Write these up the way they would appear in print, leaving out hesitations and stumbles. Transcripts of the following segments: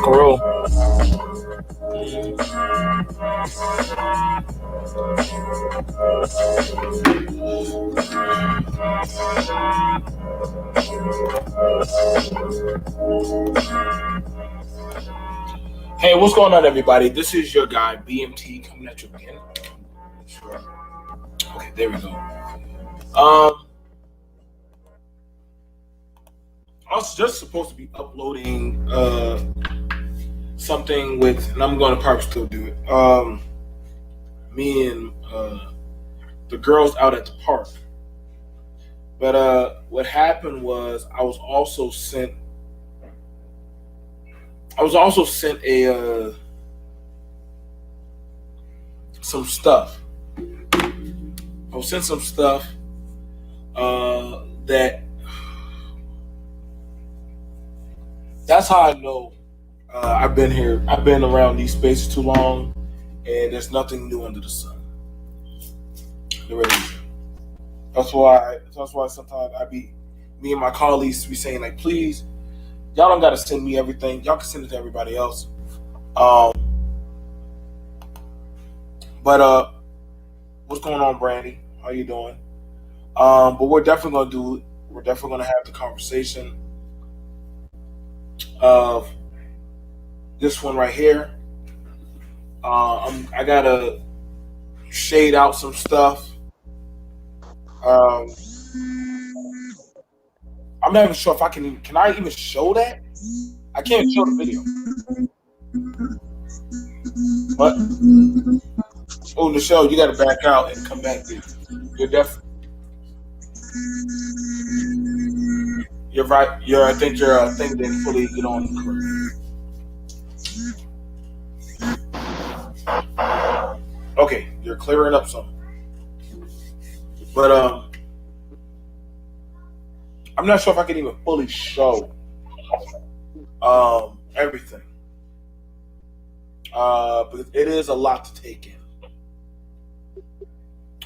Roll. Hey, what's going on, everybody? This is your guy BMT coming at you again. Sure. Okay, there we go. I was just supposed to be uploading something with, and I'm going to probably still do it. Me and the girls out at the park. But what happened was I was also sent a some stuff. I was sent some stuff that's how I know I've been around these spaces too long, and there's nothing new under the sun. There really isn't. That's why sometimes me and my colleagues be saying, like, please, y'all don't got to send me everything. Y'all can send it to everybody else. But what's going on, Brandy? How you doing? But we're definitely gonna have the conversation of this one right here. I gotta shade out some stuff. I'm not even sure if I can I even show that? I can't show the video. But oh, Nichelle, you gotta back out and come back, dude. You're definitely You're right. I think you're thinking fully get on correct. Okay, you're clearing up some, but I'm not sure if I can even fully show everything. Because it is a lot to take in.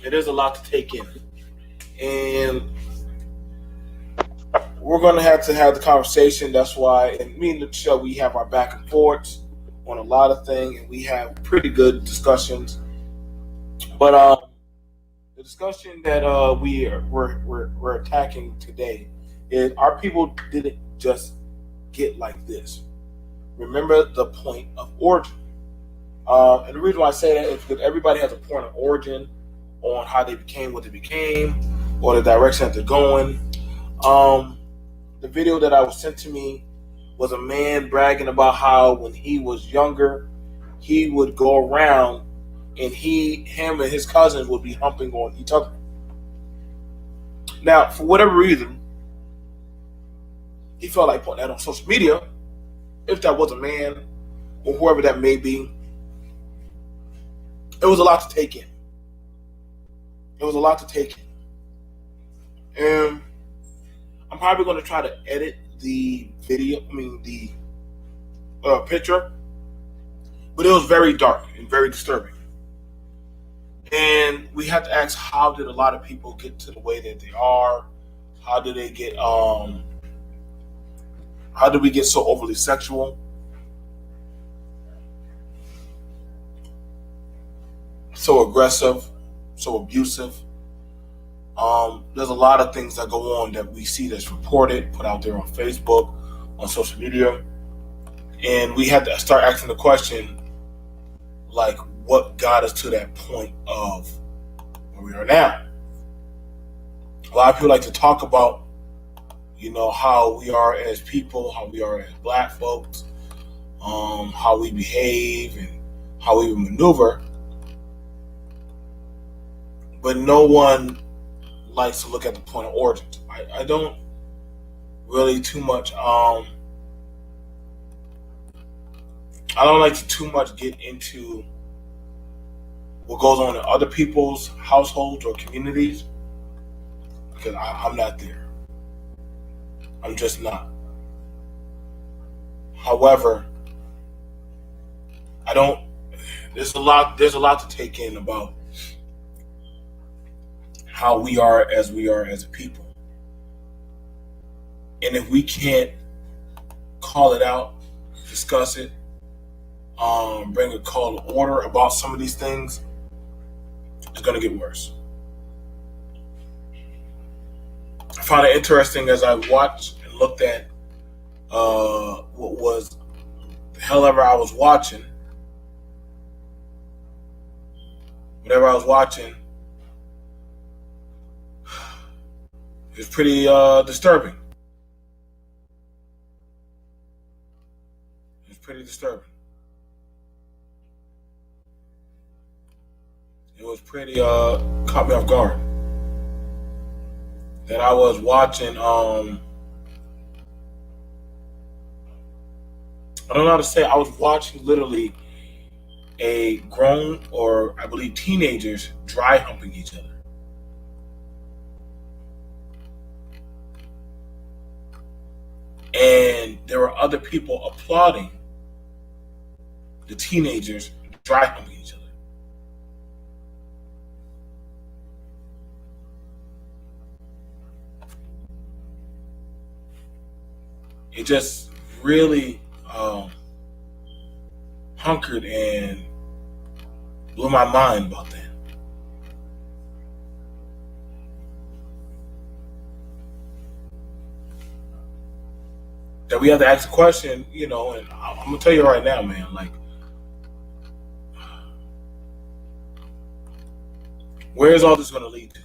It is a lot to take in, and we're going to have the conversation. That's why, and me and the show, we have our back and forths on a lot of things, and we have pretty good discussions. But the discussion that we're attacking today is our people didn't just get like this. Remember the point of origin. And the reason why I say that is because everybody has a point of origin on how they became what they became or the direction that they're going. The video that I was sent to me was a man bragging about how when he was younger, he would go around and him and his cousins would be humping on each other. Now, for whatever reason, he felt like putting that on social media. If that was a man or whoever that may be, it was a lot to take in. It was a lot to take in. And I'm probably going to try to edit the picture. But it was very dark and very disturbing. And we have to ask, how did a lot of people get to the way that they are? How did they get, how did we get so overly sexual? So aggressive, so abusive. There's a lot of things that go on that we see that's reported, put out there on Facebook, on social media. And we have to start asking the question, like, what got us to that point of where we are now? A lot of people like to talk about, how we are as people, how we are as black folks, how we behave and how we maneuver. But no one likes to look at the point of origin. I don't really too much. I don't like to too much get into what goes on in other people's households or communities because I'm not there. I'm just not. However, I don't. There's a lot to take in about how we are as a people. And if we can't call it out, discuss it, bring a call to order about some of these things, it's going to get worse. I found it interesting as I watched and looked at what was the hell ever I was watching. Whatever I was watching, it was pretty disturbing. It was pretty disturbing. It was pretty caught me off guard. That I was watching I don't know how to say it. I was watching literally a grown or I believe teenagers dry humping each other. And there were other people applauding the teenagers dry humping each other. It just really hunkered and blew my mind about that. That we have to ask the question, and I'm gonna tell you right now, man, like, where is all this gonna lead to?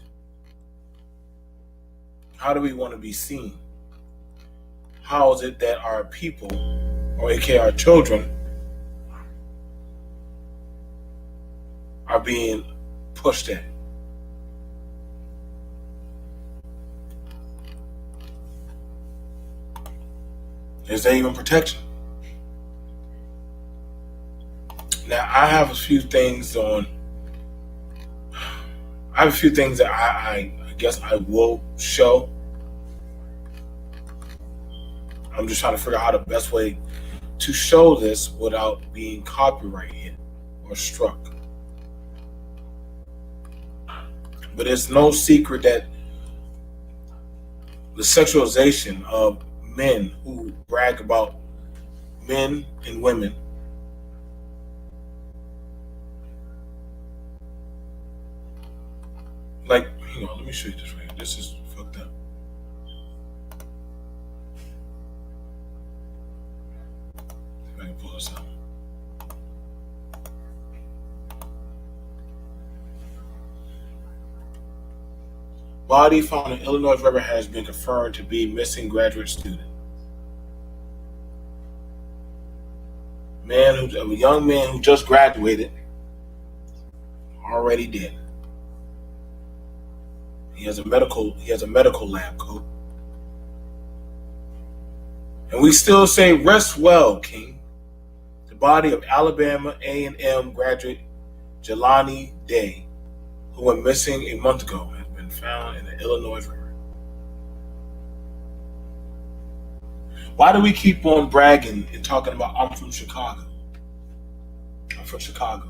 How do we want to be seen? How is it that our people, or aka our children, are being pushed at? Is there even protection? Now, I have a few things that I guess I will show. I'm just trying to figure out how the best way to show this without being copyrighted or struck. But it's no secret that the sexualization of men who brag about men and women like, let me show you this right here. This is fucked up. If I can pull this out. Body found in Illinois River has been confirmed to be missing graduate student. A young man who just graduated, already dead. He has a medical lab coat. And we still say, rest well, King. The body of Alabama A&M graduate Jelani Day, who went missing a month ago, has been found in the Illinois River. Why do we keep on bragging and talking about I'm from Chicago? I'm from Chicago.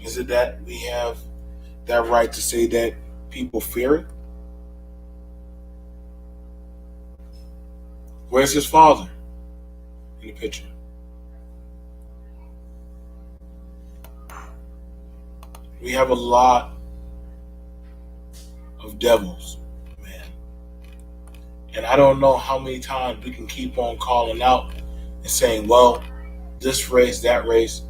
Is it that we have that right to say that people fear it? Where's his father in the picture? We have a lot of devils, man. And I don't know how many times we can keep on calling out and saying, well, this race, that race.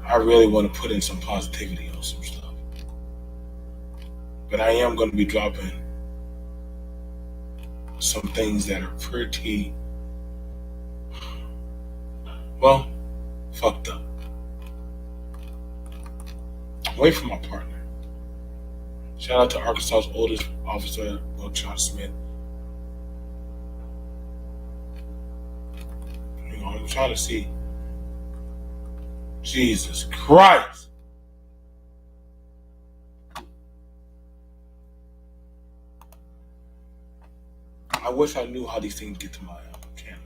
I really want to put in some positivity on some stuff. But I am going to be dropping some things that are pretty, well, fucked up. Away from my partner. Shout out to Arkansas's oldest officer, Buckshot Smith. I'm trying to see. Jesus Christ. I wish I knew how these things get to my channel.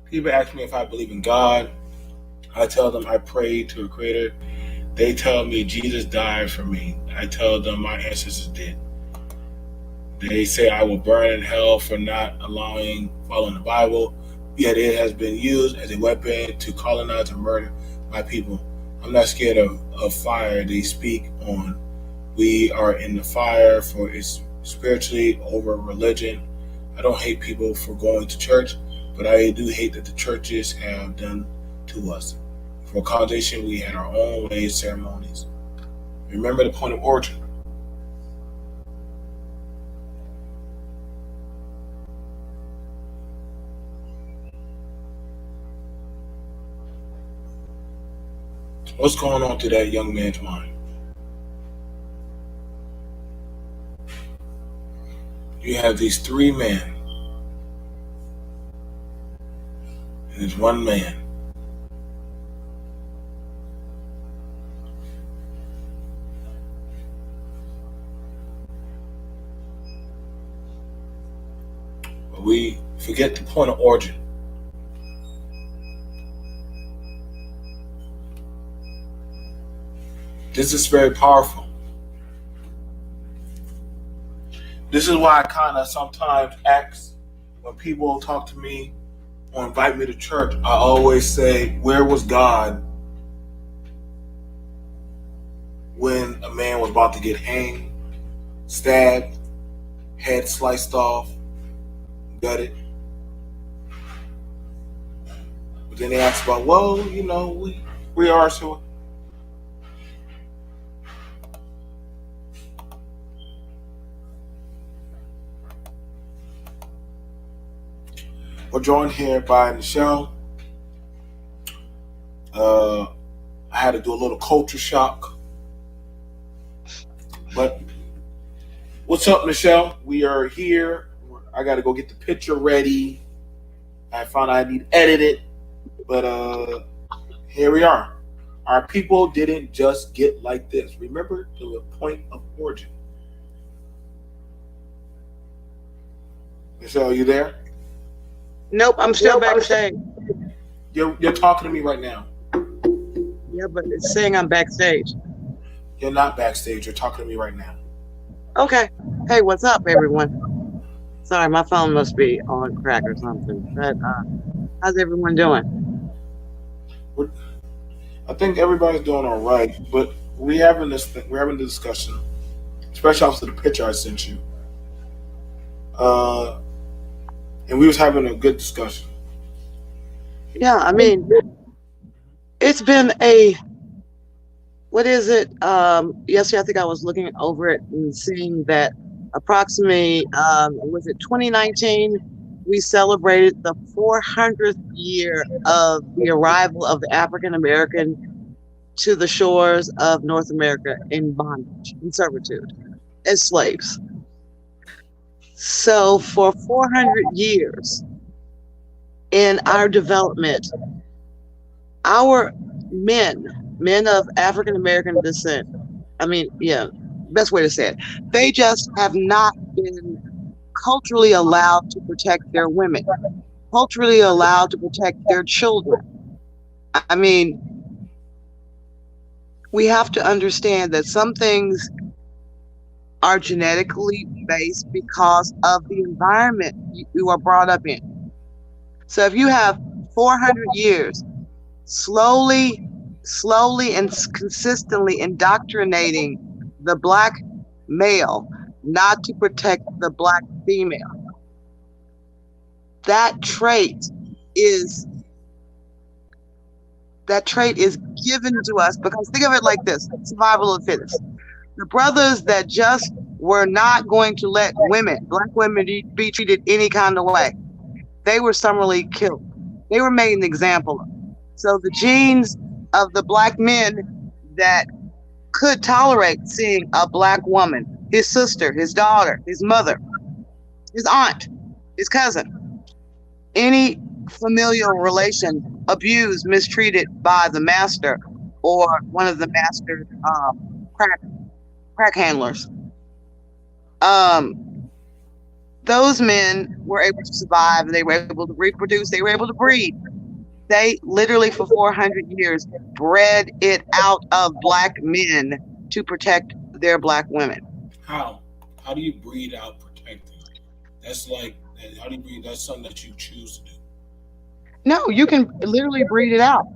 People ask me if I believe in God. I tell them I pray to a creator. They tell me Jesus died for me. I tell them my ancestors did. They say I will burn in hell for not following the Bible, yet it has been used as a weapon to colonize and murder my people. I'm not scared of fire they speak on. We are in the fire for it's spiritually over religion. I don't hate people for going to church, but I do hate that the churches have done to us. For colonization, we had our own ways, ceremonies. Remember the point of origin. What's going on through that young man's mind? You have these three men, and there's one man. But we forget the point of origin. This is very powerful. This is why I kind of sometimes ask when people talk to me or invite me to church, I always say, where was God when a man was about to get hanged, stabbed, head sliced off, gutted? But then they ask about, well, we are so. We're joined here by Nichelle. I had to do a little culture shock. But what's up, Nichelle? We are here. I got to go get the picture ready. I found I need to edit it. But here we are. Our people didn't just get like this. Remember the point of origin. Nichelle, are you there? Nope, I'm still backstage. You're talking to me right now. Yeah, but it's saying I'm backstage. You're not backstage. You're talking to me right now. Okay. Hey, what's up, everyone? Sorry, my phone must be on crack or something. But how's everyone doing? I think everybody's doing all right, but we're having the discussion, especially after the picture I sent you. And we was having a good discussion. Yeah, I mean, it's been what is it? Yesterday, I think I was looking over it and seeing that approximately, was it 2019, we celebrated the 400th year of the arrival of the African American to the shores of North America in bondage, in servitude, as slaves. So for 400 years in our development, our men of African American descent, best way to say it, they just have not been culturally allowed to protect their women, culturally allowed to protect their children. I mean, we have to understand that some things are genetically based because of the environment you are brought up in. So if you have 400 years slowly and consistently indoctrinating the black male not to protect the black female, that trait is given to us because think of it like this: survival of the fittest. The brothers that just were not going to let black women be treated any kind of way, they were summarily killed. They were made an example of. So the genes of the black men that could tolerate seeing a black woman, his sister, his daughter, his mother, his aunt, his cousin, any familial relation abused, mistreated by the master or one of the master's crack handlers. Those men were able to survive, they were able to reproduce, they were able to breed. They literally for 400 years bred it out of black men to protect their black women. How? How do you breed out protecting? That's like, how do you breed? That's something that you choose to do. No, you can literally breed it out.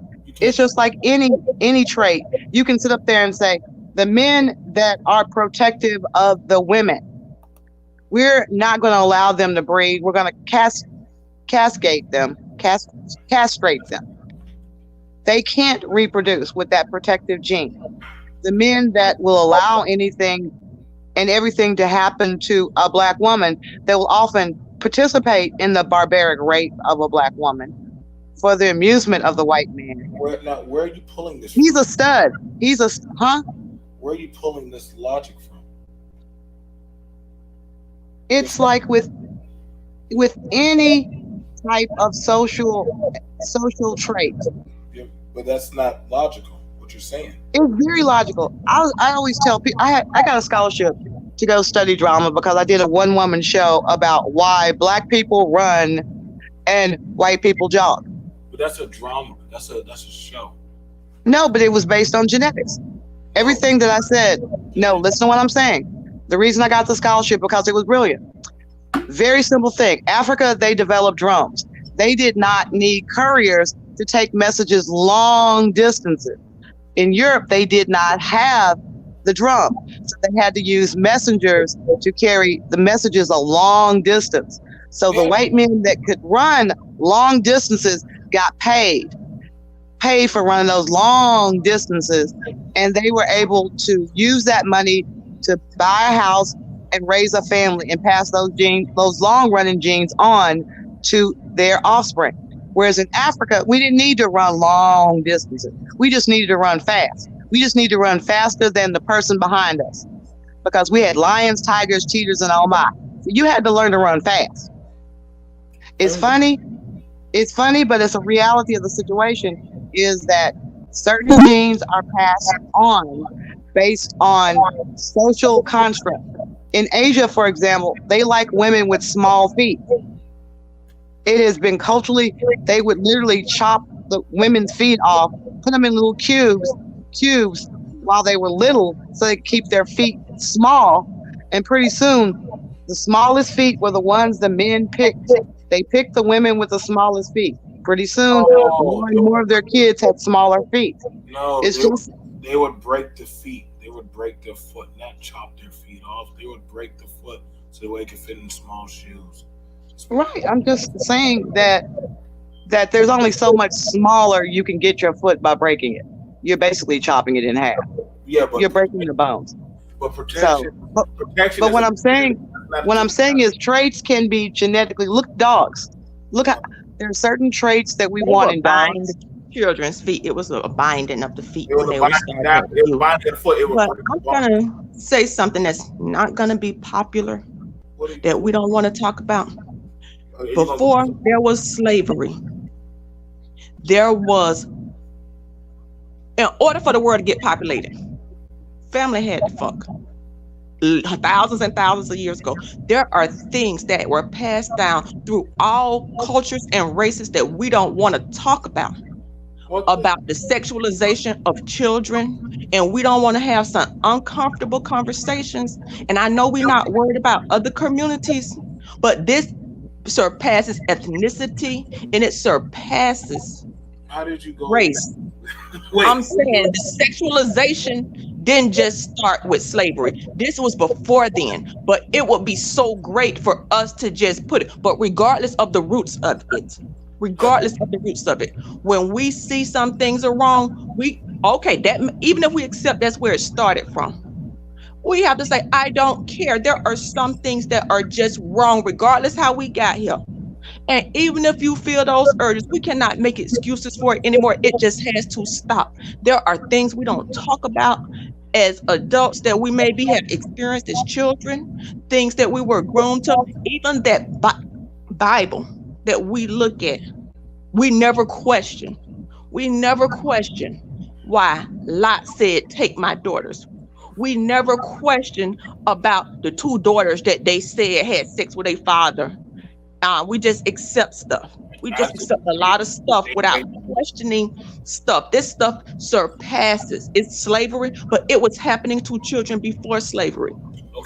It's just like any trait. You can sit up there and say, the men that are protective of the women, we're not going to allow them to breed. We're going to castrate them. They can't reproduce with that protective gene. The men that will allow anything and everything to happen to a black woman, they will often participate in the barbaric rape of a black woman for the amusement of the white man. Where are you pulling this from? He's a stud. Where are you pulling this logic from? It's like with any type of social trait. Yeah, but that's not logical, what you're saying. It's very logical. I always tell people, I got a scholarship to go study drama because I did a one-woman show about why black people run and white people jog. But that's a drama. That's a show. No, but it was based on genetics. Everything that I said, no, listen to what I'm saying. The reason I got the scholarship because it was brilliant. Very simple thing. Africa, they developed drones. they did not need couriers to take messages long distances. In Europe, they did not have the drum, so they had to use messengers to carry the messages a long distance. So the white men that could run long distances got paid for running those long distances, and they were able to use that money to buy a house and raise a family and pass those long running genes on to their offspring. Whereas in Africa, we didn't need to run long distances. We just needed to run fast. We just need to run faster than the person behind us, because we had lions, tigers, cheetahs, and oh my. You had to learn to run fast. It's funny, but it's a reality of the situation, is that certain genes are passed on based on social construct. In Asia, for example, they like women with small feet. It has been culturally, they would literally chop the women's feet off, put them in little cubes while they were little, so they could keep their feet small. And pretty soon, the smallest feet were the ones the men picked. They picked the women with the smallest feet. Pretty soon, more and more of their kids had smaller feet. No, they would break the feet. They would break their foot, not chop their feet off. They would break the foot so the way it could fit in small shoes. Right. I'm just saying that there's only so much smaller you can get your foot by breaking it. You're basically chopping it in half. Yeah, but you're breaking the bones. But protection. So, but what I'm saying is traits can be genetically. Look, dogs. Look how there are certain traits that we want in dogs. Children's feet. It was a binding of the feet when they were starting. It was binding the foot. But I'm gonna say something that's not gonna be popular, that we don't want to talk about. Before there was slavery, there was, in order for the world to get populated, family had to fuck. Thousands and thousands of years ago, there are things that were passed down through all cultures and races that we don't want to talk about the sexualization of children, and we don't want to have some uncomfortable conversations. And I know we're not worried about other communities, but this surpasses ethnicity and it surpasses race. I'm saying the sexualization didn't just start with slavery. This was before then, but it would be so great for us to just put it. But regardless of the roots of it, when we see some things are wrong, that even if we accept that's where it started from, we have to say, I don't care. There are some things that are just wrong, regardless how we got here. And even if you feel those urges, we cannot make excuses for it anymore. It just has to stop. There are things we don't talk about as adults that we maybe have experienced as children, things that we were grown to, even that Bible that we look at. We never question why Lot said, take my daughters. We never questioned about the two daughters that they said had sex with their father. We just accept stuff. We just accept a lot of stuff without questioning stuff. This stuff surpasses. It's slavery, but it was happening to children before slavery.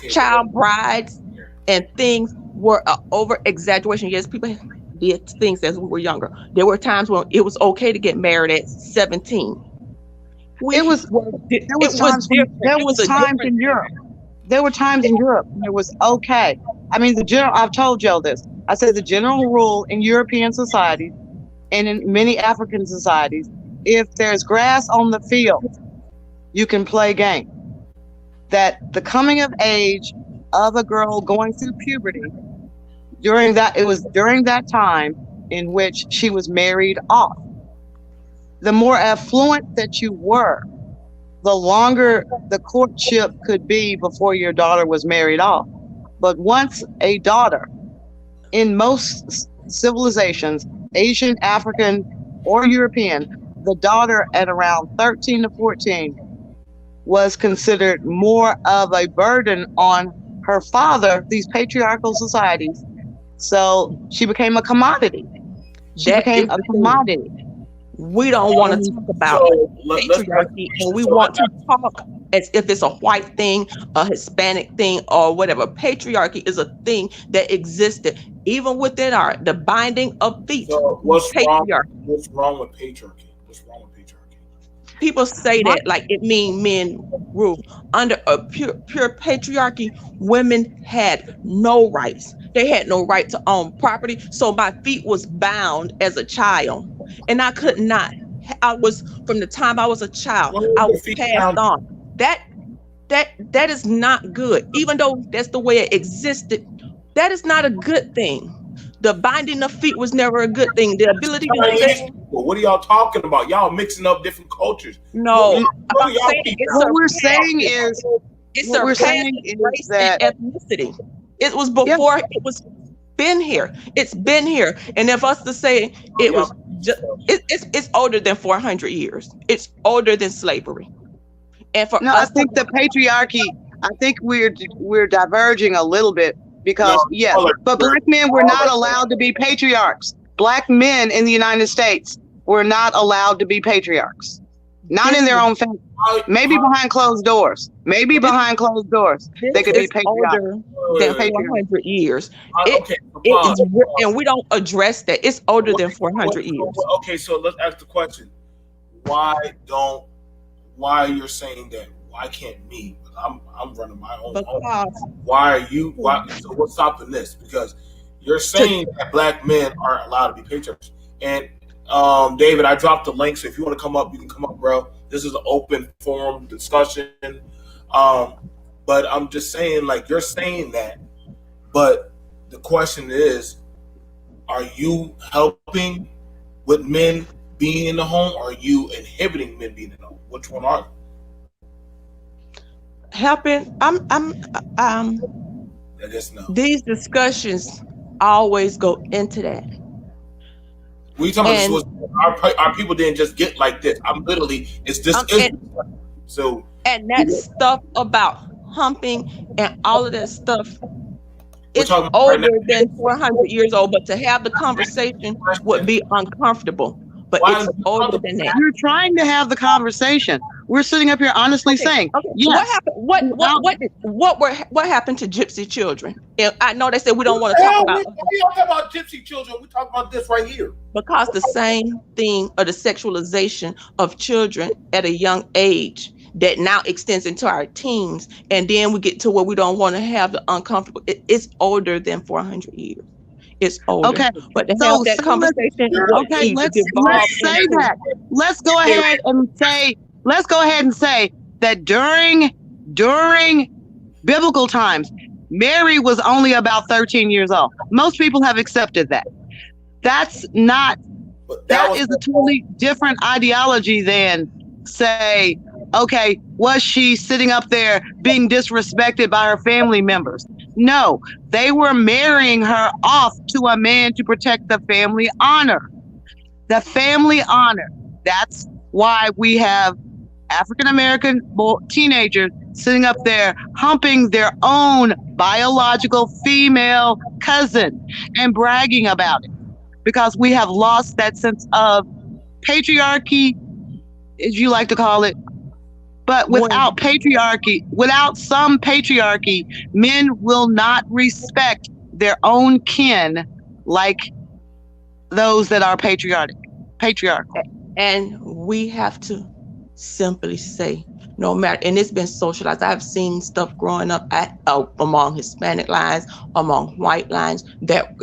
Child brides and things were over exaggeration. Yes, people did things as we were younger. There were times when it was okay to get married at 17. There were times in Europe it was okay. I mean, I've told y'all this. I said the general rule in European societies and in many African societies, if there's grass on the field, you can play game. That the coming of age of a girl going through puberty, it was during that time in which she was married off. The more affluent that you were, the longer the courtship could be before your daughter was married off. But once a daughter, in most civilizations, Asian, African, or European, the daughter at around 13 to 14 was considered more of a burden on her father, these patriarchal societies. So she became a commodity. We don't want to talk about patriarchy, and we want to talk as if it's a white thing, a Hispanic thing, or whatever. Patriarchy is a thing that existed even within the binding of feet. So what's wrong? Patriarchy. What's wrong with patriarchy? What's wrong with patriarchy? People say that like it means men rule. Under a pure patriarchy, women had no rights. They had no right to own property. So my feet was bound as a child, and I could not. I was, from the time I was a child, I was passed on. That is not good. Even though that's the way it existed, that is not a good thing. The binding of feet was never a good thing. The ability to say, what are y'all talking about? Y'all mixing up different cultures. No, what we're saying is that ethnicity. It was before. It was been here. It's been here. And if us to say it was just, it's older than 400 years. It's older than slavery. And for us, I think the patriarchy. I think we're diverging a little bit. Because but black men were not allowed to be patriarchs. Black men in the United States were not allowed to be patriarchs. Not in their own family. Maybe behind closed doors. They could be patriarchs. Older than 400 years. And we don't address that. It's older than 400 years. Okay, so let's ask the question. Why you're saying that? Why can't me? I'm running my own. Why are you? So what's stopping this? Because you're saying that black men aren't allowed to be patriarchs. And David, I dropped the link, so if you want to come up, you can come up, bro. This is an open forum discussion. But I'm just saying, like, you're saying that, but the question is, are you helping with men being in the home, or are you inhibiting men being in the home? Which one are you? Helping. I guess no. These discussions always go into that. We talking about our people didn't just get like this. I'm literally so. And that stuff about humping and all of that stuff, it's older than 400 years old. But to have the conversation would be uncomfortable. But it's older than that. You're trying to have the conversation. We're sitting up here honestly saying, yes. What happened to gypsy children? I know they said we don't want to talk about. We don't talk about gypsy children. We talk about this right here. Because the same thing of the sexualization of children at a young age that now extends into our teens, and then we get to where we don't want to have the uncomfortable. It's older than 400 years. It's older. Okay, but to have that conversation. Let's say that. Let's go ahead and say that during biblical times, Mary was only about 13 years old. Most people have accepted that. That is a totally different ideology than say, okay, was she sitting up there being disrespected by her family members? No, they were marrying her off to a man to protect the family honor. The family honor. That's why we have African-American teenagers sitting up there humping their own biological female cousin and bragging about it. Because we have lost that sense of patriarchy, as you like to call it. But without some patriarchy, men will not respect their own kin like those that are patriarchal. And we have to simply say, no matter, and it's been socialized. I've seen stuff growing up among Hispanic lines, among white lines that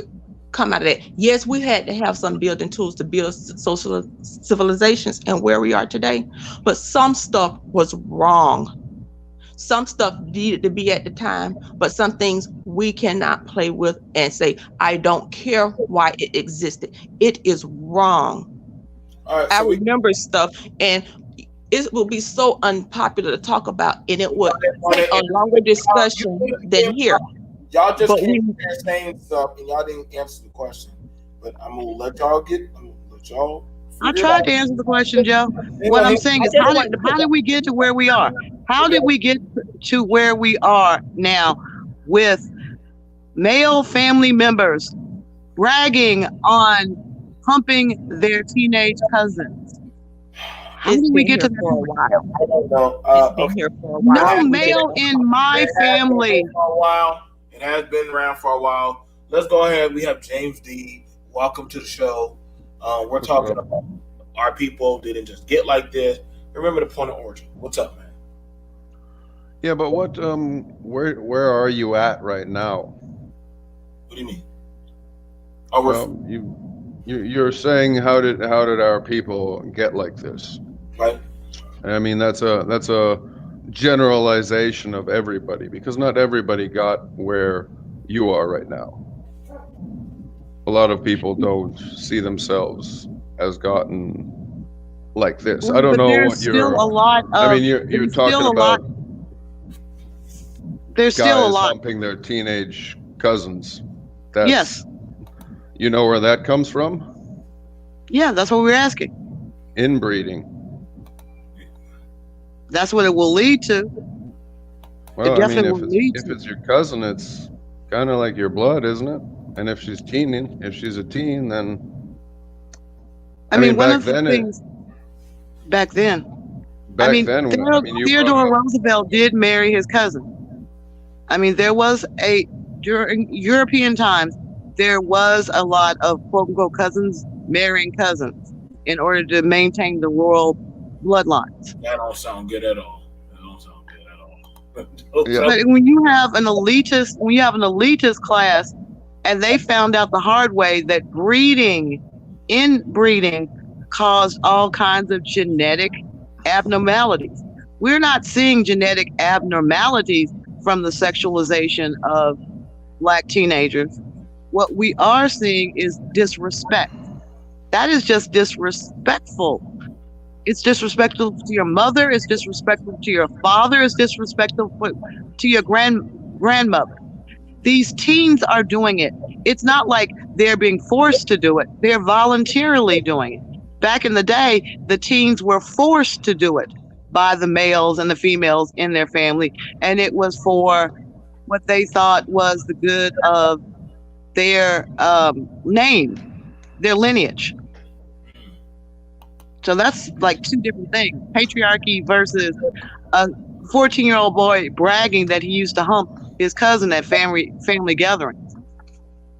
come out of that. Yes, we had to have some building tools to build social civilizations and where we are today, but some stuff was wrong. Some stuff needed to be at the time, but some things we cannot play with and say, I don't care why it existed. It is wrong. I remember stuff, and it will be so unpopular to talk about, and it would take a longer discussion than here. Y'all just came here saying stuff, and y'all didn't answer the question. But I'm gonna let y'all. I tried to answer the question, Joe. What I'm saying is, how did we get to where we are? How did we get to where we are now with male family members bragging on humping their teenage cousins? How It's did we been get here to for a that? while. I don't know. It's been Okay. here for a No while. male in my It has been family. around for a while. It has been around for a while. Let's go ahead. We have James D. Welcome to the show. We're talking about our people didn't just get like this. Remember the point of origin. What's up, man? Yeah, but what where are you at right now? What do you mean? Oh, You're saying how did our people get like this? right. I mean that's a generalization of everybody, because not everybody got where you are right now. A lot of people don't see themselves as gotten like this. I don't But know there's what still you're. a lot of. I mean, you're there's talking still a about lot. There's still a guys lot. humping their teenage cousins. That's, Yes. You know where that comes from? Yeah, that's what we're asking. Inbreeding. That's what it will lead to. Well, I mean, definitely will lead if to. it's your cousin, it's kind of like your blood, isn't it? And if she's a teen, then I mean, one back of the then things back then. you Theodore brought up- Roosevelt did marry his cousin. I mean, during European times, there was a lot of quote unquote cousins marrying cousins in order to maintain the royal bloodlines. That don't sound good at all. Yeah. But when you have an elitist class, and they found out the hard way that inbreeding caused all kinds of genetic abnormalities. We're not seeing genetic abnormalities from the sexualization of Black teenagers. What we are seeing is disrespect. That is just disrespectful. It's disrespectful to your mother. It's disrespectful to your father. It's disrespectful to your grandmother. These teens are doing it. It's not like they're being forced to do it. They're voluntarily doing it. Back in the day, the teens were forced to do it by the males and the females in their family. And it was for what they thought was the good of their name, their lineage. So that's like two different things. Patriarchy versus a 14-year-old boy bragging that he used to hump his cousin at family gatherings.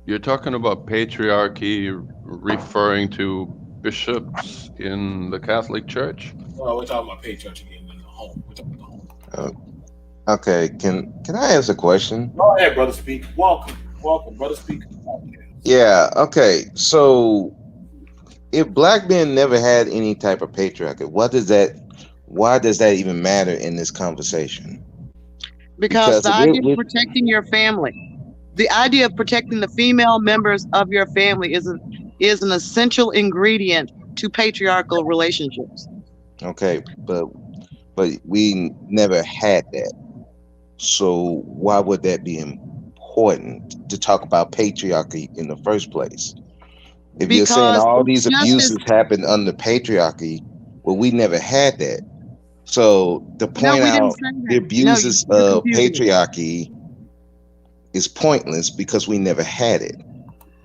You're talking about patriarchy, referring to bishops in the Catholic Church? Well, we're talking about patriarchy in the home. We're talking about the home. Okay, can I ask a question? Go ahead, brother. Speak. Welcome, brother. Speak. Yeah. Okay. So, if Black men never had any type of patriarchy, why does that even matter in this conversation? Because the idea of protecting your family, the idea of protecting the female members of your family is an essential ingredient to patriarchal relationships. Okay, but we never had that. So why would that be important to talk about patriarchy in the first place? If you're saying all these abuses happened under patriarchy, well, we never had that. So to point out the abuses of patriarchy is pointless because we never had it.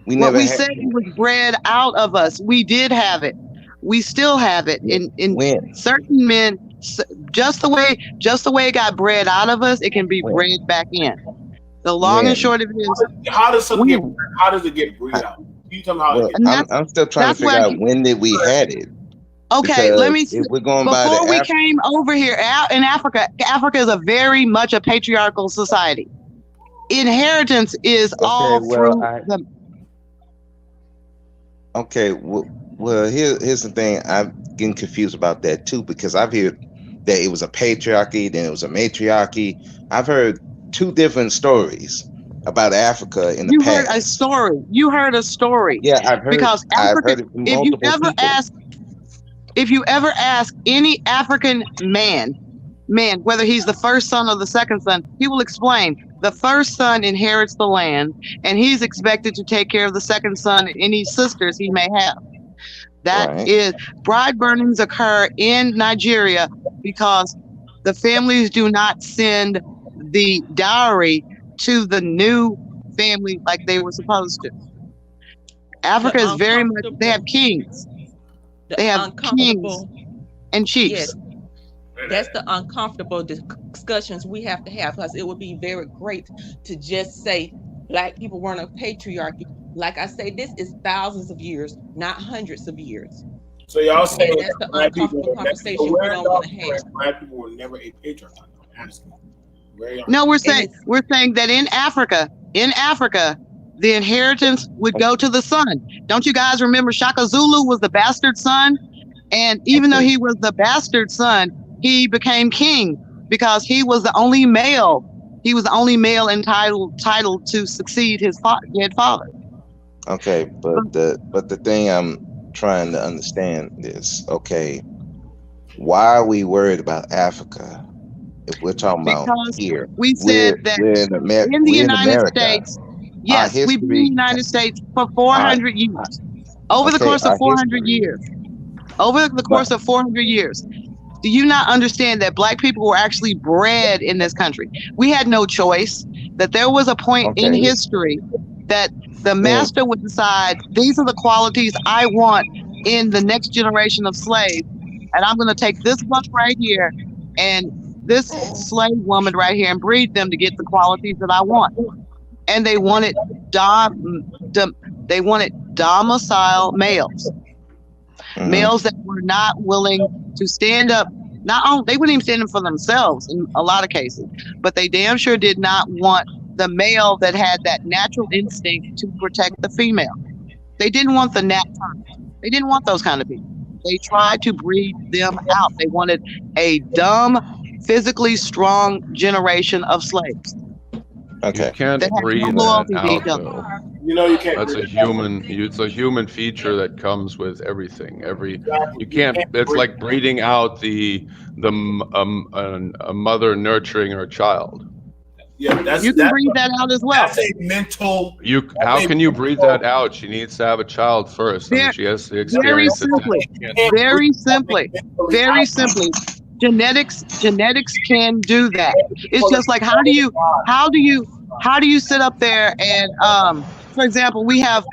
We said it was bred out of us. We did have it. We still have it. In certain men, just the way it got bred out of us, it can be bred back in. The long and short of it is, how does it get bred out? You tell me how. I'm still trying to figure out when did we had it. Okay, let me see. If we're going before we came over here out in Africa is a very much a patriarchal society. Inheritance is through the. Okay, well, here's the thing. I'm getting confused about that too, because I've heard that it was a patriarchy, then it was a matriarchy. I've heard two different stories about Africa in the past. You heard a story. Yeah, I've heard. Because Africa, I've heard it from multiple people. If you ever ask any African man, whether he's the first son or the second son, he will explain the first son inherits the land and he's expected to take care of the second son and any sisters he may have. That is, bride burnings occur in Nigeria because the families do not send the dowry to the new family like they were supposed to. Africa is very much, they have kings. They have kings. and chiefs. Yes, that's the uncomfortable discussions we have to have, because it would be very great to just say Black people weren't a patriarchy. Like I say, this is thousands of years, not hundreds of years. So y'all say And that's the uncomfortable conversation we don't want to have. Black people were never a patriarchy. I'm asking. No, we're saying that in Africa, the inheritance would go to the son. Don't you guys remember Shaka Zulu was the bastard son? And even though he was the bastard son, he became king because he was the only male. He was the only male entitled to succeed his dead father. Okay, but the thing I'm trying to understand is, okay, why are we worried about Africa if we're talking about here? We said that in the United States, yes, we've been in the United States for 400 years. Over the course of 400 years. Over the course of 400 years. Do you not understand that Black people were actually bred in this country? We had no choice, that there was a point in history that the master would decide, these are the qualities I want in the next generation of slaves. And I'm going to take this bunch right here and this slave woman right here and breed them to get the qualities that I want. And they wanted domicile males. Males that were not willing to stand up. They wouldn't even stand up for themselves in a lot of cases, but they damn sure did not want the male that had that natural instinct to protect the female. They didn't want the nat turtles. They didn't want those kind of people. They tried to breed them out. They wanted a dumb, physically strong generation of slaves. Okay. You can't breed that out, though. You know you can't. That's a human. It's a human feature that comes with everything. You can't. It's like breeding out a mother nurturing her child. Yeah, you can breed that out as well. That's a mental. How can you breed that out? She needs to have a child first. And she has to experience Very simply. Genetics can do that. It's just like how do you sit up there and for example, we have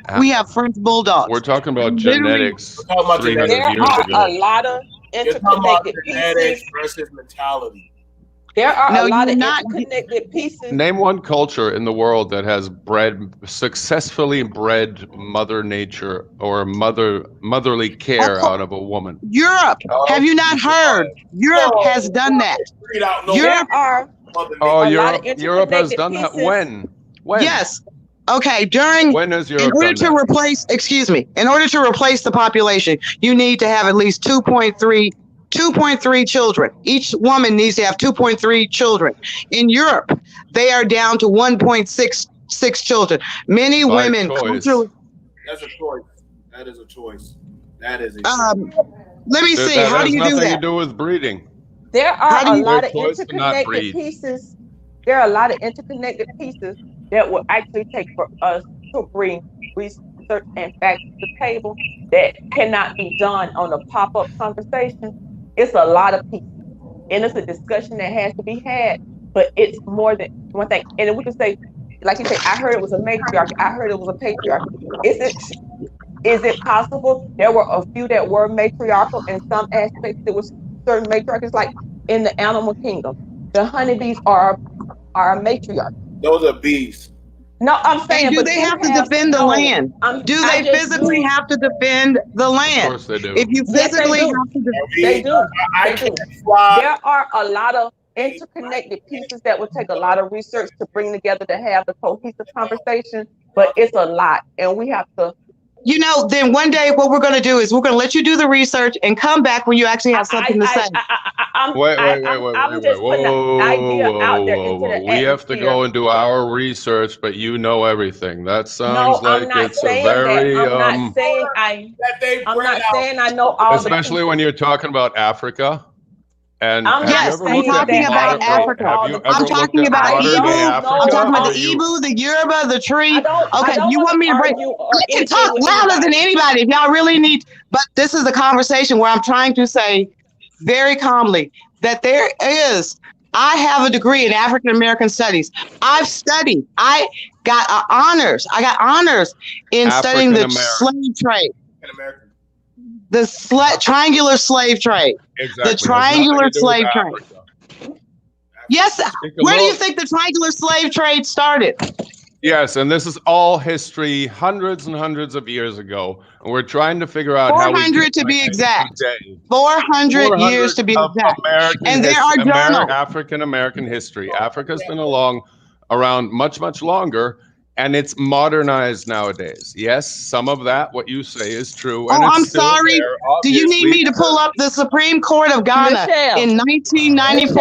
French bulldogs. We're talking about genetics 300 there years are ago. a lot of interconnected pieces. Versus mentality. There are a lot of interconnected pieces. Name one culture in the world that has successfully bred mother nature or motherly care out of a woman. Europe. Have you not heard? Europe has done that. Europe Europe has done that. When? Yes. Okay. When has Europe done that? In order to replace the population, you need to have at least 2.3 children. Each woman needs to have 2.3 children. In Europe, they are down to 1.66 children. Many women. That's a choice. That is a choice. Let me see. How do you do that? That has nothing to do with breeding. There are a lot of interconnected pieces. There are a lot of interconnected pieces that will actually take for us to bring research and facts to the table that cannot be done on a pop-up conversation. It's a lot of pieces, and it's a discussion that has to be had, but it's more than one thing. And then we can say, like you say, I heard it was a matriarchy, I heard it was a patriarchy. Is it possible there were a few that were matriarchal in some aspects? There was certain matriarchies, like in the animal kingdom. The honeybees are a matriarch. Those are bees. No, I'm saying, do they have to defend the land? Do they physically have to defend the land? Of course they do. If you physically have to they do. There are a lot of interconnected pieces that would take a lot of research to bring together to have the cohesive conversation, but it's a lot, and we have to. Then one day what we're going to do is we're going to let you do the research and come back when you actually have something to say. Wait. We have to go and do our research, but you know everything. That sounds like it's a very. I'm not saying I know all. Especially when you're talking about Africa. And I'm talking about Africa. I'm talking about the Ibu, the Yoruba, the tree. Okay, you want me to break? I can talk louder than anybody if y'all really need. But this is the conversation where I'm trying to say very calmly that I have a degree in African American studies. I've studied. I got honors. I got honors in studying the slave trade. The triangular slave trade. Exactly. The triangular slave trade. Africa. Yes. Take a Where do you look. think the triangular slave trade started? Yes, and this is all history, hundreds and hundreds of years ago, and we're trying to figure out how we 400 get to be to exact. today. 400 years to be of exact. American And there are journals. African American history. Africa's been around much, much longer, and it's modernized nowadays. Yes, some of that, what you say, is true. And Oh, it's I'm still sorry. there, Do you need me to pull up the Supreme Court of Ghana Michelle. in 1994?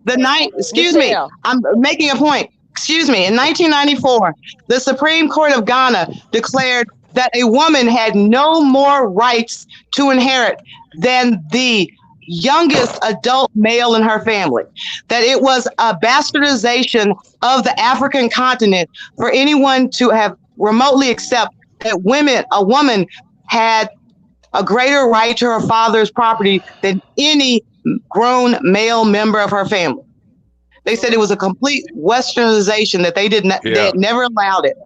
Michelle. Excuse me, Michelle. I'm making a point. Excuse me. In 1994, the Supreme Court of Ghana declared that a woman had no more rights to inherit than the youngest adult male in her family. That it was a bastardization of the African continent for anyone to have remotely accept that a woman had a greater right to her father's property than any grown male member of her family. They said it was a complete westernization that they had never allowed it.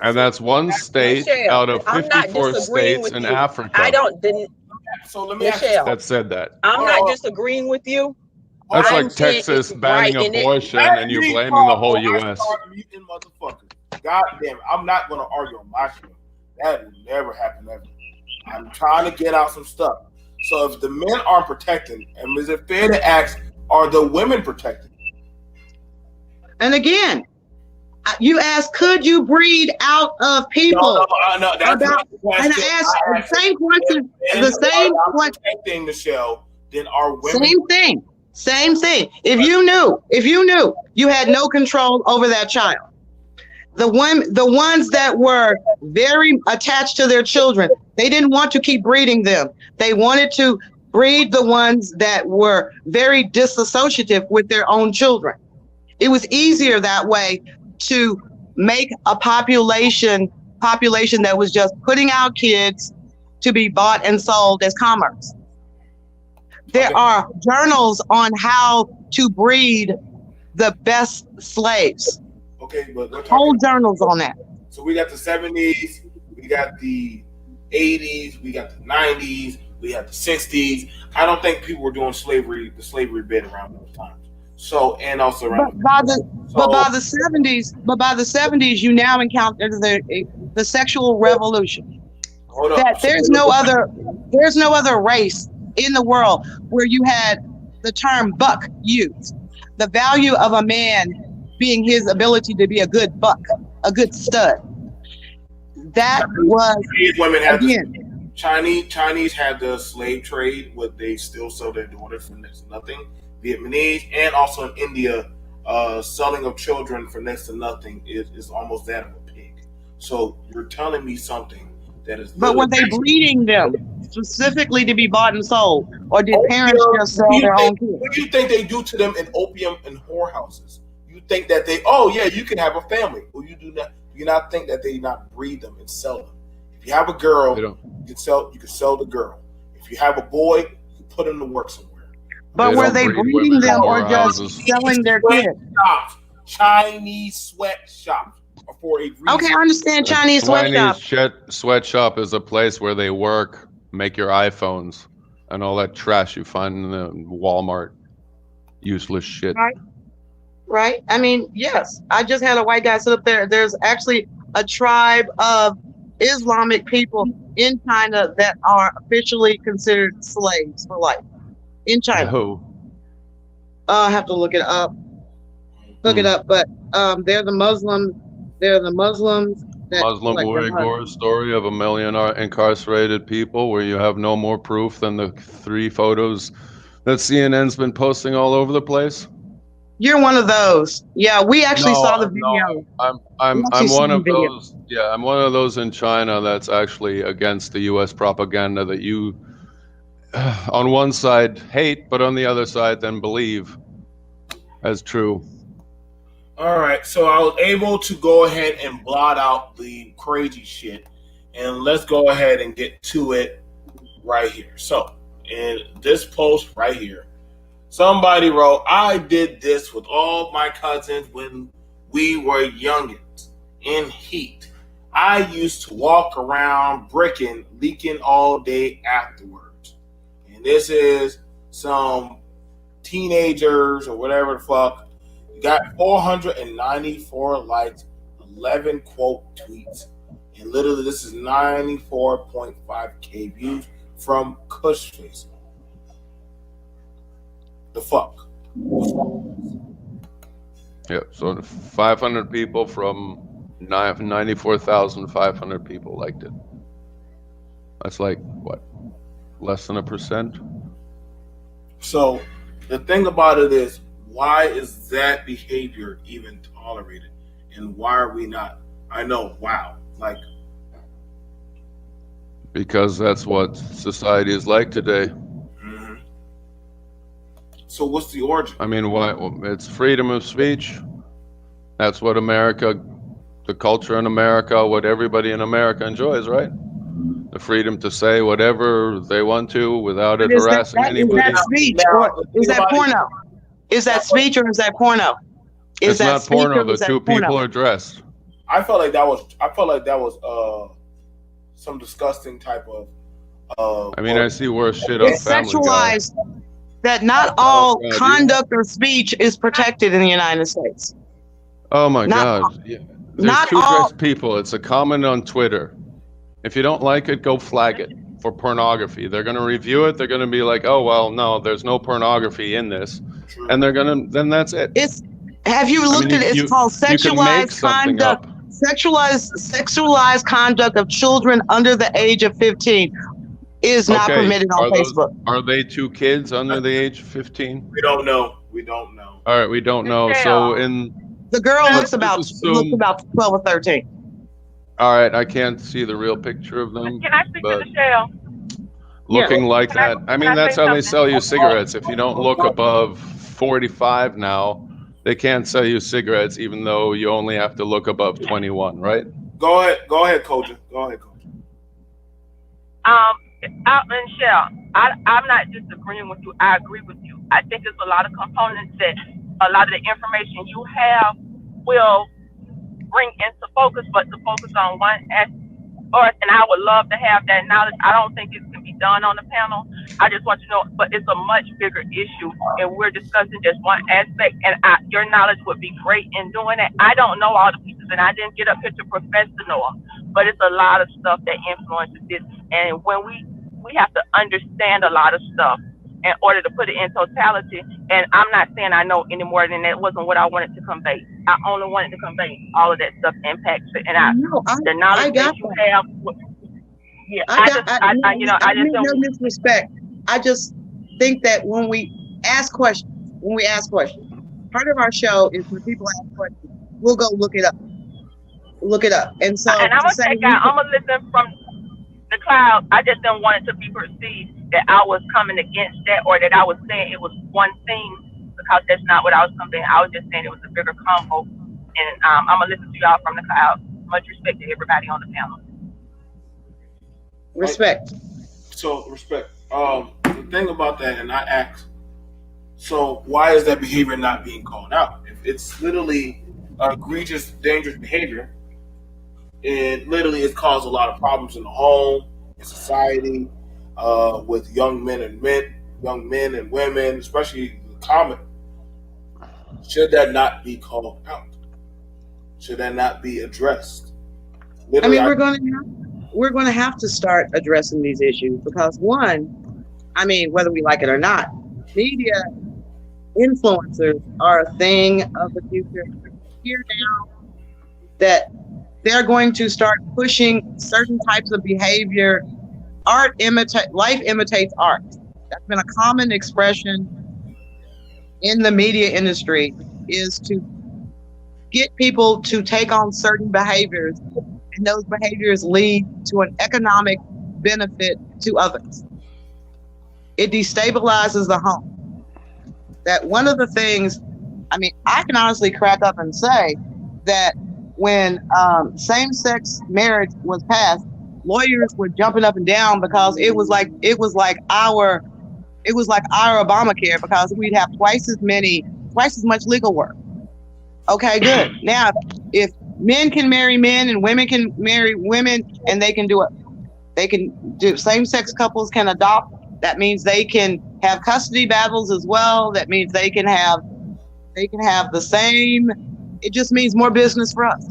And that's one state Michelle, out of I'm not 54 disagreeing states with in you. Africa So let me ask you Michelle, that said that. I'm not disagreeing with you. That's I'm like saying Texas it's banning right, and it- abortion, and you blaming the whole U.S. God damn it. I'm not going to argue on my show. That will never happen ever. I'm trying to get out some stuff. So if the men aren't protecting, and is it fair to ask, are the women protected? And again, you asked, could you breed out of people? No, that's not the question. And I asked the same question. The same question. Protecting, Michelle, then are women Same thing. If you knew you had no control over that child, the ones that were very attached to their children, they didn't want to keep breeding them. They wanted to breed the ones that were very disassociative with their own children. It was easier that way to make a population that was just putting out kids to be bought and sold as commerce. There are journals on how to breed the best slaves. Okay, but we're Whole talking journals on that. So we got the 70s, we got the 80s, we got the 90s, we got the 60s. I don't think people were doing the slavery bit around those times. So, and also around. But by the 70s, you now encounter the sexual revolution. Hold up. That there's no other race in the world where you had the term buck used. The value of a man being his ability to be a good buck, a good stud. That was women had again. Chinese had the slave trade, but they still sell their daughters for next to nothing. Vietnamese and also in India, selling of children for next to nothing is almost that of a pig. So you're telling me something that is. But were they breeding them specifically to be bought and sold, or did parents just sell their own kids? What do you think they do to them in opium and whorehouses? You think that you can have a family, or you do not think that they not breed them and sell them? If you have a girl, you can sell the girl. If you have a boy, you can put him to work somewhere. But were they breeding them or just selling their kids? Chinese sweatshops are for a reason. Okay, I understand Chinese sweatshops. Sweatshop is a place where they work, make your iPhones, and all that trash you find in the Walmart. Useless shit. Right. I mean, yes. I just had a white guy sit up there. There's actually a tribe of Islamic people in China that are officially considered slaves for life. In China. Who? I have to look it up. But they're the Muslims. Muslim Uyghur story of 1 million incarcerated people, where you have no more proof than the 3 photos that CNN's been posting all over the place. You're one of those. Yeah, we actually saw the video. I'm one of those. Yeah, I'm one of those in China that's actually against the U.S. propaganda that you, on one side, hate, but on the other side, then believe as true. All right, so I was able to go ahead and blot out the crazy shit, and let's go ahead and get to it right here. So, in this post right here, somebody wrote, I did this with all my cousins when we were youngins in heat. I used to walk around bricking, leaking all day afterwards. And this is some teenagers or whatever the fuck. Got 494 likes, 11 quote tweets. And literally, this is 94.5K views from Cushface. The fuck? What's wrong? Yeah, so 500 people from 94,500 people liked it. That's like, what, less than 1%? So the thing about it is, why is that behavior even tolerated? And why are we not? I know, wow. Like, Because that's what society is like today. mhm. So what's the origin? I mean, why? Well, it's freedom of speech. That's what America, the culture in America, what everybody in America enjoys, right? The freedom to say whatever they want to without it harassing Is anybody. that speech or is that porno? Is that speech or is that porno? Is It's that not speech or porno. The is that two porno? people are dressed. I felt like that was some disgusting type of I mean, I see worse shit on It's Family Guy. sexualized. That not all God, conduct or speech is protected in the United States. Oh my Not- God. Yeah. There's not two all- dressed people. It's a comment on Twitter. If you don't like it, go flag it for pornography. They're going to review it. They're going to be like, oh, well, no, there's no pornography in this. True. And they're going to, then that's it. Have you looked mean, at it? It's called You can make sexualized something conduct. up. Sexualized conduct of children under the age of 15 is not Okay, permitted on Facebook. Are they two kids under the age of 15? We don't know. We don't know. All right, we don't know. So The girl Let's looks about assume- 12 or 13. all right, I can't see the real picture of them, Can I speak but to Michelle? looking like Can I- that. I can mean, I that's say how they something? sell you cigarettes. If you don't look above 45 now, they can't sell you cigarettes, even though you only have to look above 21, right? Go ahead, Koja. Go ahead, Koja. Michelle, I'm not disagreeing with you. I agree with you. I think there's a lot of components that a lot of the information you have will bring into focus, but to focus on one aspect. And I would love to have that knowledge. I don't think it can be done on the panel. I just want you to know, but it's a much bigger issue, and we're discussing just one aspect. And your knowledge would be great in doing that. I don't know all the pieces, and I didn't get up here to profess to know them, but it's a lot of stuff that influences this. And when we have to understand a lot of stuff in order to put it in totality. And I'm not saying I know any more than that. Wasn't what I wanted to convey. I only wanted to convey all of that stuff impacts it, and the knowledge that you have. Yeah, I just mean don't. no disrespect. I just think that when we ask questions, part of our show is when people ask questions, we'll go look it up. And so, And I'm gonna listen from the cloud. I just didn't want it to be perceived that I was coming against that, or that I was saying it was one thing, because that's not what I was conveying. I was just saying it was a bigger combo. And I'm gonna listen to y'all from the cloud. Much respect to everybody on the panel. respect. So respect. The thing about that, and I asked, so why is that behavior not being called out? If it's literally egregious, dangerous behavior, it literally has caused a lot of problems in the home, in society, with young men and women, especially the common. Should that not be called out? Should that not be addressed? Literally, I mean, we're going to have to start addressing these issues because one, I mean, whether we like it or not, media influencers are a thing of the future. Here now that they're going to start pushing certain types of behavior. Life imitates art. That's been a common expression in the media industry, is to get people to take on certain behaviors, and those behaviors lead to an economic benefit to others. It destabilizes the home. That one of the things, I mean, I can honestly crack up and say that when same-sex marriage was passed, lawyers were jumping up and down because it was like our Obamacare, because we'd have twice as much legal work. Okay, good. Now, if men can marry men and women can marry women, and they can do it. They can do same-sex couples can adopt. That means they can have custody battles as well. That means they can have the same. It just means more business for us.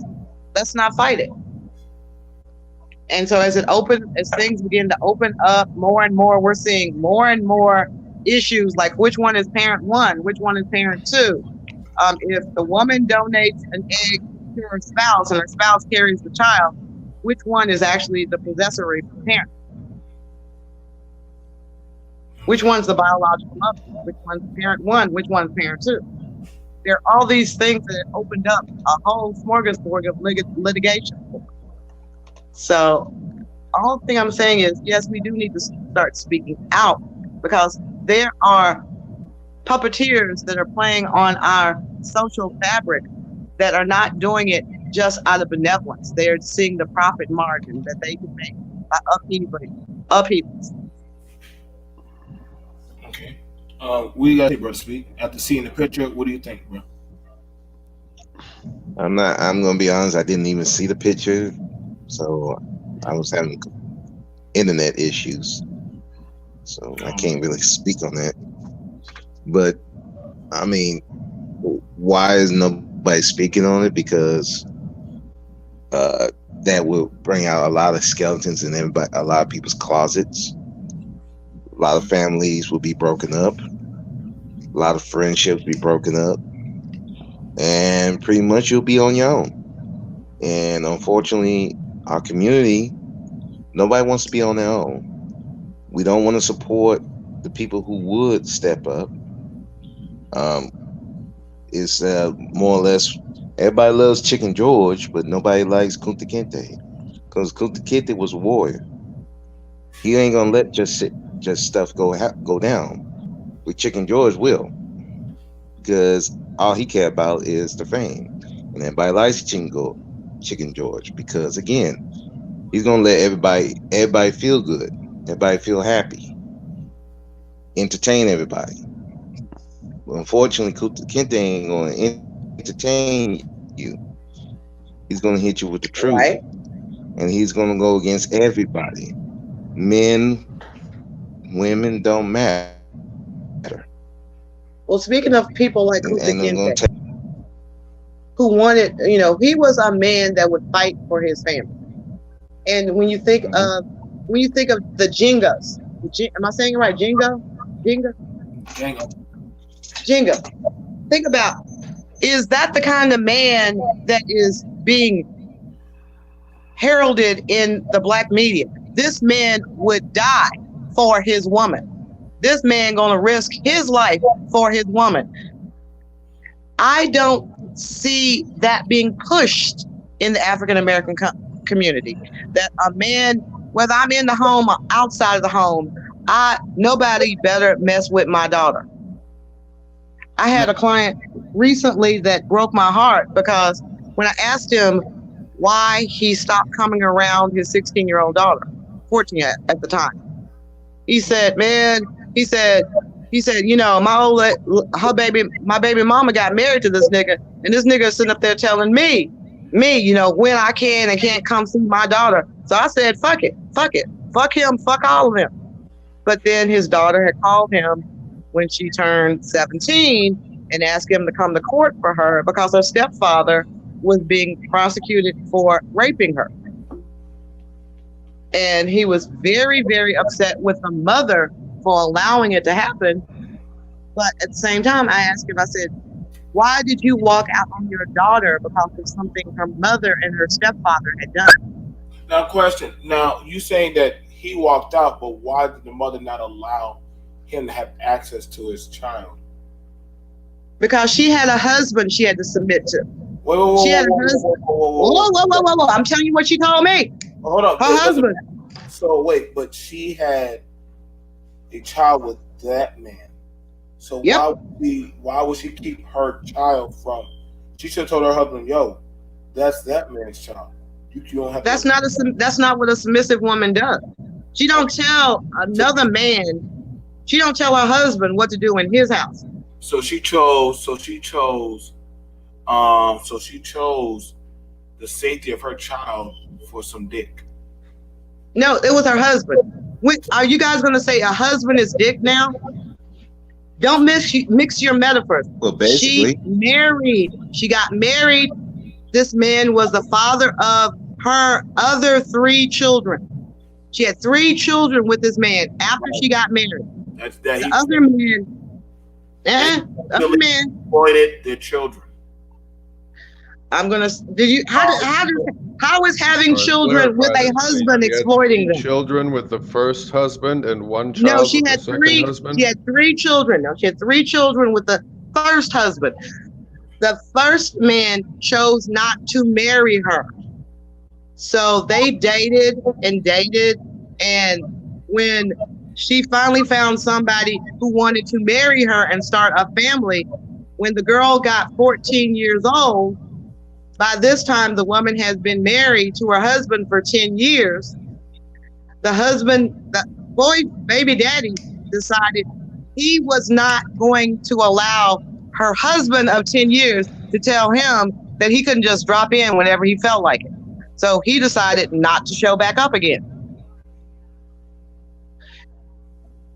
Let's not fight it. And so as things begin to open up more and more, we're seeing more and more issues like which one is parent one, which one is parent two. If the woman donates an egg to her spouse and her spouse carries the child, which one is actually the possessory parent? Which one's the biological mother? Which one's parent one? Which one's parent two? There are all these things that opened up a whole smorgasbord of litigation. So all thing I'm saying is, yes, we do need to start speaking out, because there are puppeteers that are playing on our social fabric that are not doing it just out of benevolence. They're seeing the profit margin that they can make by upheavals. Okay. We got to bro speak. After seeing the picture, what do you think, bro? I'm gonna be honest, I didn't even see the picture, so I was having internet issues, so I can't really speak on that. But I mean, why is nobody speaking on it? Because that will bring out a lot of skeletons in a lot of people's closets. A lot of families will be broken up. A lot of friendships will be broken up. And pretty much you'll be on your own. And unfortunately, our community, nobody wants to be on their own. We don't want to support the people who would step up. It's more or less, everybody loves Chicken George, but nobody likes Kunta Kinte, because Kunta Kinte was a warrior. He ain't gonna let just stuff go down. With Chicken George will, because all he cared about is the fame, and everybody likes Chicken George because, again, he's gonna let everybody feel good, everybody feel happy, entertain everybody. But unfortunately, Kunta Kinte ain't gonna entertain you. He's gonna hit you with the truth, right? And he's gonna go against everybody. Men, women, don't matter. Well, speaking of people like Kunta Kinte, who wanted, he was a man that would fight for his family. And when you think of the Jingas, am I saying it right? Jinga. Think about, is that the kind of man that is being heralded in the black media? This man would die for his woman. This man gonna risk his life for his woman. I don't see that being pushed in the African American community. That a man, whether I'm in the home or outside of the home, nobody better mess with my daughter. I had a client recently that broke my heart, because when I asked him why he stopped coming around his 16-year-old daughter, 14 at the time, he said, my baby mama got married to this nigga, and this nigga is sitting up there telling me, when I can and can't come see my daughter. So I said, fuck it, fuck him, fuck all of them. But then his daughter had called him when she turned 17 and asked him to come to court for her because her stepfather was being prosecuted for raping her. And he was very, very upset with the mother for allowing it to happen. But at the same time, I asked him, I said, why did you walk out on your daughter because of something her mother and her stepfather had done? Now, question. Now, you saying that he walked out, but why did the mother not allow him to have access to his child? Because she had a husband she had to submit to. Whoa, she had a husband. Whoa. I'm telling you what she told me. Hold on. Her husband. So wait, but she had a child with that man. So yep. why would she keep her child from? She should have told her husband, "Yo, that's that man's child. You don't have." That's not what a submissive woman does. She don't tell another man. She don't tell her husband what to do in his house. So she chose the safety of her child for some dick. No, it was her husband. Are you guys going to say a husband is dick now? Don't mix your metaphors. Well, basically, She got married. This man was the father of her other 3 children. She had 3 children with this man after she got married. The other man exploited their children. I'm gonna. How is having children with a husband exploiting them? Children with the first husband and 1 child. No, she with had the second 3. husband? She had 3 children. No, she had 3 children with the first husband. The first man chose not to marry her, so they dated, and when she finally found somebody who wanted to marry her and start a family, when the girl got 14 years old. By this time, the woman has been married to her husband for 10 years. The baby daddy, decided he was not going to allow her husband of 10 years to tell him that he couldn't just drop in whenever he felt like it. So he decided not to show back up again.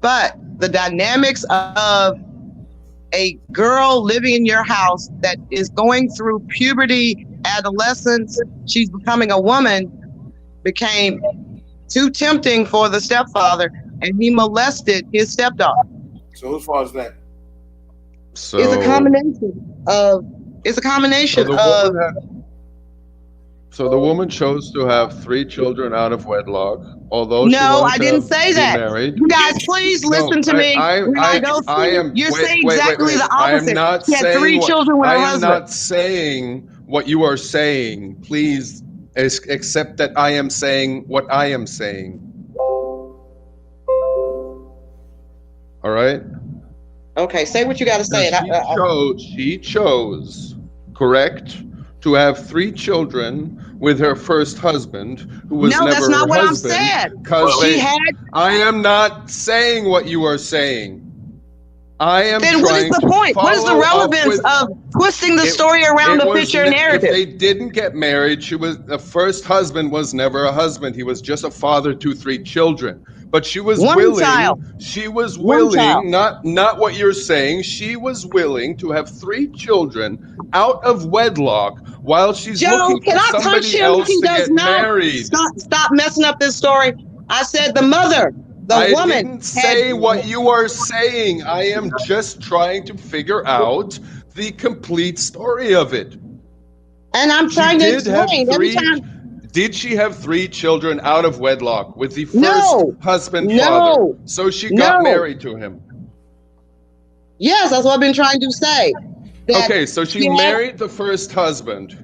But the dynamics of a girl living in your house that is going through puberty, adolescence, she's becoming a woman, became too tempting for the stepfather, and he molested his stepdaughter. So whose fault is that? So It's a combination of. So the woman chose to have 3 children out of wedlock, although No, I didn't say that. Married. You guys, please listen to me. You're saying exactly the opposite. I am not she had saying 3 children with her husband. I am not saying what you are saying. Please accept that I am saying what I am saying. All right? Okay, say what you got to say. She chose, correct, to have 3 children with her first husband, who was never her husband. No, that's not what I'm saying. I am not saying what you are saying. I am Then what is the point? What is the relevance of twisting the story around to fit your narrative? If they didn't get married, the first husband was never a husband. He was just a father to 3 children. But she was willing. Child. She was willing, not what you're saying. She was willing to have 3 children out of wedlock while she's looking for somebody else to get married. Stop messing up this story. I said the mother, the woman. I didn't say what you are saying. I am just trying to figure out the complete story of it. And I'm trying to explain every time. Did she have 3 children out of wedlock with the first husband father? So she got married to him. Yes, that's what I've been trying to say. Okay, so she married the first husband.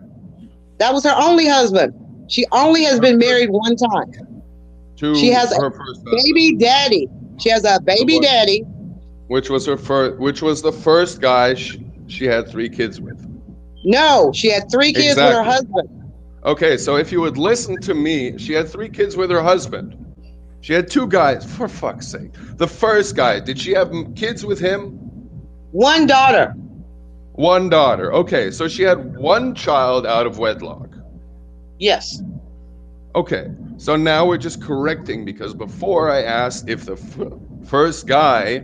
That was her only husband. She only has been married 1 time. She has a baby daddy. She has a baby daddy. Which was the first guy she had 3 kids with. No, she had 3 kids with her husband. Okay, so if you would listen to me, she had 3 kids with her husband. She had 2 guys, for fuck's sake. The first guy, did she have kids with him? 1 daughter. 1 daughter. Okay, so she had 1 child out of wedlock. Yes. Okay, so now we're just correcting, because before I asked if the first guy,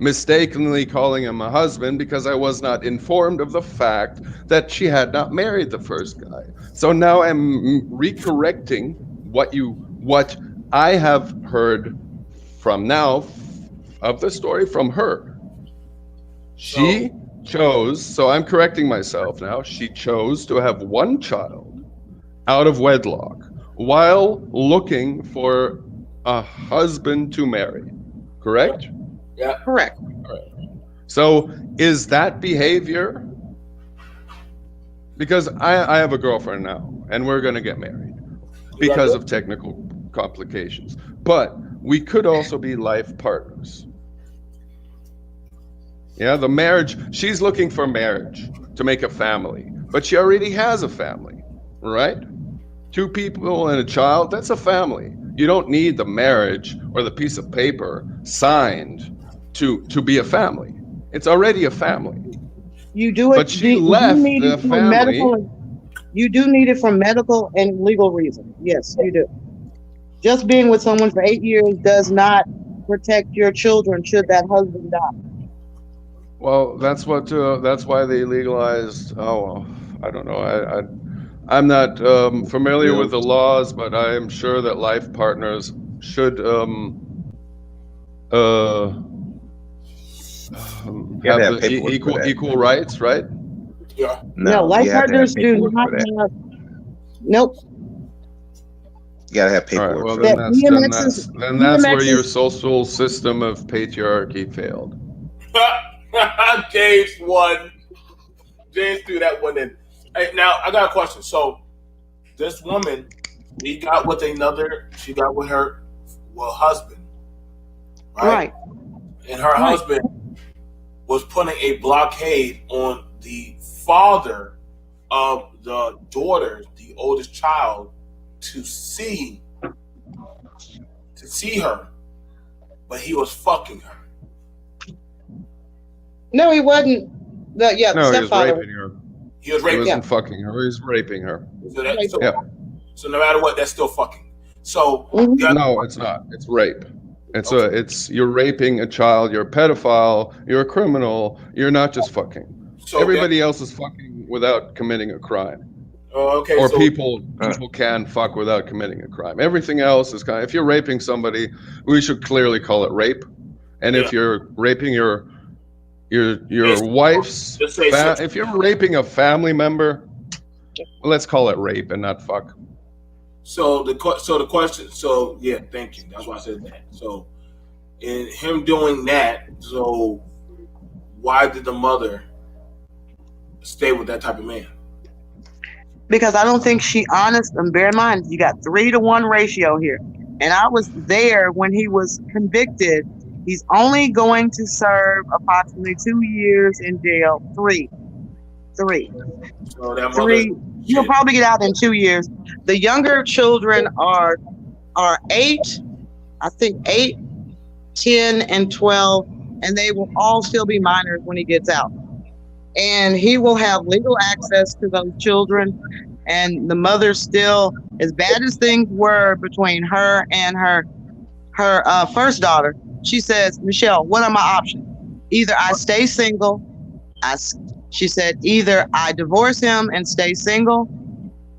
mistakenly calling him a husband because I was not informed of the fact that she had not married the first guy. So now I'm recorrecting what I have heard from now of the story from her. She chose, so I'm correcting myself now, she chose to have 1 child out of wedlock while looking for a husband to marry, correct? Yeah. Correct. All right. So is that behavior? Because I have a girlfriend now, and we're going to get married because of technical complications. But we could also be life partners. Yeah, the marriage, she's looking for marriage to make a family, but she already has a family, right? 2 people and a child, that's a family. You don't need the marriage or the piece of paper signed to be a family. It's already a family. You do it. But she left the family. You do need it for medical and legal reasons. Yes, you do. Just being with someone for 8 years does not protect your children should that husband die. Well, that's why they legalized. Oh, well, I don't know. I'm not familiar with the laws, but I am sure that life partners should have have the paperwork for that. equal rights, right? Yeah. No, life you have to have partners do paperwork not for that. have. Nope. You gotta have All paperwork right. Well, for then that. that's where DMX your is- social system of patriarchy failed. James won. James threw that one in. Hey, now I got a question. So this woman, she got with her husband, Right. And her husband was putting a blockade on the father of the daughter, the oldest child, to see her, but he was fucking her. No, he wasn't. The No, he was stepfather. raping her. He was He raping. wasn't fucking her. He was raping her. So, so no matter what, that's still fucking. So Mhm. No, it's not. It's rape. It's you're raping a child. You're a pedophile. You're a criminal. You're not just fucking. So Everybody else is fucking without committing a crime. okay. Or So people can fuck without committing a crime. Everything else is if you're raping somebody, we should clearly call it rape. And if you're raping your wife's just say if you're raping a family member, let's call it rape and not fuck. So the question. So yeah, thank you. That's why I said that. So in him doing that, so why did the mother stay with that type of man? Because I don't think she honest, and bear in mind, you got 3-to-1 ratio here. And I was there when he was convicted. He's only going to serve approximately 2 years in jail. Three. So that mother, Three. He'll probably get out in 2 years. The younger children are 8, I think 8, 10, and 12, and they will all still be minors when he gets out. And he will have legal access to those children. And the mother still, as bad as things were between her and her first daughter, she says, Michelle, what are my options? Either I stay single. She said, either I divorce him and stay single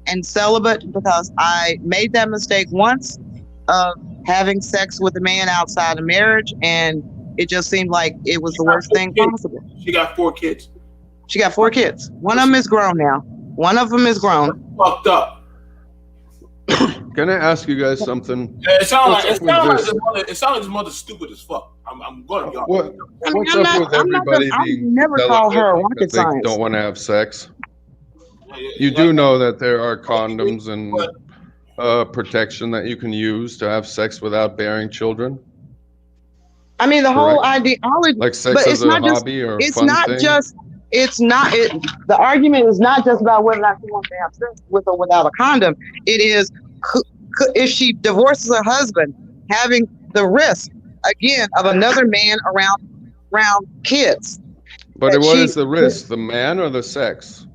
and celibate, because I made that mistake once of having sex with a man outside of marriage, and it just seemed like it was the worst thing possible. She got 4 kids. She got 4 kids. One of them is grown now. One of them is grown. Fucked up. Can I ask you guys something? It sounds like What's up his mother's stupid as fuck. I'm gonna be honest. What's I mean, up with everybody I being never call her celibate rocket because they science. don't want to have sex? You do know that there are condoms and protection that you can use to have sex without bearing children, I mean, the whole Correct. ideology. like sex But as it's a not just- hobby or a It's fun not thing. just. It's not. The argument is not just about whether or not she wants to have sex with or without a condom. It is if she divorces her husband, having the risk again of another man around kids. But that what she- is the risk? The man or the sex?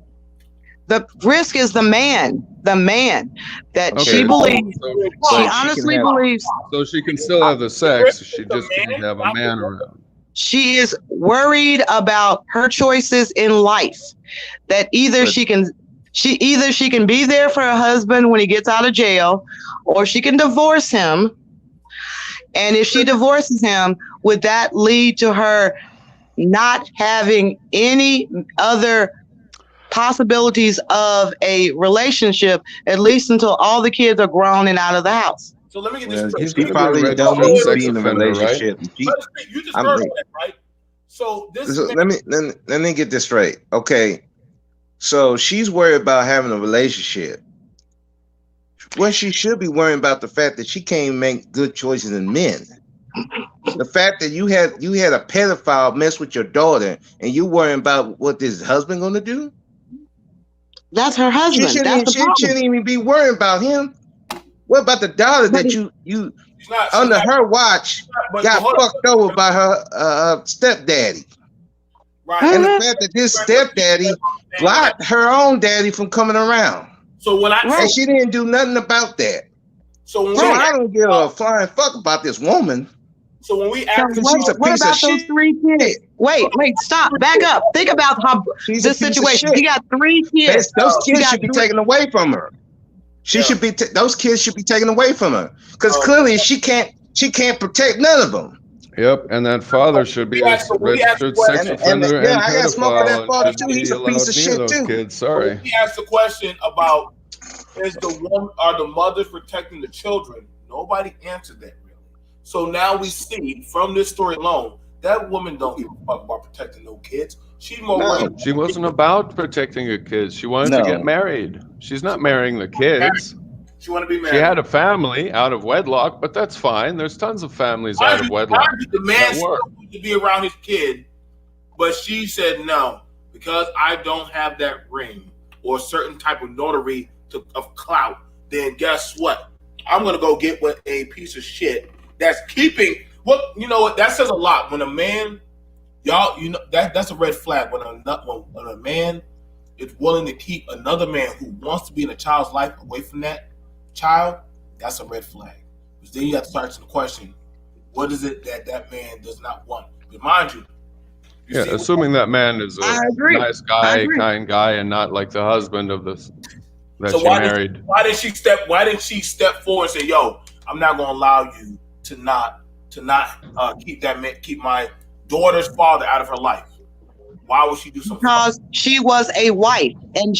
The risk is the man that she Okay, believes. so, She So honestly she can have- believes so she can still have the sex. She just can't have a man around. she is worried about her choices in life. That either But- she can be there for her husband when he gets out of jail, or she can divorce him. And if she divorces him, would that lead to her not having any other possibilities of a relationship, at least until all the kids are grown and out of the house? So let me get Well, this He's if she gonna be probably registered don't need to sex be in a offender, right? relationship. You just I'm heard like- that, right? So this So man, let me get this straight. Okay, so she's worried about having a relationship. Well, she should be worrying about the fact that she can't make good choices in men. The fact that you had a pedophile mess with your daughter, and you worrying about what this husband gonna do. That's her She husband. shouldn't, That's the she problem. shouldn't even be worrying about him. What about the daughter that you she's not, under her watch but got hold on. fucked over by her stepdaddy? Right. And the fact that this stepdaddy blocked her own daddy from coming around. So when And she didn't do nothing about that. So when So I don't give a flying fuck about this woman. So when we So ask, she's a what piece of about those shit. 3 kids? Wait, stop, back up. Think about how She's a this piece of situation. shit. She got 3 kids. Those She kids got should be 3 taken away from her. She should be. Those kids should be taken away from her because clearly she can't protect none of them. Yep, and that father should be a registered sex offender and I got smoke with that pedophile father and too. should He's be a piece allowed of near shit those too. kids. Sorry. we asked the question about are the mothers protecting the children? Nobody answered that really. So now we see from this story alone that woman don't give a fuck about protecting no kids. She's more worried. She wasn't about protecting her kids. She wanted to get married. She's not marrying the kids. She want to be married. She had a family out of wedlock, but that's fine. There's tons of families out of wedlock. The man that work. still wants to be around his kid, but she said no because I don't have that ring or a certain type of notary of clout. Then guess what? I'm gonna go get with a piece of shit that's keeping. What that says a lot. When a man, that's a red flag. When a man is willing to keep another man who wants to be in a child's life away from that child, that's a red flag. Because then you have to start asking the question: what is it that man does not want? But mind you, assuming that man is a nice guy, kind guy, and not like the husband of this that she married. Why didn't she step forward and say, "Yo, I'm not going to allow you to not keep my daughter's father out of her life"? Why would she do something? Because she was a wife, and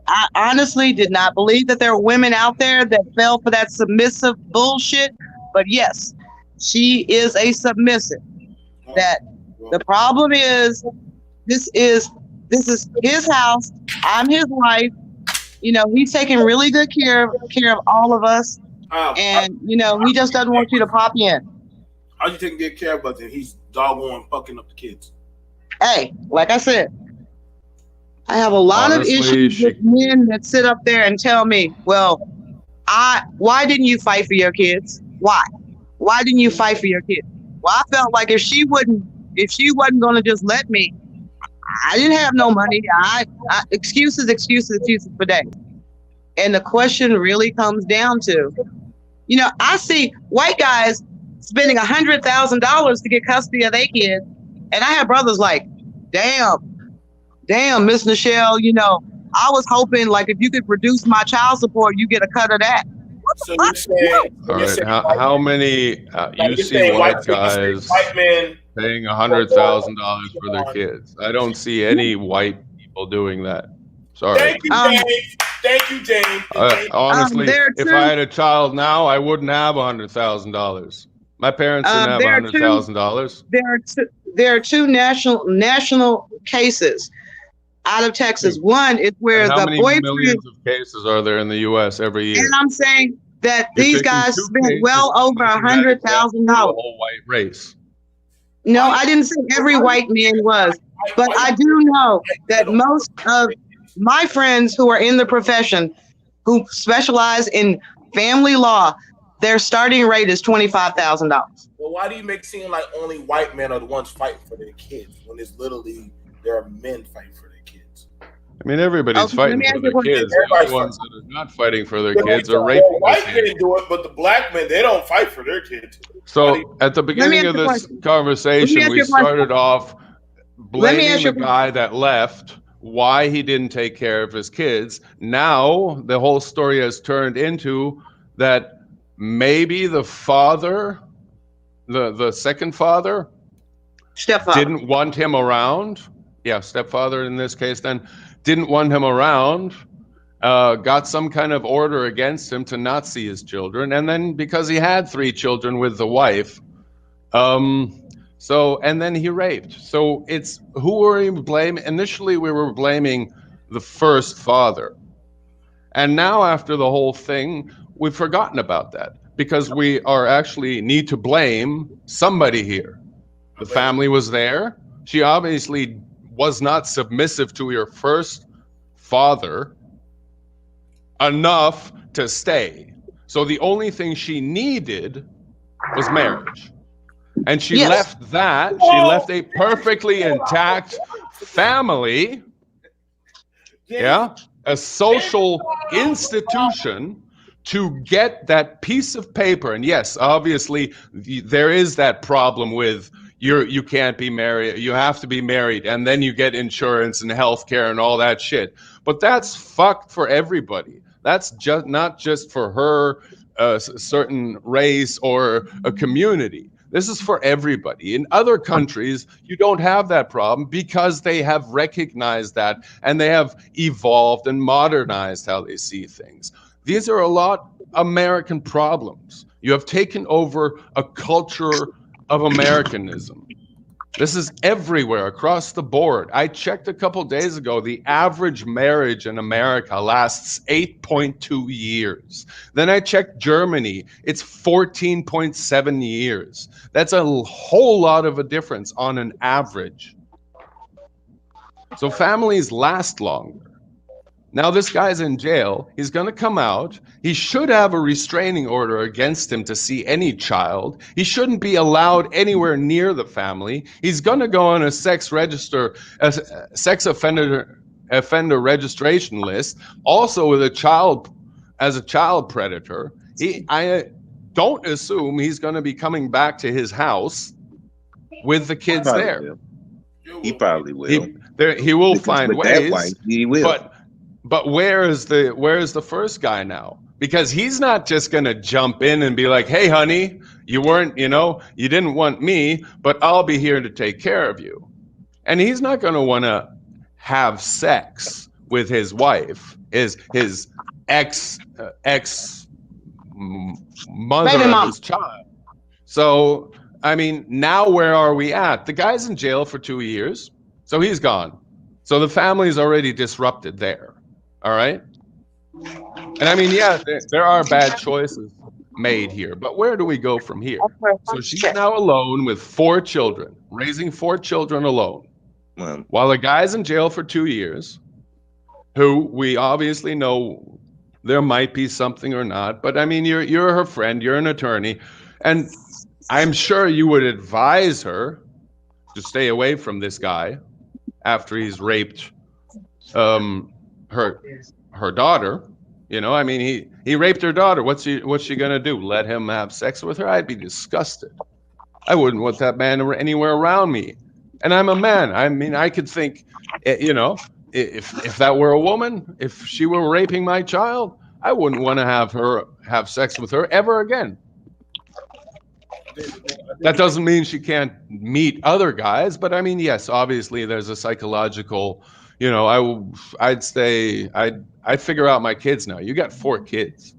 I honestly did not believe that there were women out there that fell for that submissive bullshit. But yes, she is a submissive. That the problem is, this is his house. I'm his wife. He's taking really good care of all of us. And he just doesn't want you to pop in. How's you taking good care of us and he's doggone fucking up the kids? Hey, like I said, I have a lot of issues with men that sit up there and tell me, well, why didn't you fight for your kids? Why didn't you fight for your kids? Well, I felt like if she wasn't going to just let me, I didn't have no money. Excuses for days. And the question really comes down to, I see white guys spending $100,000 to get custody of their kids. And I have brothers like, damn, Miss Nichelle, I was hoping like if you could reduce my child support, you get a cut of that. So you're saying, all right, how many you see white guys paying $100,000 for their kids? I don't see any white people doing that. Sorry. Thank you, James. Honestly, if I had a child now, I wouldn't have $100,000. My parents didn't have $100,000. There are two national cases out of Texas. One is where the boyfriend. Millions of cases are there in the U.S. every year? And I'm saying that these guys spent well over $100,000. Whole white race. No, I didn't say every white man was, but I do know that most of my friends who are in the profession, who specialize in family law, their starting rate is $25,000. Well, why do you make it seem like only white men are the ones fighting for their kids when it's literally there are men fighting for their kids? I mean, everybody's fighting for their kids. The only ones that are not fighting for their kids are raping white men do it, but the black men, they don't fight for their kids. So at the beginning of this conversation, we started off blaming the guy that left, why he didn't take care of his kids. Now the whole story has turned into that maybe the father, the second father, stepfather, didn't want him around. Yeah, stepfather in this case then didn't want him around, got some kind of order against him to not see his children. And then because he had 3 children with the wife, and then he raped. So it's, who were we blaming? Initially, we were blaming the first father. And now after the whole thing, we've forgotten about that because we are actually need to blame somebody here. The family was there. She obviously was not submissive to your first father enough to stay. So the only thing she needed was marriage. And she Yes. left that. She left a perfectly intact family. Yeah. A social institution to get that piece of paper. And yes, obviously there is that problem with you can't be married, you have to be married, and then you get insurance and healthcare and all that shit. But that's fucked for everybody. That's just not just for her certain race or a community. This is for everybody. In other countries, you don't have that problem because they have recognized that and they have evolved and modernized how they see things. These are a lot American problems. You have taken over a culture of Americanism. This is everywhere across the board. I checked a couple days ago, the average marriage in America lasts 8.2 years. Then I checked Germany, it's 14.7 years. That's a whole lot of a difference on an average. So families last longer. Now this guy's in jail. He's going to come out. He should have a restraining order against him to see any child. He shouldn't be allowed anywhere near the family. He's going to go on a sex offender registration list, also with a child predator. I don't assume he's going to be coming back to his house with the kids Probably there. will. He probably will. He will Because find with that ways. wife, he will. But where is the first guy now? Because he's not just going to jump in and be like, "Hey, honey, you didn't want me, but I'll be here to take care of you." And he's not going to want to have sex with his wife, his ex mother Baby of mom. his child. So, I mean, now where are we at? The guy's in jail for 2 years, so he's gone. So the family's already disrupted there. All right. And I mean, yeah, there are bad choices made here, but where do we go from here? So she's now alone with 4 children, raising 4 children alone, while the guy's in jail for 2 years, who we obviously know there might be something or not. But I mean, you're her friend, you're an attorney, and I'm sure you would advise her to stay away from this guy after he's raped her daughter. I mean, he raped her daughter. What's she gonna do? Let him have sex with her? I'd be disgusted. I wouldn't want that man anywhere around me. And I'm a man. I mean, I could think, if that were a woman, if she were raping my child, I wouldn't want to have sex with her ever again. That doesn't mean she can't meet other guys, but I mean, yes, obviously there's a psychological, I'd figure out my kids now. You got 4 kids,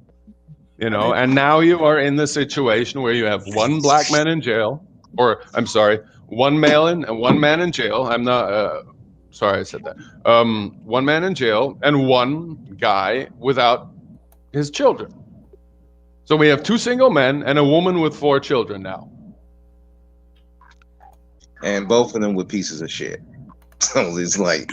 and now you are in the situation where you have 1 black man in jail, or I'm sorry, 1 male and 1 man in jail. I'm not, sorry I said that. 1 man in jail and 1 guy without his children. So we have 2 single men and a woman with 4 children now. And both of them were pieces of shit. So it's like,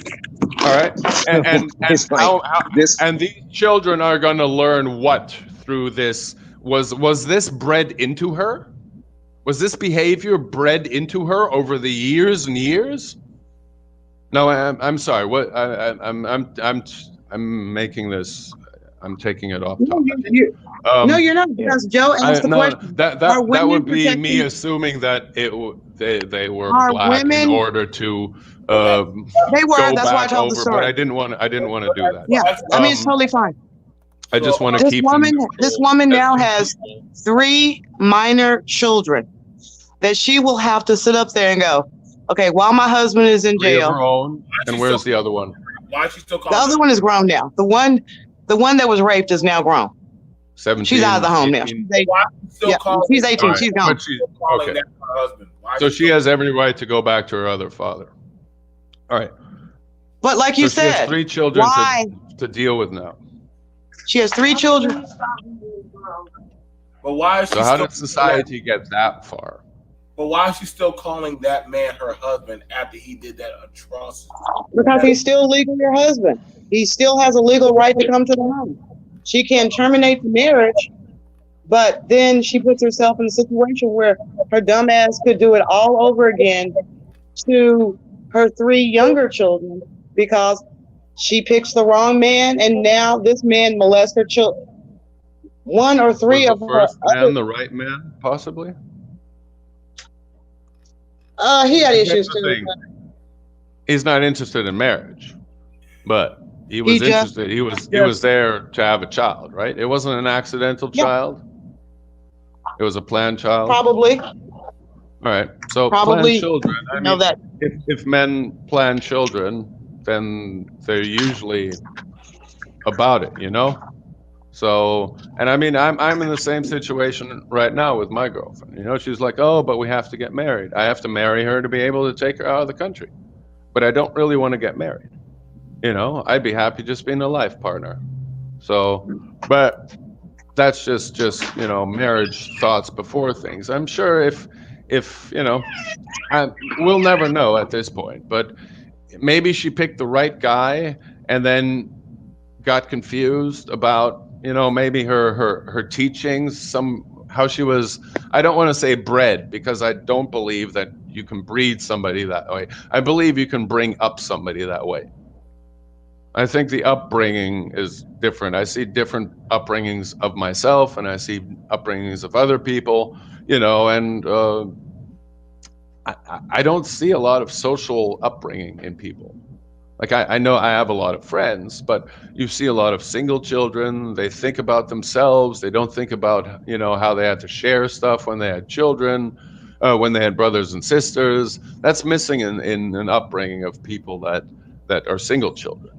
all right, and it's like this. And these children are going to learn what through this? Was this bred into her? Was this behavior bred into her over the years and years? No, I'm sorry. What I'm making this. I'm taking it off topic. No, you're not, because Joe asked the question. That would be me assuming that they were black in order to they were. That's why I told the story. But I didn't want to do that. Yeah, I mean, it's totally fine. I just want to keep this woman now has 3 minor children that she will have to sit up there and go, okay, while my husband is in jail. Her own, and where's the other one? Why is she still calling? The other one is grown now. The one that was raped is now grown. 17. She's out of the home now. She's 18. Right. She's gone. Okay. So she has every right to go back to her other father. All right. But like you said, she has 3 children to deal with now. She has 3 children. But why is she? So how did society get that far? But why is she still calling that man her husband after he did that atrocity? Because he's still legally her husband. He still has a legal right to come to the home. She can terminate the marriage, But then she puts herself in a situation where her dumb ass could do it all over again to her 3 younger children because she picks the wrong man, and now this man molests her children. 1 or 3 Was of the her first man other, the right man, possibly? he had Here's issues the too. thing. He's not interested in marriage, but he He was just interested. He was there to have a child, right? It wasn't an accidental Yeah. child. It was a planned child. probably All right. So planned probably children. I know mean, that. if men plan children, then they're usually about it, you know? So, and I mean, I'm in the same situation right now with my girlfriend. You know, she's like, "Oh, but we have to get married. I have to marry her to be able to take her out of the country." But I don't really want to get married. You know, I'd be happy just being a life partner. So, but that's just you know, marriage thoughts before things. I'm sure if you know, we'll never know at this point. But maybe she picked the right guy and then got confused about, you know, maybe her teachings, how she was, I don't want to say bred, because I don't believe that you can breed somebody that way. I believe you can bring up somebody that way. I think the upbringing is different. I see different upbringings of myself, and I see upbringings of other people, you know, and I don't see a lot of social upbringing in people. Like I know I have a lot of friends, but you see a lot of single children. They think about themselves. They don't think about, you know, how they had to share stuff when they had children, when they had brothers and sisters. That's missing in an upbringing of people that are single children.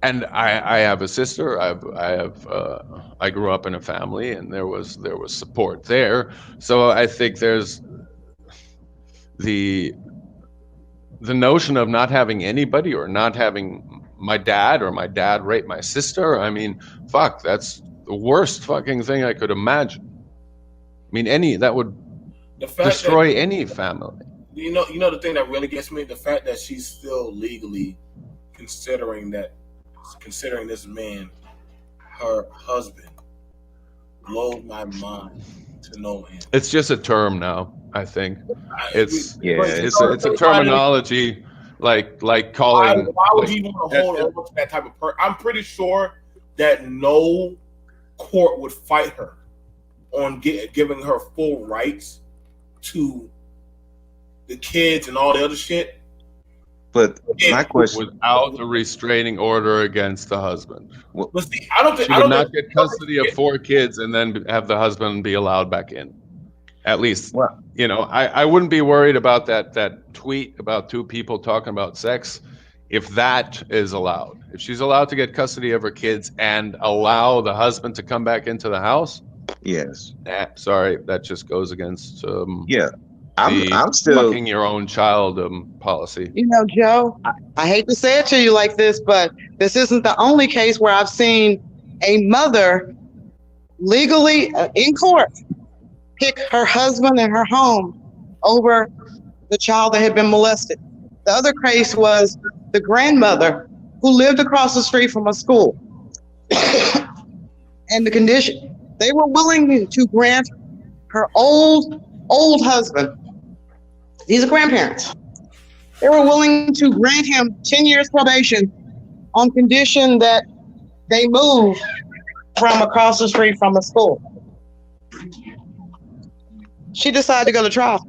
And I have a sister. I grew up in a family, and there was support there. So I think there's the notion of not having anybody, or not having my dad, or my dad rape my sister. I mean, fuck, that's the worst fucking thing I could imagine. I mean, that would destroy any family. You know the thing that really gets me, the fact that she's still legally considering this man her husband, blows my mind to no end. It's just a term now. I think it's a trying terminology, like calling. Why would he want to hold over to that type of person? I'm pretty sure that no court would fight her on giving her full rights to the kids and all the other shit. But my question, without a restraining order against the husband, but see, I don't think she would not get custody of 4 kids and then have the husband be allowed back in. At least, well, you know, I wouldn't be worried about that tweet about 2 people talking about sex, if that is allowed. If she's allowed to get custody of her kids and allow the husband to come back into the house, yes, sorry, that just goes against I'm still fucking your own child policy. You know, Joe, I hate to say it to you like this, but this isn't the only case where I've seen a mother legally in court pick her husband and her home over the child that had been molested. The other case was the grandmother who lived across the street from a school. And the condition, they were willing to grant her old husband, these are grandparents, they were willing to grant him 10 years probation on condition that they move from across the street from the school. She decided to go to trial.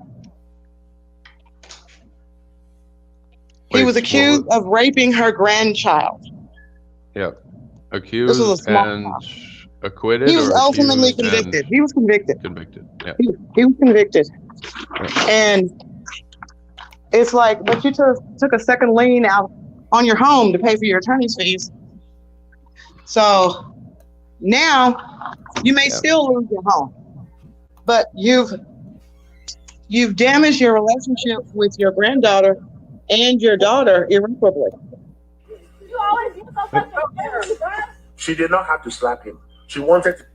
He was accused of raping her grandchild. Yeah. Accused and acquitted? He was ultimately convicted. He was convicted. Convicted, yeah. He was convicted. Yeah. And it's like, but you took a second lien out on your home to pay for your attorney's fees. So now you may still lose your home, but you've damaged your relationship with your granddaughter and your daughter irreparably. She did not have to slap him. She wanted to.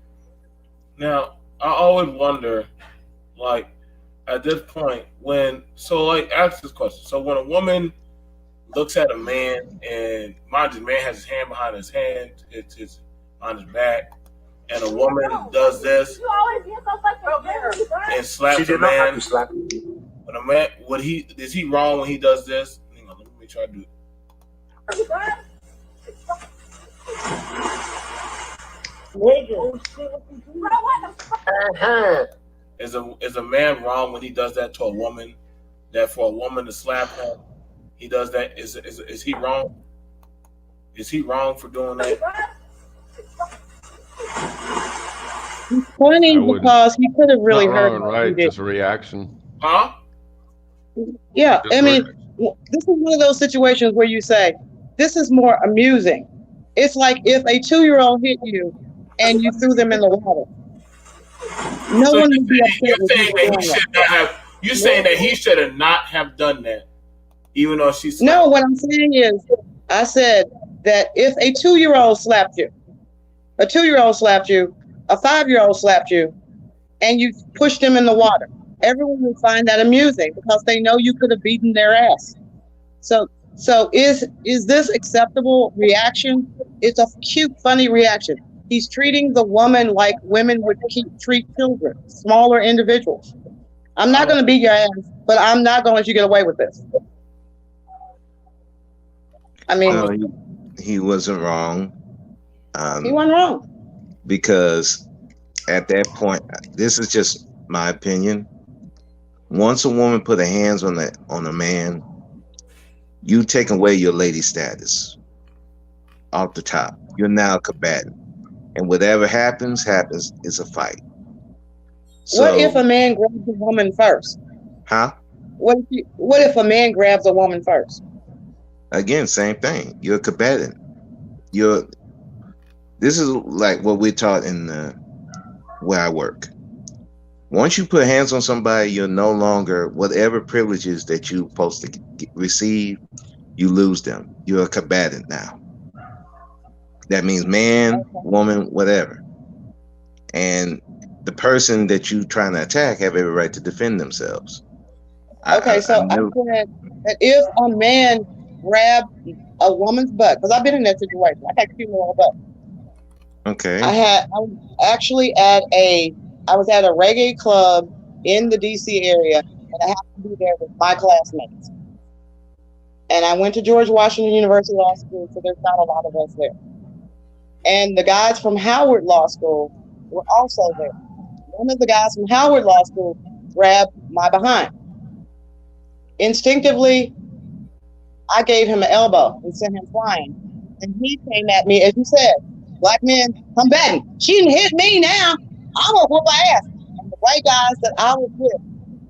Now, I always wonder, like, at this point, ask this question. So when a woman looks at a man, and mind you, the man has his hand behind his hand, it's on his back, and a woman does this and slaps a man. When a man, is he wrong when he does this? Hang on, let me make sure I do it. Is a man wrong when he does that to a woman? That for a woman to slap him, he does that. Is he wrong? Is he wrong for doing that? It's funny I wouldn't- because he could have really Not hurt wrong, her. right? Just a reaction. Huh? Yeah, Just I mean, right. this is one of those situations where you say, this is more amusing. It's like if a 2-year-old hit you and you threw them in the water. No So one would be upset you're with saying you that he doing that. should not have. You're saying that he should have not have done that, even though she's. No, what I'm saying is, I said that if a 2-year-old slapped you, a 2-year-old slapped you, a 5-year-old slapped you, and you pushed them in the water, everyone would find that amusing because they know you could have beaten their ass. So is this acceptable reaction? It's a cute, funny reaction. He's treating the woman like women would treat children, smaller individuals. I'm not going to beat your ass, but I'm not going to let you get away with this. I mean, No, he wasn't wrong. he wasn't wrong. Because at that point, this is just my opinion. Once a woman put her hands on a man, you take away your lady status off the top. You're now a combatant, and whatever happens, it's a fight. So, What if a man grabs a woman first? huh? What if a man grabs a woman first? Again, same thing. You're a combatant. This is like what we're taught in where I work. Once you put hands on somebody, you're no longer whatever privileges that you're supposed to receive, you lose them. You're a combatant now. That means man, woman, whatever. And the person that you trying to attack have every right to defend themselves. Okay, I said that if a man grabbed a woman's butt, because I've been in that situation, I had cute little butt. Okay. I was actually I was at a reggae club in the DC area, and I happened to be there with my classmates. And I went to George Washington University Law School, so there's not a lot of us there. And the guys from Howard Law School were also there. One of the guys from Howard Law School grabbed my behind. Instinctively, I gave him an elbow and sent him flying. And he came at me, as you said, black men combating. She didn't hit me now. I'm gonna whoop her ass. And the white guys that I was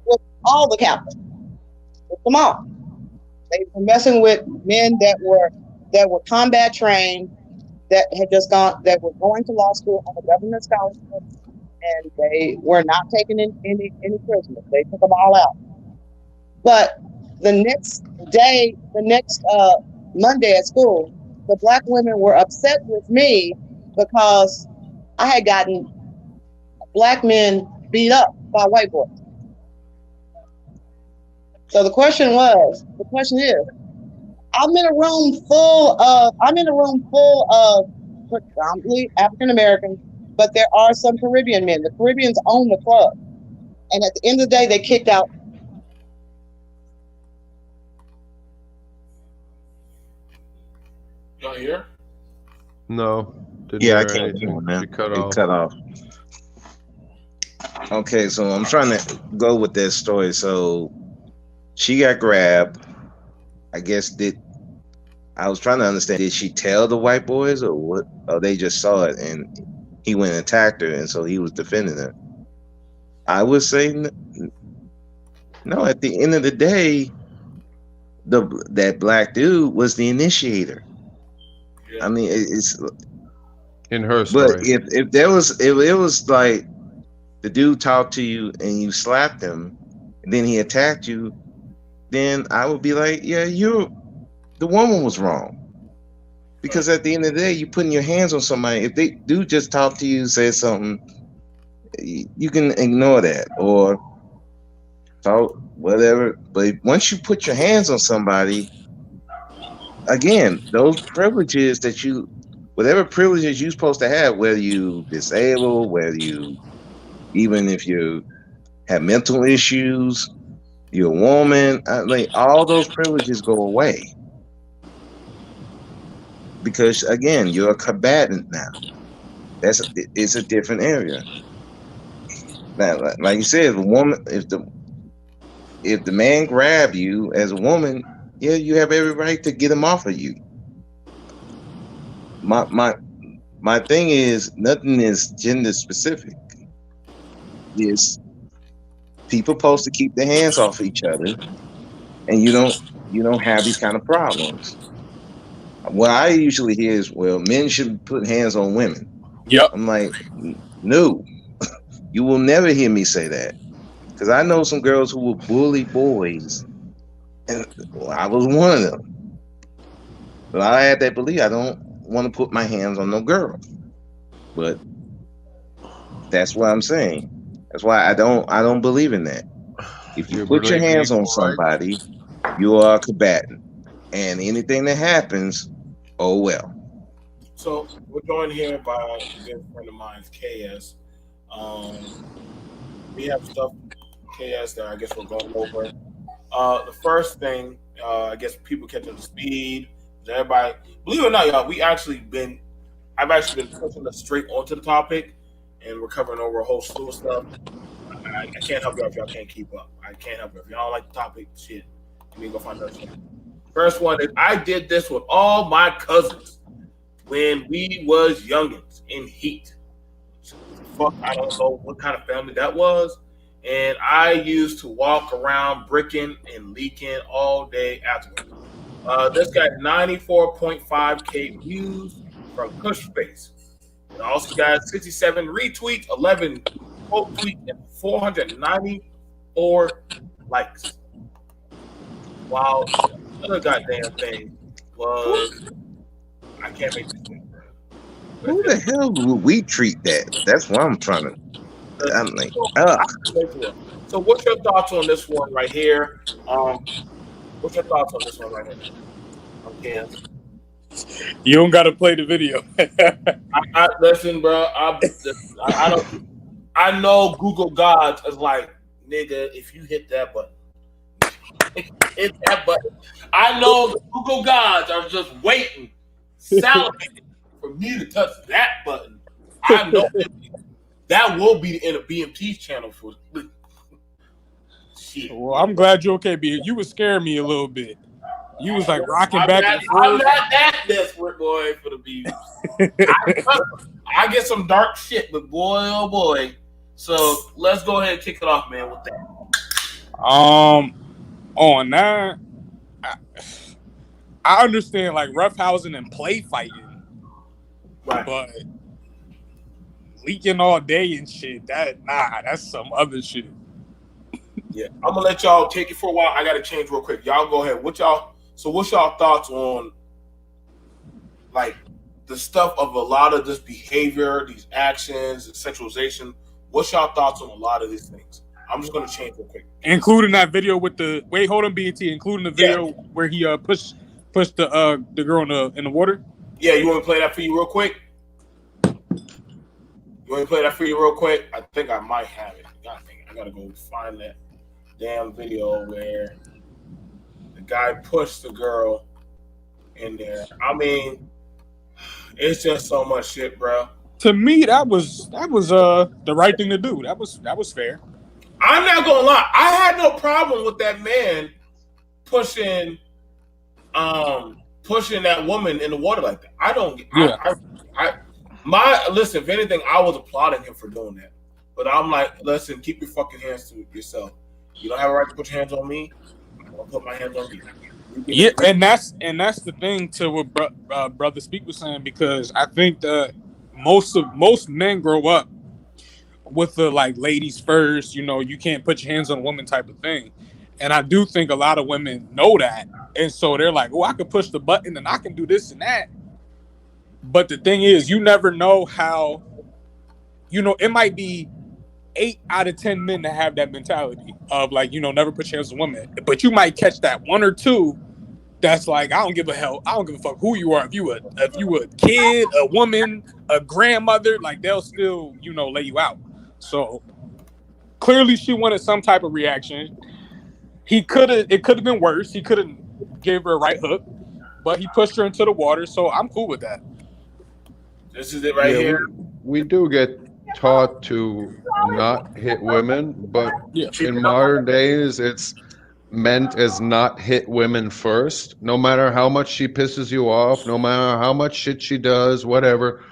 with all the captains, with them all. They were messing with men that were combat trained, that were going to law school on a government scholarship, and they were not taking in any prisoners. They took them all out. But the next Monday at school, the black women were upset with me because I had gotten black men beat up by white boys. So the question is, I'm in a room full of predominantly African Americans, but there are some Caribbean men. The Caribbeans own the club. And at the end of the day, they kicked out. Y'all here? No. Didn't Yeah, I hear can't anything. hear him now. You cut It off. cut off. Okay, so I'm trying to go with that story. So she got grabbed. I guess I was trying to understand, did she tell the white boys or what? Or they just saw it and he went and attacked her and so he was defending her? I would say no. At the end of the day, that black dude was the initiator. Yeah. I mean, it's In her story. but if it was like the dude talked to you and you slapped him and then he attacked you, then I would be like, yeah, the woman was wrong. Because at the end of the day, you're putting your hands on somebody. If they do just talk to you, say something, you can ignore that or talk, whatever. But once you put your hands on somebody, again, those privileges that you whatever privileges you're supposed to have, whether you disabled, whether you, even if you have mental issues, you're a woman, like all those privileges go away. Because again, you're a combatant now. It's a different area. Now, like you said, if the man grab you as a woman, yeah, you have every right to get him off of you. My thing is, nothing is gender specific. It's people supposed to keep their hands off each other, and you don't have these kind of problems. What I usually hear is, well, men should put hands on women. Yep. I'm like, no, you will never hear me say that, because I know some girls who will bully boys, and I was one of them. But I had that belief. I don't want to put my hands on no girl. But that's what I'm saying. That's why I don't believe in that. If you put your hands on somebody, you are a combatant, and anything that happens, oh well. So we're joined here by a good friend of mine, KS. We have stuff, KS, that I guess we're going over. The first thing, I guess people catch up to speed. Everybody, believe it or not, y'all, I've actually been pushing us straight onto the topic, and we're covering over a whole slew of stuff. I can't help y'all if y'all can't keep up. I can't help you. If y'all don't like the topic, shit, you need to go find another shit. First one is, I did this with all my cousins when we was youngins in heat. Fuck, I don't know what kind of family that was. And I used to walk around bricking and leaking all day afterwards. This got 94.5K views from Cushface. It also got 67 retweets, 11 quote tweets, and 494 likes. While the other goddamn thing was, I can't make this thing, bro. Who the hell would we treat that? That's what I'm trying to. I'm like, So what's your thoughts on this one right here? What's your thoughts on this one right here? Okay. You don't got to play the video. I listen, bro. I know Google Gods is like, nigga, if you hit that button, hit that button. I know the Google Gods are just waiting, salivating for me to touch that button. I know that will be in a BMT channel for shit. Well, I'm glad you're okay, B. You was scaring me a little bit. You was like rocking back and forth. I'm not that desperate, boy, for the views. I get some dark shit, but boy, oh boy. So let's go ahead and kick it off, man, with that. On that, I understand like roughhousing and play fighting, Right. but leaking all day and shit, that's some other shit. Yeah, I'm gonna let y'all take it for a while. I gotta change real quick. Y'all go ahead. What's y'all thoughts on like the stuff of a lot of this behavior, these actions, and sexualization? What's y'all thoughts on a lot of these things? I'm just gonna change real quick. Including that video with BT, including the video where he pushed the girl in the water. Yeah, you want me to play that for you real quick? I think I might have it. I gotta go find that damn video where the guy pushed the girl in there. I mean, it's just so much shit, bro. To me, that was the right thing to do. That was fair. I'm not gonna lie. I had no problem with that man pushing that woman in the water like that. I don't. Yeah. Listen. If anything, I was applauding him for doing that. But I'm like, listen, keep your fucking hands to yourself. You don't have a right to put your hands on me. I'm gonna put my hands on you. Yeah, and that's the thing to what Brother Speak was saying, because I think that most men grow up with the like ladies first, you can't put your hands on a woman type of thing. And I do think a lot of women know that. And so they're like, oh, I can push the button and I can do this and that. But the thing is, you never know how, it might be 8 out of 10 men that have that mentality of like, never put your hands on a woman. But you might catch that 1 or 2 that's like, I don't give a hell. I don't give a fuck who you are. If you a kid, a woman, a grandmother, like they'll still, lay you out. So clearly she wanted some type of reaction. It could have been worse. He couldn't give her a right hook, but he pushed her into the water. So I'm cool with that. This is it right here. We do get taught to not hit women, but Yeah. in modern days, it's meant as not hit women first. No matter how much she pisses you off, no matter how much shit she does, whatever,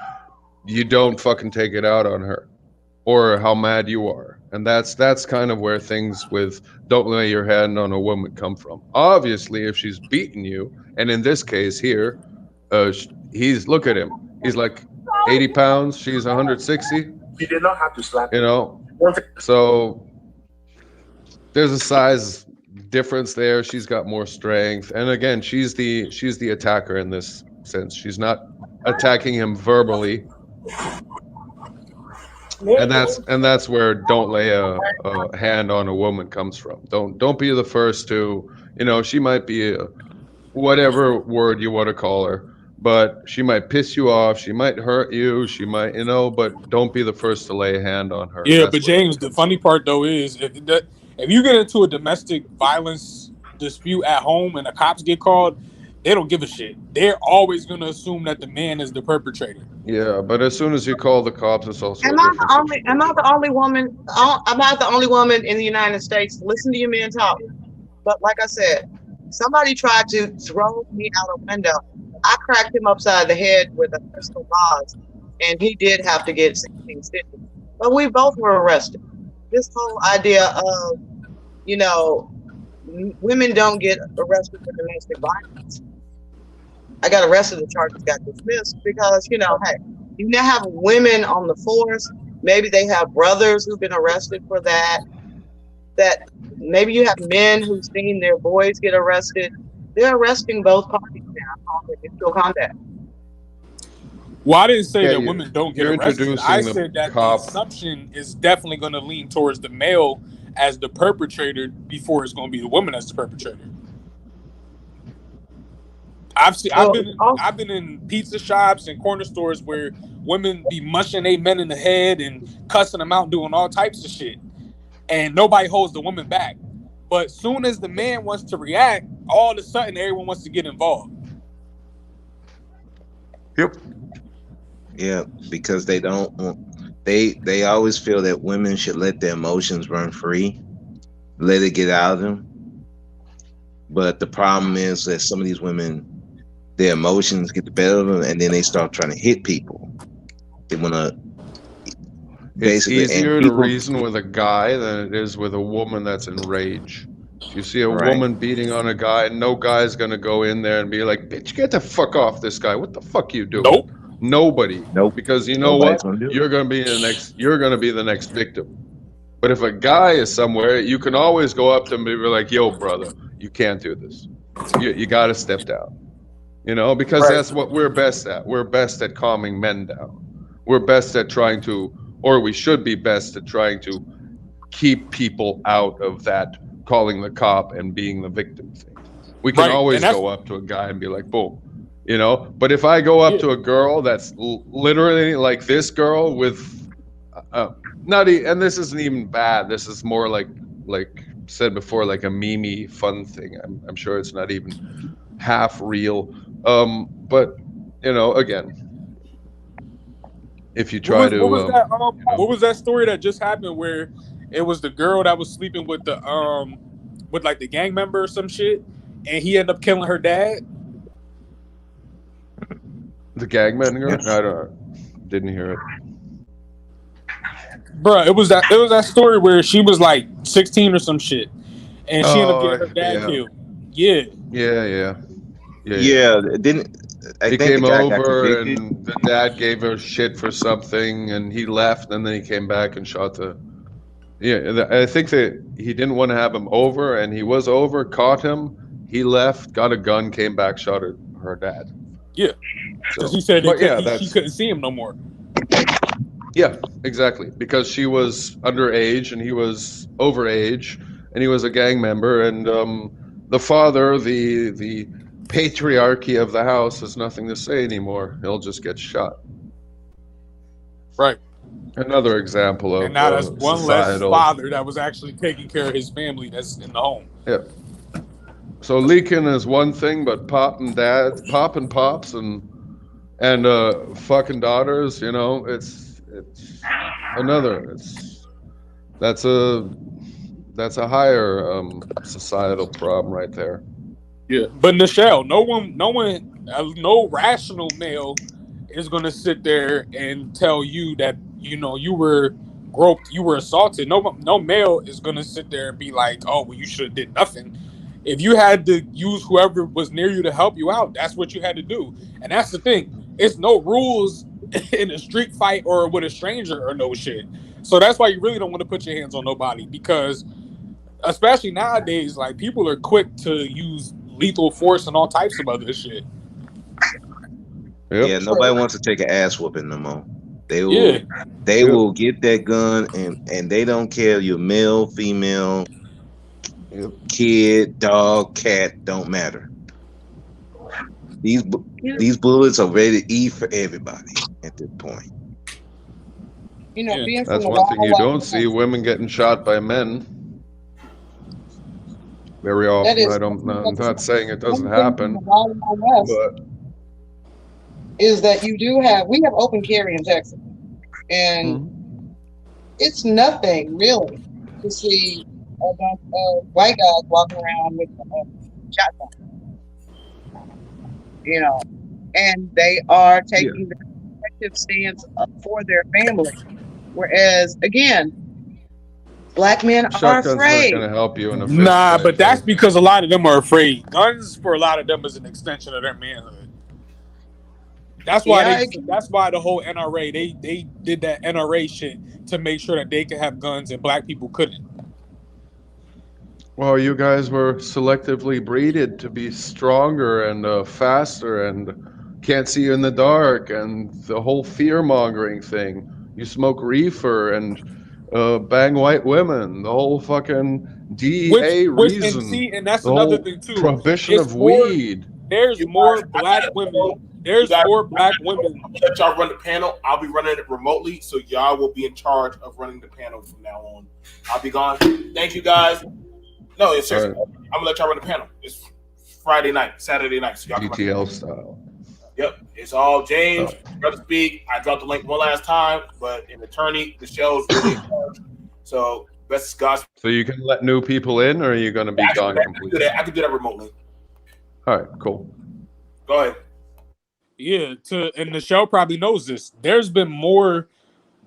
you don't fucking take it out on her or how mad you are. And that's kind of where things with don't lay your hand on a woman come from. Obviously, if she's beating you, and in this case here, look at him. He's like 80 pounds. She's 160. She did not have to slap So there's a size difference there. She's got more strength, and again, she's the attacker in this sense. She's not attacking him verbally, and that's where don't lay a hand on a woman comes from. Don't be the first to, she might be whatever word you want to call her, but she might piss you off, she might hurt you, she might, but don't be the first to lay a hand on her. Yeah, but James, the funny part though is if you get into a domestic violence dispute at home and the cops get called, they don't give a shit. They're always going to assume that the man is the perpetrator. Yeah, but as soon as you call the cops, it's also Am I the only woman? I'm not the only woman in the United States. Listen to your men talk. But like I said, somebody tried to throw me out a window. I cracked him upside the head with a crystal vase, and he did have to get 16 stitches. But we both were arrested. This whole idea of, women don't get arrested for domestic violence. I got arrested, the charges got dismissed because, hey, you now have women on the force. Maybe they have brothers who've been arrested for that. That maybe you have men who've seen their boys get arrested. They're arresting both parties now on mutual contact. Well, I didn't say that you're- women don't get you're arrested. introducing I the said that cop. the assumption is definitely going to lean towards the male as the perpetrator before it's going to be the woman as the perpetrator. I've been in pizza shops and corner stores where women be mushing their men in the head and cussing them out, doing all types of shit, and nobody holds the woman back. But soon as the man wants to react, all of a sudden everyone wants to get involved. Yep. Yeah, because they don't want, they always feel that women should let their emotions run free, let it get out of them. But the problem is that some of these women, their emotions get the better of them, and then they start trying to hit people. They want to It's basically. easier and to people- reason with a guy than it is with a woman that's in rage. If you see a Right. woman beating on a guy, no guy's gonna go in there and be like, "Bitch, get the fuck off this guy! What the fuck you doing?" Nope. Nobody. Nope. Because you know Nobody's what? gonna do it. You're gonna be the next victim. But if a guy is somewhere, you can always go up to him and be like, "Yo, brother, you can't do this. You got to step down." Because Right. that's what we're best at. We're best at calming men down. We're best at trying to, or we should be best at trying to keep people out of that calling the cop and being the victim thing. We can Right, always and that's- go up to a guy and be like, boom. But if I go up to a girl that's literally like this girl with and this isn't even bad. This is more like said before, like a meme fun thing. I'm sure it's not even half real. But again, if you try What was that story that just happened where it was the girl that was sleeping with the with like the gang member or some shit, and he ended up killing her dad? the gagman girl, didn't hear it. Bruh, it was that story where she was like 16 or some shit, and she ended up getting her dad yeah. killed. Yeah. Yeah, didn't I He think came the guy got over convicted? and the dad gave her shit for something, and he left, and then he came back and shot the. Yeah, I think that he didn't want to have him over, and he was over, caught him, he left, got a gun, came back, shot her dad. Yeah. So, Because he said but yeah, she couldn't see him no more. yeah, exactly, because she was underage and he was overage, and he was a gang member, and the father, the patriarchy of the house has nothing to say anymore. He'll just get shot. Right. Another example And of now that's one less societal. father that was actually taking care of his family that's in the home. Yeah. So leaking is one thing, but pop and pops and fucking daughters, you know, it's another. That's a higher societal problem right there. Yeah, but Nichelle, no rational male is gonna sit there and tell you that you were groped, you were assaulted. No male is gonna sit there and be like, oh, well, you should have did nothing. If you had to use whoever was near you to help you out, that's what you had to do. And that's the thing. It's no rules in a street fight or with a stranger or no shit. So that's why you really don't want to put your hands on nobody, because especially nowadays, like, people are quick to use lethal force and all types of other shit. Yep. Yeah, nobody wants to take an ass whooping no more. They will get that gun and they don't care you're male, female, kid, dog, cat, don't matter. These bullets are ready to eat for everybody at this point. You know, being That's from one thing you don't West, see: women getting shot by men. Very often. I'm not saying it doesn't happen, but is that we have open carry in Texas, and it's nothing really to see a bunch of white guys walking around with a shotgun, you know, and they are taking the protective stance for their family, whereas again, black men are shotgun's afraid. not going to help you in a fist Nah, fight, but that's because a lot of them are afraid. Guns for a lot of them is an extension of their manhood. That's why that's why the whole NRA they did that NRA shit to make sure that they could have guns and black people couldn't. Well, you guys were selectively breeded to be stronger and faster and can't see in the dark, and the whole fear-mongering thing. You smoke reefer and bang white women. The whole fucking DEA reason. And that's the another whole thing too. Prohibition of weed. There's more black women. There's more black women. Let y'all run the panel. I'll be running it remotely, so y'all will be in charge of running the panel from now on. I'll be gone. Thank you, guys. No, it's seriously. Right. I'm gonna let y'all run the panel. It's Friday night, Saturday night. So y'all GTL style. Yep, it's all James, Brother Speak. I dropped the link one last time, but an attorney, the show's really in charge. So best Gospel. So you can let new people in, or are you going to be gone completely? I can do that remotely. All right, cool. Go ahead. Yeah, and the show probably knows this. There's been more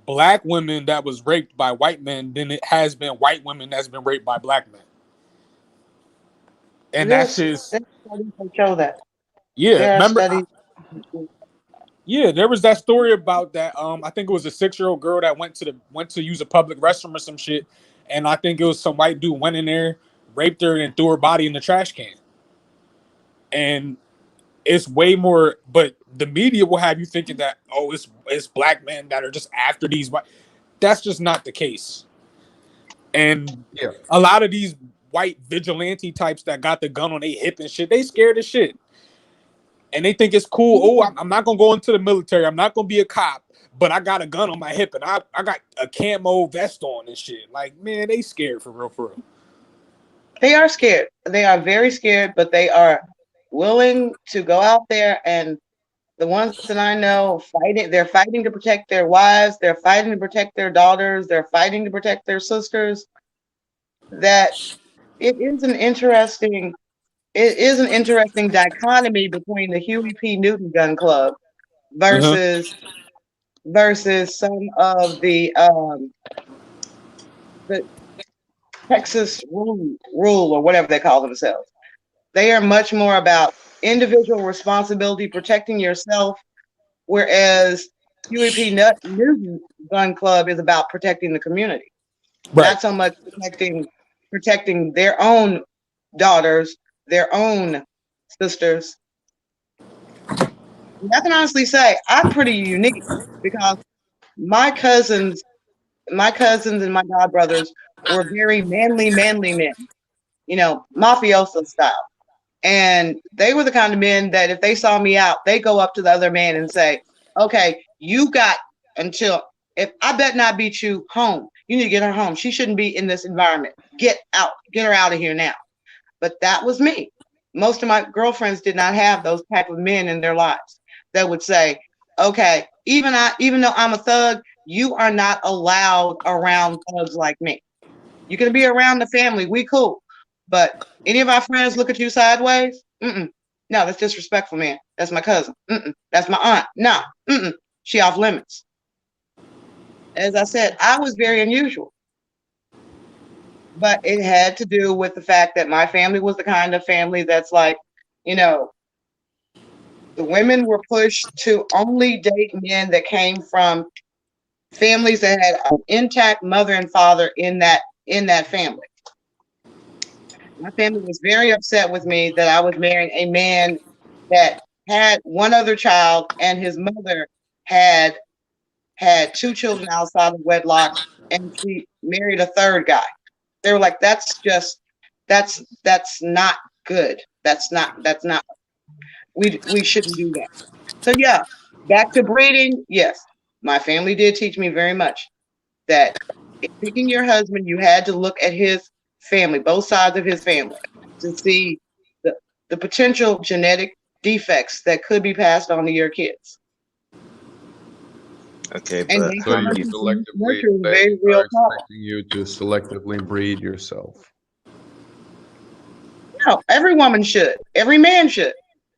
black women that was raped by white men than it has been white women that's been raped by black men. And that's just show that. Yeah, remember? Yeah, there was that story about that. I think it was a 6-year-old girl that went to use a public restroom or some shit, and I think it was some white dude went in there, raped her, and threw her body in the trash can. And it's way more, but the media will have you thinking that it's black men that are just after these white. That's just not the case. And a lot of these white vigilante types that got the gun on their hip and shit, they scared as shit. And they think it's cool. Oh, I'm not going to go into the military. I'm not going to be a cop, but I got a gun on my hip and I got a camo vest on and shit. Like, man, they scared for real. They are scared. They are very scared, but they are willing to go out there. And the ones that I know they're fighting to protect their wives. They're fighting to protect their daughters. They're fighting to protect their sisters. That it is an interesting dichotomy between the Huey P. Newton Gun Club versus some of the Texas rule or whatever they call themselves. They are much more about individual responsibility, protecting yourself, whereas Huey P. Newton Gun Club is about protecting the community, not so much protecting their own daughters, their own sisters. I can honestly say I'm pretty unique because my cousins and my god brothers were very manly men, you know, mafioso style. And they were the kind of men that if they saw me out, they go up to the other man and say, okay, you got until, if I bet not beat you home, you need to get her home. She shouldn't be in this environment. Get out, get her out of here now. But that was me. Most of my girlfriends did not have those type of men in their lives that would say, okay, even though I'm a thug, you are not allowed around thugs like me. You can be around the family, we cool. But any of our friends look at you sideways? No, that's disrespectful, man. That's my cousin. That's my aunt. No, she off limits. As I said, I was very unusual. But it had to do with the fact that my family was the kind of family that's like, you know, the women were pushed to only date men that came from families that had an intact mother and father in that family. My family was very upset with me that I was marrying a man that had one other child and his mother had 2 children outside of wedlock, and she married a third guy. They were like, that's not good. That's not, we shouldn't do that. So yeah, back to breeding. Yes, my family did teach me very much that in picking your husband, you had to look at his family, both sides of his family, to see the potential genetic defects that could be passed on to your kids. Okay, And but So they you selectively selectively, nurture is a they very real are problem. expecting you to selectively breed yourself. No, every woman should. Every man should.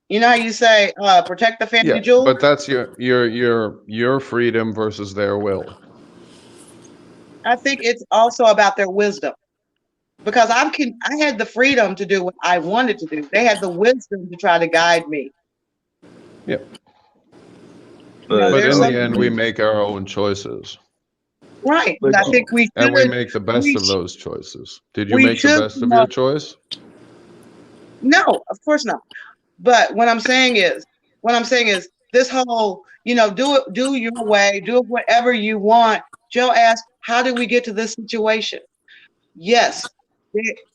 You know how you say, protect the family Yeah, jewels? but that's your freedom versus their will. I think it's also about their wisdom. Because I had the freedom to do what I wanted to do. They had the wisdom to try to guide me. Yep. But But in there's the some end, we make our own choices. right. But But I think we And we should make the best we of sh- those choices. Did you we make the should best of know. your choice? No, of course not. But what I'm saying is this whole, do your way, do it whatever you want. Joe asked, how did we get to this situation? Yes,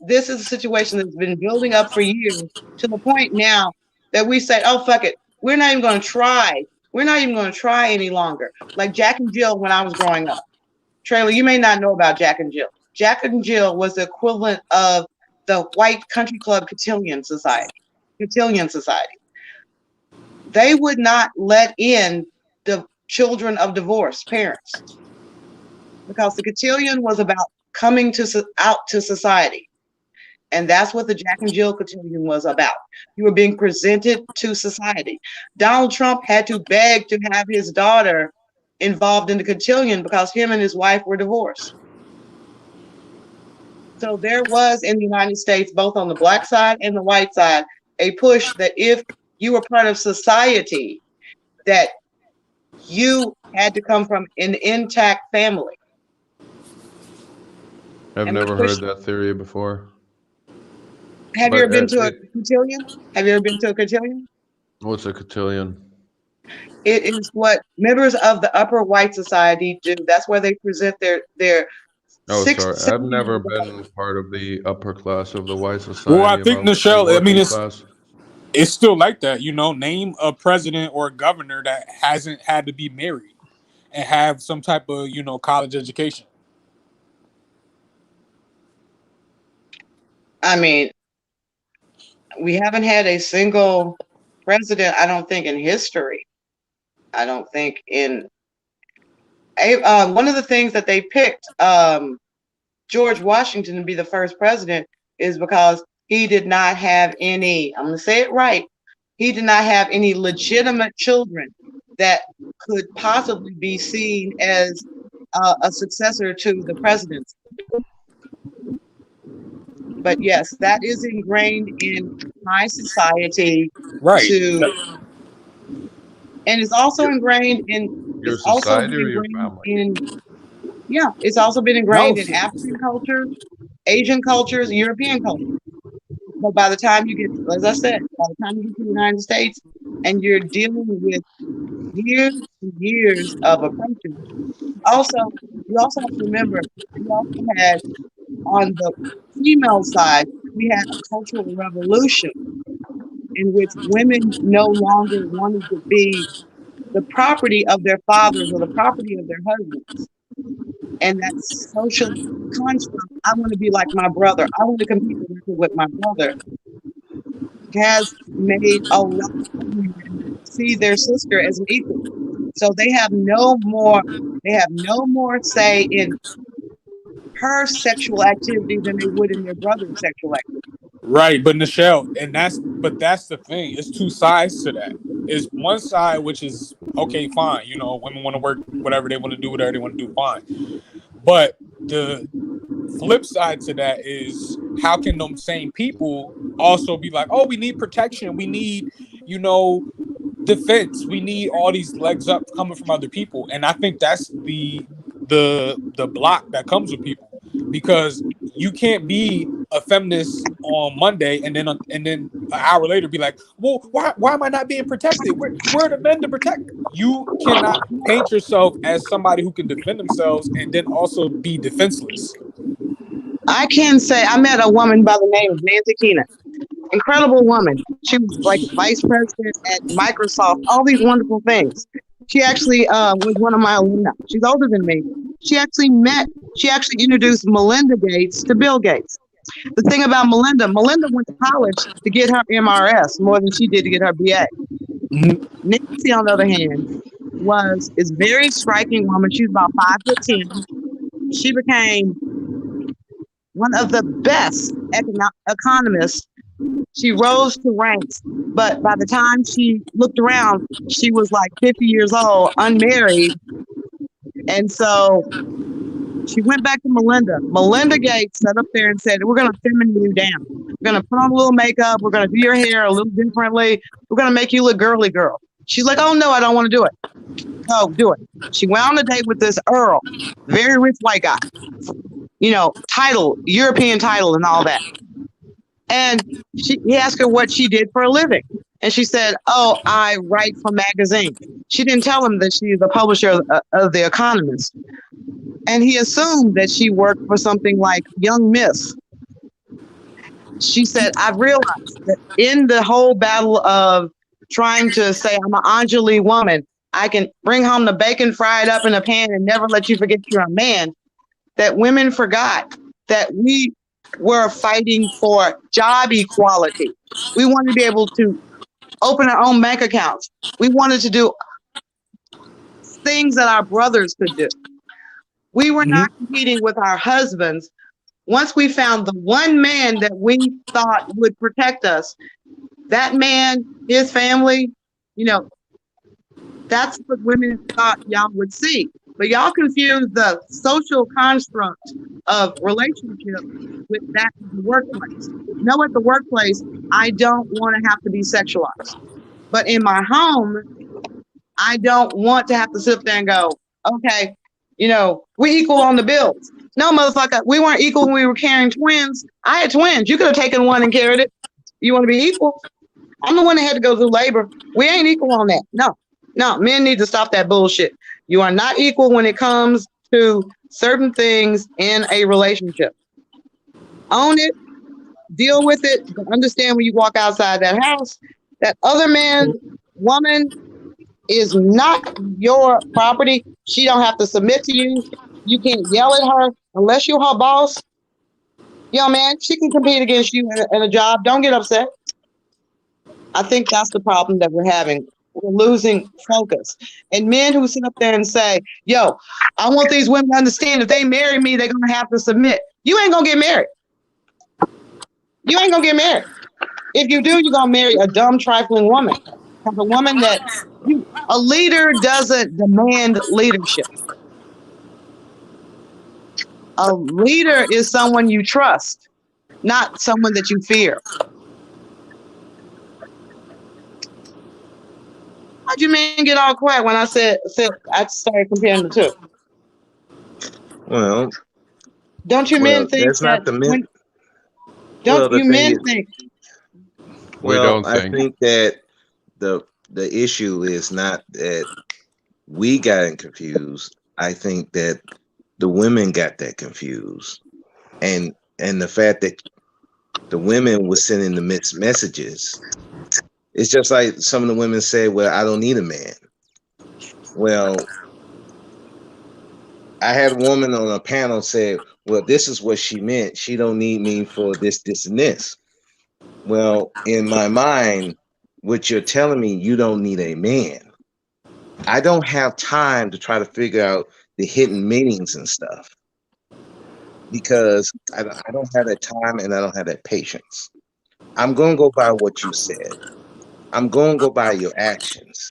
this is a situation that's been building up for years to the point now that we say, oh, fuck it. We're not even going to try. We're not even going to try any longer. Like Jack and Jill when I was growing up. Trailer, you may not know about Jack and Jill. Jack and Jill was the equivalent of the white country club cotillion society. They would not let in the children of divorced parents because the cotillion was about coming out to society. And that's what the Jack and Jill cotillion was about. You were being presented to society. Donald Trump had to beg to have his daughter involved in the cotillion because him and his wife were divorced. So there was in the United States, both on the black side and the white side, a push that if you were part of society, that you had to come from an intact family. I've And never heard that theory before. Have But you ever been to a cotillion? Have you ever been to a cotillion? What's a cotillion? It is what members of the upper white society do. That's where they present their Oh, six, sorry. seven I've never years been part of the upper class of the white society. Well, I think, I've always been Nichelle, I mean, working class. it's still like that. Name a president or a governor that hasn't had to be married and have some type of, college education. I mean, we haven't had a single president, I don't think, in history. I don't think in one of the things that they picked George Washington to be the first president is because he did not have any, I'm going to say it right, he did not have any legitimate children that could possibly be seen as a successor to the presidency. But yes, that is ingrained in my society, Right. And it's also ingrained in Your society or your family? It's also been ingrained in African cultures, Asian cultures, European cultures. But by the time you get, as I said, by the time you get to the United States and you're dealing with years and years of oppression, you also have to remember, we also had on the female side, we had a cultural revolution in which women no longer wanted to be the property of their fathers or the property of their husbands. And that social construct, I want to be like my brother, I want to compete with my brother, has made a lot of women see their sister as an equal. So they have no more say in her sexual activity than they would in their brother's sexual activity. Right, but Nichelle, that's the thing. It's two sides to that. It's one side which is okay, fine. You know, women want to work whatever they want to do, whatever they want to do, fine. But the flip side to that is how can them same people also be like, oh, we need protection, we need, you know, defense, we need all these legs up coming from other people. And I think that's the block that comes with people, because you can't be a feminist on Monday and then an hour later be like, well, why am I not being protected? Where are the men to protect? You cannot paint yourself as somebody who can defend themselves and then also be defenseless. I can say I met a woman by the name of Nancy Keenan. Incredible woman. She was like vice president at Microsoft, all these wonderful things. She actually was one of my alumni. She's older than me. She actually introduced Melinda Gates to Bill Gates. The thing about Melinda went to college to get her MRS more than she did to get her BA. Nancy, on the other hand, is a very striking woman. She's about 5'10". She became one of the best economists. She rose to ranks, but by the time she looked around, she was like 50 years old, unmarried. And so she went back to Melinda. Melinda Gates sat up there and said, we're going to feminine you down. We're going to put on a little makeup. We're going to do your hair a little differently. We're going to make you look girly girl. She's like, oh, no, I don't want to do it. No, do it. She went on a date with this Earl, very rich white guy, you know, title, European title and all that. And he asked her what she did for a living. And she said, oh, I write for magazines. She didn't tell him that she's the publisher of The Economist. And he assumed that she worked for something like Young Miss. She said, I've realized that in the whole battle of trying to say I'm an Anjali woman, I can bring home the bacon fried up in a pan and never let you forget you're a man, that women forgot that we were fighting for job equality. We wanted to be able to open our own bank accounts. We wanted to do things that our brothers could do. We were not competing with our husbands. Once we found the one man that we thought would protect us, that man, his family, you know, that's what women thought y'all would see. But y'all confuse the social construct of relationship with that of the workplace. No, at the workplace, I don't want to have to be sexualized. But in my home, I don't want to have to sit there and go, okay, you know, we equal on the bills. No, motherfucker, we weren't equal when we were carrying twins. I had twins. You could have taken one and carried it. You want to be equal? I'm the one that had to go through labor. We ain't equal on that. No, men need to stop that bullshit. You are not equal when it comes to certain things in a relationship. Own it, deal with it, but understand when you walk outside that house, that other man, woman is not your property. She don't have to submit to you. You can't yell at her unless you're her boss. Yo, man, she can compete against you in a job. Don't get upset. I think that's the problem that we're having. We're losing focus. And men who sit up there and say, yo, I want these women to understand if they marry me, they're going to have to submit. You ain't going to get married. You ain't going to get married. If you do, you're going to marry a dumb, trifling woman. A woman a leader doesn't demand leadership. A leader is someone you trust, not someone that you fear. How'd you men get all quiet when I said I started comparing the two? Well, don't you men think that's that? Not the men. Don't you men think? Well, I think that the issue is not that we got confused. I think that the women got that confused, and the fact that the women were sending the mixed messages It's just like some of the women say, well, I don't need a man. Well, I had a woman on a panel say, well, this is what she meant. She don't need me for this, this, and this. Well, in my mind, what you're telling me, you don't need a man. I don't have time to try to figure out the hidden meanings and stuff because I don't have that time and I don't have that patience. I'm going to go by what you said. I'm going to go by your actions.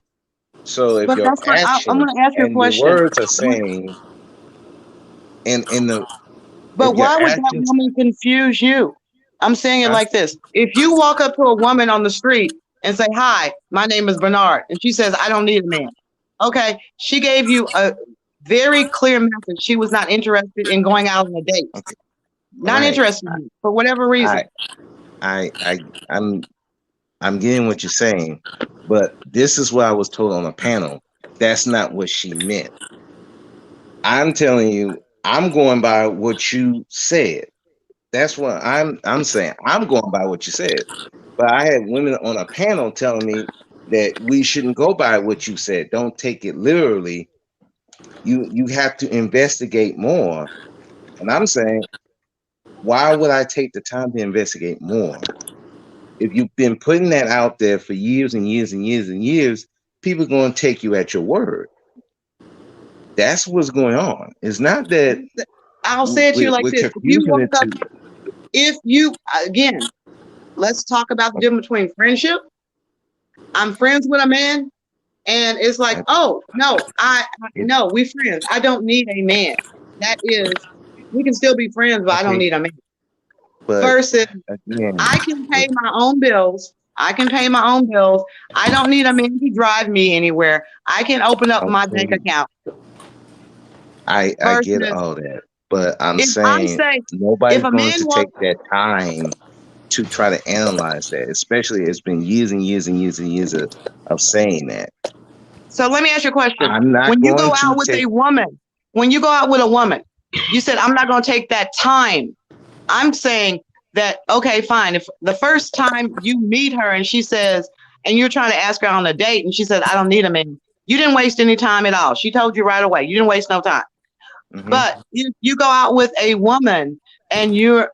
So if But your that's what actions I'm going to ask you a and your question. words are saying, and in the But if your why would that actions, woman confuse you? I'm saying it huh? like this. If you walk up to a woman on the street and say, hi, my name is Bernard, and she says, I don't need a man. Okay, she gave you a very clear message. She was not interested in going out on a date. Okay, Not right. interested in you for whatever reason. I'm getting what you're saying, but this is what I was told on a panel. That's not what she meant. I'm telling you, I'm going by what you said. That's what I'm saying. I'm going by what you said. But I had women on a panel telling me that we shouldn't go by what you said. Don't take it literally. You have to investigate more. And I'm saying, why would I take the time to investigate more? If you've been putting that out there for years and years and years and years, people are going to take you at your word. That's what's going on. It's not that I'll say it to you like we're this. If you confusing walk it up, to if you, again, let's talk about the difference between friendship. I'm friends with a man, and it's like, oh, no, no, we friends. I don't need a man. That is, we can still be friends, but I don't need a man. but Versus, again, I can pay my own bills. I can pay my own bills. I don't need a man to drive me anywhere. I can open up my bank account. I get all that, but I'm If saying I say, nobody's if a going man to wants, take that time to try to analyze that, especially it's been years and years and years and years of saying that. so let me ask you a question. I'm not When you going go to out with take, a woman, when you go out with a woman, you said, I'm not going to take that time. I'm saying that, okay, fine. If the first time you meet her and she says, and you're trying to ask her on a date and she says, I don't need a man, you didn't waste any time at all. She told you right away. You didn't waste no time. But you go out with a woman and you're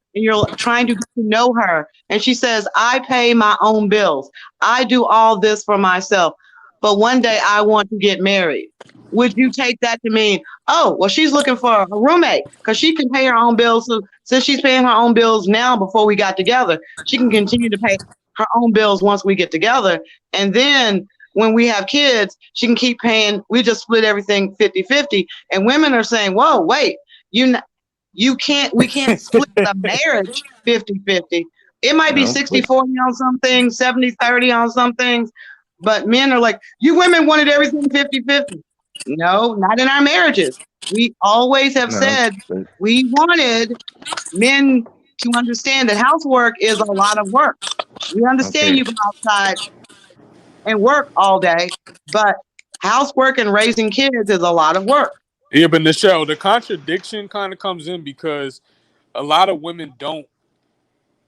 trying to get to know her and she says, I pay my own bills. I do all this for myself. But one day I want to get married. Would you take that to mean, oh, well, she's looking for a roommate because she can pay her own bills. So since she's paying her own bills now before we got together, she can continue to pay her own bills once we get together. And then when we have kids, she can keep paying. We just split everything 50-50. And women are saying, whoa, wait, we can't split the marriage 50-50. It might be 60-40 on some things, 70-30 on some things. But men are like, you women wanted everything 50-50. No, not in our marriages. We always have said we wanted men to understand that housework is a lot of work. We understand you go outside and work all day, but housework and raising kids is a lot of work. Yeah, but Nichelle, the contradiction kind of comes in because a lot of women don't.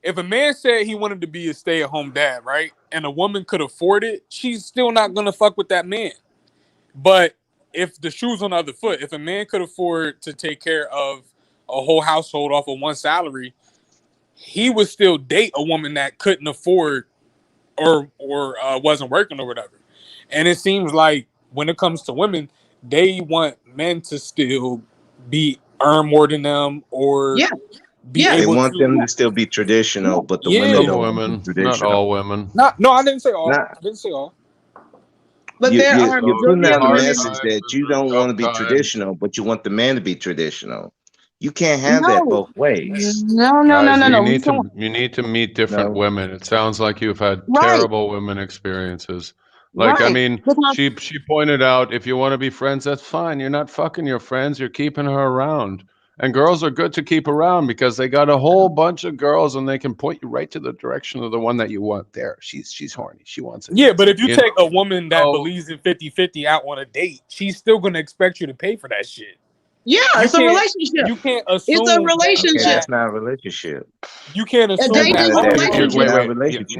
If a man said he wanted to be a stay-at-home dad, right, and a woman could afford it, she's still not gonna fuck with that man. But if the shoe's on the other foot, if a man could afford to take care of a whole household off of one salary, he would still date a woman that couldn't afford or wasn't working or whatever. And it seems like when it comes to women, they want men to still earn more than them or be able they want to. them to still be traditional, but the women Some don't women, want to be traditional. not all women. No, I didn't say all. I didn't say all. But you're putting out a women. message that you don't want to be traditional, but you want the man to be traditional. You can't have that both ways. No. You need to meet different women. It sounds like you've had Right. terrible women experiences. Like, I Right. mean, she pointed out, if you want to be friends, that's fine. You're not fucking your friends. You're keeping her around. And girls are good to keep around because they got a whole bunch of girls and they can point you right to the direction of the one that you want there. She's horny. She wants it. Yeah, but if you take know? a woman that believes in 50-50 out on a date, she's still going to expect you to pay for that shit. Yeah, You it's a can't- relationship. You can't assume. It's a Okay, relationship. that's not a relationship. You can't assume date that. is a other relationship. women- Not a relationship.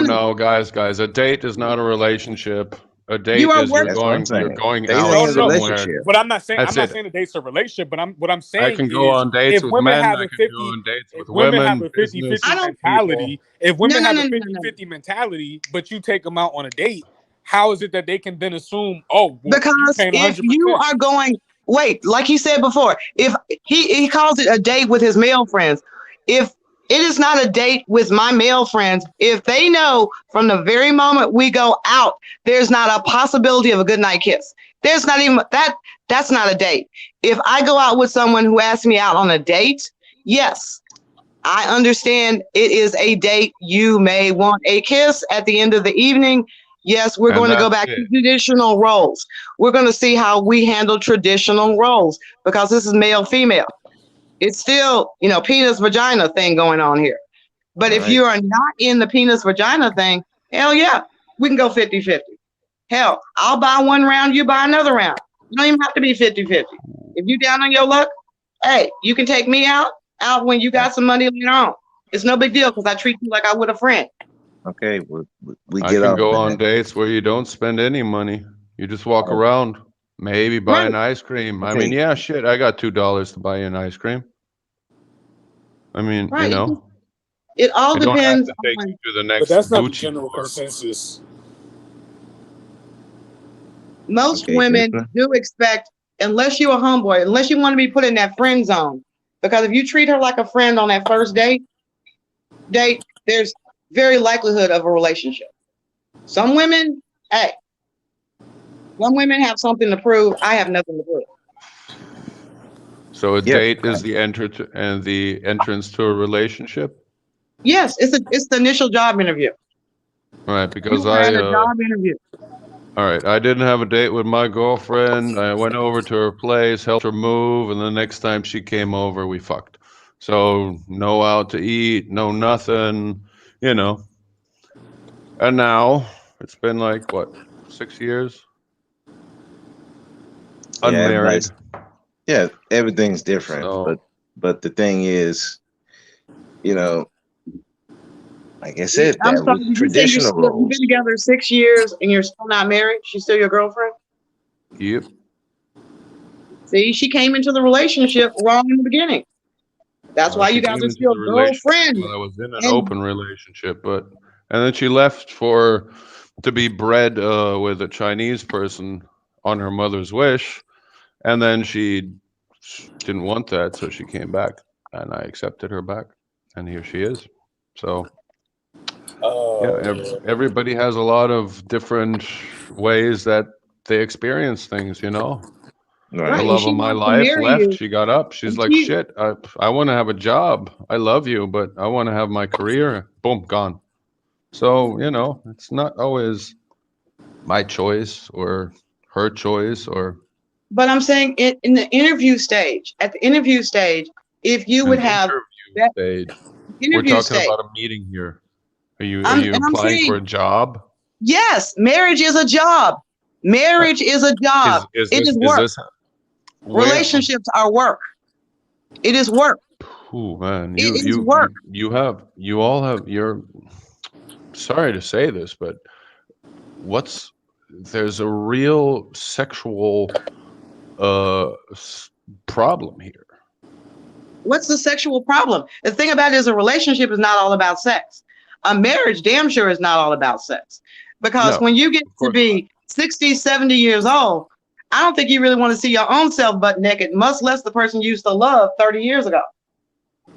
No, guys. A date is not a relationship. A date You are is working- That's what I'm you're saying. going Dating out No, is a no. somewhere. relationship. But I'm not saying That's I'm not it. saying a date's a relationship. But what I'm I saying can go is on dates if with women men. have I a can 50, go on dates if with women have women, a 50-50 business I don't- mentality, people. if women No, have no, a no, no, no. 50-50 mentality, but you take them out on a date, how is it that they can then assume, oh, well, Because you paying if 100%? you are going, wait, like he said before, if he calls it a date with his male friends, if it is not a date with my male friends, if they know from the very moment we go out, there's not a possibility of a good night kiss. There's not even that's not a date. If I go out with someone who asks me out on a date, yes, I understand it is a date. You may want a kiss at the end of the evening. Yes, we're And going to go that's back to it. traditional roles. We're going to see how we handle traditional roles because this is male female. It's still, penis vagina thing going on here. But if Right. you are not in the penis vagina thing, hell yeah, we can go 50-50. Hell, I'll buy one round, you buy another round. You don't even have to be 50-50. If you down on your luck, hey, you can take me out when you got some money later on. It's no big deal because I treat you like I would a friend. Okay, we I get can off go that. on dates where you don't spend any money. You just walk around, maybe buy an ice cream. I Okay. mean, yeah, shit, I got $2 to buy you an ice cream. I mean, Right. It all I don't have depends to take on. you to the But next that's not the Gucci general store. consensus. Most Okay, women Jennifer. do expect, unless you're a homeboy, unless you want to be put in that friend zone, because if you treat her like a friend on that first date, there's very likelihood of a relationship. Some women, some women have something to prove. I have nothing to prove. So a Yeah. date is the entrance to a relationship, Yes, it's the initial job interview. right? Because You had a job interview. all right, I didn't have a date with my girlfriend. I went over to her place, helped her move, and the next time she came over, we fucked. So no out to eat, no nothing, And now it's been like what, 6 years? Yeah, Unmarried. everybody's- Yeah, everything's different. So- But the thing is, like I said, I'm that sorry, was did you say traditional you've roles. been together 6 years and you're still not married? She's still your girlfriend? Yep. See, she came into the relationship wrong in the beginning. That's why She you guys came are into still the relationship girlfriend. when I was in an and- open relationship, and then she left to be bred with a Chinese person on her mother's wish, and then she didn't want that, so she came back, and I accepted her back, and here she is. So yeah, everybody has a lot of different ways that they experience things, Right. The and love she of my wants to life marry left. you. She got up. She's And like, she- shit, I want to have a job. I love you, but I want to have my career. Boom, gone. So, it's not always my choice or her choice or. But I'm saying in the interview stage, at the interview stage, if you would an have interview that stage. We're interview talking stage. about a meeting here. Are you I'm applying saying- for a job? Yes, marriage is a job. Marriage is a job. It is work. Where- Relationships are work. It is work. Ooh, man, It is work. you all have. You're sorry to say this, but there's a real sexual problem here. What's the sexual problem? The thing about it is a relationship is not all about sex. A marriage damn sure is not all about sex. Because No, when you get of to course be 60, 70 years old, I don't think you really want to see your own self butt naked, much less the person you used to love 30 years ago.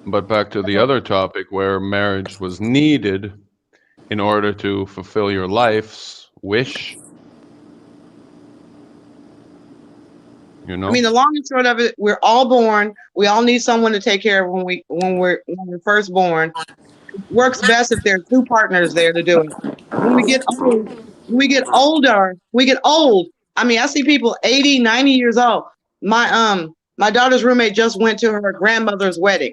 But back to the other topic where marriage was needed in order to fulfill your life's wish. I mean, the long and short of it, we're all born. We all need someone to take care of when we're first born. It works best if there are two partners there to do it. When we get old. I mean, I see people 80, 90 years old. My daughter's roommate just went to her grandmother's wedding.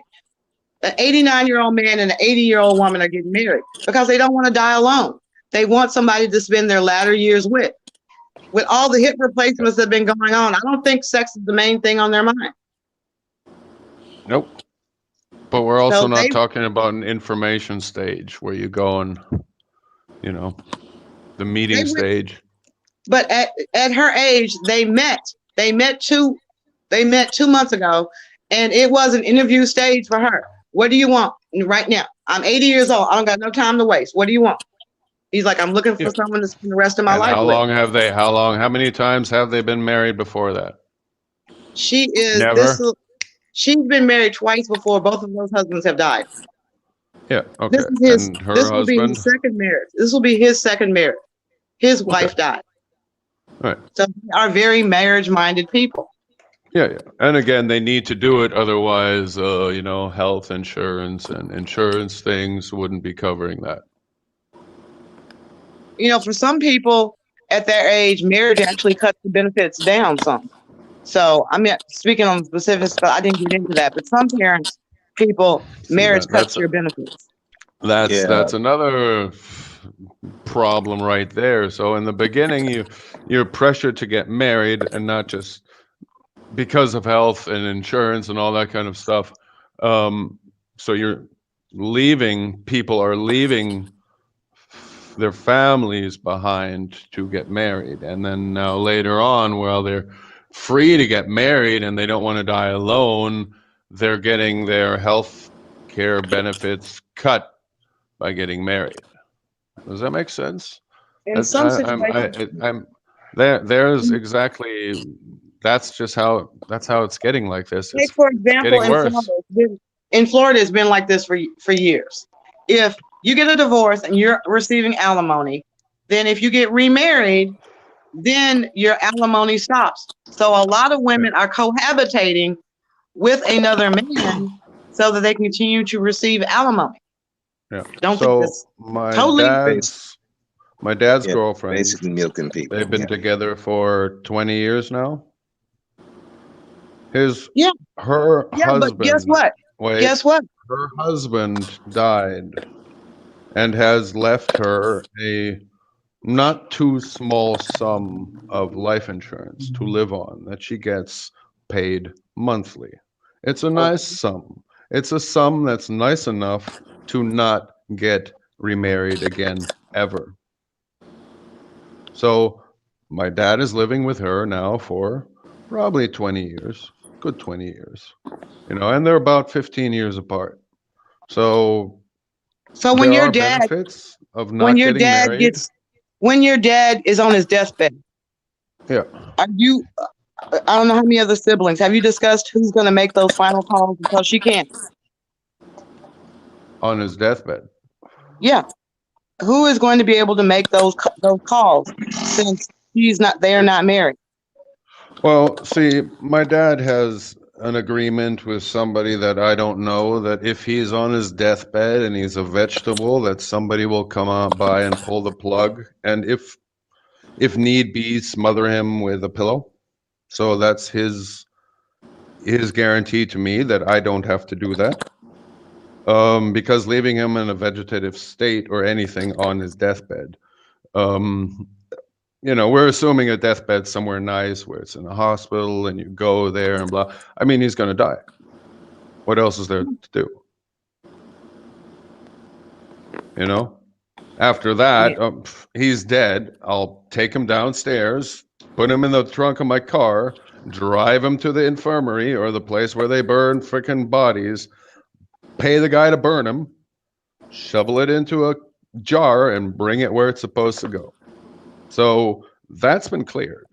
An 89-year-old man and an 80-year-old woman are getting married because they don't want to die alone. They want somebody to spend their latter years with. with all the hip replacements that have been going on, I don't think sex is the main thing on their mind. Nope. But we're also So not they, talking about an information stage where you go and, you know, the meeting they went, stage. but at her age, they met 2 months ago, and it was an interview stage for her. What do you want right now? I'm 80 years old. I don't got no time to waste. What do you want? He's like, I'm looking for Yeah. someone to spend the rest of my And life how with. long have they, how many times have they been married before that? She is Never? she's been married twice before. Both of those husbands have died. Yeah, okay. This is his. And her This will be husband? his second marriage. This will be his second marriage. His wife Okay. died. Right. So they are very marriage-minded people. Yeah, yeah. And again, they need to do it. Otherwise, you know, health insurance and insurance things wouldn't be covering that. You know, for some people at their age, marriage actually cuts the benefits down some. So I'm not speaking on specifics, but I didn't get into that. But some people, See, marriage cuts that's your benefits. Yeah. that's another problem right there. So in the beginning, you're pressured to get married, and not just because of health and insurance and all that kind of stuff. So people are leaving their families behind to get married, and then now later on, while they're free to get married and they don't want to die alone, they're getting their health care benefits cut by getting married. Does that make sense? In some situations, There's exactly, that's how it's getting like this. take It's for example, getting worse. in Florida, it's been like this for years. If you get a divorce and you're receiving alimony, then if you get remarried, then your alimony stops. So a lot of women are cohabitating with another man so that they continue to receive alimony. Yeah. Don't So think this my totally. dad's Yeah, girlfriend, basically milking people. they've been Yeah. together for 20 years now. Her Yeah, but husband, guess what? wait, Guess what? her husband died and has left her a not too small sum of life insurance to live on that she gets paid monthly. It's a nice sum. It's a sum that's nice enough to not get remarried again ever. So my dad is living with her now for probably 20 years, good 20 years, you know, and they're about 15 years apart. So So when there your are dad, benefits of not getting married. when your dad is on his deathbed, Yeah. are you? I don't know how many other siblings. Have you discussed who's going to make those final calls because she can't? On his deathbed. Yeah, who is going to be able to make those calls since they're not married? Well, see, my dad has an agreement with somebody that I don't know, that if he's on his deathbed and he's a vegetable, that somebody will come out by and pull the plug, and if need be, smother him with a pillow. So that's his guarantee to me that I don't have to do that. Because leaving him in a vegetative state or anything on his deathbed, you know, we're assuming a deathbed somewhere nice where it's in a hospital and you go there and blah. I mean, he's going to die. What else is there to do? You know, after that, he's dead. I'll take him downstairs, put him in the trunk of my car, drive him to the infirmary or the place where they burn freaking bodies, pay the guy to burn him, shovel it into a jar and bring it where it's supposed to go. So that's been cleared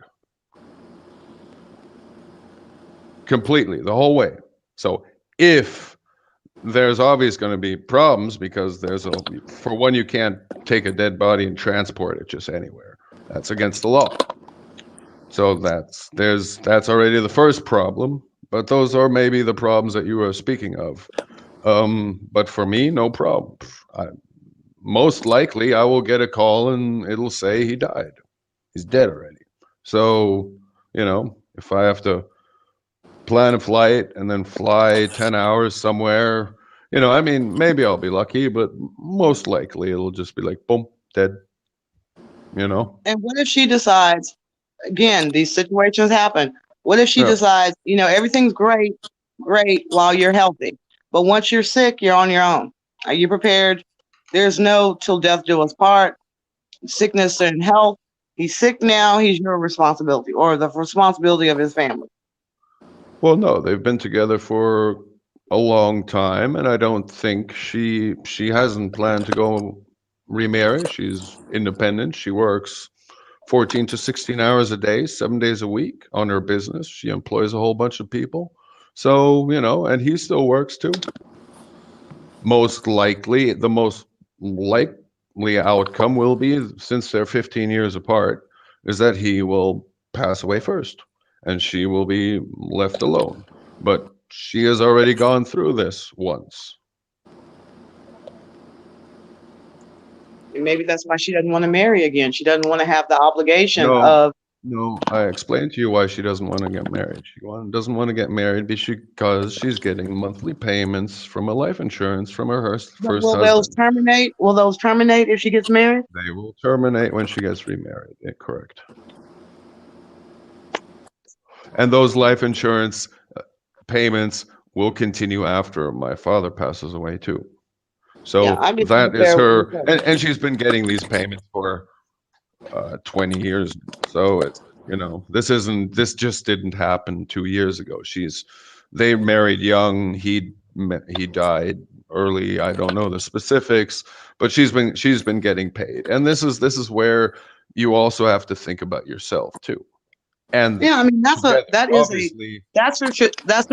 completely the whole way. So if there's obviously going to be problems, because for one, you can't take a dead body and transport it just anywhere. That's against the law. So that's already the first problem. But those are maybe the problems that you were speaking of. But for me, no problem. Most likely I will get a call and it'll say he died. He's dead already. So, you know, if I have to plan a flight and then fly 10 hours somewhere, you know, I mean, maybe I'll be lucky, but most likely it'll just be like, boom, dead, you know? And what if she decides again, these situations happen. What if she Yeah. decides, everything's great, while you're healthy, but once you're sick, you're on your own. Are you prepared? There's no till death do us part, sickness and health. He's sick now, he's your responsibility, or the responsibility of his family. Well, no, they've been together for a long time, and I don't think she hasn't planned to go remarry. She's independent. She works 14 to 16 hours a day, 7 days a week on her business. She employs a whole bunch of people. So, and he still works too. Most likely, the most likely outcome will be, since they're 15 years apart, is that he will pass away first and she will be left alone. But she has already gone through this once. And maybe that's why she doesn't want to marry again. She doesn't want to have the obligation No. of. No, I explained to you why she doesn't want to get married. She doesn't want to get married because she's getting monthly payments from a life insurance from her first Will those husband. terminate? Will those terminate if she gets married? They will terminate when she gets remarried. Yeah, correct. And those life insurance payments will continue after my father passes away too. So Yeah, that is her, and she's been getting these payments for 20 years. So it's, this just didn't happen 2 years ago. They married young. He died early. I don't know the specifics, but she's been getting paid. And this is where you also have to think about yourself too. And yeah, I mean that's a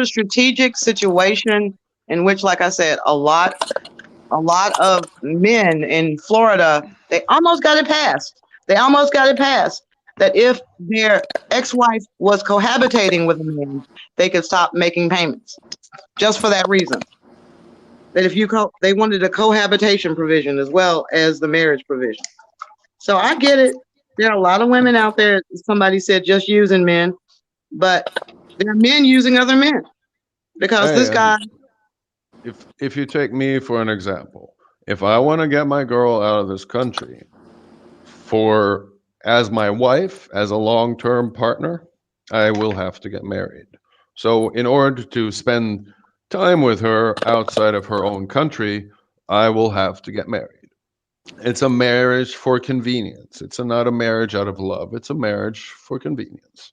strategic situation in which, like I said, a lot of men in Florida, they almost got it passed. That if their ex-wife was cohabitating with a man, they could stop making payments, just for that reason. That if they wanted a cohabitation provision as well as the marriage provision. So I get it. There are a lot of women out there, somebody said, just using men, but there are men using other men, because this guy. If you take me for an example, if I want to get my girl out of this country as my wife, as a long-term partner, I will have to get married. So in order to spend time with her outside of her own country, I will have to get married. It's a marriage for convenience. It's not a marriage out of love. It's a marriage for convenience.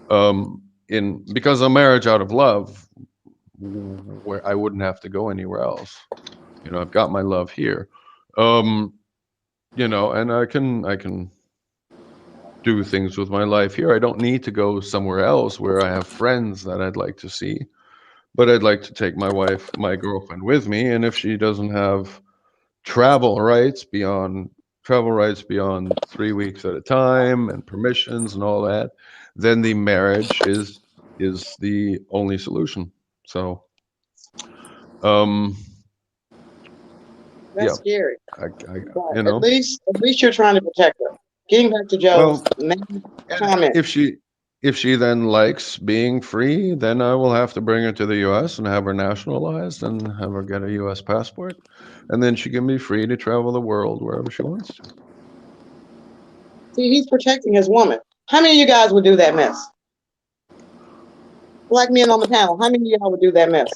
Because a marriage out of love, where I wouldn't have to go anywhere else. I've got my love here. And I can do things with my life here. I don't need to go somewhere else where I have friends that I'd like to see. But I'd like to take my girlfriend with me, and if she doesn't have travel rights beyond 3 weeks at a time and permissions and all that, then the marriage is the only solution. So, That's scary. At least you're trying to protect her. Getting back to Joe's comment. If she then likes being free, then I will have to bring her to the U.S. and have her nationalized and have her get a U.S. passport, and then she can be free to travel the world wherever she wants to. See, he's protecting his woman. How many of you guys would do that mess? Black men on the panel, how many of y'all would do that mess?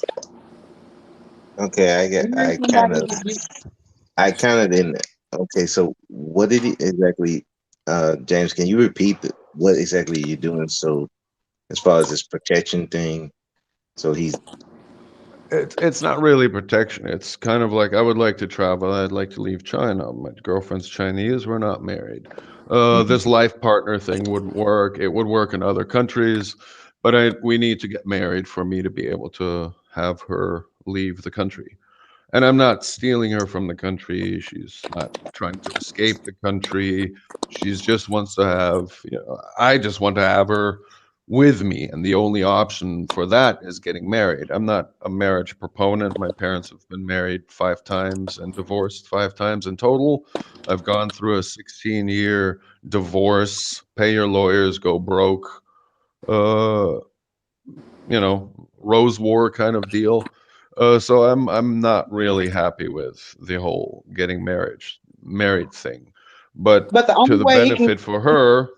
Okay, I kind of didn't. Okay, so what did he exactly, James? Can you repeat what exactly you're doing? So, as far as this protection thing, so it's not really protection. It's kind of like, I would like to travel. I'd like to leave China. My girlfriend's Chinese. We're not married. This life partner thing wouldn't work. It would work in other countries, but we need to get married for me to be able to have her leave the country. And I'm not stealing her from the country. She's not trying to escape the country. She just wants to have, I just want to have her with me. And the only option for that is getting married. I'm not a marriage proponent. My parents have been married 5 times and divorced 5 times in total. I've gone through a 16-year divorce, pay your lawyers, go broke, Rose War kind of deal. So I'm not really happy with the whole getting married thing. But the only to the way benefit for her,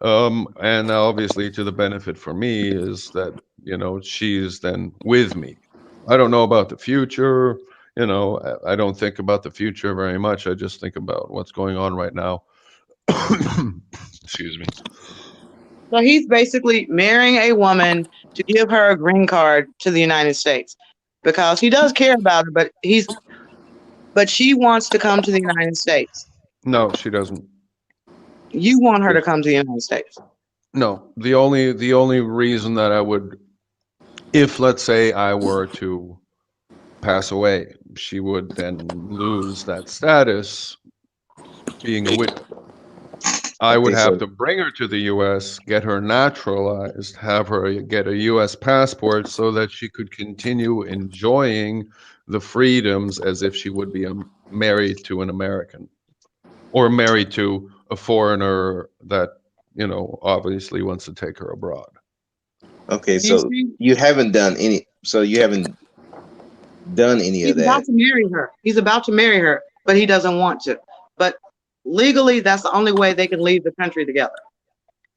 And obviously to the benefit for me is that, she's then with me. I don't know about the future. I don't think about the future very much. I just think about what's going on right now. Excuse me. So he's basically marrying a woman to give her a green card to the United States because he does care about her, but she wants to come to the United States. No, she doesn't. You want her to come to the United States. No, the only reason that I would, if let's say I were to pass away, she would then lose that status being a widow. I would have to bring her to the U.S., get her naturalized, have her get a U.S. passport so that she could continue enjoying the freedoms as if she would be married to an American or married to a foreigner that, obviously wants to take her abroad. Okay, so you haven't done any. So you haven't done any of that. He's about to marry her. He's about to marry her, but he doesn't want to. But legally, that's the only way they can leave the country together.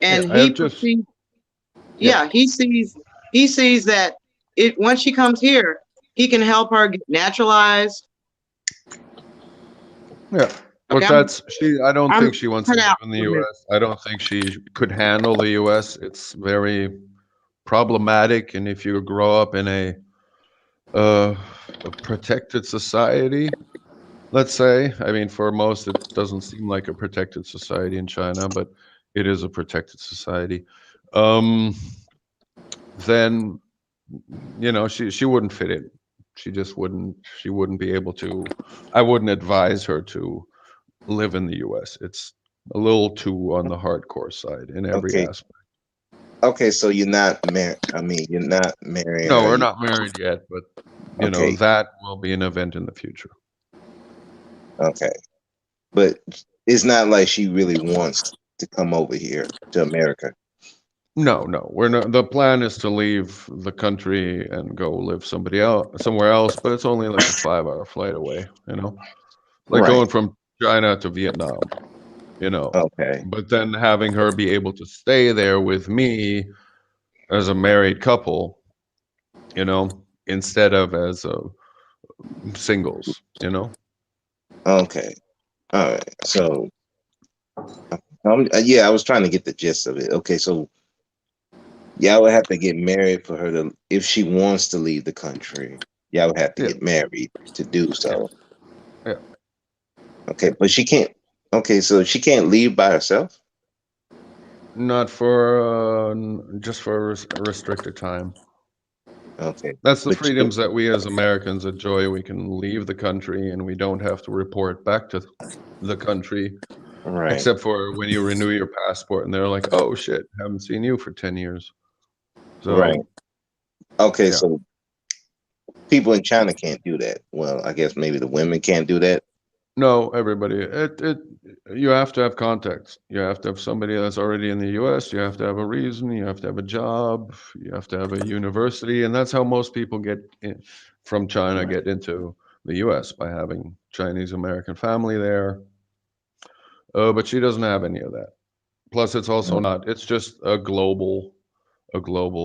And he sees that once she comes here, he can help her get naturalized. Yeah. But I don't think she wants to live in the U.S. I don't think she could handle the U.S. It's very problematic. And if you grow up in a protected society, let's say, I mean, for most, it doesn't seem like a protected society in China, but it is a protected society. Then, she wouldn't fit in. She wouldn't be able to. I wouldn't advise her to live in the U.S. It's a little too on the hardcore side in every aspect. Okay, so you're not married. I mean, you're not married. No, we're not married yet, but that will be an event in the future. Okay, but it's not like she really wants to come over here to America. No, we're not. The plan is to leave the country and go live somewhere else, but it's only like a 5-hour flight away. Going from China to Vietnam. Okay. But then having her be able to stay there with me as a married couple, instead of as singles. Okay. All right. So, I was trying to get the gist of it. Okay, so y'all would have to get married for her to, if she wants to leave the country, y'all would have to get married to do so. Yeah. Okay, but she can't. Okay, so she can't leave by herself? Not for just for a restricted time. Okay. That's the freedoms that we as Americans enjoy. We can leave the country and we don't have to report back to the country. Right. Except for when you renew your passport and they're like, oh shit, haven't seen you for 10 years. So, right. Okay, so people in China can't do that. Well, I guess maybe the women can't do that. No, everybody. You have to have contacts. You have to have somebody that's already in the U.S. You have to have a reason. You have to have a job. You have to have a university, and that's how most people from China get into the U.S. by having Chinese American family there. But she doesn't have any of that. Plus, it's also not. It's just a global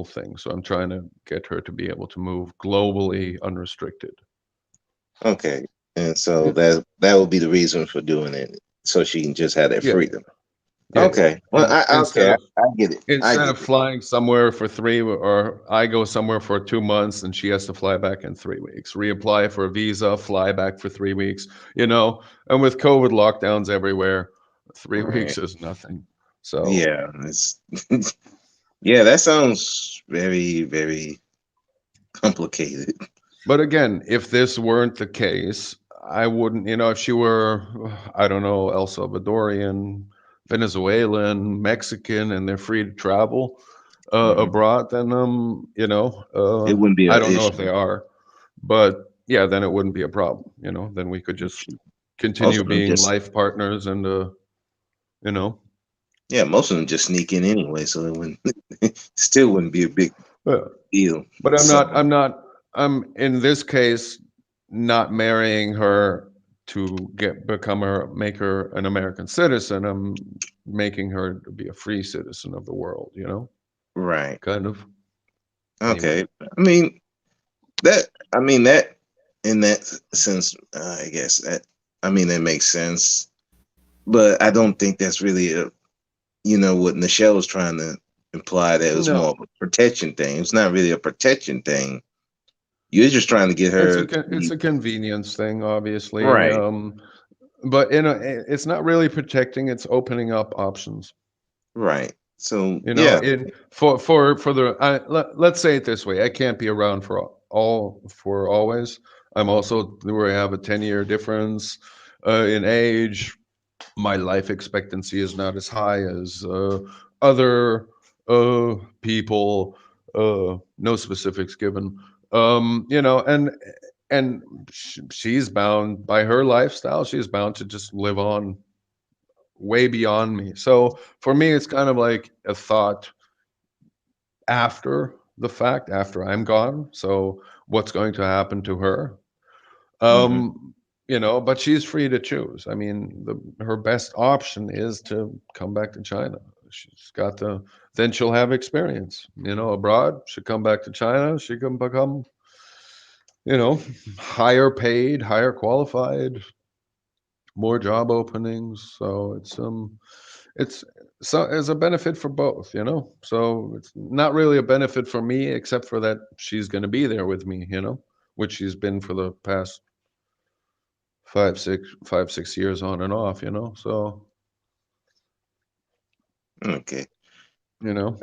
thing. So I'm trying to get her to be able to move globally, unrestricted. Okay. And so that will be the reason for doing it, so she can just have that freedom. Yeah. Okay. Well, I get it. Instead of flying somewhere for 3, or I go somewhere for 2 months and she has to fly back in 3 weeks, reapply for a visa, fly back for 3 weeks, and with COVID lockdowns everywhere, 3 weeks is nothing. So yeah, that sounds very, very complicated. But again, if this weren't the case, I wouldn't, if she were, I don't know, El Salvadorian, Venezuelan, Mexican, and they're free to travel abroad, then, it wouldn't be, I don't know if they are, but yeah, then it wouldn't be a problem, then we could just continue being life partners and, Yeah, most of them just sneak in anyway, so it still wouldn't be a big deal. But I'm in this case not marrying her to make her an American citizen. I'm making her to be a free citizen of the world, you know, Right. kind of. Okay. Anyway. I mean that in that sense, I guess that makes sense. But I don't think that's really what Nichelle was trying to imply, that it was more No, of a protection thing. It's not really a protection thing. You're just trying to get her to it's be a convenience thing, obviously. right. But it's not really protecting, it's opening up options. Right. So You know, yeah. in for the let's say it this way, I can't be around for always. I'm also where I have a 10-year difference in age. My life expectancy is not as high as other people. No specifics given. You know, and she's bound by her lifestyle. She's bound to just live on way beyond me. So for me, it's kind of like a thought after the fact, after I'm gone. So what's going to happen to her? Mhm. You know, but she's free to choose. I mean, her best option is to come back to China. She's got the, then she'll have experience, you know, abroad. She'll come back to China. She can become, you know, higher paid, higher qualified, more job openings. So it's so as a benefit for both, you know. So it's not really a benefit for me, except for that she's going to be there with me, you know, which she's been for the past 5, 6 years on and off, you know. So Okay. you know,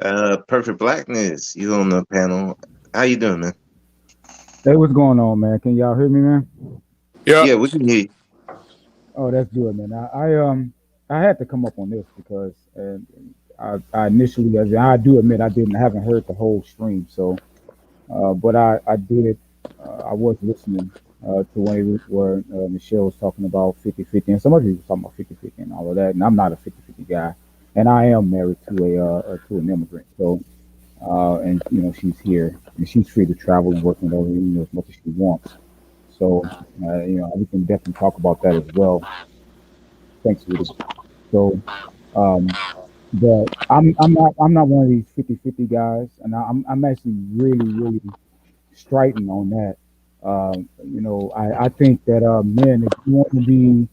Perfect Blackness, you on the panel. How you doing, man? Hey, what's going on, man? Can y'all hear me, man? Yeah. Yeah, we can hear you. Oh, that's good, man. I had to come up on this because I initially, as I do admit, haven't heard the whole stream. So, but I did, I was listening to where Michelle was talking about 50-50, and some of you was talking about 50-50 and all of that. And I'm not a 50-50 guy, and I am married to to an immigrant. So, and she's here and she's free to travel and work whatever as much as she wants. So, we can definitely talk about that as well. Thanks, Rudy. So, um, but I'm not one of these 50-50 guys, and I'm actually really striding on that. I think that men, if you want to be,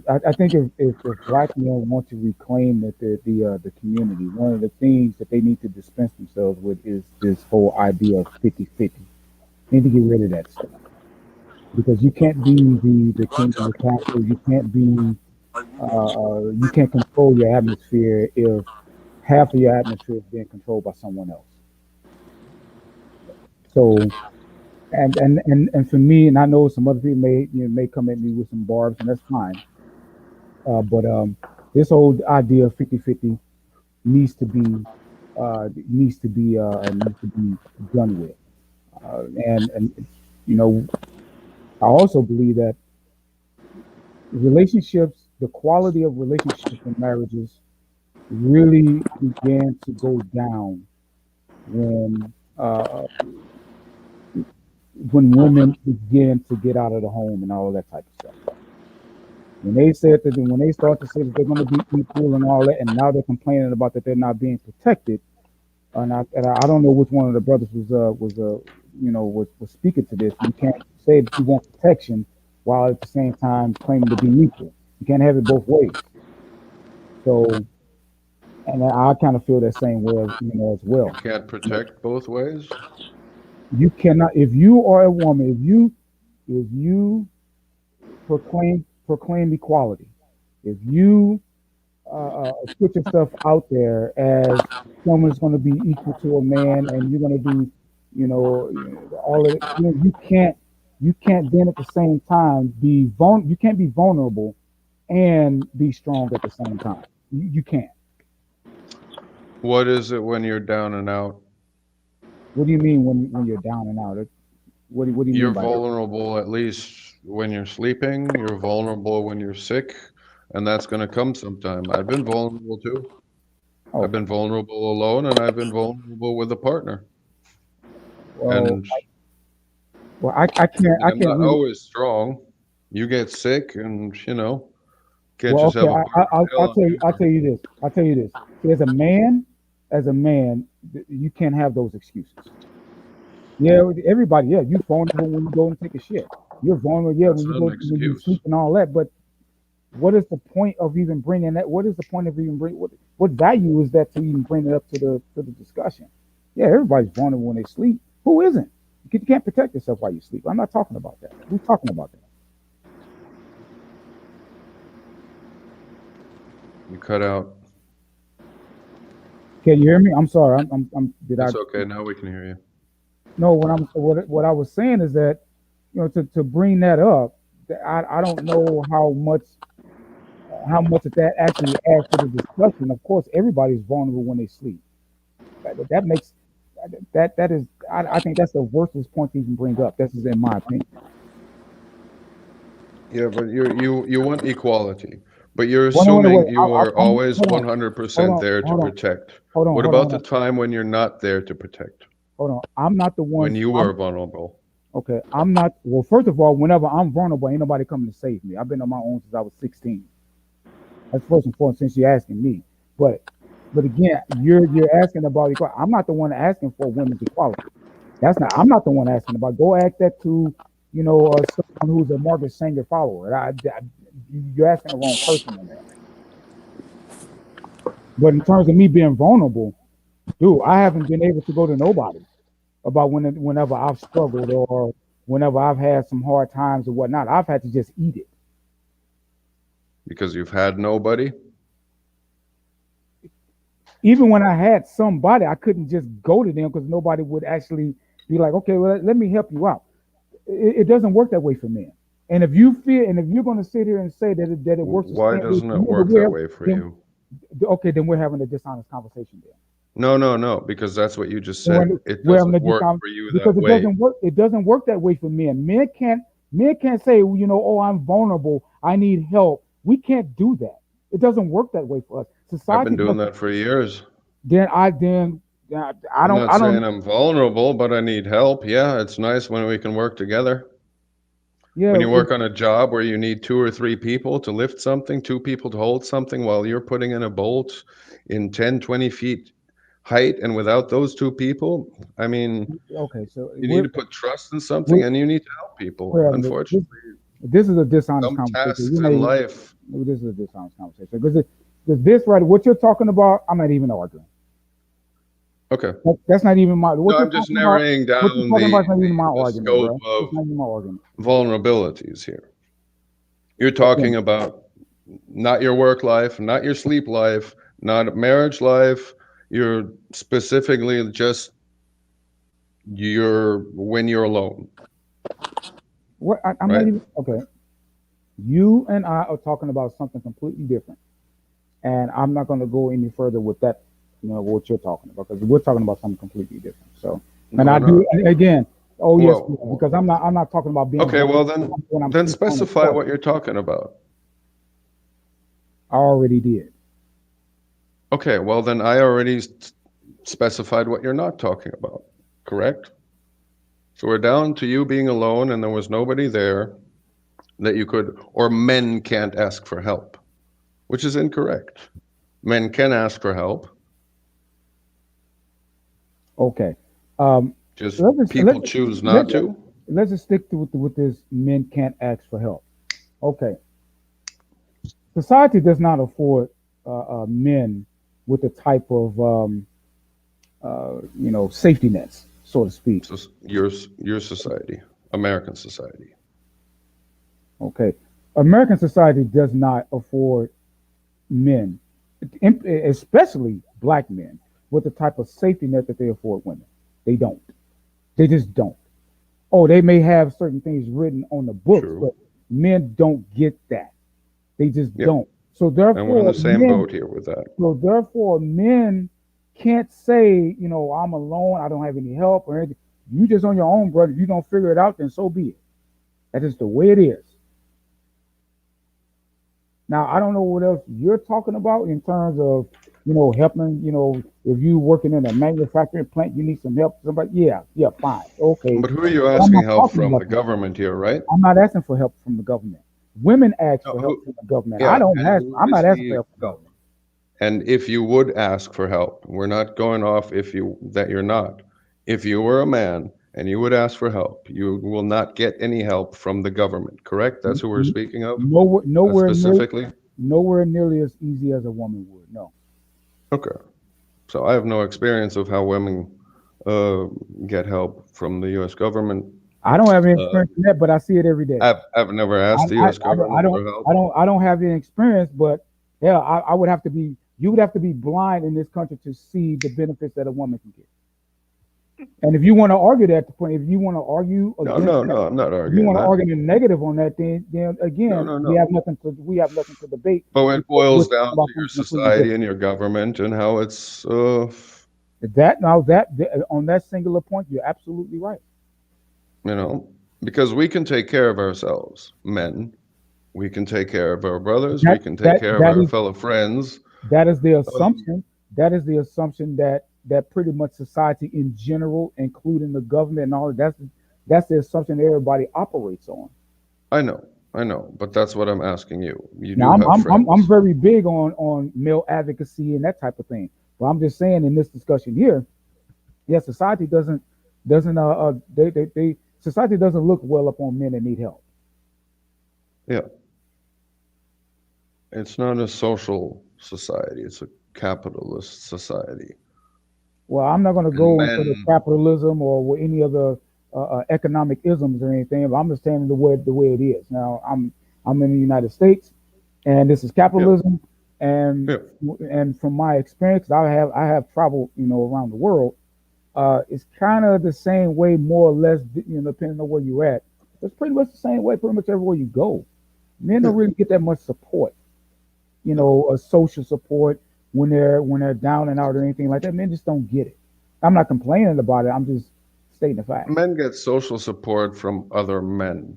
I think if black men want to reclaim the community, one of the things that they need to dispense themselves with is this whole idea of 50-50. They need to get rid of that stuff because you can't be the king of the castle. You can't control your atmosphere if half of your atmosphere is being controlled by someone else. So, and for me, and I know some other people may come at me with some barbs, and that's fine. But this whole idea of 50-50 needs to be done with. And I also believe that relationships, the quality of relationships and marriages really began to go down when women began to get out of the home and all of that type of stuff. When they start to say that they're going to be equal and all that, and now they're complaining about that they're not being protected, and I don't know which one of the brothers was speaking to this. You can't say that you want protection while at the same time claiming to be equal. You can't have it both ways. So, and I kind of feel that same way as well. you can't protect both ways. You cannot, if you are a woman, if you proclaim equality, if you put yourself out there as someone's going to be equal to a man, and you're going to do, all of it. You can't then at the same time you can't be vulnerable and be strong at the same time. You can't. What is it when you're down and out? What do you mean when you're down and out? What do you You're mean by that? vulnerable at least when you're sleeping. You're vulnerable when you're sick, and that's going to come sometime. I've been vulnerable too. Oh, I've been vulnerable alone, and I've been vulnerable with a partner. well, And I can't I'm not really. always strong, You get sick, and get Well, okay, yourself a I'll tell you this. I'll tell you this. As a man, you can't have those excuses. Yeah, everybody. Yeah, you're vulnerable when you go and take a shit. You're vulnerable. Yeah, That's when you not go an when you excuse. sleep and all that. But what is the point of even bringing that? What is the point of even bring? What value is that to even bring it up to the discussion? Yeah, everybody's vulnerable when they sleep. Who isn't? You can't protect yourself while you sleep. I'm not talking about that. Who's talking about that? You cut out. Can you hear me? I'm sorry. Did I? It's okay. Now we can hear you. No, what I was saying is that, to bring that up, I don't know how much of that actually adds to the discussion. Of course, everybody's vulnerable when they sleep. That makes that is I think that's the worstest point to even bring up. This is in my opinion. Yeah, but you want equality, but you're Wait, wait, assuming wait. you are always Hold on, 100% there to hold on, protect. hold on, What hold on, about hold the on, time when you're not there to protect? hold on. I'm not the one. When you were vulnerable? Okay. I'm not. Well, first of all, whenever I'm vulnerable, ain't nobody coming to save me. I've been on my own since I was 16. That's first and foremost, since you're asking me. But again, you're asking about equality. I'm not the one asking for women's equality. I'm not the one asking about. Go ask that to, someone who's a Margaret Sanger follower. You're asking the wrong person on that. But in terms of me being vulnerable, dude, I haven't been able to go to nobody about whenever I've struggled or whenever I've had some hard times or whatnot. I've had to just eat it. Because you've had nobody? Even when I had somebody, I couldn't just go to them because nobody would actually be like, okay, well, let me help you out. It doesn't work that way for men. And if you're going to sit here and say that it works, Why doesn't it work that way for you? Okay, then we're having a dishonest conversation there. No, because that's what you just said. It doesn't work for you that way. Doesn't work. It doesn't work that way for men. Men can't say, oh, I'm vulnerable, I need help. We can't do that. It doesn't work that way for us. Society. I've been doing that for years. I'm not saying I'm vulnerable, but I need help. Yeah, it's nice when we can work together. Yeah. When you work on a job where you need 2 or 3 people to lift something, 2 people to hold something while you're putting in a bolt in 10, 20 feet height, and without those 2 people, I mean, okay, so you need to put trust in something, and you need to help people. Unfortunately, this is a dishonest some conversation. tasks in life. This is a dishonest conversation because this right, what you're talking about, I'm not even arguing. Okay. That's not even my. No, I'm just narrowing down the scope of vulnerabilities here. You're talking about not your work life, not your sleep life, not marriage life. You're specifically just when you're alone. What I'm right? not even okay. You and I are talking about something completely different, and I'm not going to go any further with that. What you're talking about, because we're talking about something completely different. So, and I do again. Oh yes, because I'm not talking about being. Okay, well then specify what you're talking about. I already did. Okay, well then I already specified what you're not talking about. Correct? So we're down to you being alone, and there was nobody there that you could, or men can't ask for help, which is incorrect. Men can ask for help. Okay. Just people choose not to. Let's just stick with this. Men can't ask for help. Okay. Society does not afford men with the type of safety nets, so to speak. So your society, American society. Okay. American society does not afford men, especially black men, with the type of safety net that they afford women. They don't. They just don't. Oh, they may have certain things written on the books, but men don't get that. They just don't. So therefore, and we're on the same boat here with that. So therefore, men can't say, I'm alone, I don't have any help or anything. You just on your own, brother. If you don't figure it out, then so be it. That is the way it is. Now, I don't know what else you're talking about in terms of helping, if you working in a manufacturing plant, you need some help. Somebody, yeah, fine, okay. But who are you I'm asking not help talking from? about The that. government here, right? I'm not asking for help from the government. Women ask No, for help from the government. yeah, I don't and ask. who I'm is not asking for the help from the no. government. And if you would ask for help, we're not going off that you're not. If you were a man and you would ask for help, you will not get any help from the government, correct? That's who we're speaking of specifically? Nowhere nearly as easy as a woman would. No. Okay. So I have no experience of how women get help from the U.S. government. I don't have any experience in that, but I see it every day. I've never asked the U.S. government for help. I don't have any experience, but yeah, I would have to be. You would have to be blind in this country to see the benefits that a woman can get. And if you want to argue that point, if you want to argue No, against that, I'm not if you arguing want to that. argue the negative on that, then again, No. we have nothing to debate. But it boils We're down talking about to your something completely society different. and your government and how it's That on that singular point, you're absolutely right. Because we can take care of ourselves, men. We can take care of our brothers. We can take care of our fellow friends. That is the assumption. That is the assumption that pretty much society in general, including the government and all of that's the assumption that everybody operates on. I know, but that's what I'm asking you. You Now, do have friends. I'm very big on male advocacy and that type of thing. But I'm just saying in this discussion here, society doesn't society doesn't look well upon men that need help. Yeah. It's not a social society. It's a capitalist society. Well, I'm not going to go into the capitalism or any other economic isms or anything. But I'm just saying the way it is. Now, I'm in the United States, and this is capitalism. Yeah. And from my experience, I have traveled, around the world. It's kind of the same way, more or less, depending on where you're at. It's pretty much the same way, pretty much everywhere you go. Men don't really get that much support, a social support when they're down and out or anything like that. Men just don't get it. I'm not complaining about it. I'm just stating the fact. Men get social support from other men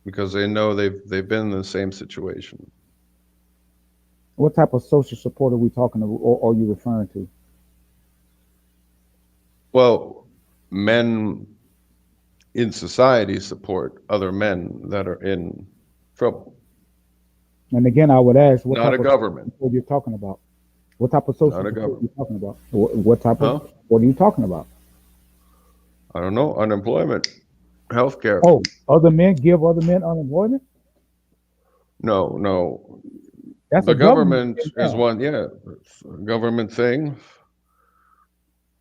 because they know they've been in the same situation. What type of social support are we talking about, or are you referring to? Well, men in society support other men that are in trouble. And again, I would ask, what not type a government. What you're talking about? What type of social Not a support are government. you talking about? What type of? What are you talking about? I don't know. Unemployment, healthcare. Oh, other men give other men unemployment? No. That's the a government thing, is one. Yeah, it's a government thing.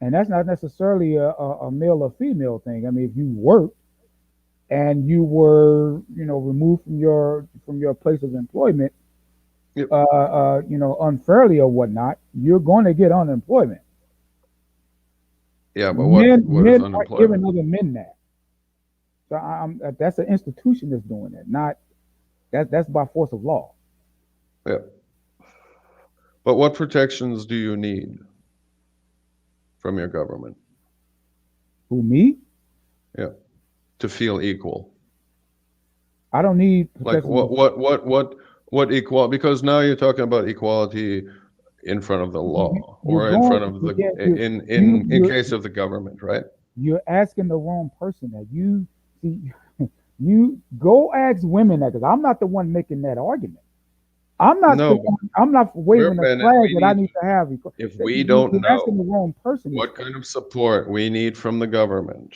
And that's not necessarily a male or female thing. I mean, if you work and you were, removed from your place of employment, Yep. Unfairly or whatnot, you're going to get unemployment. Yeah, but what is men aren't unemployment? giving other men that. So that's an institution that's doing it. Not that's by force of law. Yeah. But what protections do you need from your government? Who, me? Yeah. To feel equal. I don't need Like what equal? Because now you're talking about equality in front of the law or in front of the in case of the government, right? You're asking the wrong person that. You see, you go ask women that, because I'm not the one making that argument. I'm not waving a flag that I need to have. If we don't know asking the wrong person what kind of support we need from the government,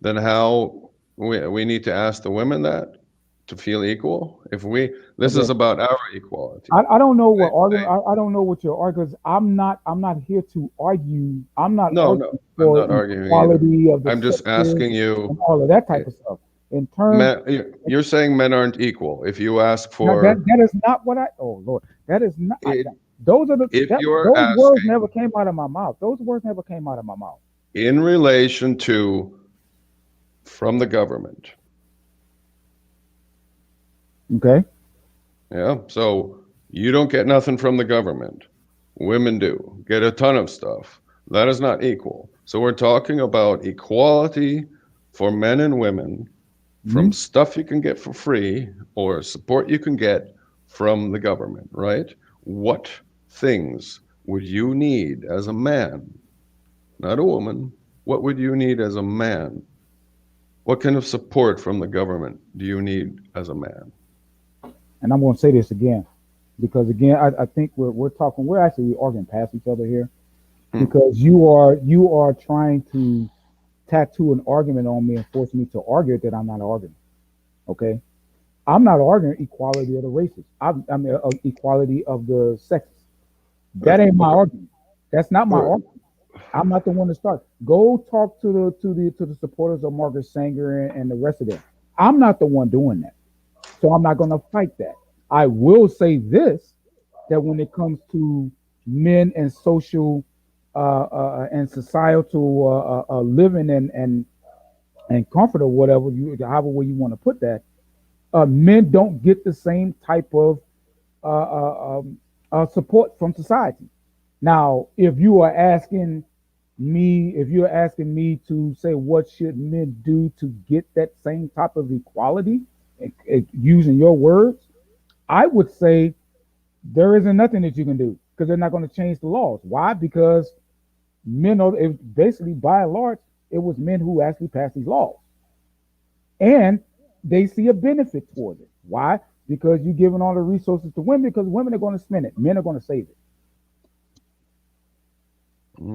then how we need to ask the women that to feel equal? This is about our equality. I don't know what I don't know what you're arguing. I'm not here to argue. I'm not arguing for I'm not arguing equality of the I'm just sexes asking you and all of that type of stuff. In terms, you're saying men aren't equal. If you ask for that is not what oh Lord, that is not. Those are those words never came out of my mouth. Those words never came out of my mouth. In relation to from the government. Okay. Yeah. So you don't get nothing from the government. Women do get a ton of stuff. That is not equal. So we're talking about equality for men and women from stuff you can get for free or support you can get from the government, right? What things would you need as a man, not a woman? What would you need as a man? What kind of support from the government do you need as a man? And I'm going to say this again, because again, I think we're actually arguing past each other here, because you are trying to tattoo an argument on me and force me to argue that I'm not arguing. Okay, I'm not arguing equality of the races. I mean equality of the sexes. That ain't my argument. That's not my argument. I'm not the one to start. Go talk to the supporters of Margaret Sanger and the rest of them. I'm not the one doing that, so I'm not going to fight that. I will say this: that when it comes to men and social and societal living and comfort or whatever however way you want to put that, men don't get the same type of support from society. Now, if you're asking me to say what should men do to get that same type of equality, using your words, I would say there isn't nothing that you can do, because they're not going to change the laws. Why? Because men are basically, by and large, it was men who actually passed these laws, and they see a benefit towards it. Why? Because you're giving all the resources to women, because women are going to spend it, men are going to save it.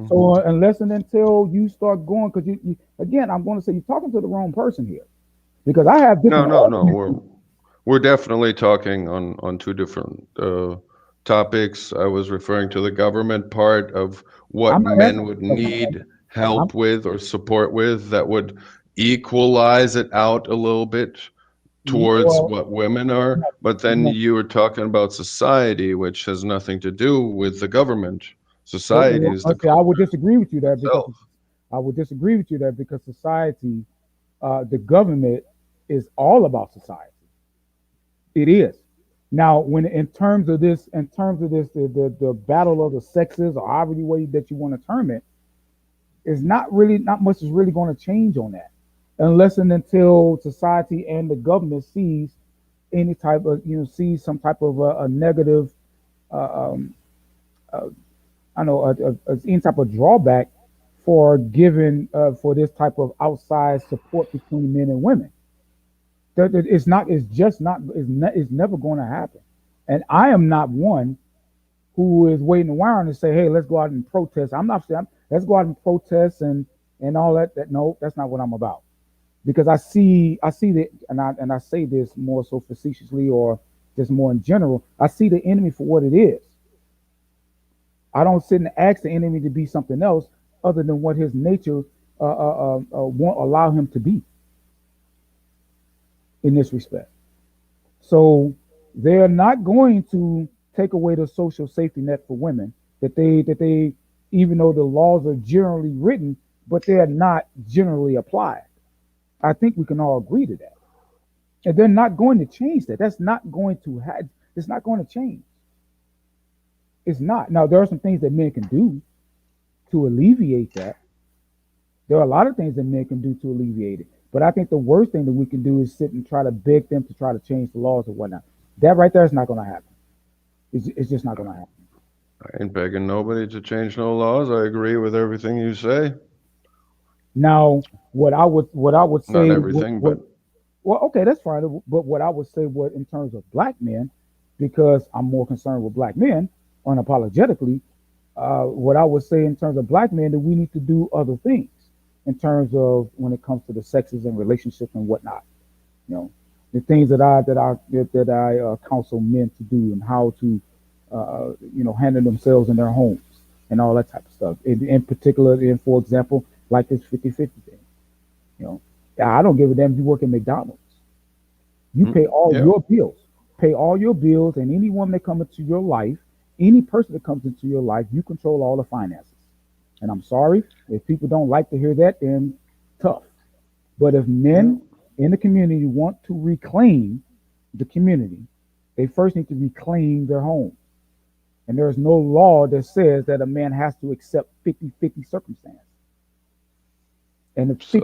So unless and until you start going, because you again, I'm going to say you're talking to the wrong person here, because I have different. No. We're definitely talking on two different topics. I was referring to the government part of what men would need help with or support with that would equalize it out a little bit towards what women are. But then you were talking about society, which has nothing to do with the government. Society is the I would disagree with you there, because society, the government is all about society. It is. Now, when in terms of this, the battle of the sexes, or however way that you want to term it, is not much is really going to change on that, unless and until society and the government sees any type of, sees some type of a negative, any type of drawback for giving for this type of outside support between men and women. It's never going to happen. And I am not one who is waiting around and say, hey, let's go out and protest. I'm not saying let's go out and protest and all that. No, that's not what I'm about. Because I see that, and I say this more so facetiously or just more in general, I see the enemy for what it is. I don't sit and ask the enemy to be something else other than what his nature won't allow him to be in this respect. So they're not going to take away the social safety net for women that they even though the laws are generally written, but they are not generally applied. I think we can all agree to that. And they're not going to change that. That's not going to it's not going to change. It's not. Now, there are some things that men can do to alleviate that. There are a lot of things that men can do to alleviate it. But I think the worst thing that we can do is sit and try to beg them to try to change the laws or whatnot. That right there is not going to happen. It's just not going to happen. I ain't begging nobody to change no laws. I agree with everything you say. Now, what I would say, not everything, but well, okay, that's fine. But what I would say, in terms of black men, because I'm more concerned with black men unapologetically, what I would say in terms of black men, that we need to do other things in terms of when it comes to the sexes and relationships and whatnot. The things that I counsel men to do, and how to handle themselves in their homes and all that type of stuff. In particular, for example, like this 50-50 thing. I don't give a damn if you work at McDonald's. You pay all your bills. Pay all your bills, and any woman that comes into your life, any person that comes into your life, you control all the finances. And I'm sorry, if people don't like to hear that, then tough. But if men in the community want to reclaim the community, they first need to reclaim their home. And there is no law that says that a man has to accept 50-50 circumstance. And the 50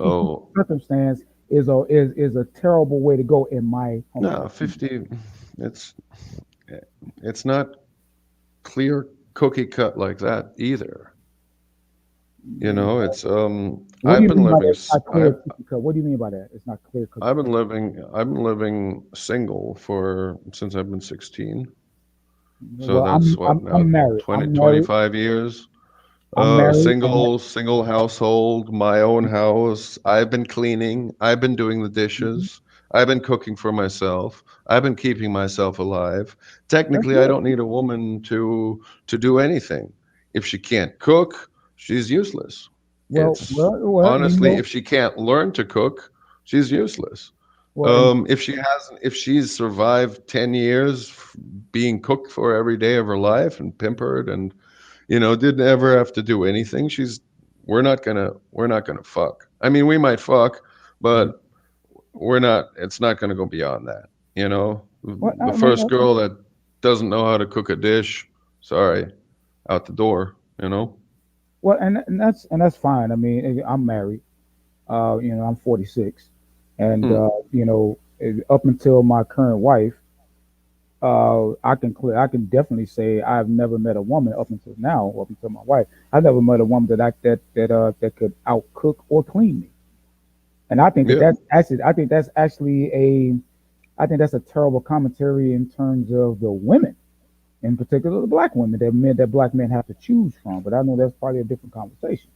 circumstance is a terrible way to go in my home. No, 50. it's not clear cookie cut like that either. You know, it's What do I've you been mean by living that? It's not clear cookie cut? What do you mean by that? It's not clear cookie I've cut. been living single since I've been 16. So Well, that's what now, I'm married. 20, I'm married. 25 years. I'm married. Single household, my own house. I've been cleaning. I've been doing the dishes. I've been cooking for myself. I've been keeping myself alive. That's Technically, I good. don't need a woman to do anything. If she can't cook, she's useless. Well, It's well, well, you honestly, know, if she can't learn to cook, she's useless. well, If she's survived 10 years being cooked for every day of her life and pampered and didn't ever have to do anything, we're not gonna fuck. I mean, we might fuck, but it's not gonna go beyond that. what The first girl that doesn't know how to cook a dish, sorry, out the door, well, and that's fine. I mean, I'm married. I'm 46, and up until my current wife, I can definitely say I've never met a woman up until now, up until my wife. I've never met a woman that could outcook or clean me. And I think Yeah. I think that's a terrible commentary in terms of the women, in particular the black women that black men have to choose from. But I know that's probably a different conversation.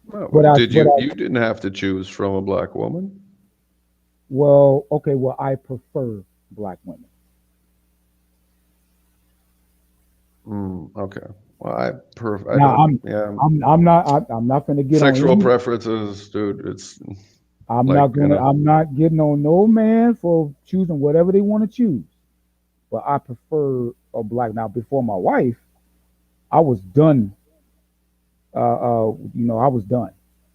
Well, But you didn't have to choose from a black woman? well, okay, well, I prefer black women. Okay. Well, I Now, don't, yeah. I'm not gonna get Sexual on any, preferences, dude. It's like, I'm not getting on no man for choosing whatever they want to choose. But I prefer a black. Now, before my wife, I was done. I was done,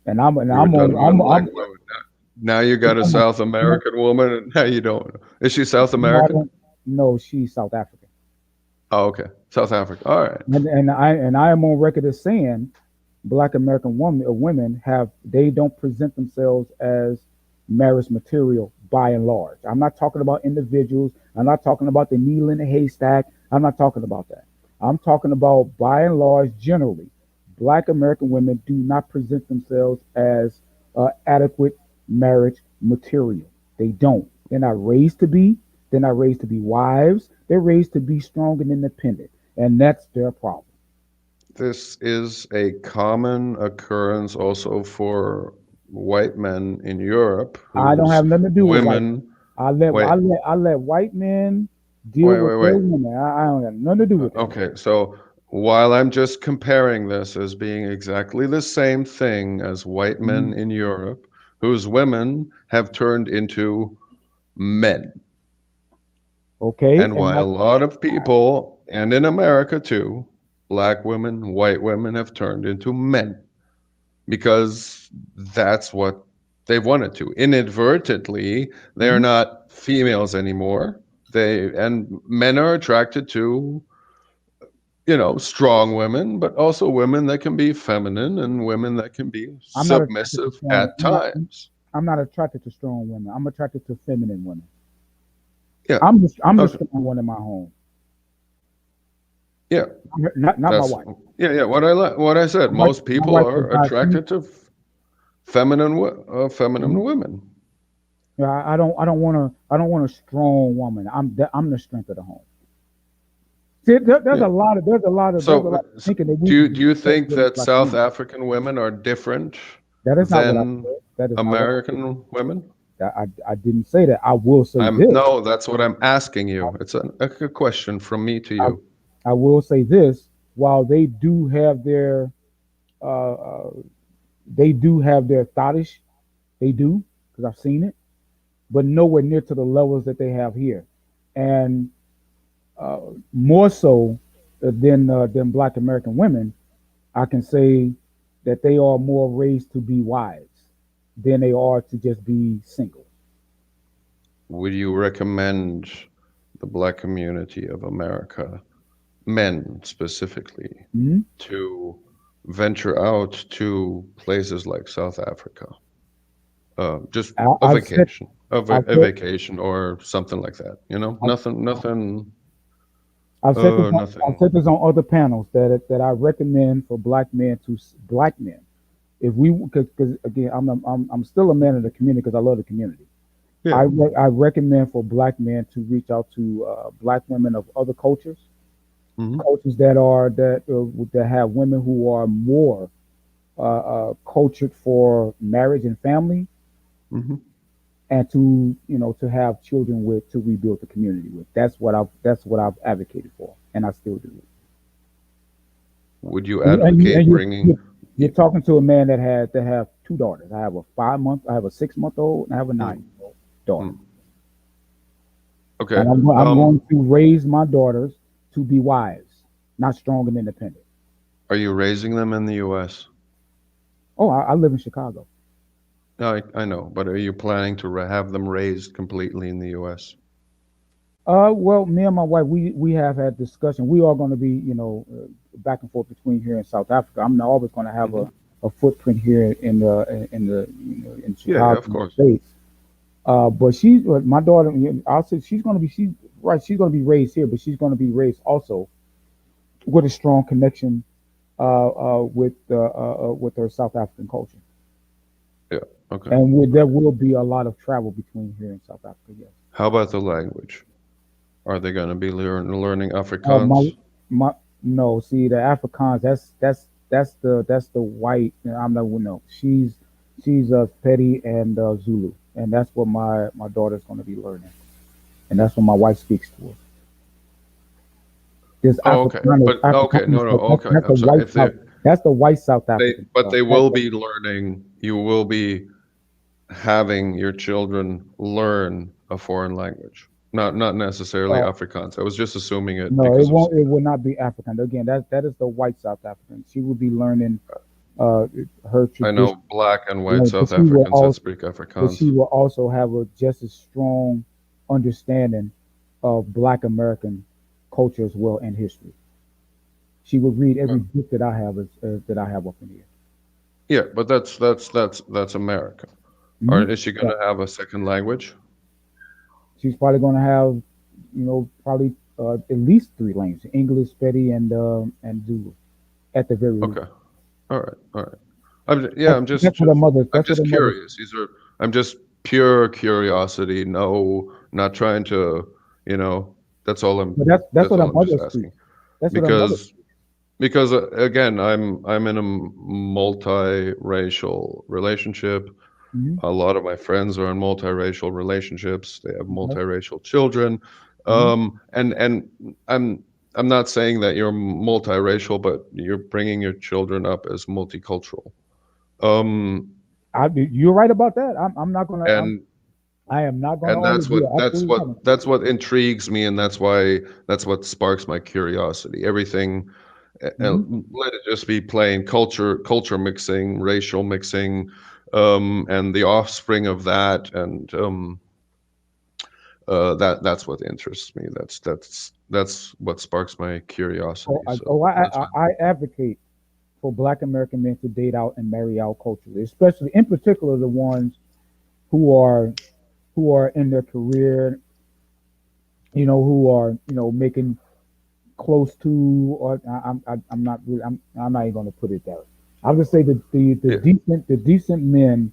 and I'm you were done with on. black women. Now you got a South American woman, and now you don't. Is she South American? No, she's South African. Oh, okay. South Africa. All right. And I am on record as saying black American women they don't present themselves as marriage material by and large. I'm not talking about individuals. I'm not talking about the needle in the haystack. I'm not talking about that. I'm talking about by and large, generally, black American women do not present themselves as adequate marriage material. They don't. They're not raised to be. They're not raised to be wives. They're raised to be strong and independent. And that's their problem. This is a common occurrence also for white men in Europe. I don't have nothing to do with women. I let white men deal with their women. I don't have nothing to do with it. Okay, so while I'm just comparing this as being exactly the same thing as white men in Europe, whose women have turned into men. Okay. And why a lot of people, and in America too, black women, white women have turned into men because that's what they've wanted to. Inadvertently, they're not females anymore. And men are attracted to, strong women, but also women that can be feminine and women that can be submissive at times. I'm not attracted to strong women. I'm attracted to feminine women. Yeah. I'm the strong one in my home. Yeah. Not my wife. Yeah. What I said. Most people are attracted to feminine women. Yeah, I don't want a strong woman. I'm the strength of the home. See, there's a lot of thinking that do you think that South African women are different than American women? I didn't say that. I will say this. No, that's what I'm asking you. It's a question from me to you. I will say this: while they do have their thottish, they do, because I've seen it, but nowhere near to the levels that they have here, and more so than Black American women. I can say that they are more raised to be wives than they are to just be single. Would you recommend the Black community of America, men specifically, to venture out to places like South Africa? Just a vacation or something like that. Nothing I've said this. I've Nothing. said this on other panels that I recommend for black men to black men. If we, because again, I'm still a man of the community because I love the community. Yeah. I recommend for black men to reach out to black women of other cultures, cultures that have women who are more cultured for marriage and family, and to to have children with, to rebuild the community with. That's what I've advocated for, and I still do. Would you advocate bringing? You're talking to a man that have two daughters. I have a 6-month-old, and I have a 9-year-old daughter. Okay. And I'm going to raise my daughters to be wives, not strong and independent. Are you raising them in the U.S.? Oh, I live in Chicago. I know, but are you planning to have them raised completely in the U.S.? Well, me and my wife, we have had discussion. We are going to be, back and forth between here and South Africa. I'm not always going to have a footprint here in in Chicago, yeah, of course. States. But my daughter, I'll say she's going to be raised here, but she's going to be raised also with a strong connection with her South African culture. Yeah. Okay. And there will be a lot of travel between here and South Africa. Yes. How about the language? Are they going to be learning Afrikaans? No. See, the Afrikaans. That's the white. I'm not. No. She's Pedi and Zulu, and that's what my daughter's going to be learning, and that's what my wife speaks to her. This okay. That's the white South African. But they will be learning. You will be having your children learn a foreign language, not necessarily Afrikaans. I was just assuming it. No, it won't. It will not be African. Again, that is the white South African. She will be learning her tradition. I know black and white South Africans that speak Afrikaans. But she will also have just as strong understanding of Black American culture as well and history. She will read every book that I have up in here. Yeah, but that's America. Or is she going to have a second language? She's probably going to have, probably at least 3 languages: English, Pedi, and Zulu, at the very least. Okay, all right. I'm just curious. I'm just pure curiosity. No, not trying to, That's all I'm. But that's what I'm asking. Because again, I'm in a multiracial relationship. A lot of my friends are in multiracial relationships. They have multiracial children, and I'm not saying that you're multiracial, but you're bringing your children up as multicultural. You're right about that. I'm not gonna. I am not going to. And that's what intrigues me, and that's what sparks my curiosity. Everything. Let it just be plain culture mixing, racial mixing, and the offspring of that, and that's what interests me. That's what sparks my curiosity. I advocate for Black American men to date out and marry out culturally, especially in particular the ones who are in their career, who are making close to, or I'm not even going to put it there. I'll just say the decent men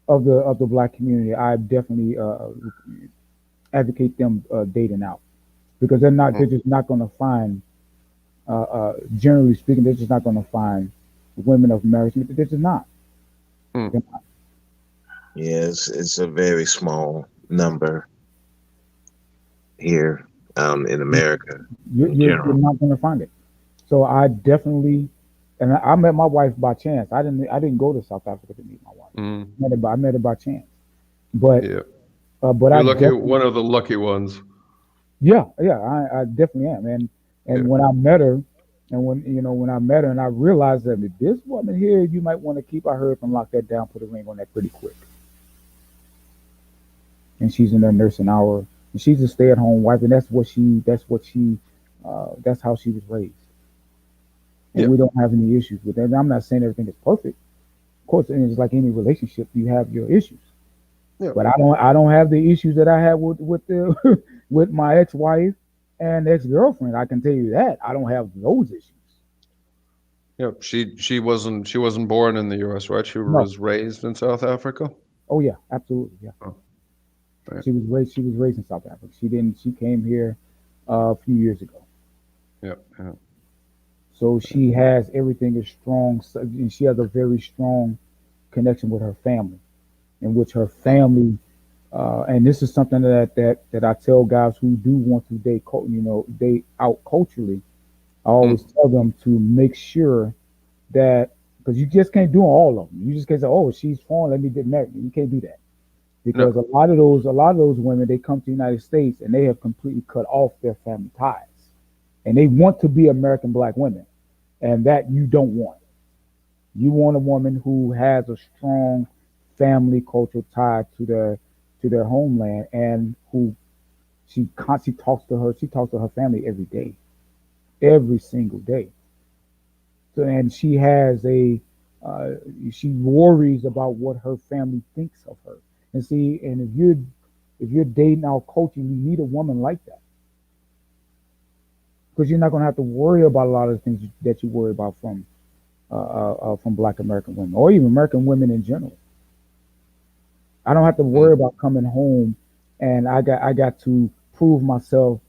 of the Black community, I definitely advocate them dating out, because they're just not going to find, generally speaking, they're just not going to find women of marriage. They're just not. They're not. Yes, it's a very small number here in America. You're not going to find it. So I definitely, and I met my wife by chance. I didn't go to South Africa to meet my wife. I met her by chance. But you're lucky, one of the lucky ones. Yeah, I definitely am. And when I met her, when I met her, and I realized that this woman here, you might want to keep. I heard from lock that down, put a ring on that pretty quick. And she's in her nursing hour, and she's a stay-at-home wife, and that's how she was raised. And we don't have any issues with that. And I'm not saying everything is perfect. Of course, it's like any relationship, you have your issues. Yeah. But I don't have the issues that I had with with my ex-wife and ex-girlfriend. I can tell you that I don't have those issues. Yeah, she wasn't born in the U.S., right? She No. was raised in South Africa. Oh yeah, absolutely. Yeah. Oh, right. She was raised in South Africa. She came here a few years ago. Yeah, yeah. So she has everything is strong, and she has a very strong connection with her family, in which her family, and this is something that I tell guys who do want to date out culturally. I always tell them to make sure that, because you just can't do all of them. You just can't say, "Oh, she's foreign, let me get married." You can't do that, because a lot of those women, they come to the United States and they have completely cut off their family ties, and they want to be American Black women, and that you don't want. You want a woman who has a strong family cultural tie to their homeland, and who she constantly talks to her family every single day. So, and she has she worries about what her family thinks of her. And see, and if you're dating out culture, you need a woman like that, because you're not going to have to worry about a lot of the things that you worry about from Black American women, or even American women in general. I don't have to worry about coming home and I got to prove myself,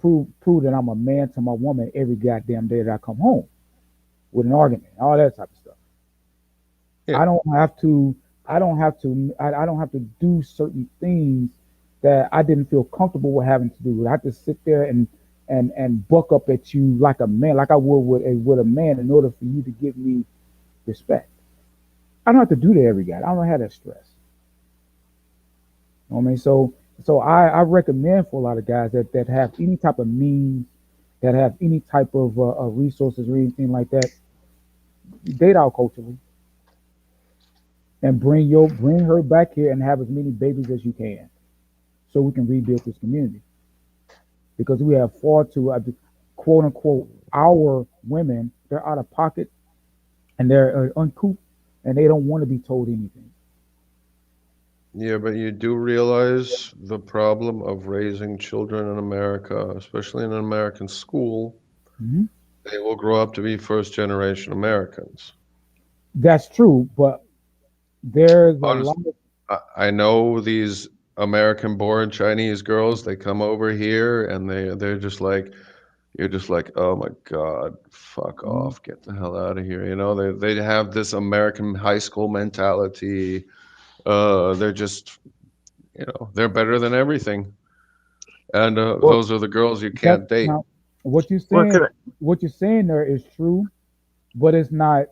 prove that I'm a man to my woman every goddamn day that I come home with an argument, all that type of stuff. Yeah. I don't have to do certain things that I didn't feel comfortable with having to do. I have to sit there and buck up at you like a man, like I would with a man, in order for you to give me respect. I don't have to do that every guy. I don't have that stress. You know what I mean? So I recommend for a lot of guys that have any type of means, that have any type of resources or anything like that, date out culturally, and bring her back here and have as many babies as you can, so we can rebuild this community. Because we have far too, quote unquote, our women, they're out of pocket and they're uncouth, and they don't want to be told anything. Yeah, but you do realize the problem of raising children in America, especially in an American school. Mm-hmm. They will grow up to be first-generation Americans. That's true, but there's a lot of... I know these American-born Chinese girls. They come over here and they're just like, you're just like, oh my God, fuck off, get the hell out of here. You know, they have this American high school mentality. They're just, you know, they're better than everything, and those are the girls you can't date. Now, what you're saying there is true, but it's not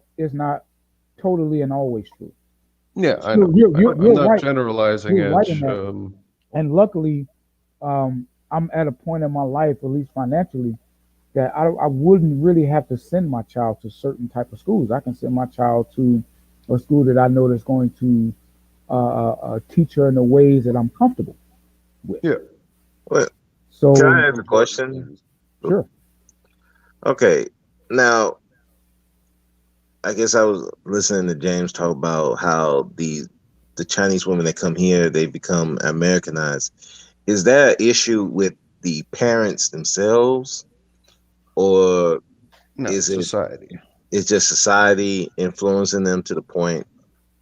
totally and always true. Yeah, I know. I'm not right. Generalizing it. Right, and luckily, I'm at a point in my life, at least financially, that I wouldn't really have to send my child to certain type of schools. I can send my child to a school that I know that's going to teach her in the ways that I'm comfortable with. Yeah. Well, so can I ask a question? Sure. Okay. Now, I guess I was listening to James talk about how the Chinese women that come here, they become Americanized. Is there an issue with the parents themselves, or is it society? It's just society influencing them to the point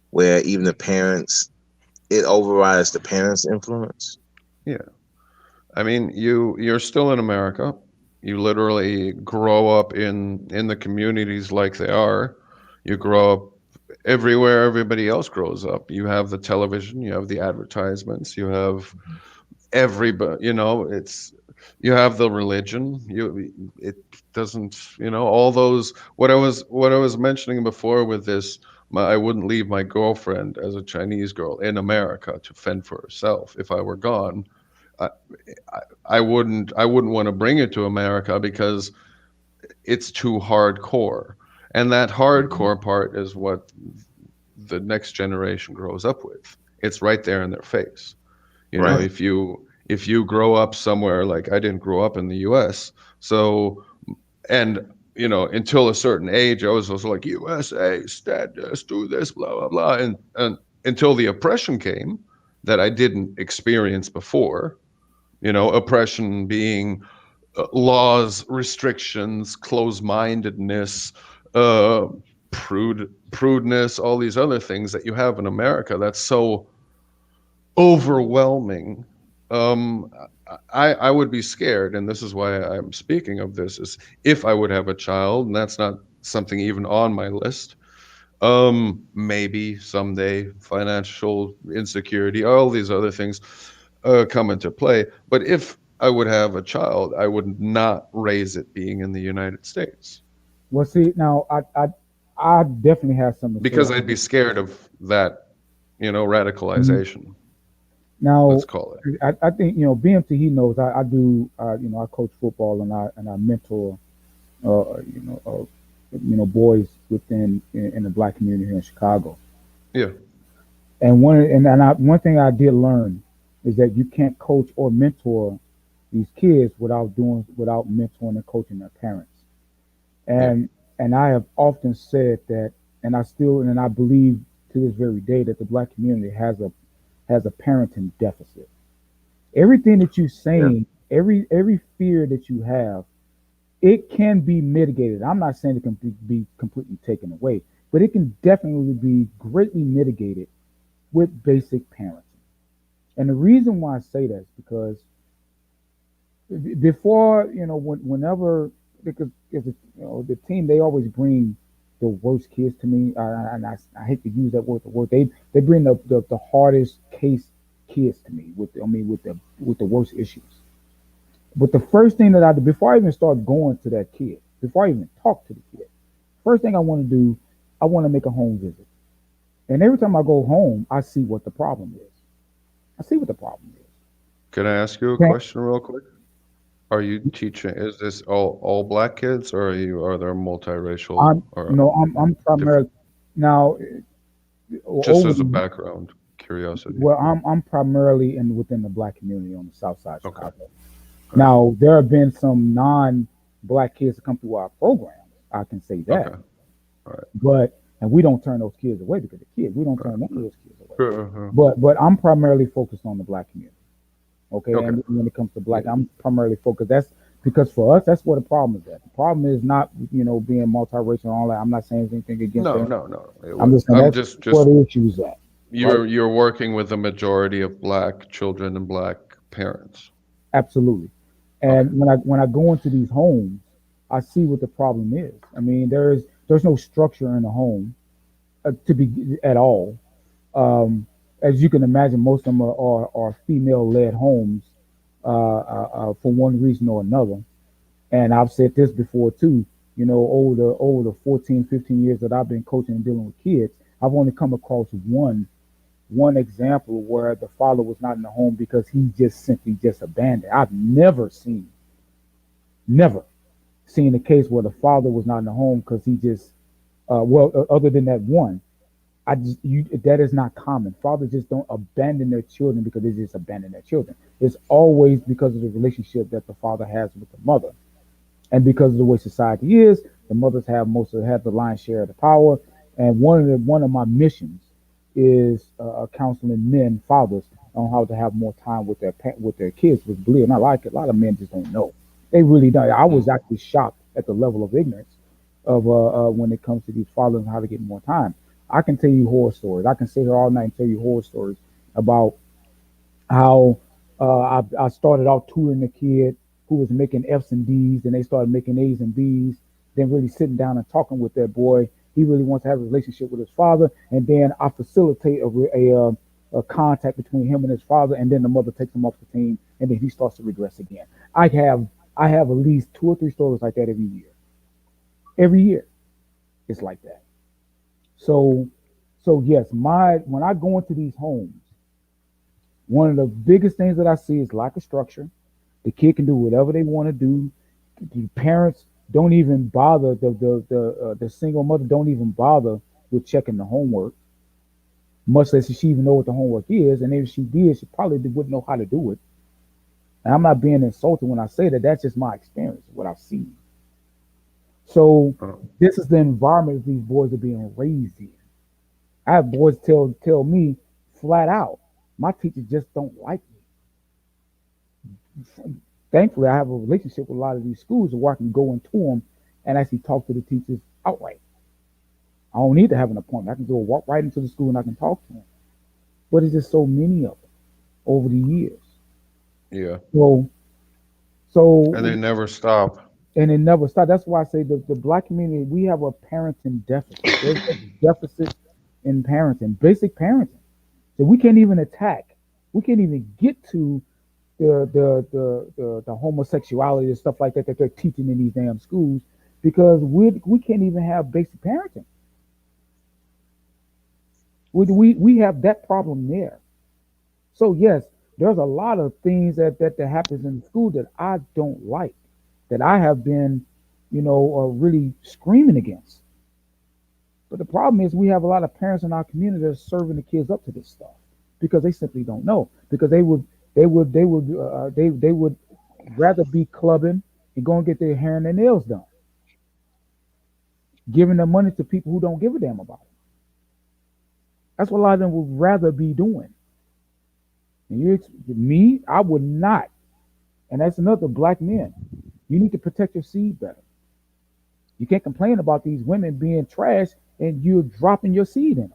where even the parents, it overrides the parents' influence? Yeah. I mean, you're still in America. You literally grow up in the communities like they are. You grow up everywhere everybody else grows up. You have the television, you have the advertisements, you have everybody, you know, you have the religion. It doesn't, you know, all those, what I was mentioning before with this, I wouldn't leave my girlfriend as a Chinese girl in America to fend for herself. If I were gone, I wouldn't want to bring her to America because it's too hardcore. And that hardcore part is what the next generation grows up with. It's right there in their face. You know, if you grow up somewhere, like I didn't grow up in the US. So, and you know, until a certain age, I was also like, USA, status, do this, blah, blah, blah. And until the oppression came that I didn't experience before, you know, oppression being laws, restrictions, closed-mindedness, prudeness, all these other things that you have in America that's so overwhelming. I would be scared, and this is why I'm speaking of this, is if I would have a child, and that's not something even on my list. Maybe someday financial insecurity, all these other things come into play. But if I would have a child, I would not raise it being in the United States Well, see, now I definitely have something to because say. I'd be scared of that, radicalization. Now, Let's call it. I think BMT, he knows I do. I coach football and I mentor boys in the black community here in Chicago. Yeah. And one thing I did learn is that you can't coach or mentor these kids without mentoring and coaching their parents. And I have often said that, and I believe to this very day that the black community has a parenting deficit. Everything that you're saying, every fear that you have, it can be mitigated. I'm not saying it can be completely taken away, but it can definitely be greatly mitigated with basic parenting. And the reason why I say that is because before, whenever, because the team, they always bring the worst kids to me, and I hate to use that word. They bring the hardest case kids to me with the worst issues. But the first thing that I do before I even start going to that kid, before I even talk to the kid, first thing I want to do, I want to make a home visit. And every time I go home, I see what the problem is. Can I ask you a question real quick? Are you teaching? Is this all black kids, or are there multiracial? I'm primarily now. Just as a background curiosity. Well, I'm primarily within the black community on the south side of Chicago. Okay. Now there have been some non-black kids that come through our program. I can say that. Okay. All right. And we don't turn those kids away because they're kids. We don't turn none of those kids away. But I'm primarily focused on the black community. Okay. And when it comes to black, I'm primarily focused. That's because for us, that's where the problem is at. The problem is not, being multiracial and all that. I'm not saying anything against them. No. I'm just saying that's where the issue is at. You're working with a majority of black children and black parents. Absolutely. And when I go into these homes, I see what the problem is. I mean, there's no structure in the home to be at all. As you can imagine, most of them are female-led homes for one reason or another. And I've said this before too. Over the 14, 15 years that I've been coaching and dealing with kids, I've only come across one example where the father was not in the home because he just simply abandoned. I've never seen a case where the father was not in the home because he just other than that one. That is not common. Fathers just don't abandon their children because they just abandon their children. It's always because of the relationship that the father has with the mother. And because of the way society is, the mothers have the lion's share of the power. And one of my missions is counseling fathers on how to have more time with their kids. Which, believe it or not, a lot of men just don't know. They really don't. I was actually shocked at the level of ignorance of when it comes to these fathers and how to get more time. I can tell you horror stories. I can sit here all night and tell you horror stories about how I started out tutoring a kid who was making F's and D's, and they started making A's and B's. Then really sitting down and talking with that boy. He really wants to have a relationship with his father, and then I facilitate a contact between him and his father, and then the mother takes him off the team, and then he starts to regress again. I have at least 2 or 3 stories like that every year. Every year, it's like that. So yes, when I go into these homes, one of the biggest things that I see is lack of structure. The kid can do whatever they want to do. The parents don't even bother. The single mother don't even bother with checking the homework, much less she even know what the homework is. And if she did, she probably wouldn't know how to do it. And I'm not being insulted when I say that. That's just my experience, what I've seen. So this is the environment these boys are being raised in. I have boys tell me flat out, my teachers just don't like me. thankfully, I have a relationship with a lot of these schools where I can go into them and actually talk to the teachers outright. I don't need to have an appointment. I can go walk right into the school and I can talk to them. But it's just so many of them over the years. Yeah. So And they never stop. and it never stopped. That's why I say the black community, we have a parenting deficit. There's a deficit in parenting, basic parenting. So we can't even attack. We can't even get to the homosexuality and stuff like that they're teaching in these damn schools because we can't even have basic parenting. We have that problem there. So yes, there's a lot of things that happens in school that I don't like, that I have been, really screaming against. But the problem is we have a lot of parents in our community that are serving the kids up to this stuff because they simply don't know, because they would rather be clubbing and go and get their hair and their nails done, giving their money to people who don't give a damn about it. That's what a lot of them would rather be doing. And me, I would not. And that's another black men. You need to protect your seed better. You can't complain about these women being trash and you're dropping your seed in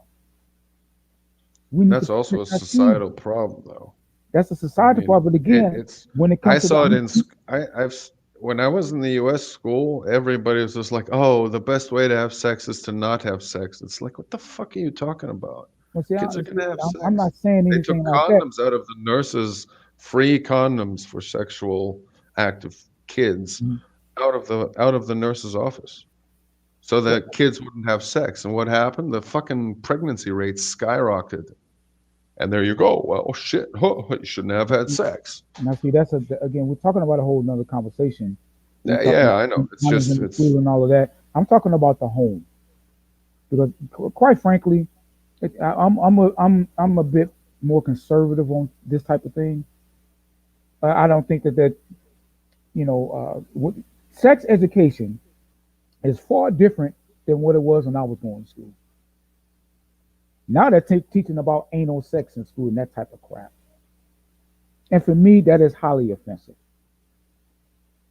them. That's also a societal problem, though. That's a societal problem. But again, when it comes when I was in the U.S. school, everybody was just like, "Oh, the best way to have sex is to not have sex." It's like, what the fuck are you talking about? Well, see, Kids are gonna have sex. I'm not saying They took anything like condoms that. out of the nurses, free condoms for sexual active kids, out of the nurse's office, so that kids wouldn't have sex. And what happened? The fucking pregnancy rates skyrocketed. And there you go. Well, shit. Oh, you shouldn't have had sex. Now, see, again, we're talking about a whole nother conversation. Yeah, I know. It's just school and all of that. I'm talking about the home, because quite frankly, I'm a bit more conservative on this type of thing. I don't think that sex education is far different than what it was when I was going to school. Now they're teaching about anal sex in school and that type of crap. And for me, that is highly offensive.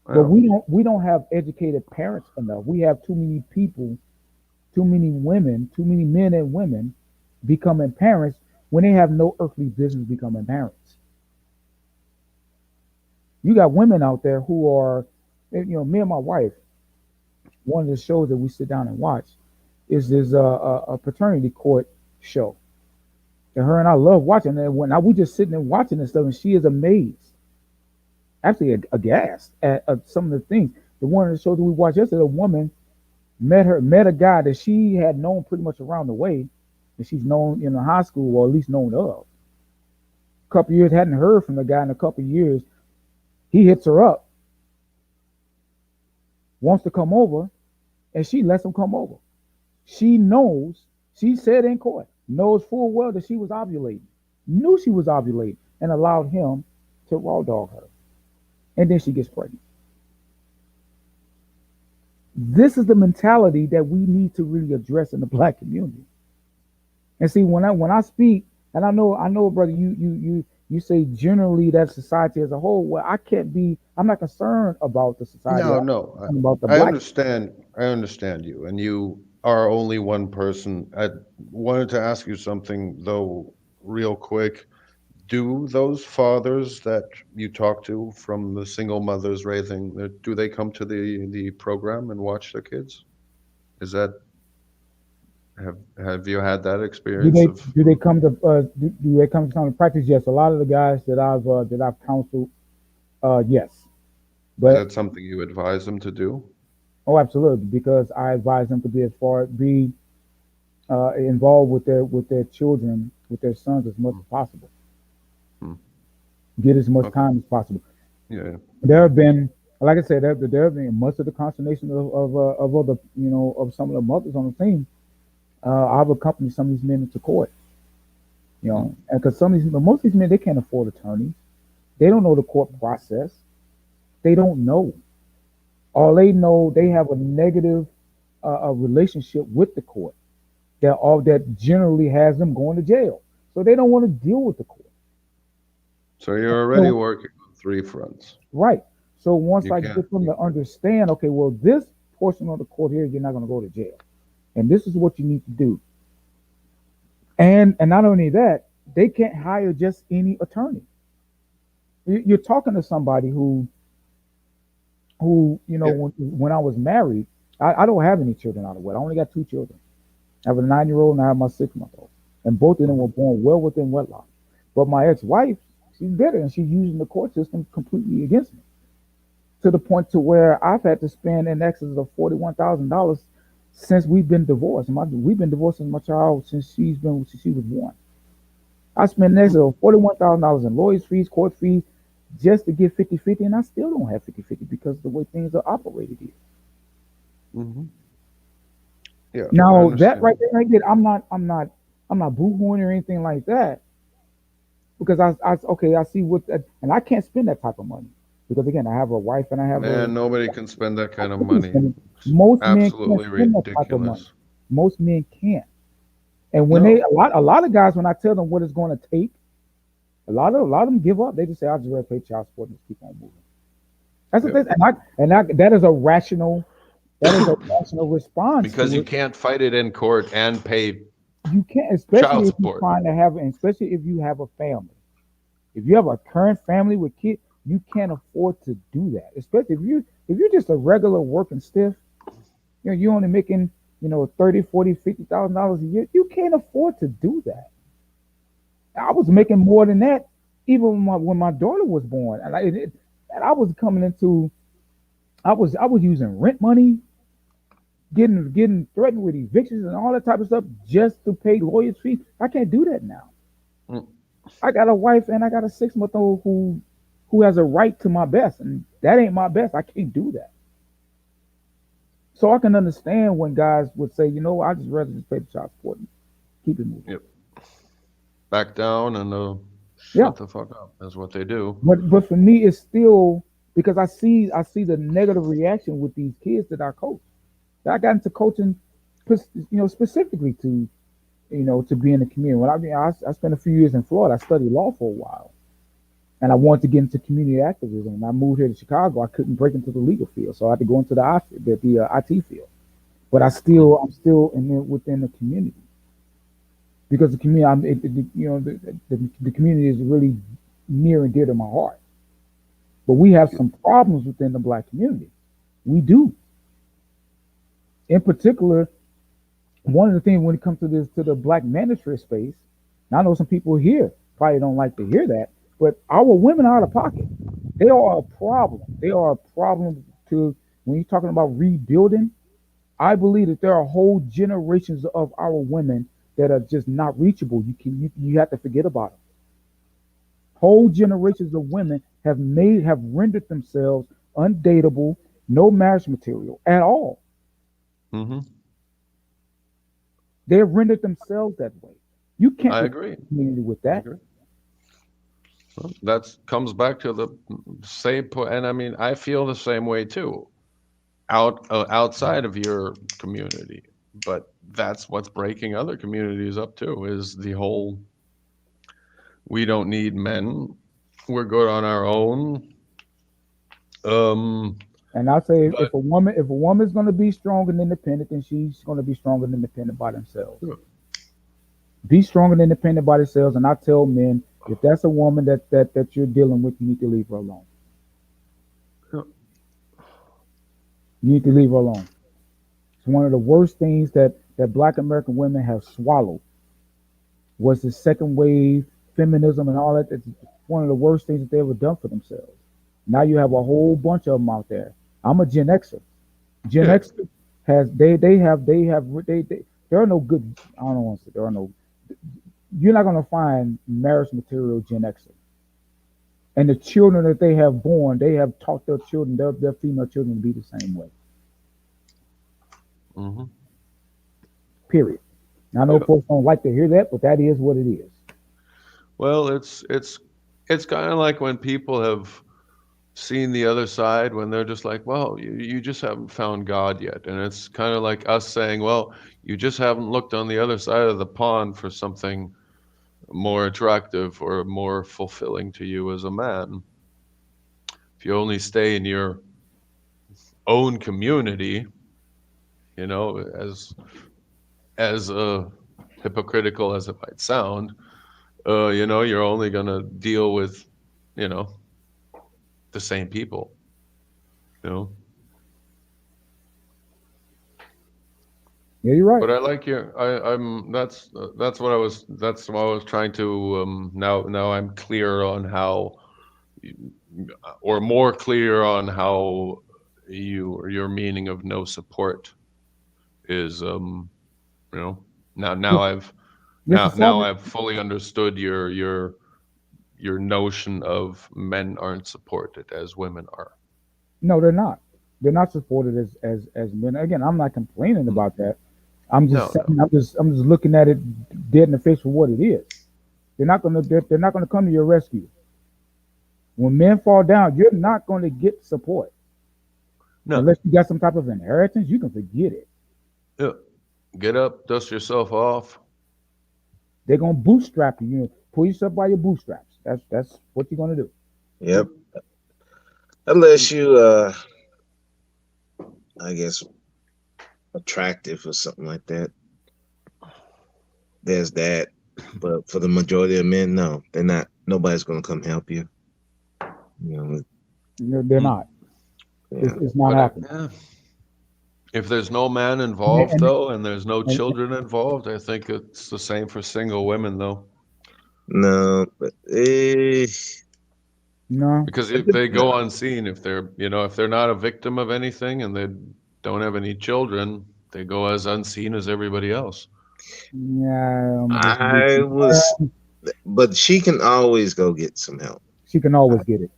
But we don't have educated parents enough. We have too many people, too many women, too many men and women becoming parents when they have no earthly business becoming parents. You got women out there who are, me and my wife, one of the shows that we sit down and watch is this a paternity court show. And her and I love watching it. When we just sitting and watching this stuff, and she is amazed, actually aghast at some of the things. The one of the shows that we watched yesterday, a woman met a guy that she had known pretty much around the way, and she's known in the high school, or at least known of. A couple of years, hadn't heard from the guy in a couple of years. He hits her up, wants to come over, and she lets him come over. She knows, she said in court, knows full well that she was ovulating, knew she was ovulating, and allowed him to raw dog her. And then she gets pregnant. This is the mentality that we need to really address in the black community. And see, when I speak, and I know, brother, you say generally that society as a whole. Well, I'm not concerned about the society. No. About the I black. understand you, and you are only one person. I wanted to ask you something though, real quick. Do those fathers that you talk to from the single mothers raising, do they come to the program and watch their kids? Is that, have you had that experience? Do they come to some practice? Yes, a lot of the guys that I've counseled, yes. But is that something you advise them to do? Oh, absolutely, because I advise them to be involved with their children, with their sons as much as possible. Get as much time as possible. Yeah. There have been, like I said, there have been much of the consternation of other, of some of the mothers on the team. I've accompanied some of these men into court, and because most of these men, they can't afford attorneys. They don't know the court process. They don't know. All they know, they have a negative relationship with the court that generally has them going to jail. So they don't want to deal with the court. So you're already working on three fronts. Right. So once You I can't. get them to understand, okay, well, this portion of the court here, you're not going to go to jail, and this is what you need to do. And not only that, they can't hire just any attorney. You're talking to somebody who you know, Yeah. when I was married, I don't have any children out of wedlock. I only got 2 children. I have a 9-year-old and I have my 6-month-old, and both of them were born well within wedlock. But my ex-wife, she's bitter and she's using the court system completely against me, to the point to where I've had to spend in excess of $41,000 since we've been divorced. We've been divorced since my child since she was 1. I spent an excess of $41,000 in lawyers' fees, court fees, just to get 50-50, and I still don't have 50-50 because of the way things are operated here. Hmm. Yeah. I Now that understand. right there, I'm not boo-hooing or anything like that, because I see what that, and I can't spend that type of money because again, I have a wife and I have Man, nobody can spend that kind of I money. couldn't most men can't Absolutely spend that type of money. ridiculous. Most men can't. And when No. a lot of guys, when I tell them what it's going to take, a lot of them give up. They just say, "I'll just rather pay child support and just keep on moving." That's the Yeah. thing, that is a rational response Because to you it. can't fight it in court and pay You can't, child especially if you're support. trying to have, and especially if you have a family. If you have a current family with kids, you can't afford to do that. Especially if you're just a regular working stiff, you know, you're only making, you know, 30, 40, $50,000 a year. You can't afford to do that. I was making more than that even when my daughter was born, and I was coming into, I was using rent money, getting threatened with evictions and all that type of stuff just to pay lawyers' fees. I can't do that now. Mm. I got a wife and I got a 6-month-old who has a right to my best, and that ain't my best. I can't do that. So I can understand when guys would say, you know, I just rather just pay the child support and keep it moving. Yep. Back down and Yeah. shut the fuck up. That's what they do. But for me, it's still because I see the negative reaction with these kids that I coach. I got into coaching, you know, specifically to, you know, to be in the community. When I spent a few years in Florida. I studied law for a while, and I wanted to get into community activism. When I moved here to Chicago, I couldn't break into the legal field, so I had to go into the IT field. But I'm still within the community, because the community, the community is really near and dear to my heart. But we have some problems within the Black community. We do. In particular, one of the things when it comes to the Black manosphere space, and I know some people here probably don't like to hear that, but our women are out of pocket. They are a problem. They are a problem to when you're talking about rebuilding. I believe that there are whole generations of our women that are just not reachable. You have to forget about them. Whole generations of women have rendered themselves undateable, no marriage material at all. Mm-hmm. They have rendered themselves that way. You can't I agree. community with I that. agree. Well, that comes back to the same point, and I mean, I feel the same way too, outside of your community. But that's what's breaking other communities up too, is the whole, we don't need men, we're good on our own. And I say, But- if a woman's going to be strong and independent, then she's going to be strong and independent by themselves. Sure. Be strong and independent by themselves. And I tell men, if that's a woman that you're dealing with, you need to leave her alone. Sure. You need to leave her alone. It's one of the worst things that Black American women have swallowed was the second wave feminism and all that. It's one of the worst things that they ever done for themselves. Now you have a whole bunch of them out there. I'm a Gen Xer. Gen Yeah. X has there are no good. I don't want to say there are no. You're not going to find marriage material Gen Xer. And the children that they have born, they have taught their children, their female children, to be the same way. Mm-hmm. Period. I know folks don't like to hear that, but that is what it is. Well, it's kind of like when people have seen the other side, when they're just like, well, you just haven't found God yet. And it's kind of like us saying, well, you just haven't looked on the other side of the pond for something more attractive or more fulfilling to you as a man. if you only stay in your own community, you know, as hypocritical as it might sound, you know, you're only gonna deal with, you know, the same people, you know. Yeah, you're right. But I like your, that's what I was, trying to, now I'm clear on how, or more clear on how your meaning of no support is, you know, now I've, Mr. now Salmon, I've fully understood your notion of men aren't supported as women are. no, they're not. They're not supported as men. Again, I'm not complaining about that. I'm just No, saying, I'm just looking at it dead in the face for what it is. They're not gonna come to your rescue. When men fall down, you're not gonna get support. no. Unless you got some type of inheritance, you can forget it. Yeah. Get up, dust yourself off. They're gonna bootstrap you. You know, pull yourself by your bootstraps. That's what you're gonna do. Yep. Unless you, I guess, attractive or something like that. There's that. But for the majority of men, no, they're not. Nobody's gonna come help you. You know, They're not. yeah. It's not happening. Yeah. If there's no man involved, And, though, and there's no and, children involved, I think it's the same for single women, though. No, but no, Because if they go unseen, if they're, you know, if they're not a victim of anything and they don't have any children, they go as unseen as everybody else. yeah. I was, but she can always go get some help. She can always get it.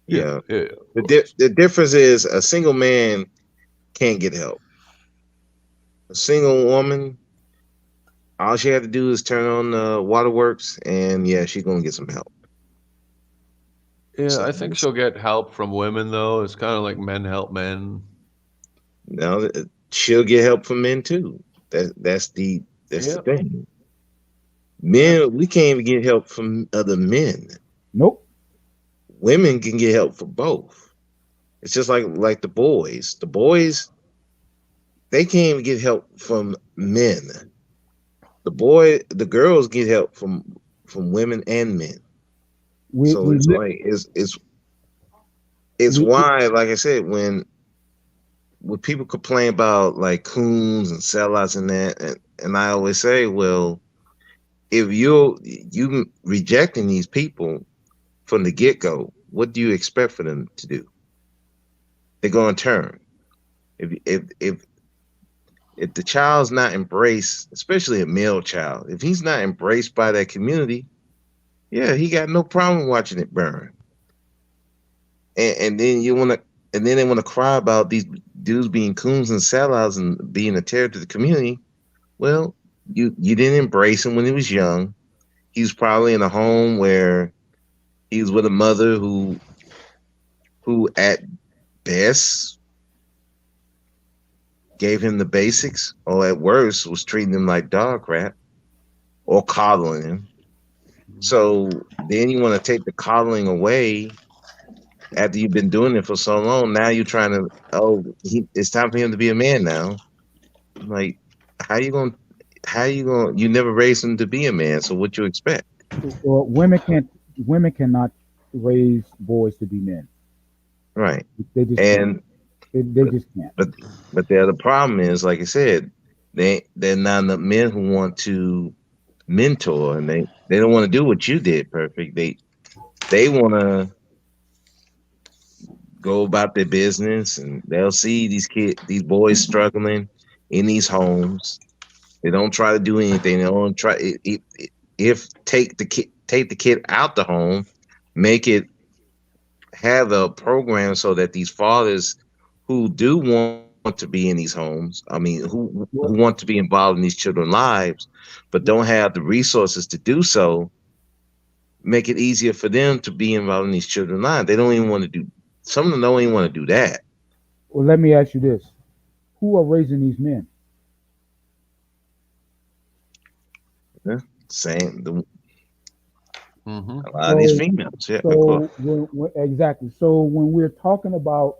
Yeah. Yeah. The difference is a single man can't get help. A single woman, all she had to do is turn on the waterworks, and yeah, she's gonna get some help. Yeah, So, I think she'll get help from women, though. It's kind of like men help men. now she'll get help from men too. That's the thing. Men, we can't even get help from other men. Nope. Women can get help from both. It's just like the boys. The boys, they can't even get help from men. The girls get help from women and men. So it's like it's why, like I said, when people complain about like coons and sellouts and that, and I always say, well, if you rejecting these people from the get-go, what do you expect for them to do? They're going to turn. If the child's not embraced, especially a male child, if he's not embraced by that community, yeah, he got no problem watching it burn. And then they want to cry about these dudes being coons and sellouts and being a terror to the community. Well, you didn't embrace him when he was young. He was probably in a home where he was with a mother who at best gave him the basics, or at worst was treating him like dog crap or coddling him. So then you want to take the coddling away after you've been doing it for so long. Now you're trying to, it's time for him to be a man now. Like, you never raised him to be a man, so what you expect? Well, women cannot raise boys to be men. Right. They just can't. They just can't. But the other problem is, like I said, they're not the men who want to mentor, and they don't want to do what you did, Perfect. They want to go about their business, and they'll see these boys struggling in these homes. They don't try to do anything. They don't try. Take the kid out the home, have a program so that these fathers who do want to be in these homes, who want to be involved in these children's lives, but don't have the resources to do so, make it easier for them to be involved in these children's lives. They don't even want to do. Some of them don't even want to do that. Well, let me ask you this: who are raising these men? Yeah, same. Hmm. A lot of these So, females, yeah, of course. so exactly. So when we're talking about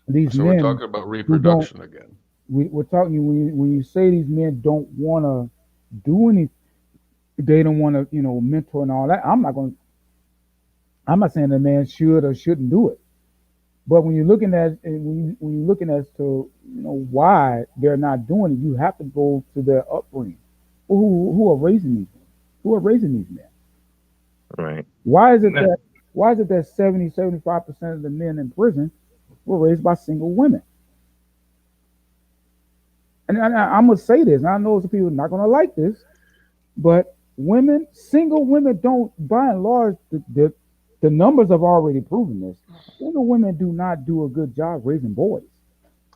these So we're men talking about who don't, reproduction again. we're talking when you say these men don't want to do anything, they don't want to, mentor and all that. I'm not saying the man should or shouldn't do it. But when you're looking at when you're looking as to why they're not doing it, you have to go to their upbringing. Who are raising these men? Who are raising these men? Right. Why is it Now, that 75% of the men in prison were raised by single women? And I'm gonna say this, and I know some people are not gonna like this, but single women don't, by and large, the numbers have already proven this. Single women do not do a good job raising boys,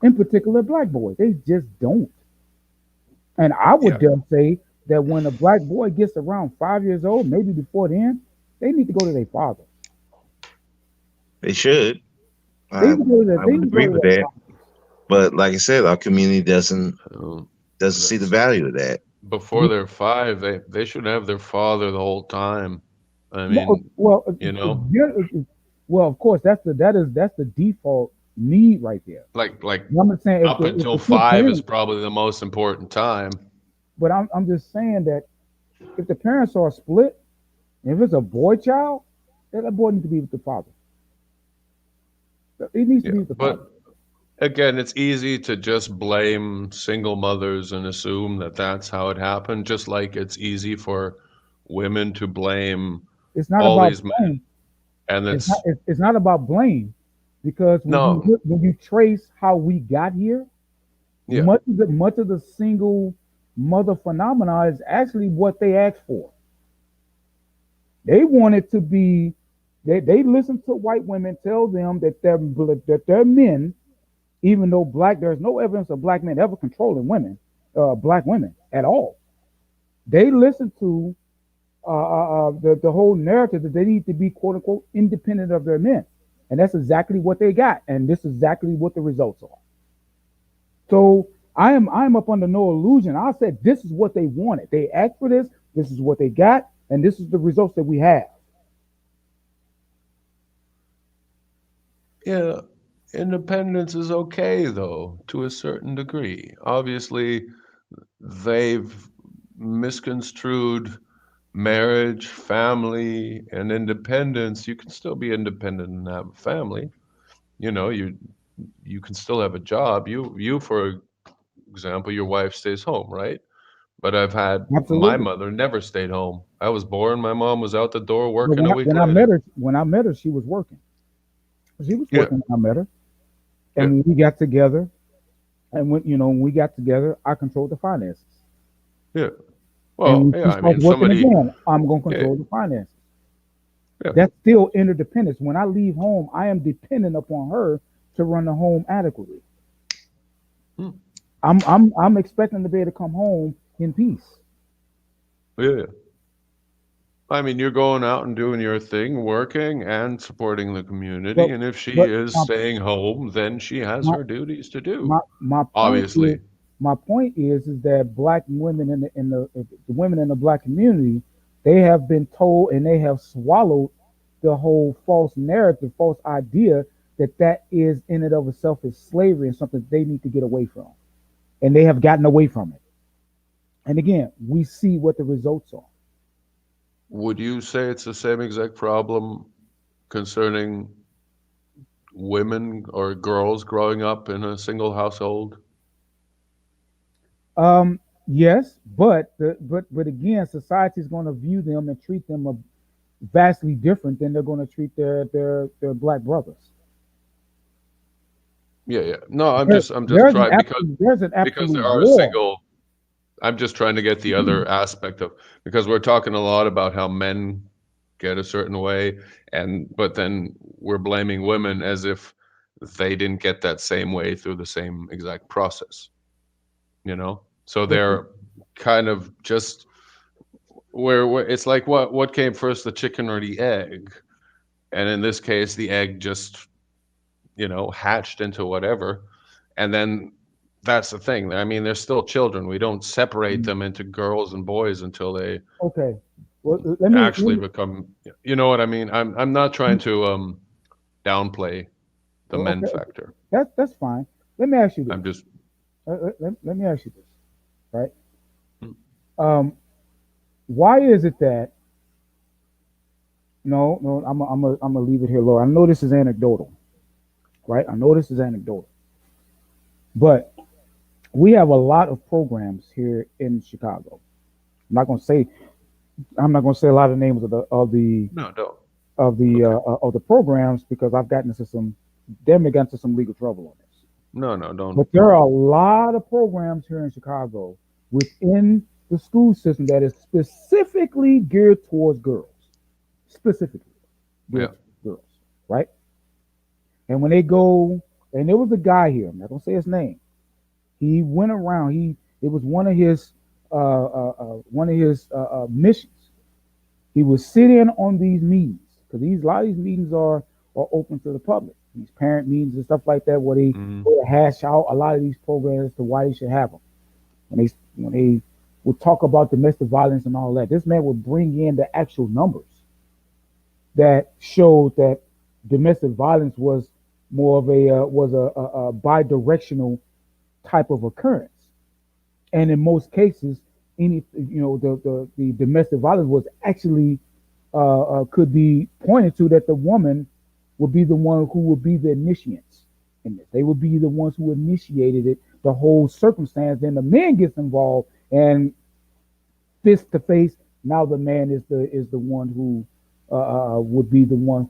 in particular black boys. They just don't. And I would Yeah. dare say that when a black boy gets around 5 years old, maybe before then, they need to go to their father. they should. They I need to go to their, I they would need to go agree to with their that. father. But like I said, our community doesn't So see the that's value of that. before they're 5, they should have their father the whole time. I mean, Well, you know, well, of course, that's the default need right there. like I'm not saying up if until the two 5 is parents, probably the most important time. but I'm just saying that if the parents are split, if it's a boy child, then that boy needs to be with the father. He needs to Yeah, be with the father. but again, it's easy to just blame single mothers and assume that that's how it happened, just like it's easy for women to blame It's not all about these men. blame. And it's It's not about blame, because no, when you trace how we got here, yeah, much of the single mother phenomena is actually what they asked for. They wanted to be. They listened to white women tell them that they're men, even though there's no evidence of black men ever controlling black women at all. They listened to the whole narrative that they need to be quote unquote independent of their men, and that's exactly what they got, and this is exactly what the results are. So I'm up under no illusion. I said this is what they wanted. They asked for this. This is what they got, and this is the results that we have. yeah. Independence is okay though, to a certain degree. Obviously, they've misconstrued marriage, family, and independence. You can still be independent and have a family. You know, you can still have a job. You for example, your wife stays home, right? But I've had my Absolutely. mother never stayed home. I was born, my mom was out the door But working a week later. when I met her, she was working. She was Yeah, working when I met her, yeah. and when we got together, and when we got together, I controlled the finances. Yeah. And Well, when yeah, she I mean starts working somebody again, I'm going to yeah, control the finances. yeah. That's still interdependence. When I leave home, I am dependent upon her to run the home adequately. Hmm. I'm expecting to be able to come home in peace. Yeah. I mean, you're going out and doing your thing, working and supporting the community, But and if she but is staying home, then she has my her duties to do, my point is obviously. that black women the women in the black community, they have been told and they have swallowed the whole false narrative, false idea that is in and of itself is slavery and something they need to get away from, and they have gotten away from it. And again, we see what the results are. Would you say it's the same exact problem concerning women or girls growing up in a single household? Yes, but again, society is going to view them and treat them vastly different than they're going to treat their black brothers. Yeah, yeah. No, There, I'm just there's an trying there's an because there absolute are war. single. I'm just trying to get the other aspect of because we're talking a lot about how men get a certain way, and but then we're blaming women as if they didn't get that same way through the same exact process, you know? So Okay. they're kind of just where it's like what came first, the chicken or the egg? And in this case, the egg just, hatched into whatever. And then that's the thing. I mean, they're still children. We don't separate them into girls and boys until they Okay. Well, let me actually become, you know what I mean? I'm not trying to downplay the well, men okay, factor. that's fine. Let me ask you this. I'm just Let me ask you this, right? Mm. Why is it that no, I'm gonna leave it here low. I know this is anecdotal, right? I know this is anecdotal, but we have a lot of programs here in Chicago. I'm not gonna say a lot of names of no, don't. the programs because I've gotten into some damn near got into some legal trouble on this. No, don't. But there are a lot of programs here in Chicago within the school system that is specifically geared towards girls. Specifically geared towards girls, right? And when they go, and there was a guy here, I'm not gonna say his name. He went around, it was one of his missions. He would sit in on these meetings because a lot of these meetings are open to the public. These parent meetings and stuff like that, where they hash out a lot of these programs as to why they should have them. When they would talk about domestic violence and all that, this man would bring in the actual numbers that showed that domestic violence was more of a bi-directional type of occurrence, and in most cases, the domestic violence was actually could be pointed to that the woman would be the one who would be the initiants in this. They would be the ones who initiated it, the whole circumstance. Then the man gets involved and fist to face. Now the man is the one who would be the one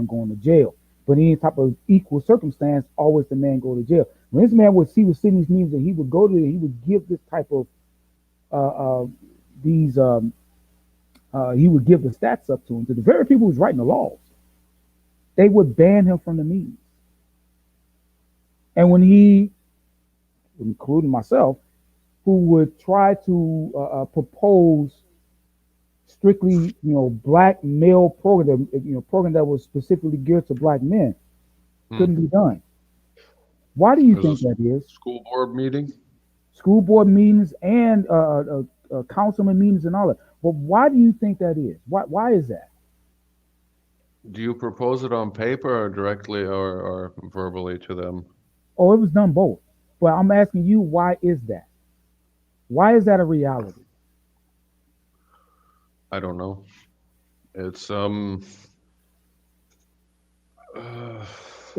going to jail. But any type of equal circumstance, always the man go to jail. When this man would sitting these meetings and he would go to it, he would give this type of he would give the stats up to him, to the very people who's writing the laws. They would ban him from the meetings. And when he, including myself, who would try to propose strictly, black male program, program that was specifically geared to black men, couldn't be done. Why do you think that is? School board meeting? School board meetings and councilman meetings and all that. But why do you think that is? Why is that? Do you propose it on paper or directly or verbally to them? Oh, it was done both. But I'm asking you, why is that? Why is that a reality? I don't know. It's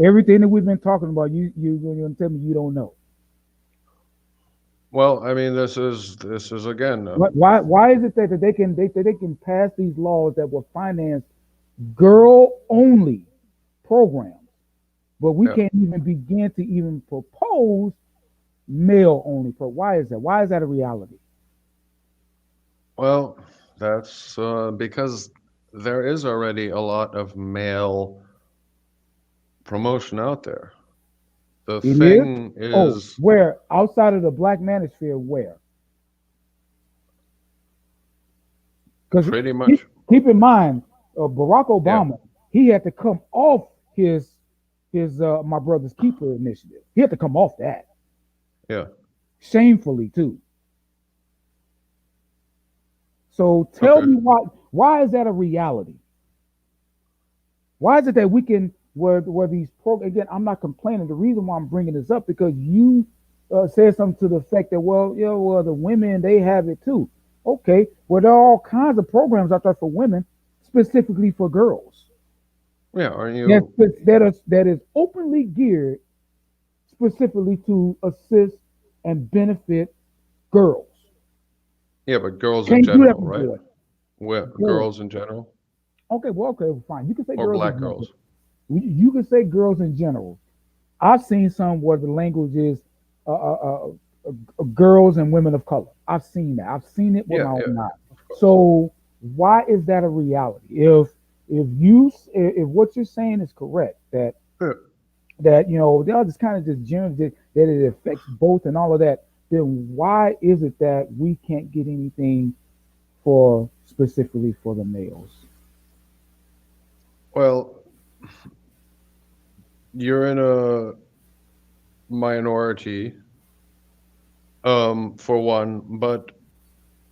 everything that we've been talking about, you're gonna tell me you don't know. Well, I mean, this is again. Why is it that they can pass these laws that will finance girl only programs, but we can't even begin to even propose male only pro? Why is that? Why is that a reality? Well, that's because there is already a lot of male promotion out there. The thing is where outside of the black manosphere, where? Because pretty much. Keep in mind, Barack Obama, he had to come off his My Brother's Keeper initiative. He had to come off that. Yeah. Shamefully too. So tell me why is that a reality? Why is it that we can where these programs, again, I'm not complaining. The reason why I'm bringing this up because you said something to the effect that the women, they have it too. Okay, well, there are all kinds of programs out there for women, specifically for girls. Yeah, are you that is openly geared specifically to assist and benefit girls. Yeah, but girls in general, right? Well, girls in general. Okay, fine. You can say or girls black in general. girls. You can say girls in general. I've seen some where the language is girls and women of color. I've seen that. I've seen it with my own eyes. So why is that a reality? If what you're saying is correct, that they'll just kind of just generally that it affects both and all of that, then why is it that we can't get anything for specifically for the males? Well, you're in a minority, for one, but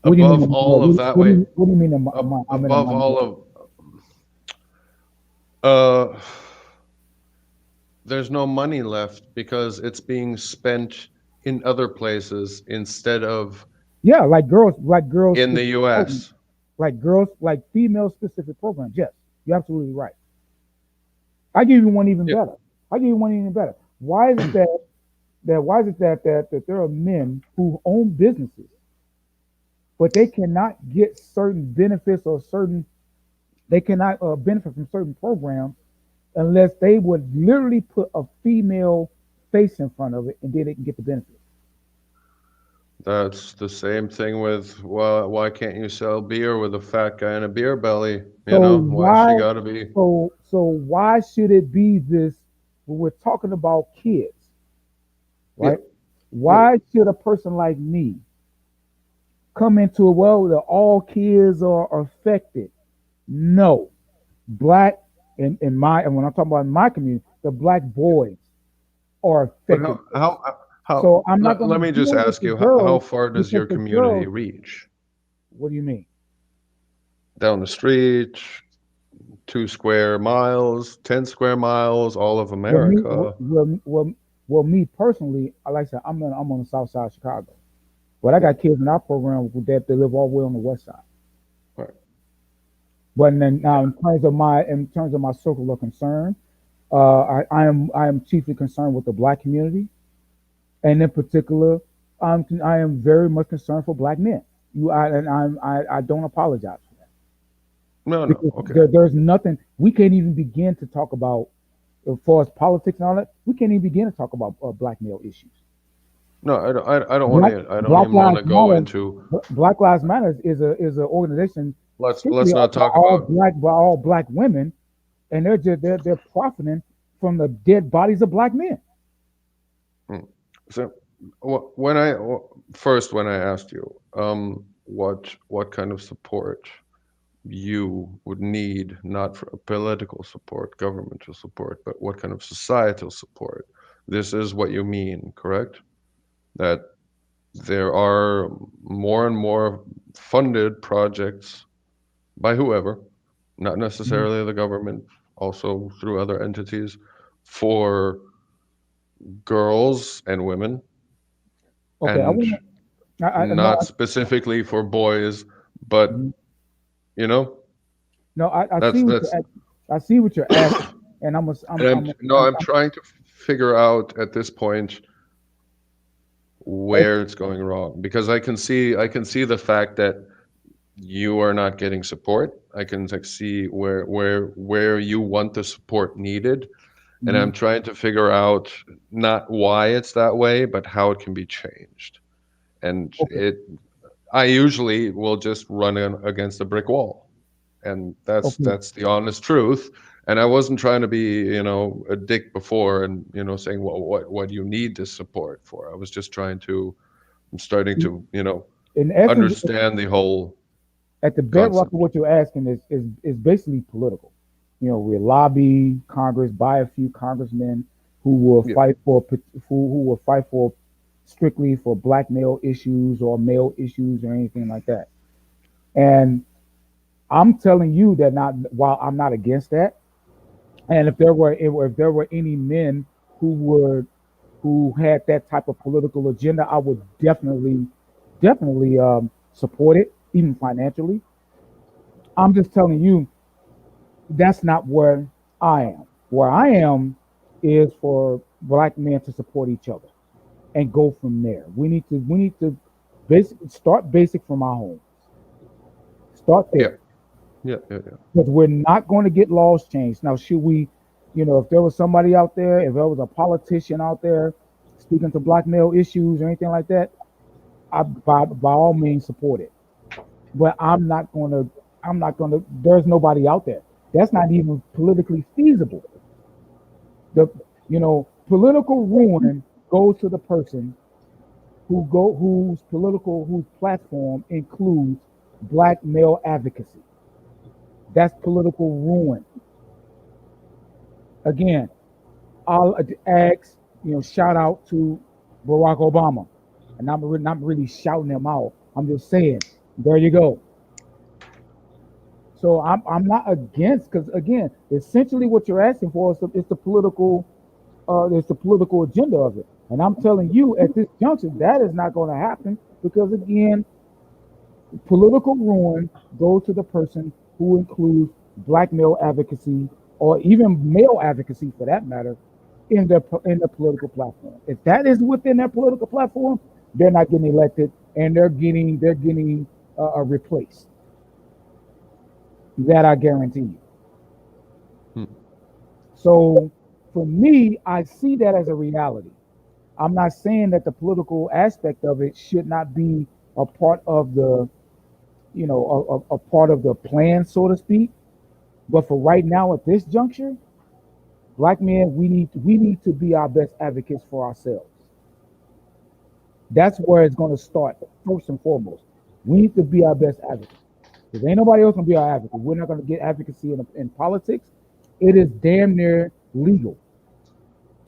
What do you mean? above all of that What do way, you, what do you mean? I'm in a above all of, there's no money left because it's being spent in other places instead of yeah, like girls in the U.S. like female specific programs. Yes, you're absolutely right. I give you one even Yeah. better. I give you one even better. Why is it that there are men who own businesses, but they cannot get certain benefits or they cannot benefit from certain programs unless they would literally put a female face in front of it, and then they can get the benefit. That's the same thing with, well, why can't you sell beer with a fat guy and a beer belly? So Why she gotta be? so why should it be this when we're talking about kids, right? Why should a person like me come into that all kids are affected? No. Black and when I'm talking about my community, the black boys are But affected. how So I'm not gonna let me just deal with ask the you, how girls far does your because the community girls- reach? What do you mean? Down the street, 2 square miles, 10 square miles, all of America. Well, me personally, like I said, I'm on the south side of Chicago, but I got kids in our program that live all the way on the west side. Right. But then now, in terms of my circle of concern, I am chiefly concerned with the black community, and in particular, I am very much concerned for black men. I don't apologize for that. No, Because okay. there's nothing we can't even begin to talk about as far as politics and all that. We can't even begin to talk about black male issues. No, I don't want to. I don't even want to go into. Black Lives Matter is an organization. Let's strictly not talk by all black women, and they're profiting from the dead bodies of black men. So when I asked you what kind of support you would need, not for political support, governmental support, but what kind of societal support, this is what you mean, correct? That there are more and more funded projects by whoever, not necessarily the government, also through other entities, for girls and women, Okay, and not specifically for boys, but no, I see what you're asking, and I'm trying to figure out at this point where it's going wrong, because I can see the fact that you are not getting support. I can see where you want the support needed, and I'm trying to figure out not why it's that way, but how it can be changed. And I usually will just run against a brick wall, and that's the honest truth. And I wasn't trying to be, a dick before and, saying, well, what do you need this support for? I'm starting to, in essence, understand the whole. At the bedrock of what you're asking is basically political. We lobby Congress by a few congressmen who will fight for strictly for black male issues or male issues or anything like that. And I'm telling you that while I'm not against that, and if there were any men who had that type of political agenda, I would definitely support it, even financially. I'm just telling you that's not where I am. Where I am is for black men to support each other and go from there. We need to start basic from our homes. Start there. Yeah. Because we're not going to get laws changed. Now, should we, if there was somebody out there, if there was a politician out there speaking to black male issues or anything like that, I by all means support it. But I'm not going to, there's nobody out there. That's not even politically feasible. Political ruin goes to the person whose platform includes black male advocacy. That's political ruin. Again, I'll ask, shout out to Barack Obama. And I'm not really shouting him out. I'm just saying There you go. So I'm not against, because again, essentially what you're asking for is the political it's the political agenda of it. And I'm telling you, at this juncture, that is not going to happen because again, political ruin goes to the person who includes black male advocacy or even male advocacy for that matter in the political platform. If that is within their political platform, they're not getting elected and they're getting replaced. That I guarantee you. So for me, I see that as a reality. I'm not saying that the political aspect of it should not be a part of the, a part of the plan, so to speak. But for right now, at this juncture, black men, we need to be our best advocates for ourselves. That's where it's going to start first and foremost. We need to be our best advocates. Because ain't nobody else gonna be our advocate. We're not gonna get advocacy in politics. It is damn near legal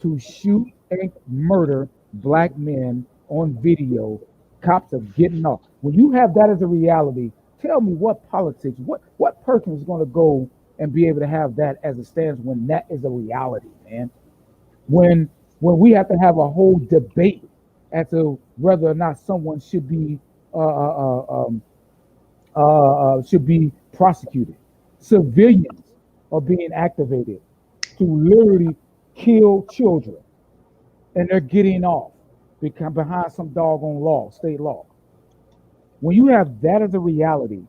to shoot and murder black men on video. Cops are getting off. When you have that as a reality, tell me what politics, what person is gonna go and be able to have that as a stance when that is a reality, man. When we have to have a whole debate as to whether or not someone should be prosecuted. Civilians are being activated to literally kill children, and they're getting off because behind some doggone law, state law. When you have that as a reality,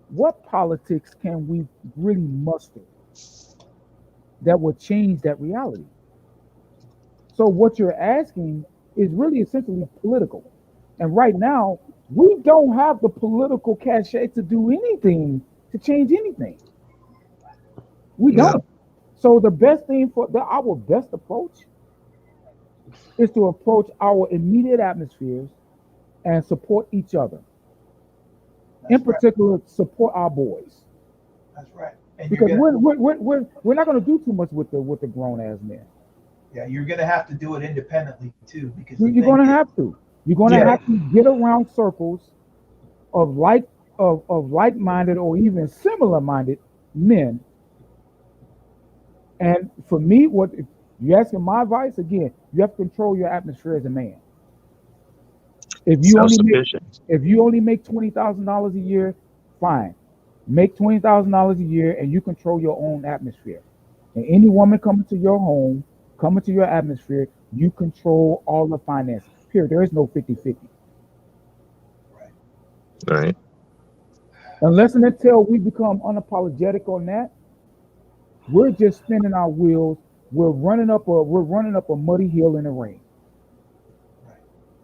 what politics can we really muster that would change that reality? So what you're asking is really essentially political. And right now, we don't have the political cachet to do anything, to change anything. We don't. So the best thing our best approach is to approach our immediate atmospheres and support each other. In particular, support our boys. That's right. And because we're not going to do too much with the grown ass men. Yeah, you're going to have to do it independently too, because you're going to have to. You're going to have to get around circles of like-minded or even similar-minded men. And for me, what if you're asking my advice again? You have to control your atmosphere as a man. If you only make $20,000 a year, fine. Make $20,000 a year, and you control your own atmosphere. And any woman coming to your home, coming to your atmosphere, you control all the finances. Period. There is no 50-50. Right. Unless and until we become unapologetic on that, we're just spinning our wheels. We're running up a muddy hill in the rain.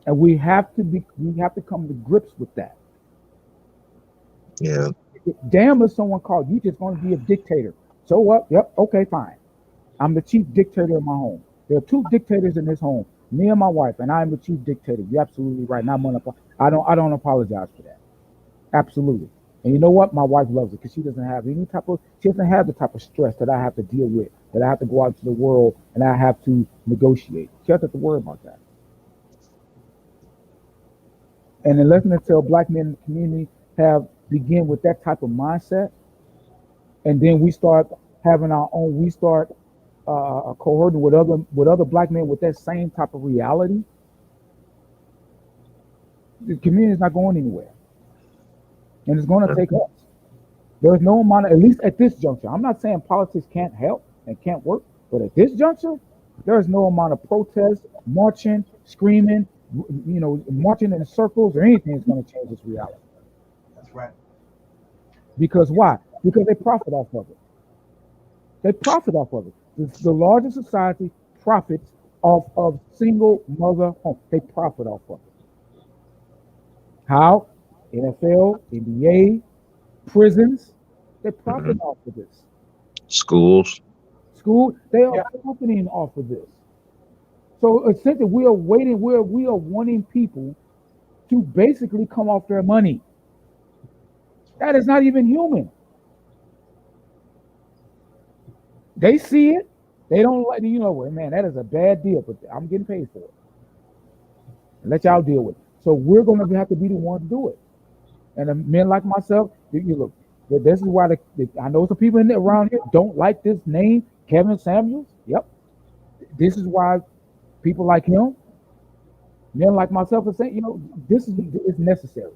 And we have to come to grips with that. Yeah. Damn if someone called you just going to be a dictator. So what? Yep. Okay, fine. I'm the chief dictator of my home. There are two dictators in this home, me and my wife, and I am the chief dictator. You're absolutely right. And I don't apologize for that. Absolutely. And you know what? My wife loves it because she doesn't have the type of stress that I have to deal with, that I have to go out into the world and I have to negotiate. She doesn't have to worry about that. And unless and until black men in the community begin with that type of mindset, and then we start having our own, we start cohorting with other black men with that same type of reality, the community is not going anywhere. And it's going to take us. There's no amount of, at least at this juncture, I'm not saying politics can't help and can't work, but at this juncture, there is no amount of protest, marching, screaming, marching in circles or anything is going to change this reality. That's right. Because why? Because they profit off of it. They profit off of it. The larger society profits off of single mother home. They profit off of it. How? NFL, NBA, prisons, they profit off of this. Schools, they are profiting off of this. So essentially, we are wanting people to basically come off their money. That is not even human. They see it. They don't like, man, that is a bad deal, but I'm getting paid for it. Let y'all deal with it. So we're going to have to be the ones to do it. And the men like myself, you look. This is why I know some people around here don't like this name, Kevin Samuels. Yep. This is why people like him, men like myself, are saying, this is necessary.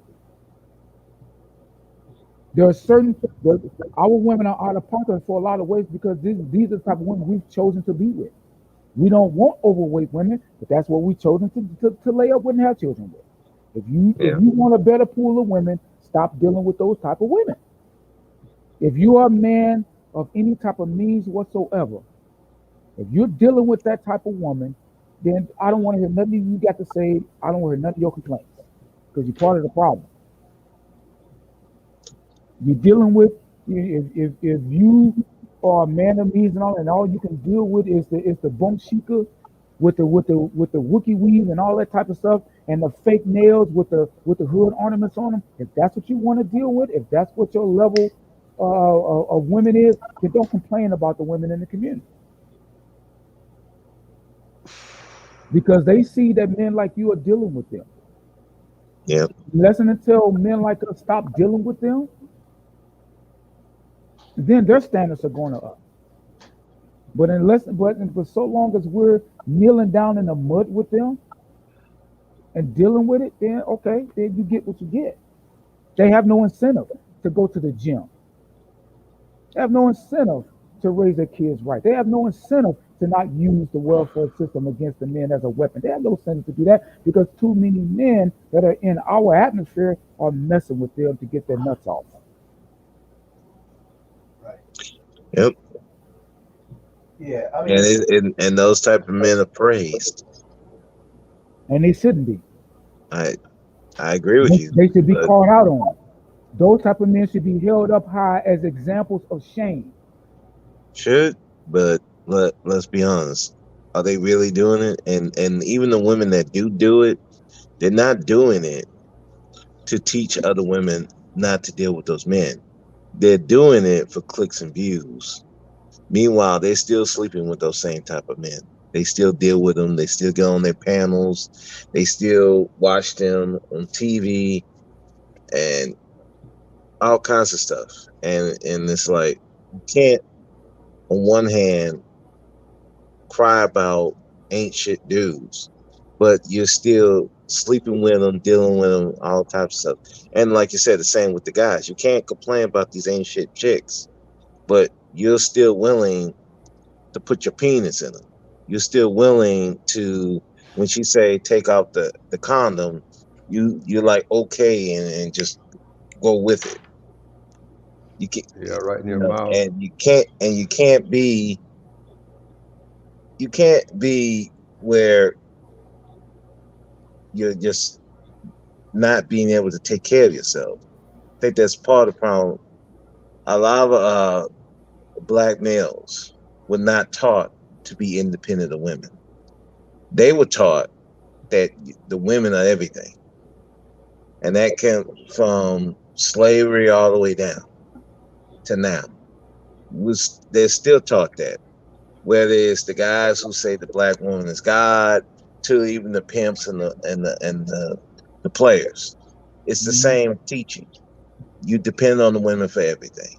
There are our women are out of pocket for a lot of ways because these are the type of women we've chosen to be with. We don't want overweight women, but that's what we've chosen to lay up with and have children with. If you want a better pool of women, stop dealing with those type of women. If you are a man of any type of means whatsoever, if you're dealing with that type of woman, then I don't want to hear nothing you got to say. I don't want to hear none of your complaints because you're part of the problem. You're dealing with, if you are a man of means and all you can deal with is the bum shika with the Wookiee weave and all that type of stuff and the fake nails with the hood ornaments on them. If that's what you want to deal with, if that's what your level of women is, then don't complain about the women in the community. Because they see that men like you are dealing with them. Yeah. Unless and until men like us stop dealing with them, then their standards are going up. But for so long as we're kneeling down in the mud with them and dealing with it, then okay, then you get what you get. They have no incentive to go to the gym. They have no incentive to raise their kids right. They have no incentive to not use the welfare system against the men as a weapon. They have no incentive to do that because too many men that are in our atmosphere are messing with them to get their nuts off. Yep. Yeah, I mean, and those type of men are praised. And they shouldn't be. I agree with you. They should be called out on. Those type of men should be held up high as examples of shame. Should, but let's be honest. Are they really doing it? And even the women that do it, they're not doing it to teach other women not to deal with those men. They're doing it for clicks and views. Meanwhile, they're still sleeping with those same type of men. They still deal with them. They still get on their panels. They still watch them on TV and all kinds of stuff. And it's like, you can't, on one hand, cry about ain't shit dudes, but you're still sleeping with them, dealing with them, all types of stuff. And like you said, the same with the guys. You can't complain about these ain't shit chicks, but you're still willing to put your penis in them. You're still willing to, when she say take out the condom, you're like okay and just go with it. You can't, right in your mouth. and you can't be where you're just not being able to take care of yourself. I think that's part of the problem. A lot of black males were not taught to be independent of women. They were taught that the women are everything. And that came from slavery all the way down to now. They're still taught that. Whether it's the guys who say the black woman is God, to even the pimps and the players. It's the same teaching. You depend on the women for everything.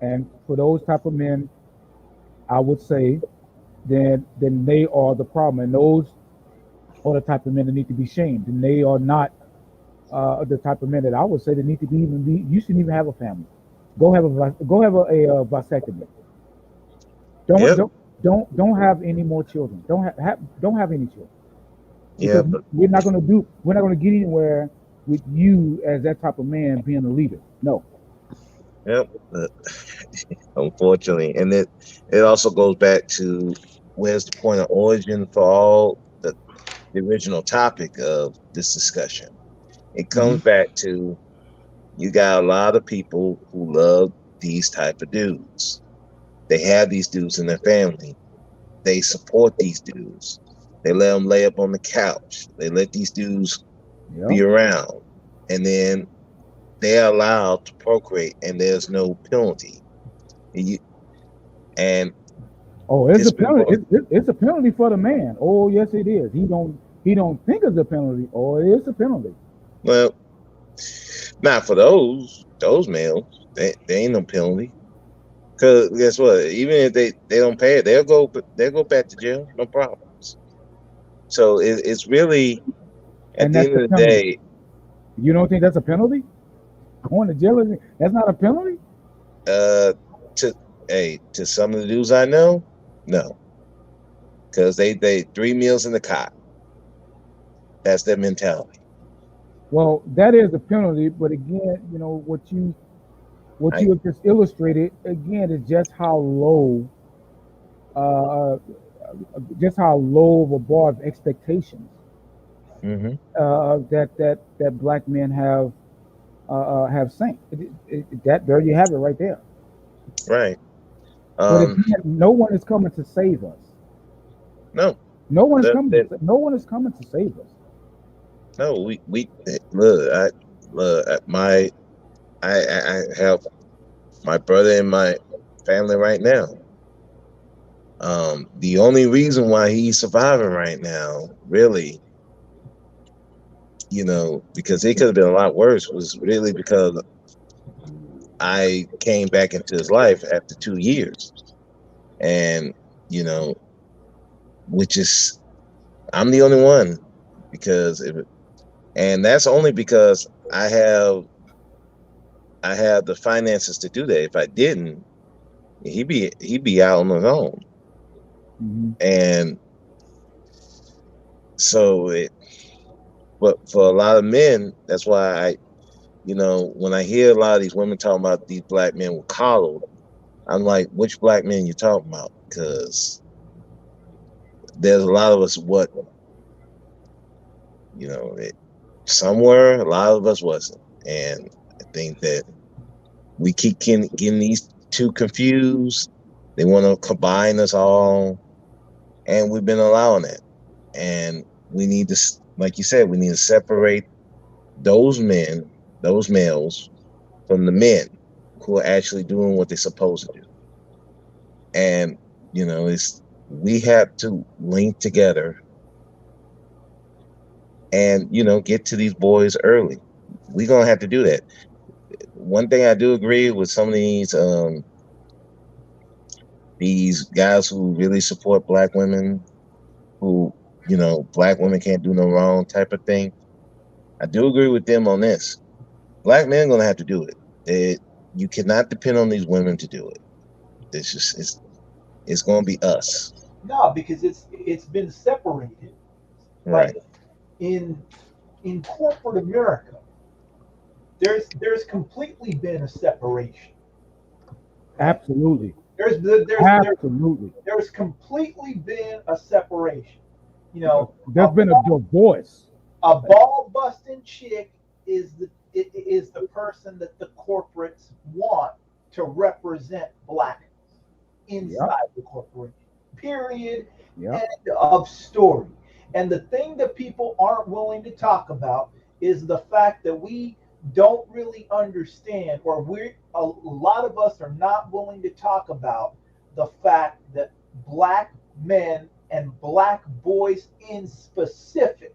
And for those type of men, I would say then they are the problem. And those are the type of men that need to be shamed. And they are not the type of men that I would say that need to be you shouldn't even have a family. Go have a vasectomy. Don't have any more children. Don't have any children. Because we're not going to get anywhere with you as that type of man being a leader. No. Yep. Unfortunately, and it also goes back to where's the point of origin for all the original topic of this discussion. It comes back to you got a lot of people who love these type of dudes. They have these dudes in their family. They support these dudes. They let them lay up on the couch. They let these dudes be around. And then they're allowed to procreate and there's no penalty. It's a penalty. It's a penalty for the man. Oh, yes, it is. He don't think it's a penalty. Oh, it's a penalty. Well, Not for those males. They ain't no penalty. Cause guess what? Even if they don't pay it, they'll go back to jail, no problems. So it's really at And the that's end the of the penalty. day, You don't think that's a penalty? Going to jail, that's not a penalty? to some of the dudes I know, no. Cause they 3 meals in the cot. That's their mentality. Well, that is a penalty, but again, you know, what you have just illustrated again is just how low of a bar of expectations Mm-hmm. that black men have sank. That there you have it right there. Right. But again, no one is coming to save us. No. No one is coming. No one is coming to save us. No, we look. I have my brother in my family right now. The only reason why he's surviving right now, really, you know, because it could have been a lot worse, was really because I came back into his life after 2 years, and you know, which is I'm the only one and that's only because I have the finances to do that. If I didn't, he'd be out on his own. Mm-hmm. And so but for a lot of men, that's why when I hear a lot of these women talking about these black men were coddled, I'm like, which black men you talking about? Because there's a lot of us somewhere a lot of us wasn't. And I think that we keep getting these two confused. They want to combine us all, and we've been allowing it. And we need to, like you said, we need to separate those males, from the men who are actually doing what they're supposed to do. And we have to link together and get to these boys early. We're gonna have to do that. One thing I do agree with some of these guys who really support black women, who black women can't do no wrong type of thing. I do agree with them on this. Black men are gonna have to do it. You cannot depend on these women to do it. It's gonna be us. No, because it's been separated. Right. Like in corporate America, there's completely been a separation. Absolutely. There's completely been a separation. There's been a divorce. A ball busting chick is the person that the corporates want to represent blackness inside the corporation. Period. End of story. And the thing that people aren't willing to talk about is the fact that we don't really understand, or a lot of us are not willing to talk about the fact that black men and black boys in specific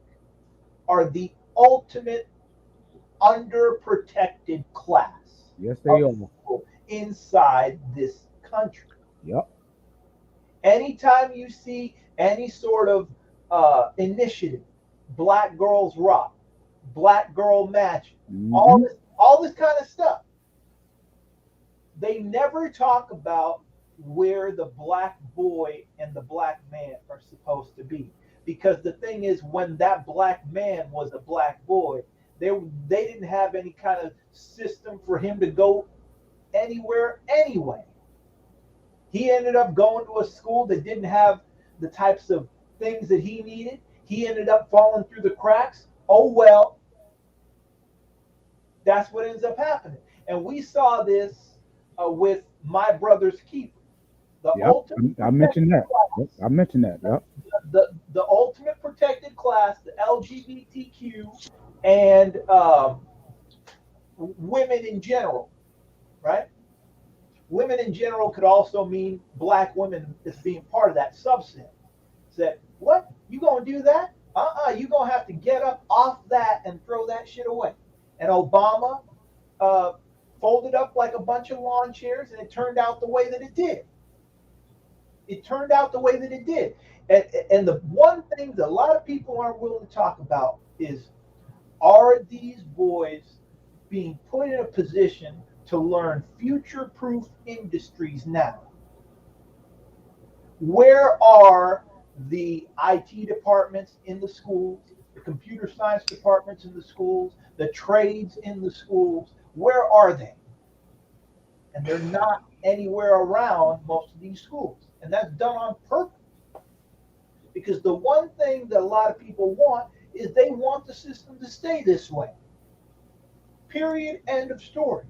are the ultimate underprotected class. Yes, they are. Inside this country. Yep. Anytime you see any sort of initiative, Black Girls Rock, Black Girl Magic, all this kind of stuff, they never talk about where the black boy and the black man are supposed to be. Because the thing is, when that black man was a black boy, they didn't have any kind of system for him to go anywhere anyway. He ended up going to a school that didn't have the types of things that he needed. He ended up falling through the cracks. Oh, well, that's what ends up happening. And we saw this with My Brother's Keeper. I mentioned that. Yep. The ultimate protected class, the LGBTQ, and women in general, right? Women in general could also mean black women as being part of that subset. Said, what? You gonna do that? You gonna have to get up off that and throw that shit away. And Obama folded up like a bunch of lawn chairs, and it turned out the way that it did. It turned out the way that it did. And the one thing that a lot of people aren't willing to talk about is, are these boys being put in a position to learn future-proof industries now? Where are the IT departments in the schools, the computer science departments in the schools, the trades in the schools? Where are they? And they're not anywhere around most of these schools. And that's done on purpose. Because the one thing that a lot of people want is they want the system to stay this way. Period. End of story.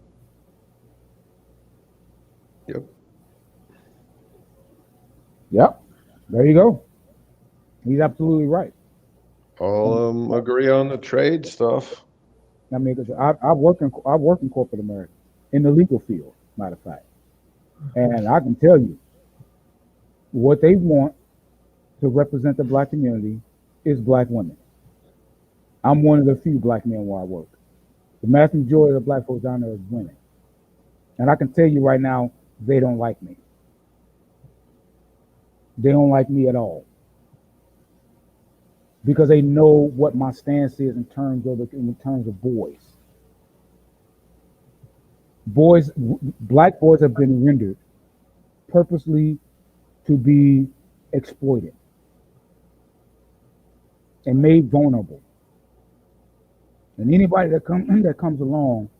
Yep. Yep. There you go. He's absolutely right. I'll agree on the trade stuff. I mean, 'cause I work in corporate America, in the legal field, matter of fact, and I can tell you what they want to represent the black community is black women. I'm one of the few black men where I work. The vast majority of the black folks down there is women, and I can tell you right now, they don't like me. They don't like me at all, because they know what my stance is in terms of boys. Black boys have been rendered purposely to be exploited and made vulnerable. And anybody that comes along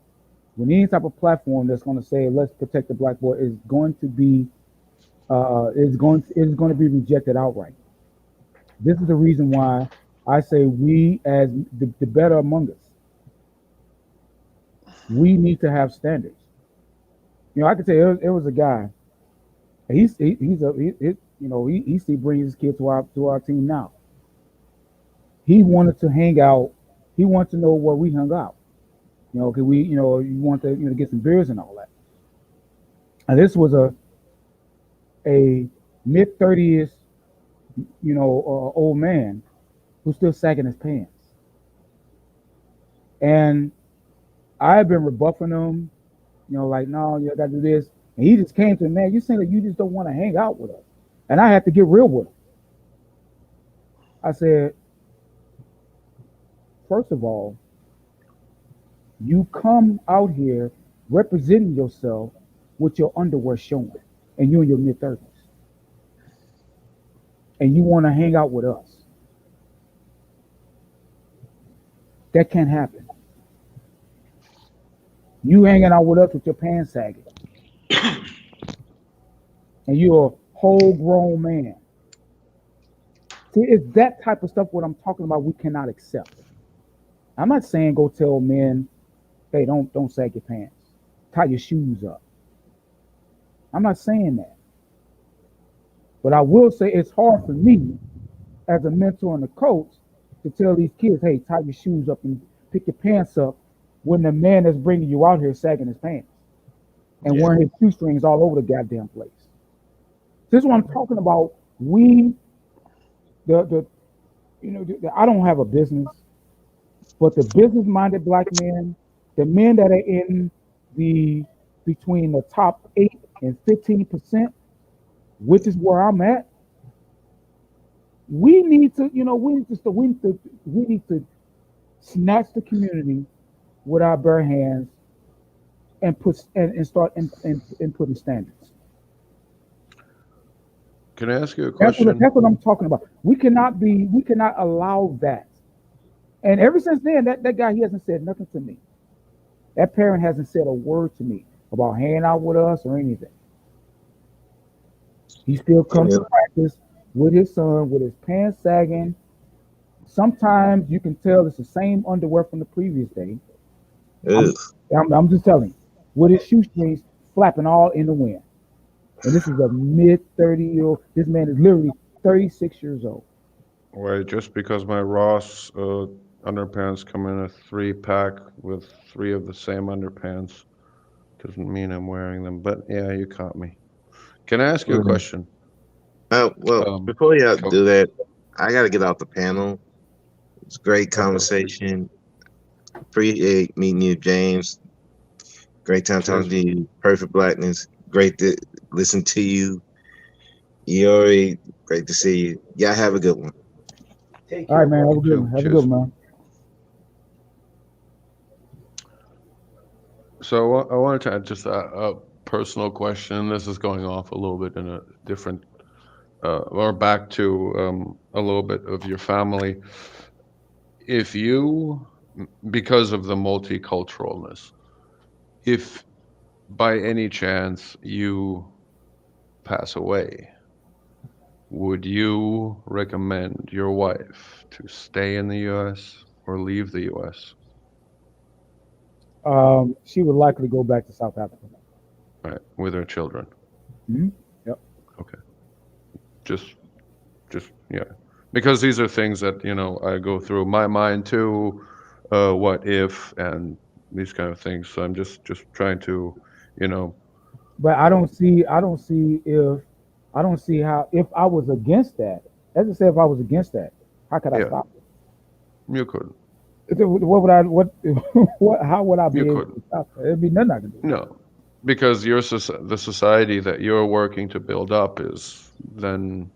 with any type of platform that's going to say, let's protect the black boy, is going to be going to be rejected outright. This is the reason why I say we, as the better among us, we need to have standards. You know, I can tell you, it was a guy. He still brings his kid to our team now. He wanted to hang out. He wanted to know where we hung out. You know, you want to get some beers and all that. And this was a mid-30s, old man who's still sagging his pants. And I've been rebuffing him, like, no, you got to do this. And he just came to me, man, you saying that you just don't want to hang out with us. And I had to get real with him. I said, first of all, you come out here representing yourself with your underwear showing, and you're in your mid-30s. And you want to hang out with us. That can't happen. You hanging out with us with your pants sagging. And you're a whole grown man. See, it's that type of stuff what I'm talking about we cannot accept. I'm not saying go tell men, hey, don't sag your pants. Tie your shoes up. I'm not saying that. But I will say it's hard for me as a mentor and a coach to tell these kids, hey, tie your shoes up and pick your pants up when the man that's bringing you out here is sagging his pants and wearing his shoestrings all over the goddamn place. This is what I'm talking about. I don't have a business, but the business-minded black men, the men that are in between the top 8 and 15%, which is where I'm at, we need to snatch the community with our bare hands and start putting standards. Can I ask you a question? That's what I'm talking about. We cannot allow that. And ever since then, that guy, he hasn't said nothing to me. That parent hasn't said a word to me about hanging out with us or anything. He still comes to practice with his son, with his pants sagging. Sometimes you can tell it's the same underwear from the previous day. I'm just telling you, with his shoestrings flapping all in the wind. And this is a mid-30-year-old. This man is literally 36 years old. Wait, just because my Ross underpants come in a 3-pack with 3 of the same underpants doesn't mean I'm wearing them. But yeah, you caught me. Can I ask you a question? Before you do that, I got to get off the panel. It's a great conversation. Appreciate meeting you, James. Great time talking to you. Perfect Blackness. Great to listen to you. Iori, great to see you. Y'all have a good one. Take All care, right, man. brother. Have a good one. Have a good one, man. So I wanted to add just a personal question. This is going off a little bit in a different, or back to a little bit of your family. If you, because of the multiculturalness, if by any chance you pass away, would you recommend your wife to stay in the U.S. or leave the U.S.? She would likely go back to South Africa. Right, with her children. Mm-hmm. Yep. Okay. Just yeah, because these are things that I go through my mind too. What if, and these kind of things. So I'm just trying to, But I don't see how, if I was against that, let's just say if I was against that, how could I Yeah. stop it? You couldn't. What would how would I be able to stop it? There'd be nothing I could do. No, because the society that you're working to build up is then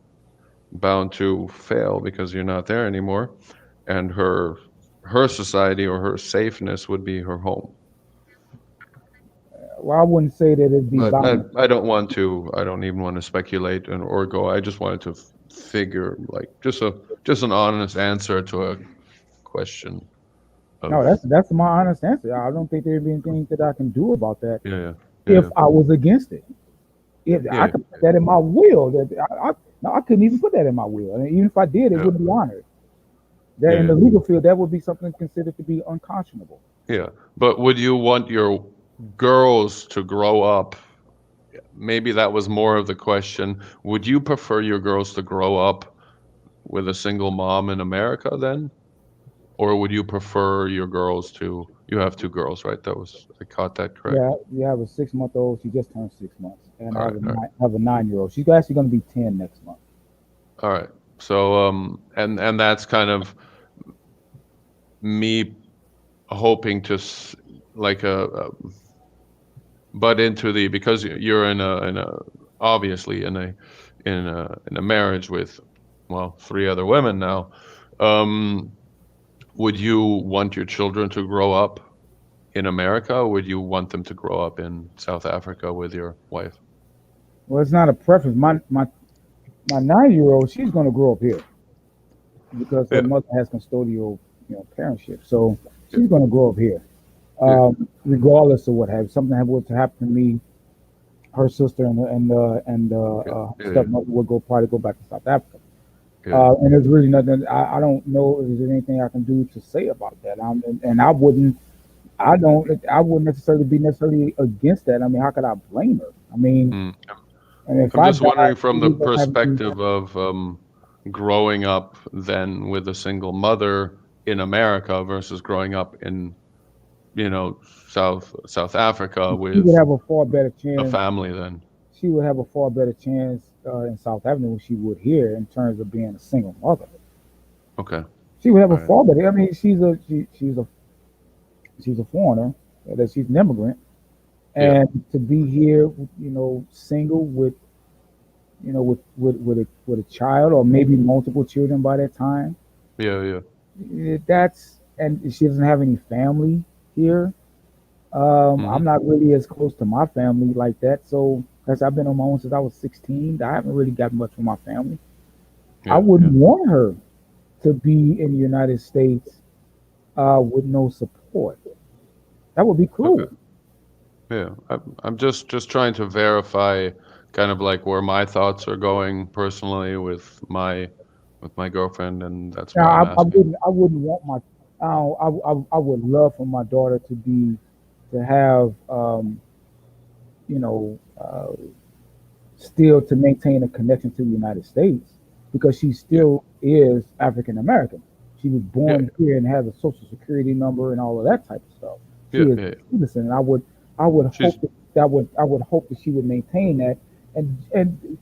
bound to fail because you're not there anymore, and her society or her safeness would be her home. Well, I wouldn't say that it'd be But bound. I don't even want to speculate or go. I just wanted to figure like just an honest answer to a question. No, that's my honest answer. I don't think there'd be anything that I can do about that. Yeah. If I was against it, I could put that in my will. I couldn't even put that in my will, and even if I did, it wouldn't be honored. That in the legal field, that would be something considered to be unconscionable. Yeah, but would you want your girls to grow up? Maybe that was more of the question. Would you prefer your girls to grow up with a single mom in America then? Or would you prefer your girls to, you have 2 girls, right? I caught that correct. Yeah, you have a 6-month-old. She just turned 6 months, and I All right. have a 9-year-old. She's actually going to be 10 next month. All right. So, and that's kind of me hoping to butt into because you're obviously in a marriage with 3 other women now. Would you want your children to grow up in America, or would you want them to grow up in South Africa with your wife? Well, it's not a preference. My 9-year-old, she's going to grow up here because her mother has custodial, parentship. So she's going to grow up here, regardless of what happens. Something were to happen to me, her sister and stepmother would probably go back to South Africa. And there's really nothing. I don't know if there's anything I can do to say about that. I wouldn't necessarily be against that. I mean, how could I blame her? I mean, and if I'm just wondering from the perspective of growing up then with a single mother in America versus growing up in, South Africa with she would have a far better chance. A family then. She would have a far better chance in South Africa than she would here in terms of being a single mother. Okay. She would have a far better. I mean, she's a foreigner, that she's an immigrant, and to be here, single with a child or maybe multiple children by that time. Yeah. And she doesn't have any family here. I'm not really as close to my family like that. So, because I've been on my own since I was 16, I haven't really gotten much from my family. I wouldn't want her to be in the United States with no support. That would be cruel. Okay. Yeah, I'm just trying to verify kind of like where my thoughts are going personally with my girlfriend, and that's why I'm asking. I wouldn't want my. I would love for my daughter to have still to maintain a connection to the United States because she still is African American. She was born here and has a social security number and all of that type of stuff. She is a citizen, and I would hope that she would maintain that. And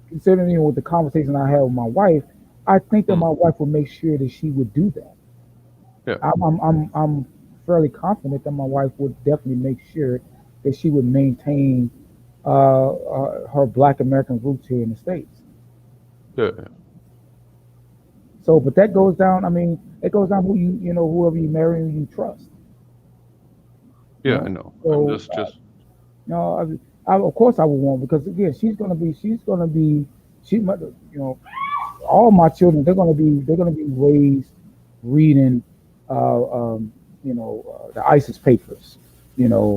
considering with the conversation I had with my wife, I think that my wife would make sure that she would do that. Yeah. I'm fairly confident that my wife would definitely make sure that she would maintain her Black American roots here in the States. Yeah. So, but that goes down. I mean, it goes down who you know, whoever you marry and you trust. Yeah, I know. So, I'm just. No, of course I would want, because again, she's gonna be, all my children, they're gonna be raised reading, the ISIS papers, Dr.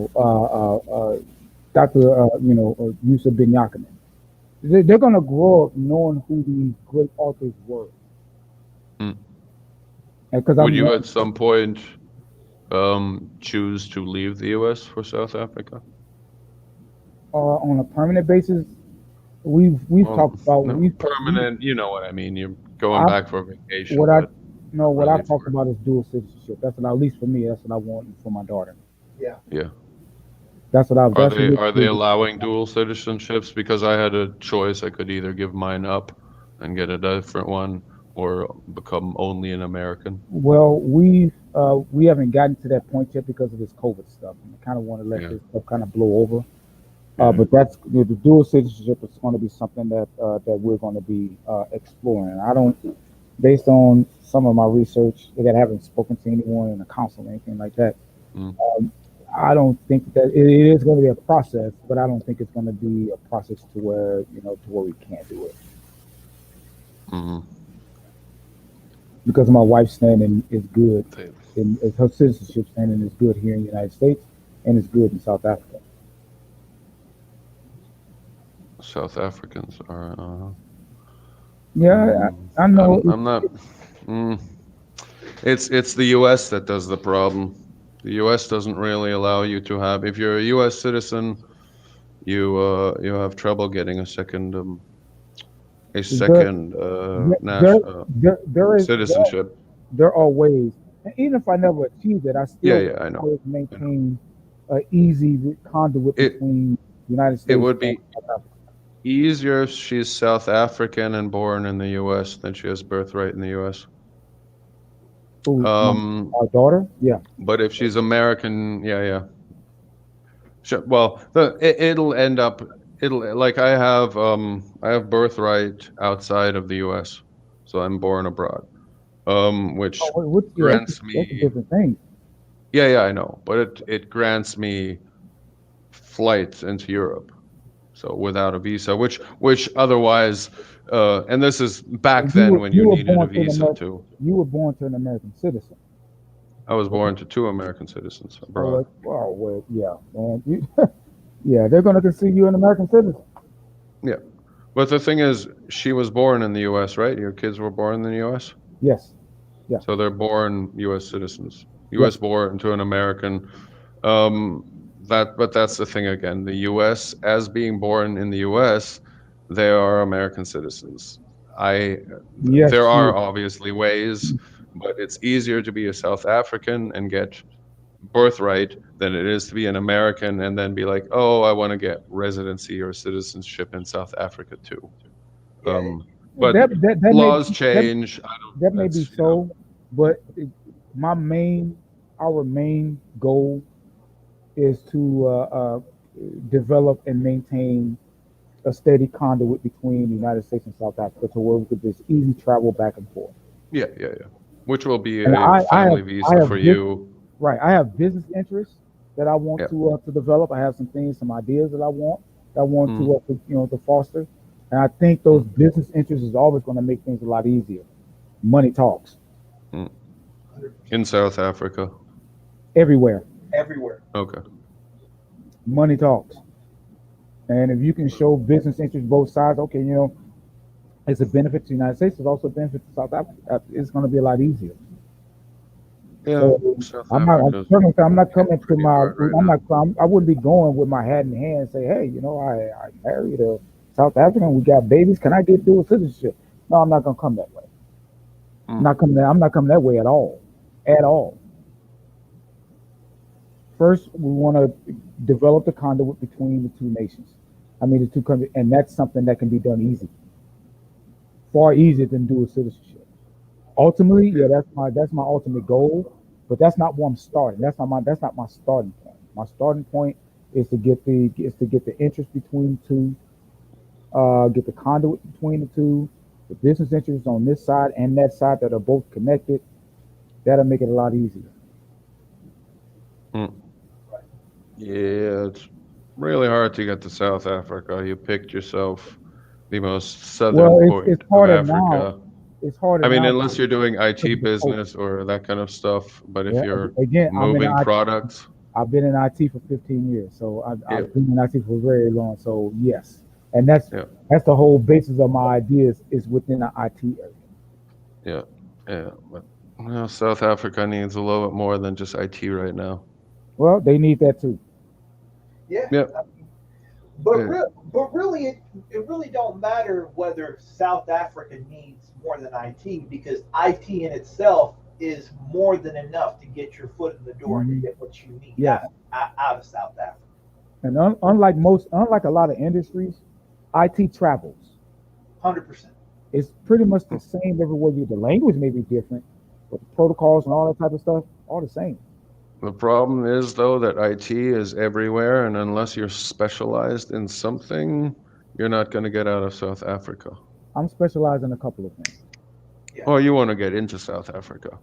Yusuf bin Yaqin. They're gonna grow up knowing who these great authors were. Because Would you at some point choose to leave the U.S. for South Africa? On a permanent basis, we've talked about permanent. You know what I mean. You're going back for vacation. What but I've talked about is dual citizenship. That's what, at least for me, that's what I want for my daughter. Yeah. Yeah. That's what I've. Are they allowing dual citizenships? Because I had a choice. I could either give mine up and get a different one, or become only an American. Well, we haven't gotten to that point yet because of this COVID stuff, and I kind of want to let this stuff kind of blow over. But that's the dual citizenship is going to be something that we're going to be exploring. I don't, based on some of my research, that I haven't spoken to anyone in a council or anything like that. I don't think that it is going to be a process, but I don't think it's going to be a process to where we can't do it. Because my wife's standing is good, and her citizenship standing is good here in the United States, and it's good in South Africa. South Africans are. Yeah, I know. I'm not. It's the U.S. that does the problem. The U.S. doesn't really allow you to have. If you're a U.S. citizen, you have trouble getting a second citizenship. There are ways, and even if I never achieved it, I still I know. always maintain an easy conduit between the United States. It would be easier if she's South African and born in the U.S. than she has birthright in the U.S. Our daughter, yeah. But if she's American, Sure. Well, it'll end up. It'll like I have birthright outside of the U.S., so I'm born abroad, which grants me. That's a different thing. Yeah, I know, but it grants me flights into Europe, so without a visa, which otherwise, and this is back then when you needed a visa too. You were born to an American citizen. I was born to 2 American citizens abroad. Well, yeah, man. Yeah, they're going to consider you an American citizen. Yeah, but the thing is, she was born in the U.S., right? Your kids were born in the U.S. Yes. Yeah. So they're born U.S. citizens. U.S. born to an American. But that's the thing again. The U.S. as being born in the U.S., they are American citizens. There are obviously ways, but it's easier to be a South African and get birthright than it is to be an American and then be like, oh, I want to get residency or citizenship in South Africa too. But that laws change. That may be so, but our main goal is to develop and maintain a steady conduit between the United States and South Africa, to where we could just easy travel back and forth. Yeah. Which will be a family visa for you. Right. I have business interests that I want to develop. I have some ideas that I want to foster, and I think those business interests is always going to make things a lot easier. Money talks. In South Africa. Everywhere. Okay. Money talks. And if you can show business interests both sides, okay, it's a benefit to the United States. It's also a benefit to South Africa. It's going to be a lot easier. Yeah, so I wouldn't be going with my hat in hand and say, hey, I married a South African. We got babies. Can I get dual citizenship? No, I'm not going to come that way. I'm not coming that way at all. First, we want to develop the conduit between the two nations. The two countries, and that's something that can be done easy. Far easier than dual citizenship. Ultimately, that's my ultimate goal. but that's not where I'm starting. That's not my starting point. My starting point is to get the interest between the two, get the conduit between the two, the business interests on this side and that side that are both connected. That'll make it a lot easier. Yeah, it's really hard to get to South Africa. You picked yourself the most southern Well, point it's of harder now. Africa. It's harder I mean, now unless you're doing because IT of the COVID. business or that kind of stuff, but if Yeah, you're again, moving products, I've been in IT for 15 years, so yeah, I've been in IT for very long. So yes, and that's yeah, the whole basis of my ideas is within the IT area. yeah, yeah. But well, South Africa needs a little bit more than just IT right now. Well, they need that too. Yeah. Yeah. But Yeah. really, it really don't matter whether South Africa needs more than IT, because IT in itself is more than enough to get your foot in the door and to get what you need Yes. out of South Africa. And unlike a lot of industries, IT travels. 100%. It's pretty much the same everywhere. The language may be different, but the protocols and all that type of stuff all the same. The problem is, though, that IT is everywhere, and unless you're specialized in something, you're not going to get out of South Africa. I'm specialized in a couple of things. Oh, you want to get into South Africa.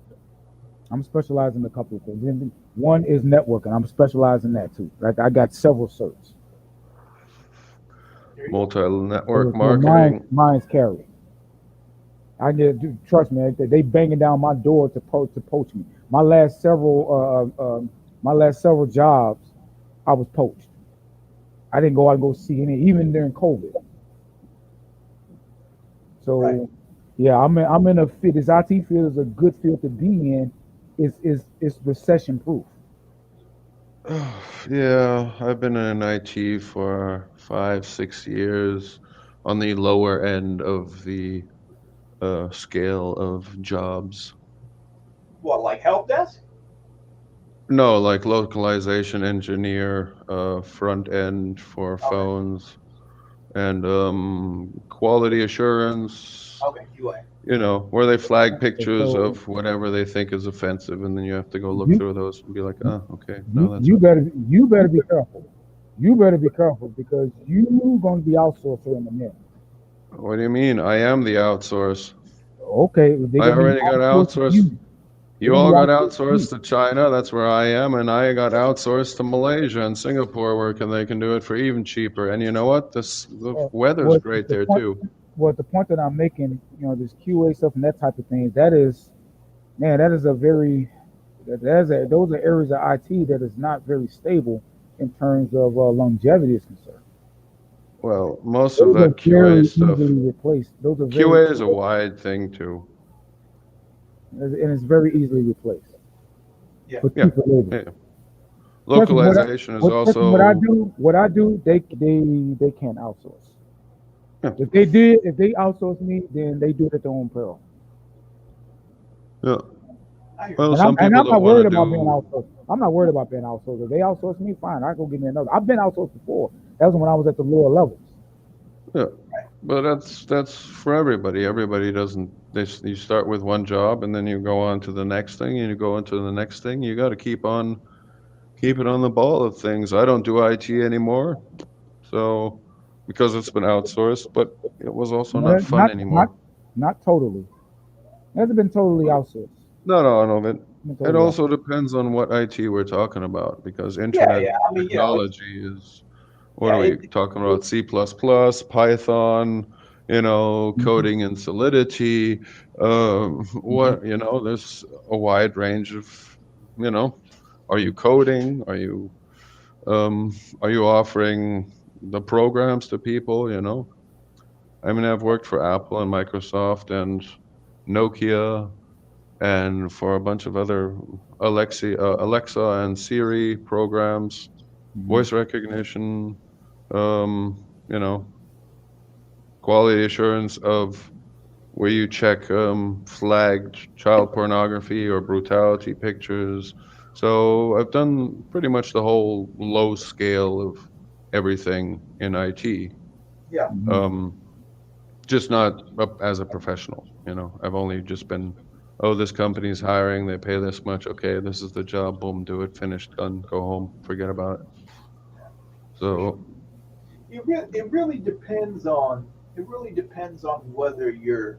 I'm specialized in a couple of things. And one is networking. I'm specialized in that too. Like I got several certs. Multi-network So marketing. mine's carry. Trust me, they banging down my door to poach me. My last several jobs, I was poached. I didn't go out and go see any, even during COVID. So, Right. yeah, I'm in a field. This IT field is a good field to be in. It's recession proof. Yeah, I've been in IT for 5-6 years on the lower end of the scale of jobs. What, like help desk? No, like localization engineer, front end for phones, and quality assurance. Okay, QA. You know, where they flag pictures So of whatever they think is offensive, and then you have to go look you through those and be like, oh, okay, no, that's you not. better be careful. You better be careful because you're going to be outsourced in a minute. What do you mean? I am the outsource. Okay, they're I going to already be got outsourced to outsourced. you. You They're all going got to be outsourced to you. outsourced to China. That's where I am, and I got outsourced to Malaysia and Singapore, where they can do it for even cheaper. And you know what? The weather's Well, great the there point, too. well, the point that I'm making, this QA stuff and that type of thing, that is a very, those are areas of IT that is not very stable in terms of longevity is concerned. Well, most of Those are that QA very stuff, easily replaced. Those are QA is a wide thing too. and it's very easily replaced. Yeah. With Yeah. cheaper labor. Yeah. Trust me, Localization is trust me, also. what I do, they can't outsource. Yeah. If they outsource me, then they do it at their own peril. Yeah. I hear Well, And some I'm people not don't worried want to about being do. outsourced. I'm not worried about being outsourced. If they outsource me, fine. I go give me another. I've been outsourced before. That was when I was at the lower levels. Yeah. But that's for everybody. Everybody doesn't. You start with one job and then you go on to the next thing and you go into the next thing. You got to keep it on the ball of things. I don't do IT anymore, so because it's been outsourced, but it was also not fun anymore. Not totally. It hasn't been totally outsourced. No, it It's been totally also depends on what IT we're talking about, because Yeah, internet yeah. I mean, technology is, what yeah, are we talking about? C++, Python, coding in Solidity, there's a wide range of, are you coding? Are you offering the programs to people, I mean, I've worked for Apple and Microsoft and Nokia and for a bunch of other Alexa and Siri programs, voice recognition, quality assurance of where you check flagged child pornography or brutality pictures. So I've done pretty much the whole low scale of everything in IT. Yeah. Just not as a professional, I've only just been oh, this company's hiring, they pay this much, okay, this is the job, boom, do it, finished, done, go home, forget about it. So It really depends on whether you're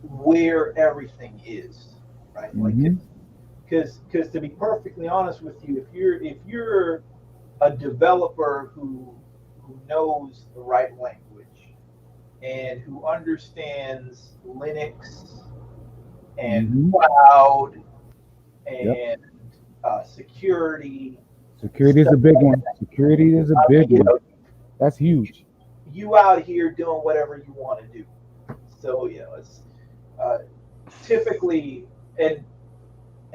where everything is, right? Like, because to be perfectly honest with you, if you're a developer who knows the right language and who understands Linux and cloud and security. Security is a big one. Security is a big one. That's huge. You out here doing whatever you want to do. So, it's typically, and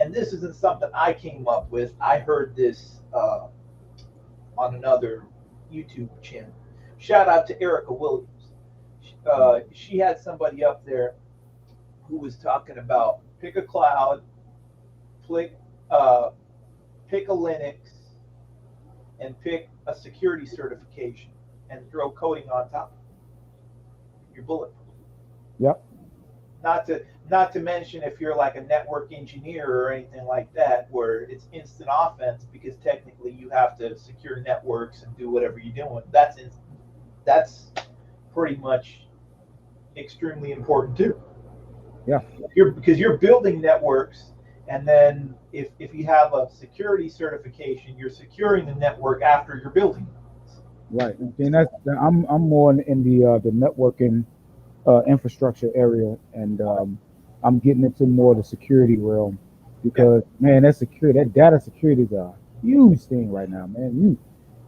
this isn't something I came up with. I heard this on another YouTube channel. Shout out to Erica Williams. She had somebody up there who was talking about pick a cloud, pick a Linux, and pick a security certification and throw coding on top. You're bulletproof. Yep. Not to mention if you're like a network engineer or anything like that, where it's instant offense because technically you have to secure networks and do whatever you're doing. That's pretty much extremely important too. Yeah. Because you're building networks, and then if you have a security certification, you're securing the network after you're building it. Right. And I'm more in the networking infrastructure area, and I'm getting into more of the security realm because man, that data security is a huge thing right now, man.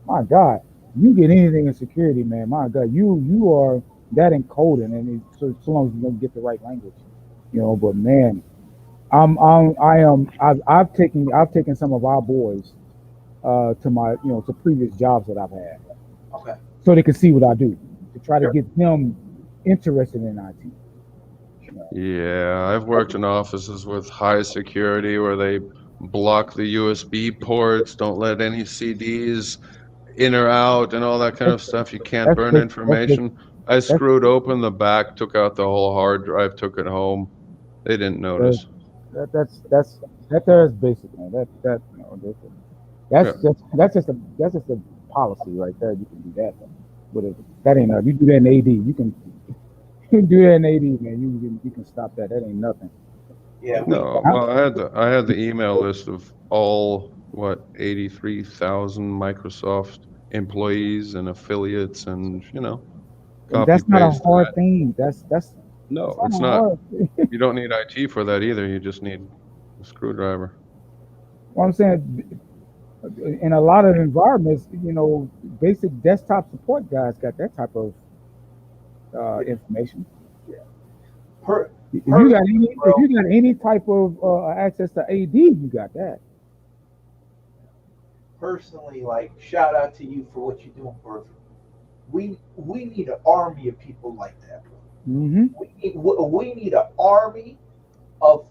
My God, you get anything in security, man. My God, you are that in coding, and so long as you don't get the right language, But man, I've taken some of our boys to my to previous jobs that I've had, so they can see what I do to try to get them interested in IT. yeah, I've worked in offices with high security where they block the USB ports, don't let any CDs in or out, and all that kind of stuff. You can't burn information. I screwed open the back, took out the whole hard drive, took it home. They didn't notice. That's basic, man. That's just a policy right there. You can do that, but that ain't nothing. You do that in AD, you can do that in AD, man. You can stop that. That ain't nothing. Yeah. No, well, I had the email list of all 83,000 Microsoft employees and affiliates, and that's not a hard thing. No, it's not. You don't need IT for that either. You just need a screwdriver. Well, I'm saying, in a lot of environments, basic desktop support guys got that type of information. Yeah. If you got any type of access to AD, you got that. Personally, shout out to you for what you're doing for us. We need an army of people like that. Mm-hmm. We need an army of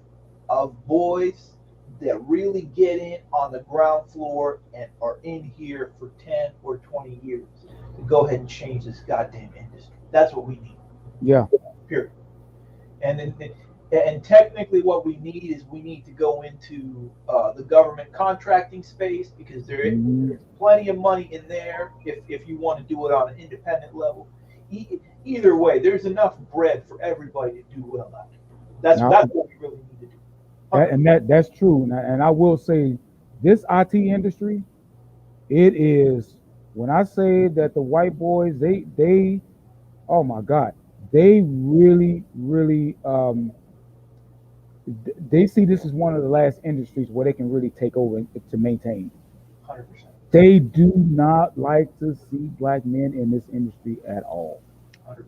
boys that really get in on the ground floor and are in here for 10 or 20 years to go ahead and change this goddamn industry. That's what we need. Yeah. Period. And technically what we need to go into the government contracting space, because there's plenty of money in there if you want to do it on an independent level. Either way, there's enough bread for everybody to do well at it. That's what we really need to do. That's true. And I will say, this IT industry, it is, when I say that the white boys, they oh my God, they really, really, they see this as one of the last industries where they can really take over to maintain. 100%. They do not like to see black men in this industry at all. 100%.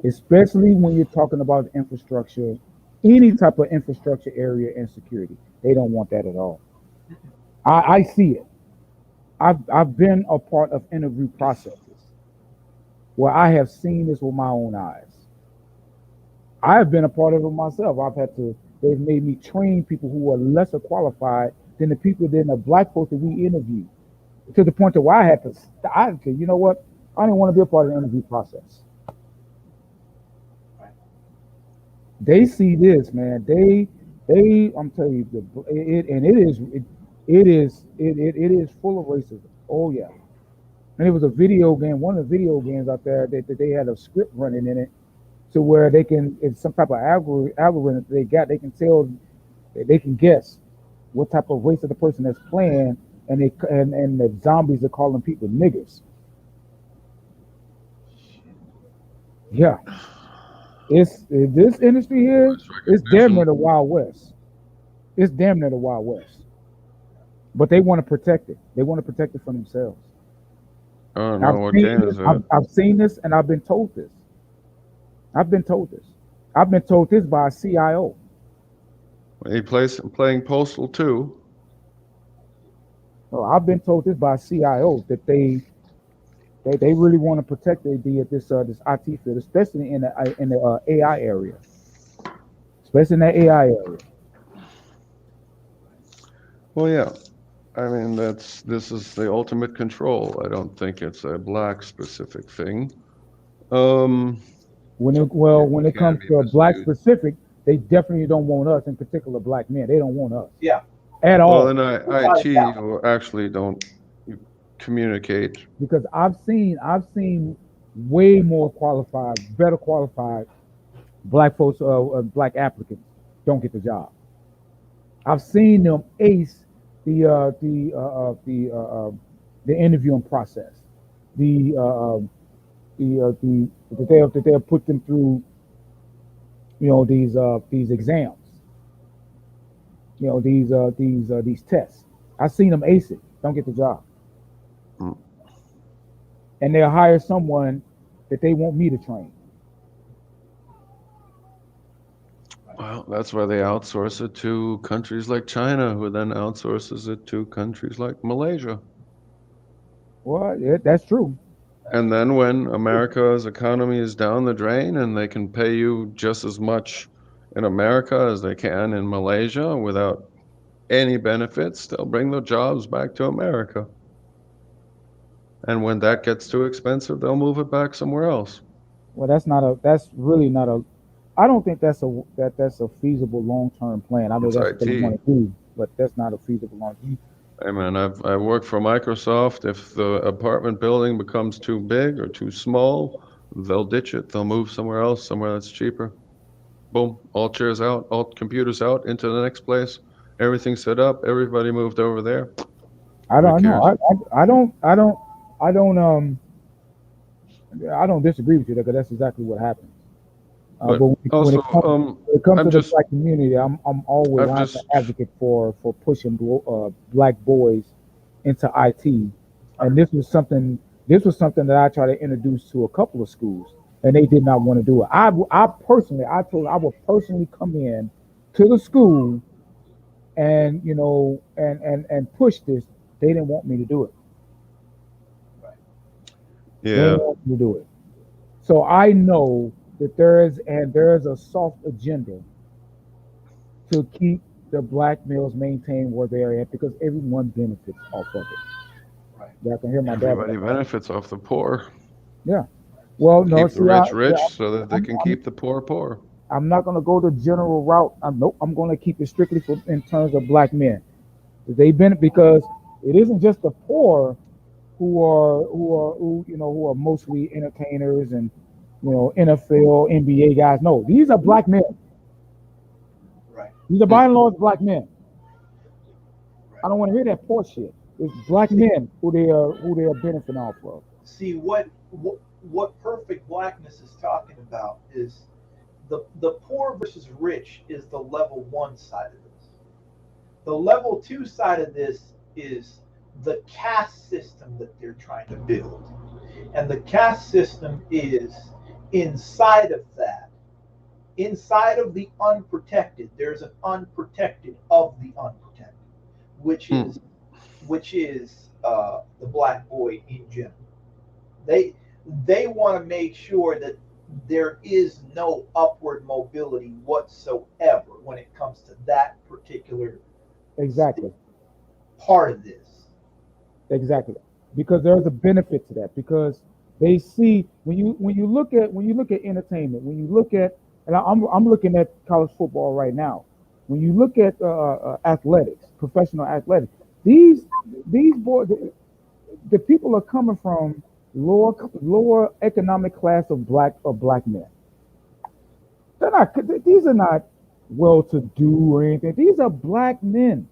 Especially when you're talking about infrastructure, any type of infrastructure area and security. They don't want that at all. I see it. I've been a part of interview processes where I have seen this with my own eyes. I have been a part of it myself. They've made me train people who are lesser qualified than the black folks that we interview, to the point that where I had to, you know what? I didn't want to be a part of the interview process. They see this, man. I'm telling you, it is full of racism. Oh yeah. And it was a video game, one of the video games out there that they had a script running in it to where they can, it's some type of algorithm they can tell, they can guess what type of race of the person that's playing, and the zombies are calling people niggers. Yeah. It's this industry here, it's damn near the Wild West. It's damn near the Wild West. But they want to protect it. They want to protect it from themselves. I don't know what game is it. I've seen this and I've been told this. I've been told this by a CIO. He plays playing Postal 2. So I've been told this by a CIO that they really want to protect this IT field, especially in the AI area, especially in that AI area. Well, yeah. I mean, this is the ultimate control. I don't think it's a black specific thing. When it comes to black specific, they definitely don't want us, in particular black men. They don't want us. Yeah. At all. Well, in IT, you actually don't communicate. Because I've seen way more qualified, better qualified black folks, black applicants don't get the job. I've seen them ace the interviewing process. They'll put them through, these exams. These tests. I've seen them ace it, don't get the job. And they'll hire someone that they want me to train. Well, that's why they outsource it to countries like China, who then outsources it to countries like Malaysia. Well, yeah, that's true. And then when America's economy is down the drain and they can pay you just as much in America as they can in Malaysia without any benefits, they'll bring the jobs back to America. And when that gets too expensive, they'll move it back somewhere else. Well, I don't think that's a feasible long-term plan. I know that's what they want to do, but that's not a feasible long-term. Hey man, I worked for Microsoft. If the apartment building becomes too big or too small, they'll ditch it. They'll move somewhere else, somewhere that's cheaper. Boom, all chairs out, all computers out, into the next place. Everything set up. Everybody moved over there. I don't know. I don't disagree with you because that's exactly what happened. But when it comes to the black community, I'm always an advocate for pushing black boys into IT, and this was something that I tried to introduce to a couple of schools, and they did not want to do it. I told them I would personally come in to the school, and and push this. They didn't want me to do it. Yeah. They didn't want me to do it. So I know that there is a soft agenda to keep the black males maintained where they are at, because everyone benefits off of it. Right. Yeah, I can hear my dad. Everybody benefits off the poor. Yeah. Well, no, keep the rich so that they can keep the poor poor. I'm not going to go the general route. I'm going to keep it strictly in terms of black men. They benefit because it isn't just the poor who are mostly entertainers and NFL, NBA guys. No, these are black men. Right. These are by and large black men. Right. I don't want to hear that poor shit. It's black men who they are benefiting off of. See what perfect blackness is talking about is the poor versus rich is the level 1 side of this. The level 2 side of this is the caste system that they're trying to build. And the caste system is inside of that. Inside of the unprotected, there's an unprotected of the unprotected, which is the black boy in general. They want to make sure that there is no upward mobility whatsoever when it comes to that particular part of this. Exactly, because there's a benefit to that. Because they see when you look at entertainment, when you look at and I'm looking at college football right now. When you look at athletics, professional athletics, these boys, the people are coming from lower economic class of black men. They're not. These are not well-to-do or anything. These are black men.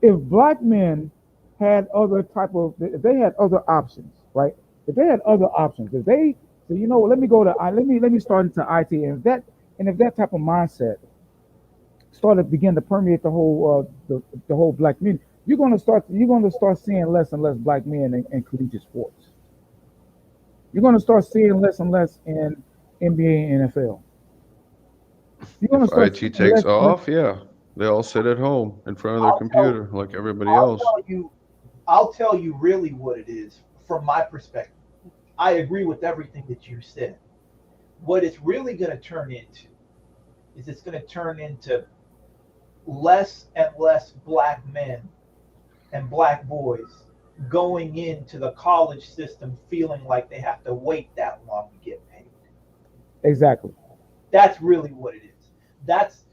If black men had other type of, if they had other options, right? If they had other options, if they, so you know, let me go to, let me start into IT, and if that type of mindset started begin to permeate the whole black community, you're gonna start seeing less and less black men in collegiate sports. You're gonna start seeing less and less in NBA and NFL. You're gonna If start IT seeing takes less and less. off, yeah, they all sit at home in front of their computer like everybody else. I'll tell you really what it is from my perspective. I agree with everything that you said. What it's really going to turn into is it's going to turn into less and less black men and black boys going into the college system feeling like they have to wait that long to get paid. Exactly. That's really what it is. That's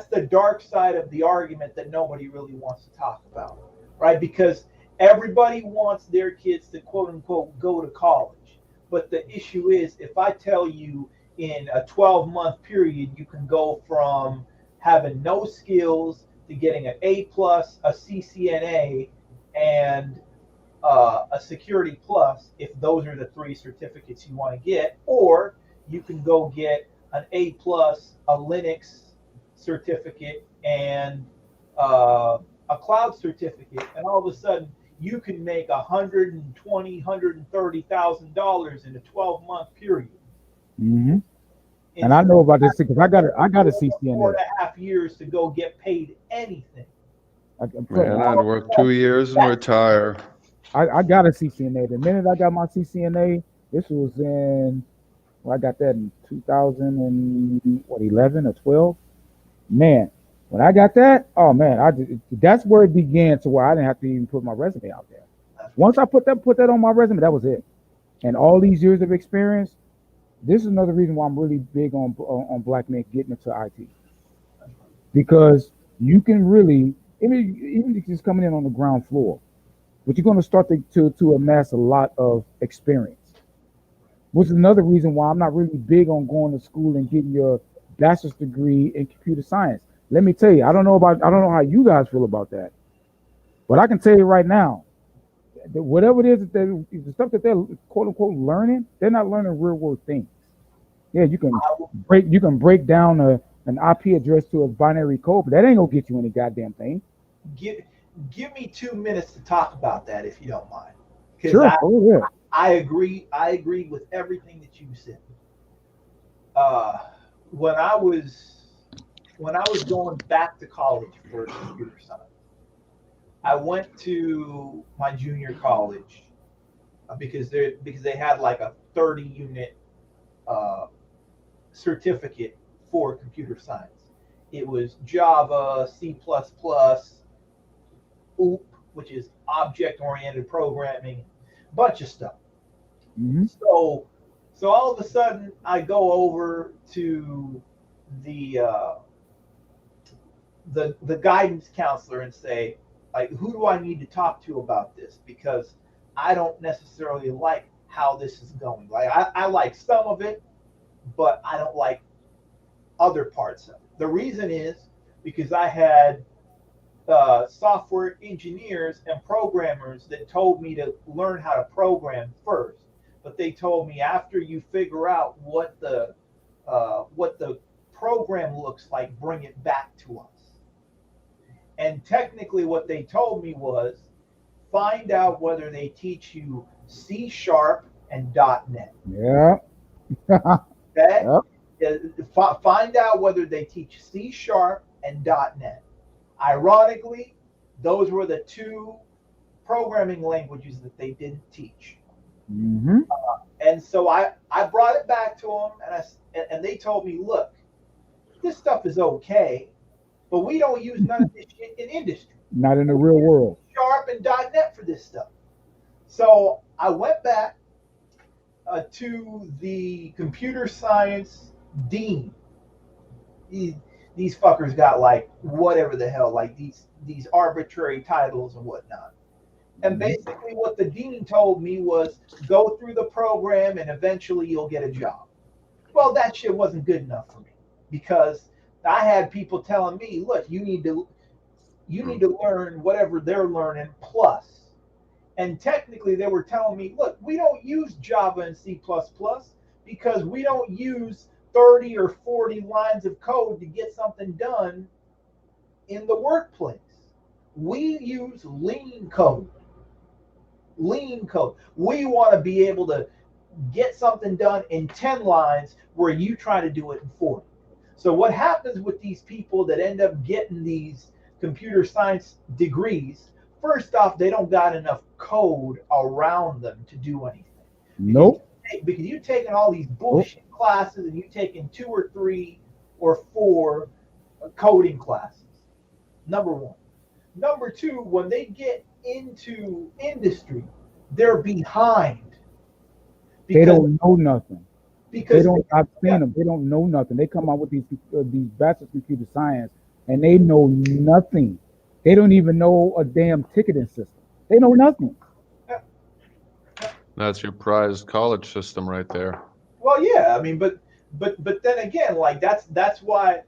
the dark side of the argument that nobody really wants to talk about, right? Because everybody wants their kids to quote unquote go to college. But the issue is, if I tell you in a 12-month period, you can go from having no skills to getting an A+, a CCNA, and a Security Plus, if those are the 3 certificates you want to get, or you can go get an A+, a Linux certificate, and a cloud certificate, and all of a sudden you can make $130,000 in a 12-month period. Mm-hmm. And I know about this because I got a CCNA. 4.5 years to go get paid anything. Man, I'd work 2 years and retire. I got a CCNA. The minute I got my CCNA, this was in, well, I got that in 2011 or 12. Man, when I got that, oh man, that's where it began to where I didn't have to even put my resume out there. Once I put that on my resume, that was it. And all these years of experience, this is another reason why I'm really big on black men getting into IT, because you can really, even if just coming in on the ground floor, but you're going to start to amass a lot of experience, which is another reason why I'm not really big on going to school and getting your bachelor's degree in computer science. Let me tell you, I don't know how you guys feel about that, but I can tell you right now, that whatever it is that the stuff that they're quote unquote learning, they're not learning real world things. Yeah, you can break down an IP address to a binary code, but that ain't gonna get you any goddamn thing. Give me 2 minutes to talk about that, if you don't mind. Sure. Yeah. I agree with everything that you said. When I was going back to college for computer science, I went to my junior college because they had like a 30-unit certificate for computer science. It was Java, C++, OOP, which is object-oriented programming, bunch of stuff. Mm-hmm. So all of a sudden, I go over to the guidance counselor and say, like, who do I need to talk to about this? Because I don't necessarily like how this is going. Like, I like some of it, but I don't like other parts of it. The reason is because I had software engineers and programmers that told me to learn how to program first, but they told me after you figure out what the program looks like, bring it back to us. And technically what they told me was find out whether they teach you C# and .NET. Yeah. Okay? Yep. Find out whether they teach C# and .NET. Ironically, those were the 2 programming languages that they didn't teach. Mm-hmm. And so I brought it back to them, and they told me, look, this stuff is okay, but we don't use none of this shit in industry. Not in the real world. C# and .NET for this stuff. So I went back, to the computer science dean. These fuckers got like whatever the hell, like these arbitrary titles and whatnot. And basically, what the dean told me was go through the program and eventually you'll get a job. Well, that shit wasn't good enough for me because I had people telling me, look, you need to learn whatever they're learning plus. And technically, they were telling me, look, we don't use Java and C++ because we don't use 30 or 40 lines of code to get something done in the workplace. We use lean code. Lean code. We want to be able to get something done in 10 lines where you try to do it in 40. So what happens with these people that end up getting these computer science degrees, first off, they don't got enough code around them to do anything. Nope. Because you've taken all these bullshit classes and you've taken 2 or 3 or 4 coding classes. Number one. Number two, when they get into industry, they're behind. They don't know nothing. Because I've seen them. They don't know nothing. They come out with these bachelor's computer science, and they know nothing. They don't even know a damn ticketing system. They know nothing. That's your prized college system right there. Well, yeah, I mean, but then again, like that's why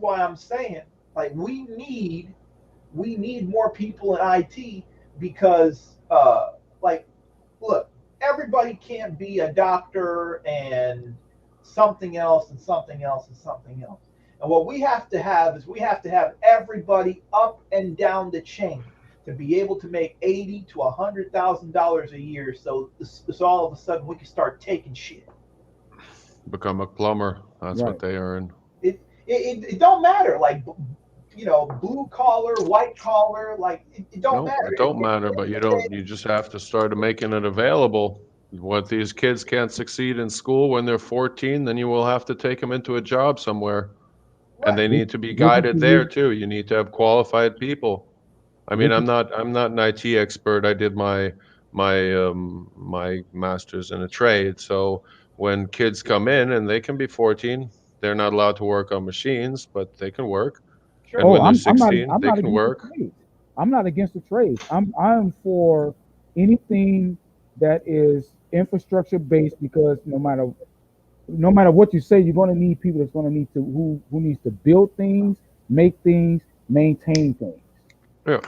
I'm saying, like, we need more people in IT because like, look, everybody can't be a doctor and something else and something else and something else. And what we have to have is we have to have everybody up and down the chain to be able to make $80,000 to $100,000 a year. So all of a sudden we can start taking shit. Become a plumber. That's Right. what they earn. It don't matter. Like, you know, blue collar, white collar, like it don't matter. It don't matter, but you just have to start making it available. What these kids can't succeed in school when they're 14, then you will have to take them into a job somewhere. Right. And they need to be guided there too. You need to have qualified people. I mean, I'm not an IT expert. I did my master's in a trade. So when kids come in and they can be 14, they're not allowed to work on machines, but they can work. Sure. And when they're I'm 16, not they can against work. the trades. I'm not against the trades. I'm for anything that is infrastructure based, because no matter what you say, you're going to need people that's going to need to who needs to build things, make things, maintain things. Yeah.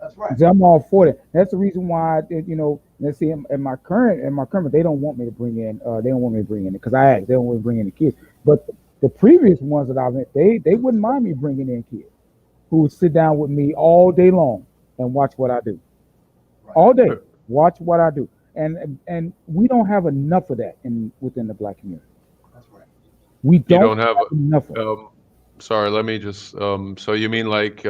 That's right. So I'm all for that. That's the reason why, you know, let's see, in my current, they don't want me to bring in, it because I asked, they don't want to bring in the kids. But the previous ones that I've met, they wouldn't mind me bringing in kids who would sit down with me all day long and watch what I do. Right. All day, watch what I do. And we don't have enough of that within the Black community. That's right. We You don't don't have enough of it. sorry, let me just so you mean like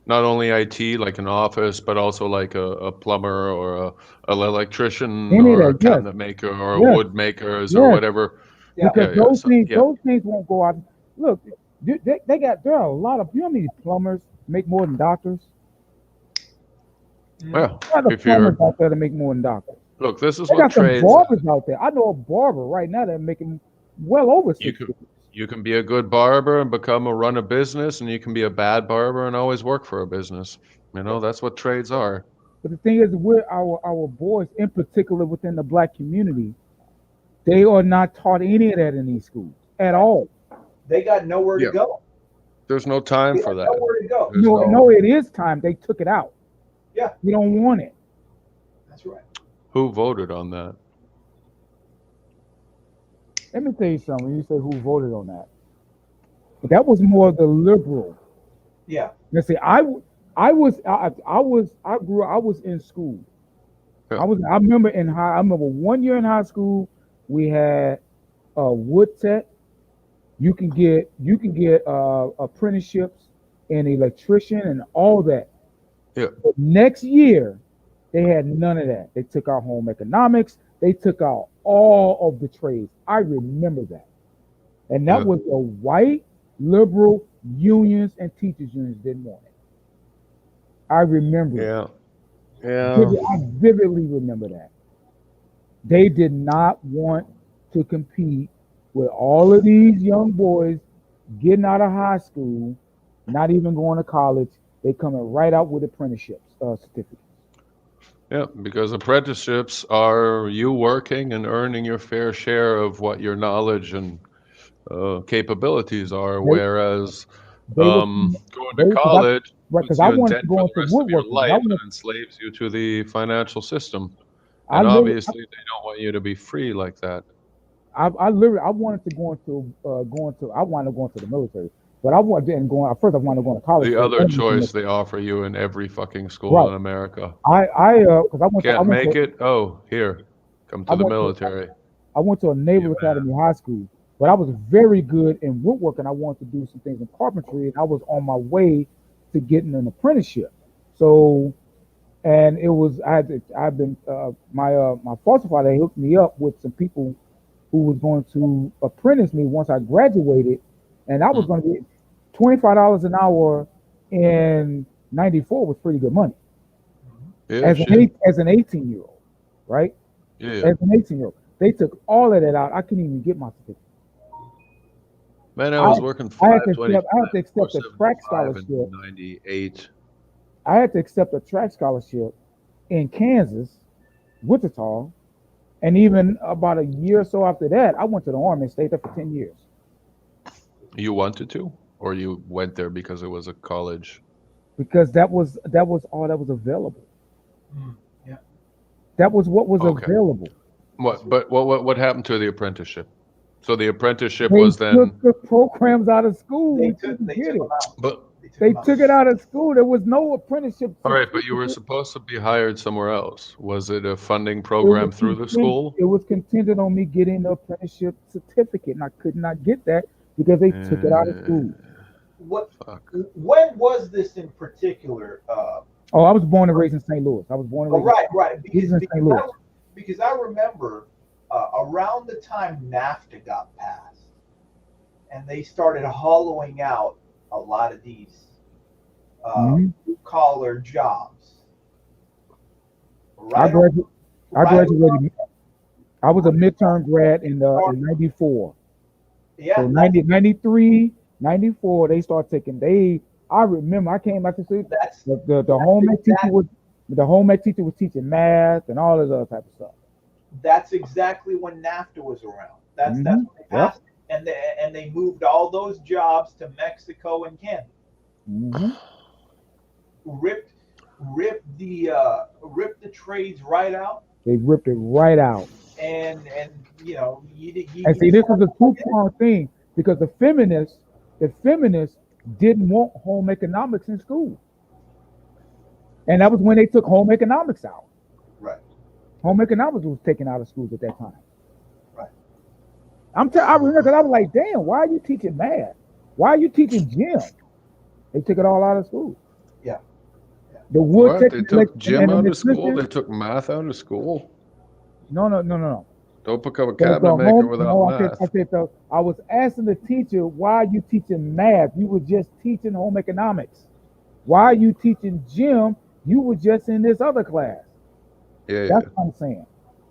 not only IT, like an office, but also like a plumber or an electrician Any of or a that, yes. cabinet maker or Yes. a wood makers or Yes. whatever. Yeah. Because Yeah, those so- things, yeah. those things won't go out. Look, there are a lot of, you know how many plumbers make more than doctors? Well, There are if you're plumbers out there that make more than doctors. look, this is They what got some trades. barbers out there. I know a barber right now that's making well over You 60. could you can be a good barber and run a business, and you can be a bad barber and always work for a business. You know, that's what trades are. But the thing is, our boys, in particular within the Black community, they are not taught any of that in these schools at all. They got nowhere to Yeah. go. There's no time They for got that. nowhere to go. There's No, it is time. They took it out. Yeah. You don't want it. That's right. Who voted on that? Let me tell you something. When you say who voted on that, but that was more the liberal. Yeah. Let's see. I was in school. Yeah. I remember I remember 1 year in high school we had wood tech. You can get apprenticeships in electrician and all that. Yeah. But next year they had none of that. They took out home economics. They took out all of the trades. I remember that. And that Yeah. was the white liberal unions and teachers unions didn't want it. I remember it. Yeah. I vividly remember that. They did not want to compete with all of these young boys getting out of high school, not even going to college. They coming right out with apprenticeships certificates. Yeah, because apprenticeships are you working and earning your fair share of what your knowledge and capabilities are, whereas They were, going they, to cause college right, puts because I you in wanted debt to for go the into rest of your woodworking. life and enslaves you to the financial system. And obviously, they don't want you to be free like that. I wanted to go into I wanted to go into the military, but I didn't go. At first, I wanted to go to college. The first. other choice they offer you in every fucking school Right. in America. Because I went Can't to make it? Oh, here, come to the military. I went to a Naval Academy high school, but I was very good in woodworking. I wanted to do some things in carpentry, and I was on my way to getting an apprenticeship. So, and it was my foster father hooked me up with some people who was going to apprentice me once I graduated, and I was going to get $25 an hour in '94 was pretty good money. Yeah, as an 18-year-old, right? Yeah. As an 18-year-old, they took all of that out. I couldn't even get my certificate. Man, I was working I had to 525, accept a track scholarship. 98. I had to accept a track scholarship in Kansas, Wichita, and even about a year or so after that, I went to the Army and stayed there for 10 years. You wanted to, or you went there because it was a college? Because that was all that was available. Yeah. That was what was available. What happened to the apprenticeship? So the apprenticeship They was then. took the programs out of school. We couldn't get it. But they took it out of school. There was no apprenticeship. All right, but you were supposed to be hired somewhere else. Was it a funding program through the school? It was contingent on me getting the apprenticeship certificate, and I could not get that because they took it out of school. When was this in particular? I was born and raised in St. Louis. I was born and raised right. Because I remember around the time NAFTA got passed, and they started hollowing out a lot of these blue-collar jobs. I graduated. I was a midterm grad in '94. Yeah. So 93, 94, they start taking. I remember I came back to see the home ec teacher was teaching math and all this other type of stuff. That's exactly when NAFTA was around. That's when they passed it. And they moved all those jobs to Mexico and Canada. Mm-hmm. Ripped the trades right out. They ripped it right out. And you see, this was a two-pronged thing because the feminists didn't want home economics in school, and that was when they took home economics out. Right. Home economics was taken out of schools at that time. Right. I remember because I was like, damn, why are you teaching math? Why are you teaching gym? They took it all out of school. Yeah. The wood. They took gym out of school. They took math out of school. No. Don't become a cabinet maker without math. I was asking the teacher, why are you teaching math? You were just teaching home economics. Why are you teaching gym? You were just in this other class. Yeah. That's what I'm saying.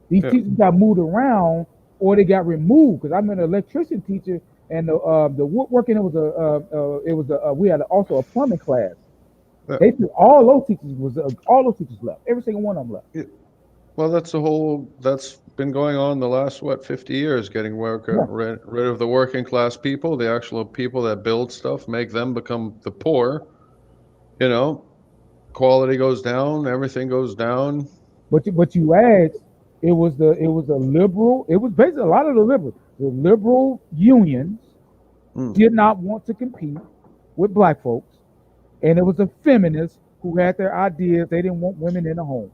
These teachers got moved around or they got removed because I'm an electrician teacher and the woodworking we had also a plumbing class. They took all those teachers left. Every single one of them left. Yeah. Well, that's been going on the last 50 years, getting rid of the working class people, the actual people that build stuff, make them become the poor. Quality goes down, everything goes down. But you asked, it was basically a lot of the liberal unions did not want to compete with black folks, and it was the feminists who had their ideas. They didn't want women in the homes.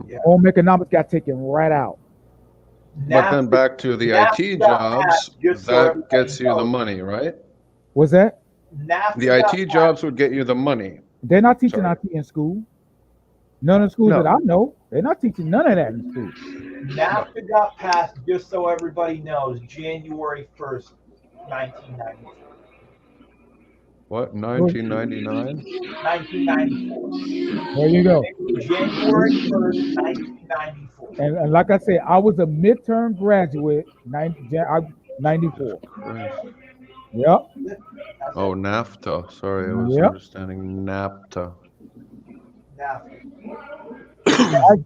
Yeah. Home economics got taken right out. But then back to the IT jobs, that gets you the money, right? What's that? The IT jobs would get you the money. They're not teaching IT in school. None of the schools that I know, they're not teaching none of that in school. NAFTA got passed, just so everybody knows, January 1st, 1994. What, 1999? 1994. There you go. January 1st, '94. And like I said, I was a midterm graduate, 94. Yep. Oh, NAFTA. Sorry, I was Yep. understanding NAFTA.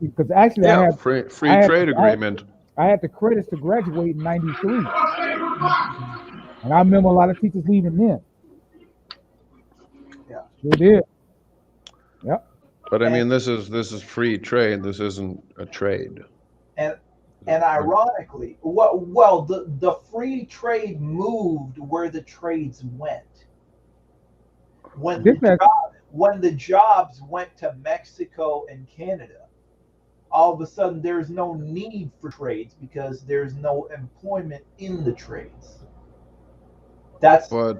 Because actually, Yeah, I had free I had- trade agreement. I had the credits to graduate in '93, and I remember a lot of teachers leaving then. Yeah. Sure did. Yep. But I mean, this is free trade. This isn't a trade. And ironically, well, the free trade moved where the trades went. When the jobs went to Mexico and Canada, all of a sudden there's no need for trades because there's no employment in the trades. That's how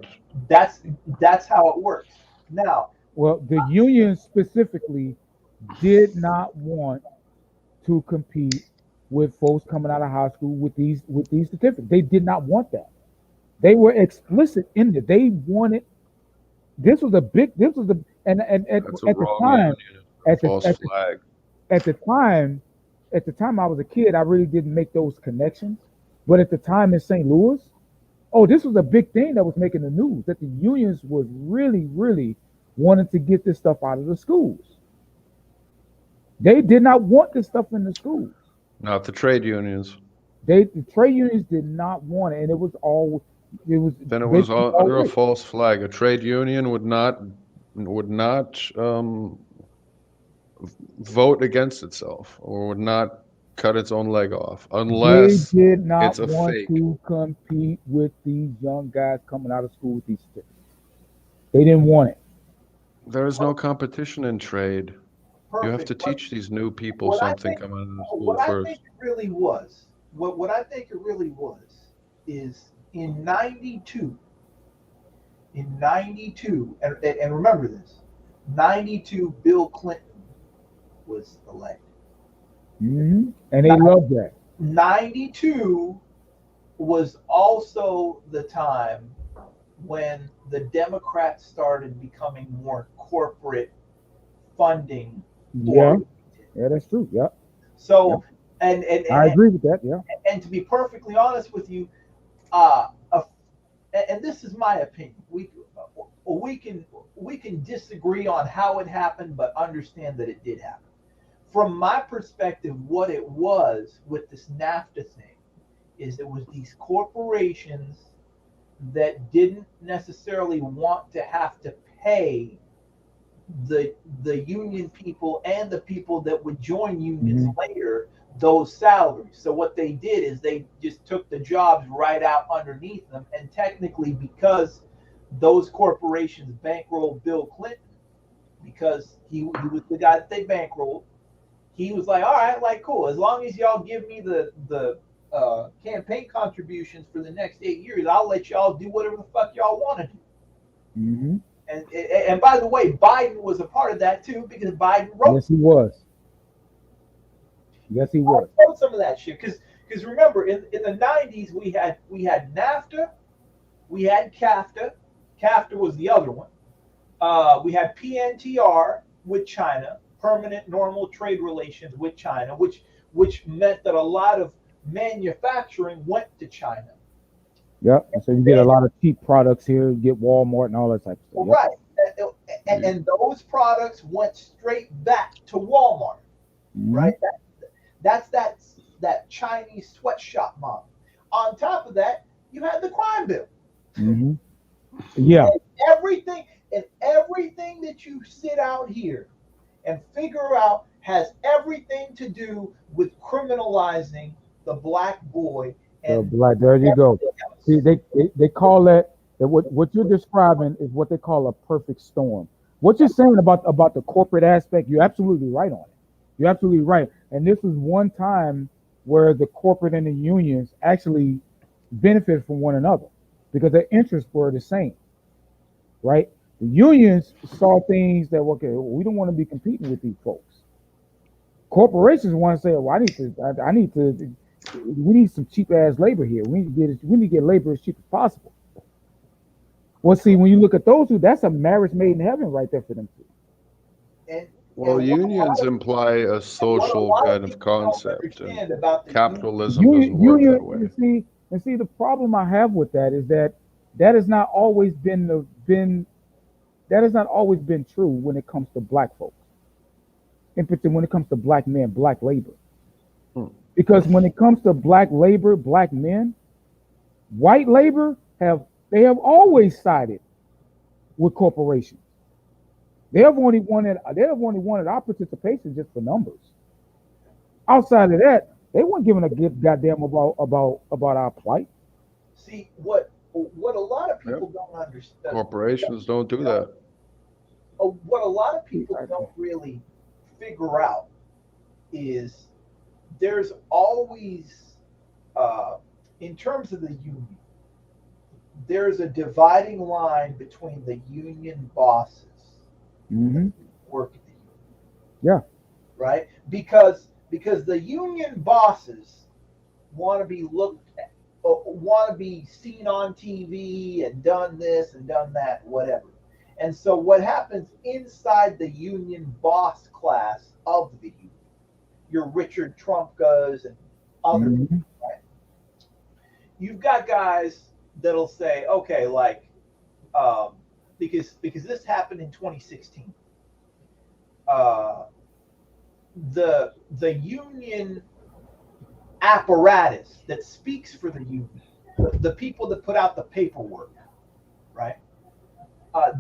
it works. Now, well, the unions specifically did not want to compete with folks coming out of high school with these certificates. They did not want that. They were explicit in it. They wanted. This was a and at the time, at the time I was a kid, I really didn't make those connections. But at the time in St. Louis, this was a big thing that was making the news, that the unions was really, really wanting to get this stuff out of the schools. They did not want this stuff in the schools. Not the trade unions. The trade unions did not want it, and it was Then it was all under a false flag. A trade union would not vote against itself or would not cut its own leg off unless they did not it's a want fake. to compete with these young guys coming out of school with these certificates. They didn't want it. There is no competition in trade. You have to teach these new people something coming out of school first. I think it really was, what I think it really was, is in '92, and remember this, '92, Bill Clinton was elected. Mm-hmm. And they loved that. '92 was also the time when the Democrats started becoming more corporate funding. Yeah, that's true. Yeah. So, and I agree with that. Yeah. And to be perfectly honest with you, and this is my opinion. We can disagree on how it happened, but understand that it did happen. From my perspective, what it was with this NAFTA thing is it was these corporations that didn't necessarily want to have to pay the union people and the people that would join unions later those salaries. So what they did is they just took the jobs right out underneath them, and technically, because those corporations bankrolled Bill Clinton, because he was the guy that they bankrolled, he was like, all right, like, cool, as long as y'all give me the campaign contributions for the next 8 years, I'll let y'all do whatever the fuck y'all want to do. Mm-hmm. And by the way, Biden was a part of that too, because Biden wrote. Yes, he was. Yes, he was. I wrote some of that shit because remember in the '90s we had NAFTA, we had CAFTA. CAFTA was the other one. We had PNTR with China, permanent normal trade relations with China, which meant that a lot of manufacturing went to China. Yep. And so you get a lot of cheap products here. You get Walmart and all that type of stuff. Right. And those products went straight back to Walmart. Mm-hmm. Right. That's that Chinese sweatshop model. On top of that, you had the crime bill. Mm-hmm. Yeah. And everything that you sit out here and figure out has everything to do with criminalizing the black boy. And there you go. See, they call that what you're describing is what they call a perfect storm. What you're saying about the corporate aspect, you're absolutely right on it. You're absolutely right. And this was one time where the corporate and the unions actually benefited from one another because their interests were the same, right? The unions saw things that were, okay, we don't want to be competing with these folks. Corporations want to say, well, we need some cheap ass labor here. We need to get labor as cheap as possible. Well, see, when you look at those two, that's a marriage made in heaven right there for them two. And Well, And what a lot unions of imply a what a social lot kind of of people don't concept, and understand about the capitalism doesn't work that way. You see, the problem I have with that is that has not always been that has not always been true when it comes to black folks, in particular when it comes to black men, black labor. Hmm. Because when it comes to black labor, black men, white labor have always sided with corporations. They have only wanted our participation just for numbers. Outside of that, they weren't giving a goddamn about our plight. See, what a lot of people don't understand. Corporations don't do that. What a lot of people don't really figure out is there's always, in terms of the union, there's a dividing line between the union bosses Mm-hmm. work at the union. Yeah. Right? Because the union bosses want to be looked at, want to be seen on TV and done this and done that, whatever. And so what happens inside the union boss class of the union, your Richard Trumkas and other Mm-hmm. right? You've got guys that'll say, okay, like, because this happened in 2016. The union apparatus that speaks for the union, the people that put out the paperwork, right?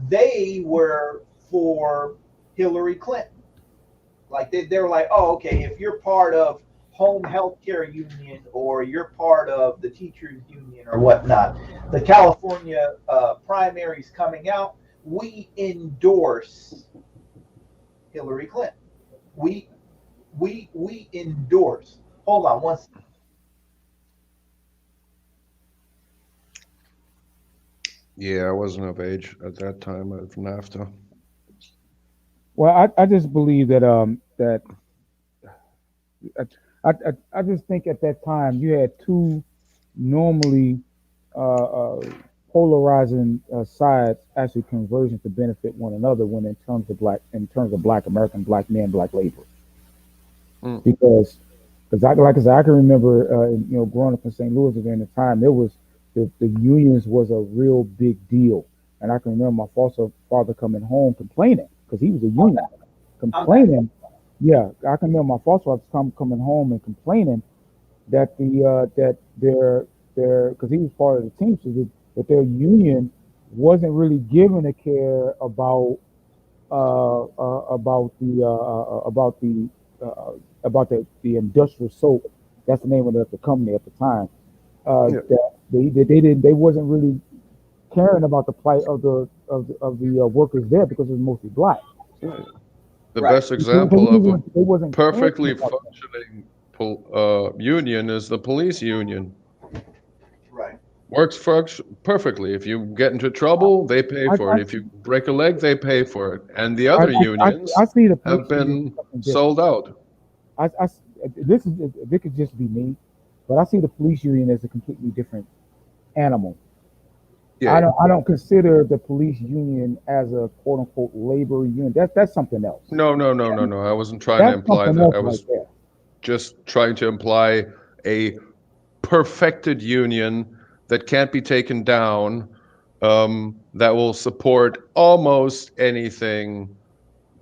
They were for Hillary Clinton. Like they're like, oh, okay, if you're part of home healthcare union or you're part of the teachers union or whatnot, the California primaries coming out, we endorse Hillary Clinton. We endorse. Hold on one second. Yeah, I wasn't of age at that time of NAFTA. Well, I just believe that I just think at that time you had two normally polarizing sides actually converging to benefit one another when in terms of black American, black men, black labor. Mm. Because like I said, I can remember growing up in St. Louis during the time there was the unions was a real big deal, and I can remember my foster father coming home complaining because he was a union complaining. Yeah, I can remember my foster father coming home and complaining that that their because he was part of the Teamsters, that their union wasn't really giving a care about the industrial soap. That's the name of the company at the time. Yeah. That they wasn't really caring about the plight of the workers there because it was mostly black. Yeah. The Right. best example of a They wasn't perfectly caring about functioning union is the police union. Right. Works perfectly. If you get into trouble, they pay for it. If you break a leg, they pay for it. And the other unions I see the have police been union as something different. sold out. This could just be me, but I see the police union as a completely different animal. Yeah. I don't consider the police union as a quote unquote labor union. That's something else. No. I wasn't trying to That's imply something that. else I was right there. just trying to imply a perfected union that can't be taken down, that will support almost anything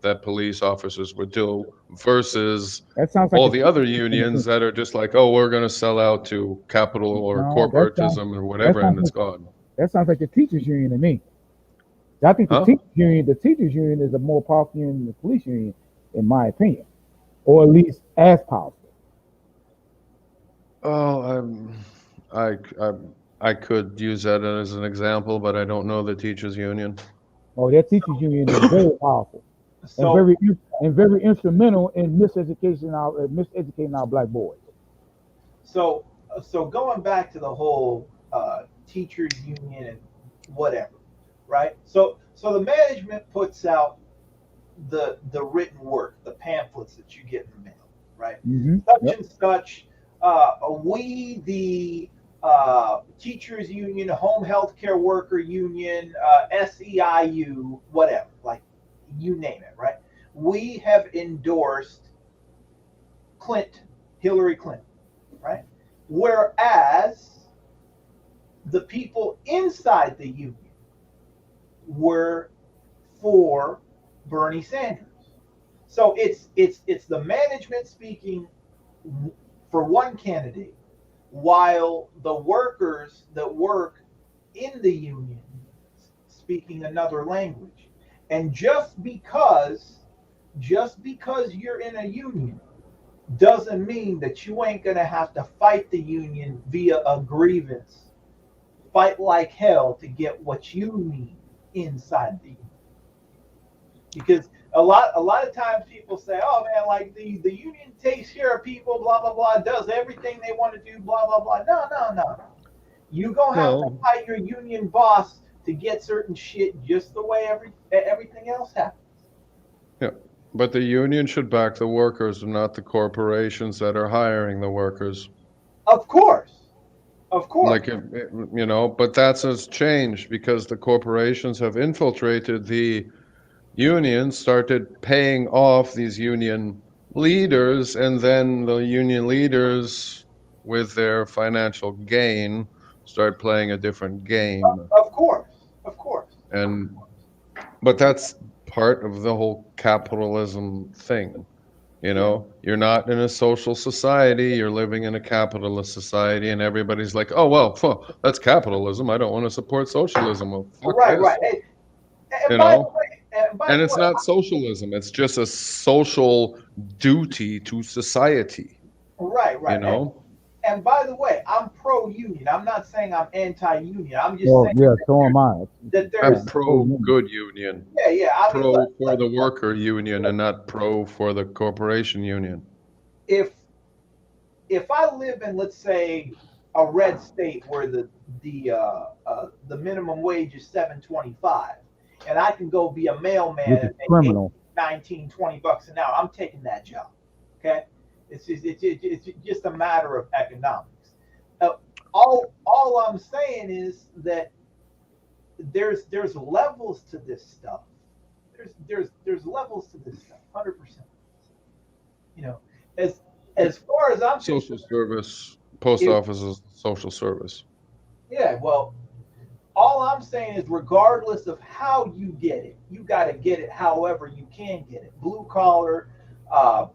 that police officers would do, versus That sounds like all a the other teacher's unions that are just like, oh, we're going to sell out to capital or No, corporatism or whatever, that and sounds it's gone. That sounds like the teachers union to me. I think the Huh? teachers union is a more powerful union than the police union, in my opinion, or at least as powerful. Oh, I could use that as an example, but I don't know the teachers union. Oh, that teachers union is very powerful So and very instrumental in miseducating our black boys. So going back to the whole teachers union and whatever, right? So the management puts out the written work, the pamphlets that you get in the mail, right? Mm-hmm. Such and such. We the teachers union, home health care worker union, SEIU, whatever, like you name it, right? we have endorsed Hillary Clinton, right? Whereas the people inside the union were for Bernie Sanders. So it's the management speaking for one candidate, while the workers that work in the union speaking another language. And just because you're in a union doesn't mean that you ain't gonna have to fight the union via a grievance. Fight like hell to get what you need inside the union. Because a lot of times people say, oh man, like the union takes care of people, blah blah blah, does everything they want to do, blah blah blah. No. You gonna have to fight your union boss to get certain shit just the way everything else happens. Yeah, but the union should back the workers, not the corporations that are hiring the workers. Of course. Like, you know, but that's changed because the corporations have infiltrated the unions, started paying off these union leaders, and then the union leaders, with their financial gain, start playing a different game. Of course. But that's part of the whole capitalism thing. You know, you're not in a social society, you're living in a capitalist society, and everybody's like, oh, well, that's capitalism. I don't want to support socialism. Well, right. You know, and it's not socialism. It's just a social duty to society. Right. You know? And by the way, I'm pro-union. I'm not saying I'm anti-union. I'm just saying so am I. That I'm pro-good union. Yeah. I mean, for the worker union and not pro for the corporation union. If I live in, let's say, a red state where the minimum wage is $7.25, and I can go be a mailman and make $19-20 an hour, I'm taking that job. Okay. It's just a matter of economics. All I'm saying is that there's levels to this stuff. There's levels to this stuff, 100%. You know, as far as I'm social service, post office is social service. Yeah, well, all I'm saying is regardless of how you get it, you got to get it however you can get it. Blue collar,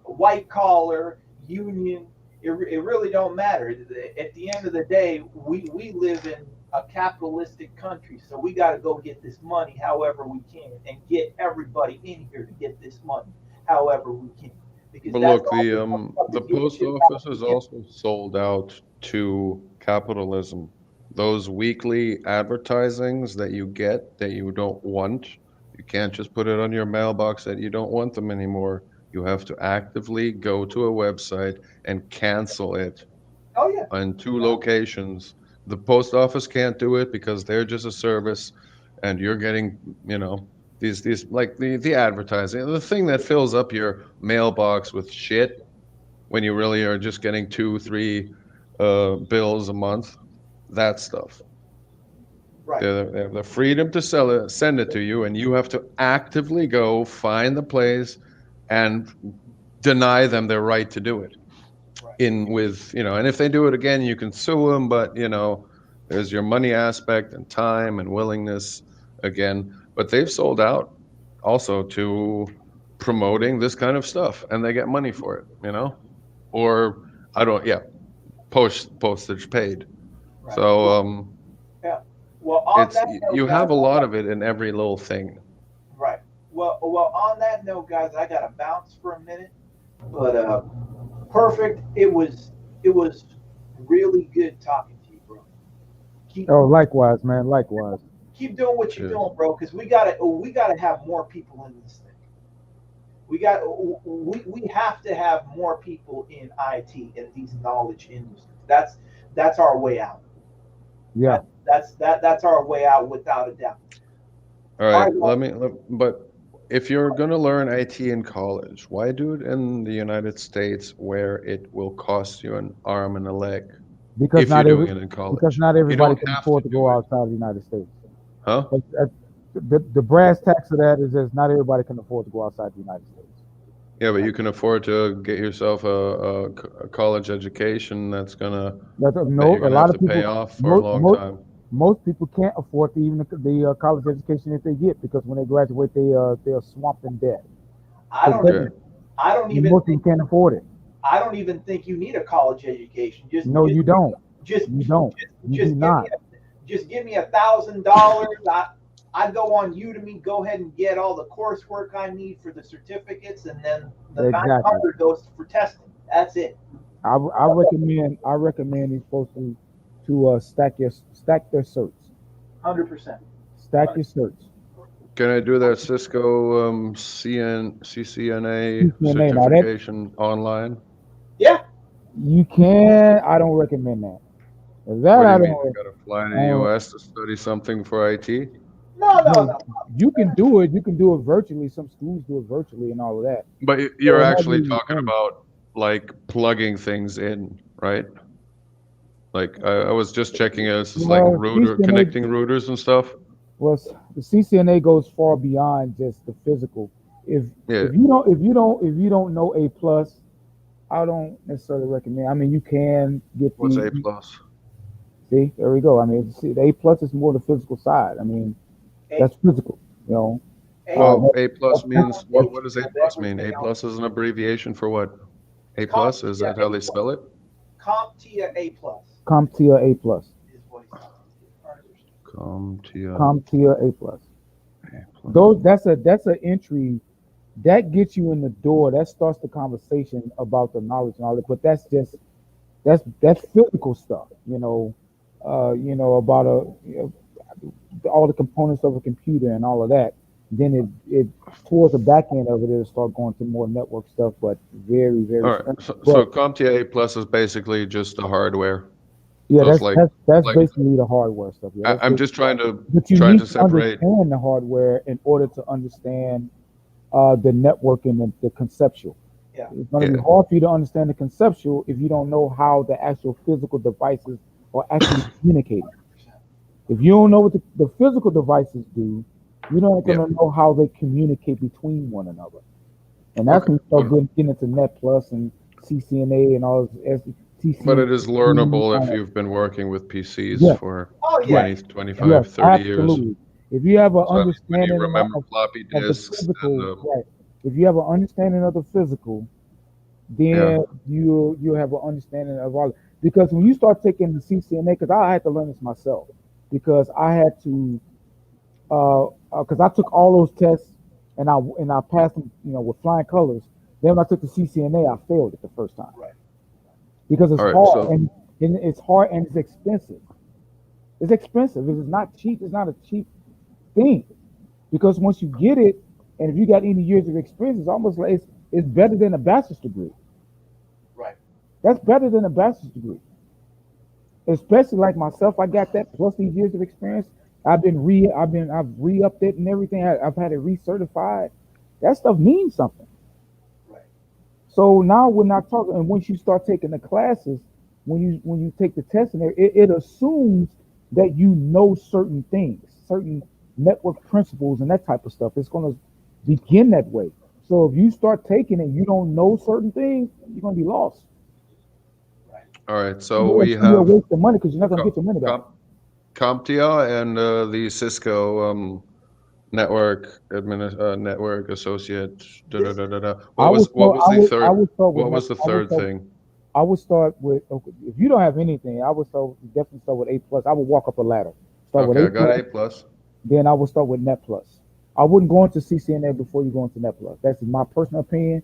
white collar, union, it really don't matter. At the end of the day, we live in a capitalistic country, so we got to go get this money however we can and get everybody in here to get this money however we can. Because but look, the post office is also sold out to capitalism. Those weekly advertisings that you get that you don't want, you can't just put it on your mailbox that you don't want them anymore. You have to actively go to a website and cancel it. Oh yeah. On 2 locations. The post office can't do it because they're just a service, and you're getting, you know, these like the advertising, the thing that fills up your mailbox with shit when you really are just getting 2-3 bills a month. That stuff. Right. They have the freedom to send it to you, and you have to actively go find the place and deny them their right to do it. And if they do it again, you can sue them, but there's your money aspect and time and willingness again. But they've sold out also to promoting this kind of stuff, and they get money for it, or postage paid. Right. So yeah. Well, on that note, you have a lot of it in every little thing. Right. Well, on that note, guys, I got to bounce for a minute, but perfect. It was really good talking to you, bro. Likewise, man. Likewise. Keep doing what you're doing, bro, because we gotta have more people in this thing. We have to have more people in IT and these knowledge industries. That's our way out. Yeah. That's our way out without a doubt. All right. But if you're going to learn IT in college, why do it in the United States where it will cost you an arm and a leg? Because not everybody can afford to go outside of the United States. Huh? The brass tacks of that is not everybody can afford to go outside the United States. Yeah, but you can afford to get yourself a college education that's gonna That's that no, you're a gonna lot have of to pay people, off for a long time. most people can't afford the, even the college education that they get, because when they graduate, they are swamped in debt. I don't. Okay. I don't even Most think. people can't afford it. I don't even think you need a college education. No, you don't. Just You don't. You do not. Just give me $1,000. I go on Udemy, go ahead and get all the coursework I need for the certificates, and then the Exactly. 900 goes for testing. That's it. I recommend these folks to stack their certs. 100%. Stack your certs. Can I do that Cisco CCNA CCNA, now that certification online? Yeah. you can. I don't recommend that. That What do I you mean? don't. You gotta fly to the US to study something for IT? No. You can do it. You can do it virtually. Some schools do it virtually and all of that. But you're So it actually might be talking about like plugging things in, right? Like I was just checking it. It's like Well, connecting routers and stuff. Well, the CCNA goes far beyond just the physical. If Yeah. if you don't know A plus, I don't necessarily recommend. I mean, you can get What's the A plus? See, there we go. I mean, see, the A plus is more the physical side. I mean, that's physical. You know. Well, A plus means what does A plus mean? A plus is an abbreviation for what? A plus, is that how they spell it? CompTIA A plus. CompTIA A plus. CompTIA. CompTIA A plus. Those that's an entry that gets you in the door. That starts the conversation about the knowledge and all that. But that's physical stuff. About all the components of a computer and all of that. Then it towards the back end of it, it'll start going to more network stuff, but very, very. All right. So CompTIA A plus is basically just the hardware. Yeah, So that's basically the hardware stuff. Yeah, I'm just trying to understand separate the hardware in order to understand the networking and the conceptual. Yeah. It's going to be hard for you to understand the conceptual if you don't know how the actual physical devices are actually communicating. If you don't know what the physical devices do, you're not going to know how they communicate between one another. And that's when you start getting into Net Plus and CCNA and all this. But it is learnable if you've been working with PCs for 20, 25, 30 years. Absolutely. If you have an understanding you remember floppy of the disks physical, right? If you have an understanding of the physical, then you'll have an understanding of all. Because when you start taking the CCNA, because I had to learn this myself, because I had to, because I took all those tests and I passed them, with flying colors. Then when I took the CCNA, I failed it the first time. Right. Because it's hard and it's hard and it's expensive. It's expensive. It's not cheap. It's not a cheap thing. Because once you get it, and if you got any years of experience, it's almost like it's better than a bachelor's degree. Right. That's better than a bachelor's degree. Especially like myself, I got that plus these years of experience. I've re-upped it and everything. I've had it recertified. That stuff means something. So now we're not talking, and once you start taking the classes, when you take the test in there, it assumes that you know certain things, certain network principles and that type of stuff. It's going to begin that way. So if you start taking it, you don't know certain things, you're going to be lost. All right, so we have a waste of money because you're not going to get your money back. CompTIA and the Cisco network associate. What was the third thing? I would start with, if you don't have anything, I would definitely start with A plus. I would walk up a ladder. Start with I got A plus. Then I would start with Net Plus. I wouldn't go into CCNA before you go into Net Plus. That's my personal opinion.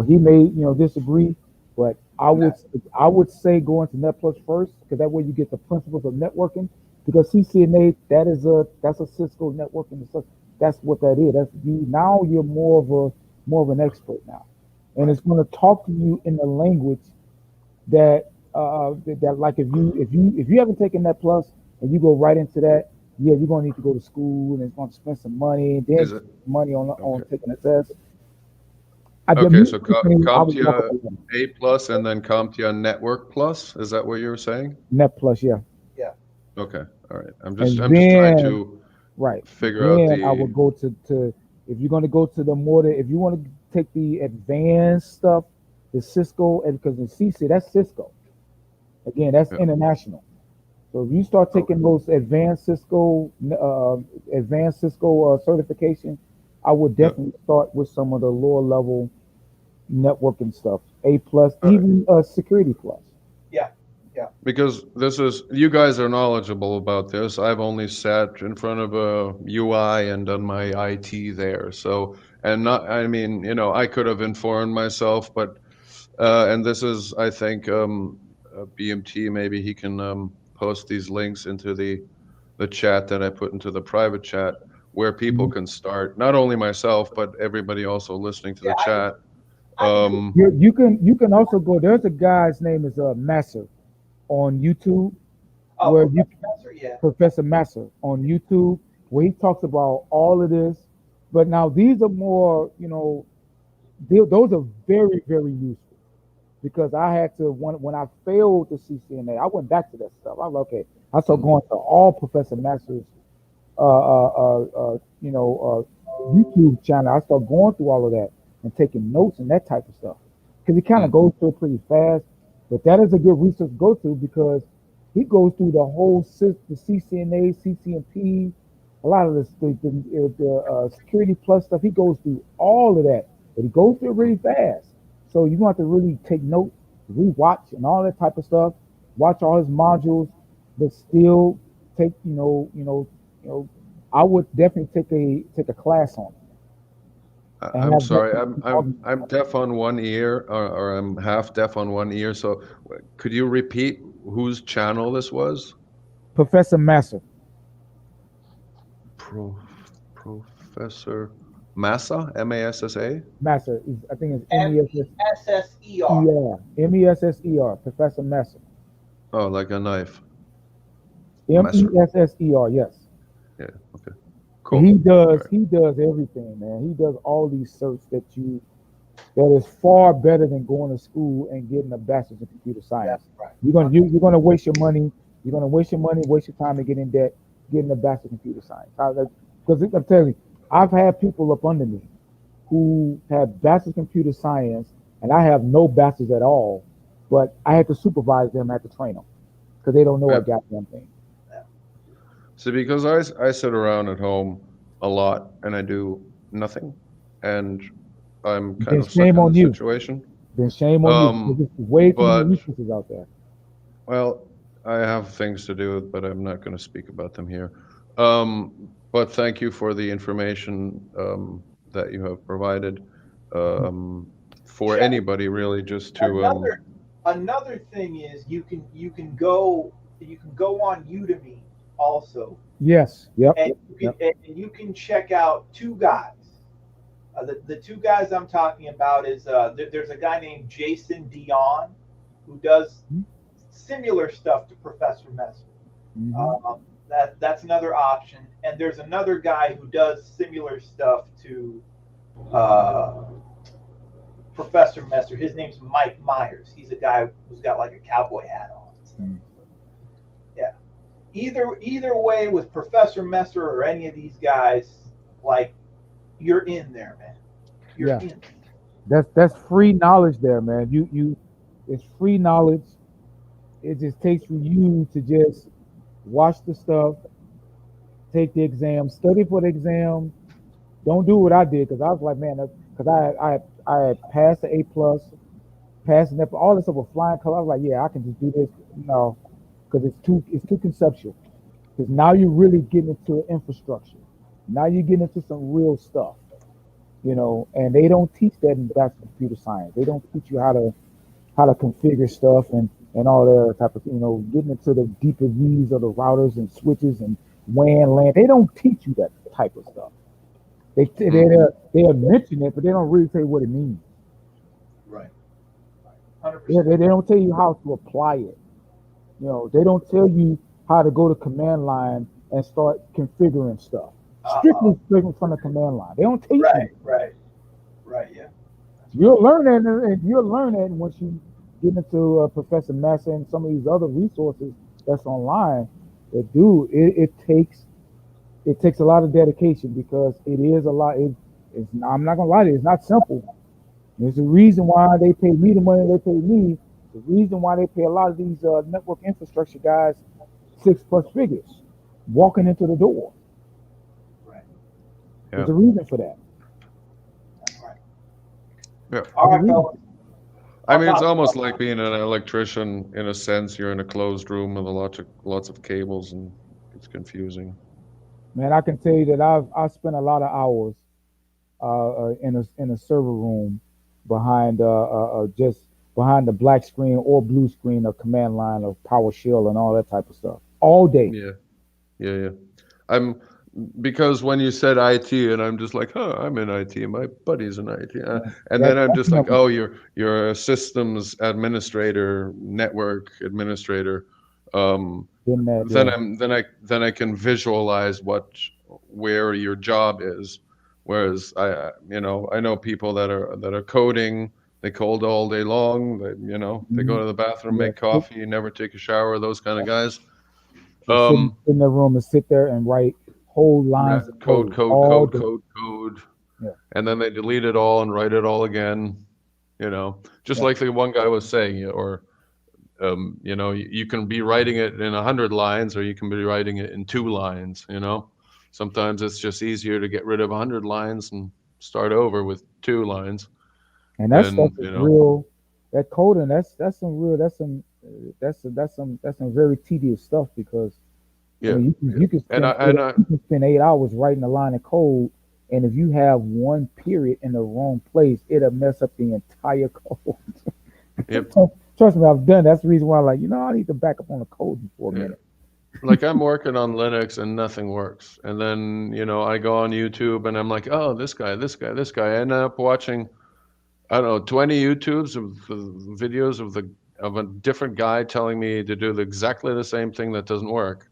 He may disagree, but I would say go into Net Plus first, because that way you get the principles of networking. Because CCNA, that's a Cisco networking stuff. That's what that is. Now you're more of an expert now, and it's going to talk to you in the language that like if you haven't taken Net Plus and you go right into that, you're going to need to go to school and it's going to spend some money, and then money on taking a test. So CompTIA A plus and then CompTIA Network Plus. Is that what you were saying? Net Plus, yeah. Yeah. Okay. All right. I'm just trying to figure out the. I would go to if you're going to go to the more if you want to take the advanced stuff, the Cisco, and because the CC, that's Cisco. Again, that's Yeah. international. So if you start taking those advanced Cisco certification, I would definitely start with some of the lower level networking stuff, A plus, even Security Plus. Because you guys are knowledgeable about this. I've only sat in front of a UI and done my IT there. So, and not, I mean, I could have informed myself, but, and this is, I think, BMT, maybe he can post these links into the chat that I put into the private chat where people can start, not only myself, but everybody also listening to the chat. You can also go, there's a guy's name is Masser on YouTube, where Professor Masser on YouTube, where he talks about all of this. But now these are more, those are very, very useful, because I had to, when I failed the CCNA, I went back to that stuff. I was like, okay, I started going to all Professor Masser's YouTube channel. I started going through all of that and taking notes and that type of stuff, because he kind of goes through it pretty fast. But that is a good resource to go to, because he goes through the whole the CCNA, CCNP, a lot of the Security Plus stuff. He goes through all of that, but he goes through it really fast. So you're going to have to really take note, rewatch, and all that type of stuff. Watch all his modules, but still take, I would definitely take a class on it. I'm sorry, I'm deaf on one ear, or I'm half deaf on one ear. So could you repeat whose channel this was? Professor Masser. Professor Massa, M-A-S-S-A? Masser, I think it's M-E-S-S-E-R. Yeah, M-E-S-S-E-R, Professor Masser. Oh, like a knife. M-E-S-S-E-R, yes. Yeah, okay. Cool. He does everything, man. He does all these certs that is far better than going to school and getting a bachelor's in computer science. Right. You're gonna waste your money. You're gonna waste your money, waste your time to get in debt, getting a bachelor's in computer science. Because I'm telling you, I've had people up under me who have bachelor's in computer science, and I have no bachelor's at all, but I had to supervise them, I had to train them, because they don't know a goddamn thing. So because I sit around at home a lot and I do nothing, and I'm kind of stuck in the situation. Then shame on you. There's way too many resources out there. Well, I have things to do, but I'm not going to speak about them here. But thank you for the information that you have provided for anybody, really, just to. Another thing is you can go on Udemy also. Yes. Yep. And you can check out two guys. The two guys I'm talking about is there's a guy named Jason Dion who does similar stuff to Professor Messer. That's another option. And there's another guy who does similar stuff to Professor Messer. His name's Mike Myers. He's a guy who's got like a cowboy hat on. Yeah. Either way, with Professor Messer or any of these guys, like, you're in there, man. You're in. That's free knowledge there, man. It's free knowledge. It just takes for you to just watch the stuff, take the exam, study for the exam. Don't do what I did, because I was like, man, because I had passed the A+, passing that, all this stuff with flying color. I was like, yeah, I can just do this. No, because it's too conceptual. Because now you're really getting into infrastructure. Now you're getting into some real stuff, and they don't teach that in bachelor computer science. They don't teach you how to configure stuff and all that type of, getting into the deeper views of the routers and switches and WAN, LAN. They don't teach you that type of stuff. They'll mention it, but they don't really tell you what it means. Right. 100%. They don't tell you how to apply it. They don't tell you how to go to command line and start configuring stuff. Strictly from the command line. They don't teach you. Right. Yeah. You'll learn that, and you'll learn that once you get into Professor Massa and some of these other resources that's online. It takes a lot of dedication, because it is a lot. I'm not gonna lie to you, it's not simple. There's a reason why they pay me the money they pay me. The reason why they pay a lot of these network infrastructure guys 6+ figures walking into the door. Right. There's a reason for that. Right. Yeah. All right, fellas. I mean, it's almost like being an electrician in a sense. You're in a closed room with lots of cables, and it's confusing. Man, I can tell you that I've spent a lot of hours in a server room behind just behind the black screen or blue screen of command line of PowerShell and all that type of stuff all day. Yeah. Because when you said IT, and I'm just like, I'm in IT, my buddy's in IT, and then I'm just like, oh, you're a systems administrator, network administrator. Then I can visualize where your job is. Whereas I know people that are coding. They code all day long. They go to the bathroom, make coffee, never take a shower. Those kind of guys. Sit in the room and sit there and write whole lines of code, Yeah. and then they delete it all and write it all again. Just like the one guy was saying, you can be writing it in 100 lines, or you can be writing it in 2 lines. Sometimes it's just easier to get rid of 100 lines and start over with 2 lines. And that's real. That coding, that's some very tedious stuff, because you can spend 8 hours writing a line of code, and if you have one period in the wrong place, it'll mess up the entire code. Yep. Trust me, I've done. That's the reason why I'm like, I need to back up on the code for a minute. Like I'm working on Linux and nothing works, and then I go on YouTube and I'm like, oh, this guy. I end up watching, I don't know, 20 YouTubes of videos of a different guy telling me to do exactly the same thing that doesn't work.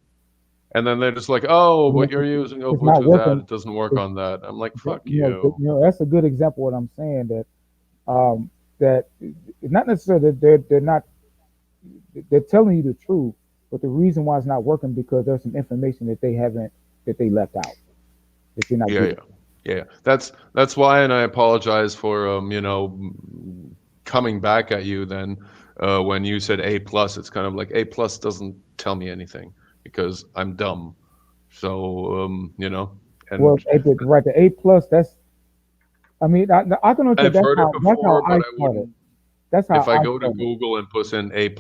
And then they're just like, oh, what you're using Ubuntu that, it doesn't work on that. I'm like, fuck you. That's a good example of what I'm saying, that not necessarily that they're telling you the truth, but the reason why it's not working because there's some information that they left out. That you're not getting. Yeah. That's why, and I apologize for coming back at you then when you said A+, it's kind of like A+ doesn't tell me anything because I'm dumb. So and right, the A+, that's, I mean, I don't know if that's how I started. That's how if I go to Google and put in A+,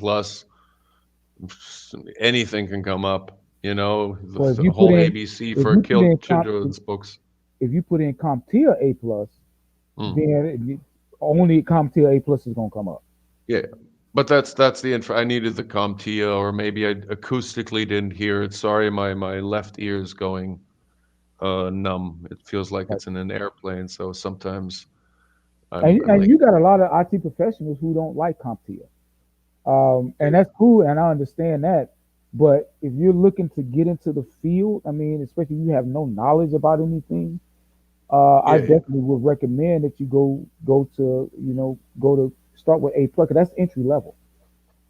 anything can come up. The whole ABC for children's books. If you put in CompTIA A+, then only CompTIA A+ is going to come up. Yeah, but that's the info. I needed the CompTIA, or maybe I acoustically didn't hear it. Sorry, my left ear is going numb. It feels like it's in an airplane. So sometimes. You got a lot of IT professionals who don't like CompTIA, and that's cool, and I understand that. But if you're looking to get into the field, I mean, especially if you have no knowledge about anything, I definitely would recommend that you go to start with A+, because that's entry level.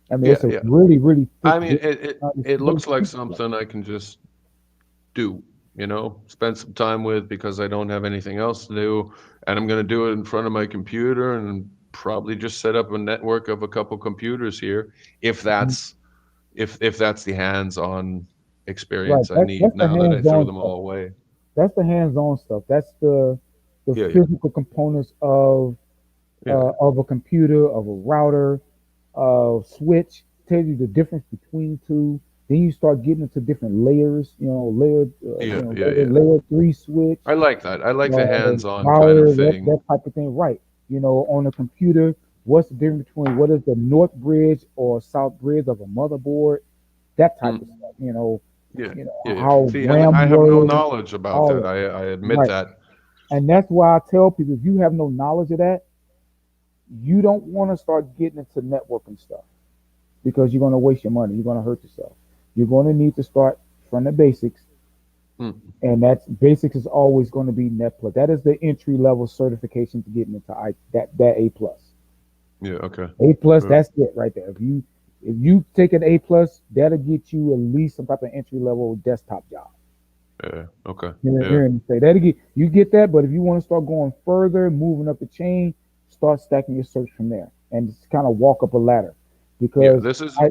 I mean, it's a really, really. I mean, it looks like something I can just do. Spend some time with, because I don't have anything else to do, and I'm going to do it in front of my computer and probably just set up a network of a couple computers here, if that's the hands-on experience I need now that I throw them all away. That's the hands-on stuff. That's the physical components of a computer, of a router, switch. Tell you the difference between two. Then you start getting into different layers. Layer 3 switch. I like that. I like the hands-on kind of thing. That type of thing, right? On a computer, what's the difference between what is the north bridge or south bridge of a motherboard? That type of stuff. How RAM I have no works, knowledge about that. I admit that. And that's why I tell people, if you have no knowledge of that, you don't want to start getting into networking stuff, because you're going to waste your money. You're going to hurt yourself. You're going to need to start from the basics. And that's basics is always going to be Net+. That is the entry level certification to getting into that A+. Yeah, okay. A+, that's it right there. If you take an A+, that'll get you at least some type of entry level desktop job. Yeah, okay. That'll get you get that, but if you want to start going further, moving up the chain, start stacking your search from there, and just kind of walk up a ladder. Yeah, Because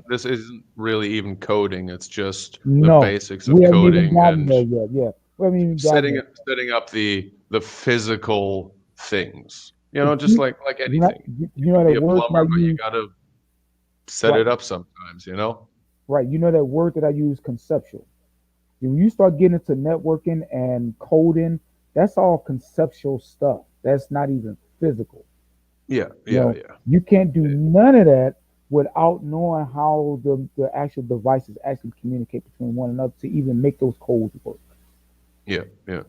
this isn't really even coding. It's just the no, basics of we haven't even coding gotten and there yet. Yeah, we haven't even gotten there. setting up the physical things. You If know, just like you know, anything. you know Be that a word that I plumber, but you use, gotta set right? it up sometimes, you know? Right. You know that word that I use, conceptual. When you start getting into networking and coding, that's all conceptual stuff. That's not even physical. Yeah, You yeah, know, yeah. you can't do none of that without knowing how the actual devices actually communicate between one another to even make those codes work, Yeah, yeah.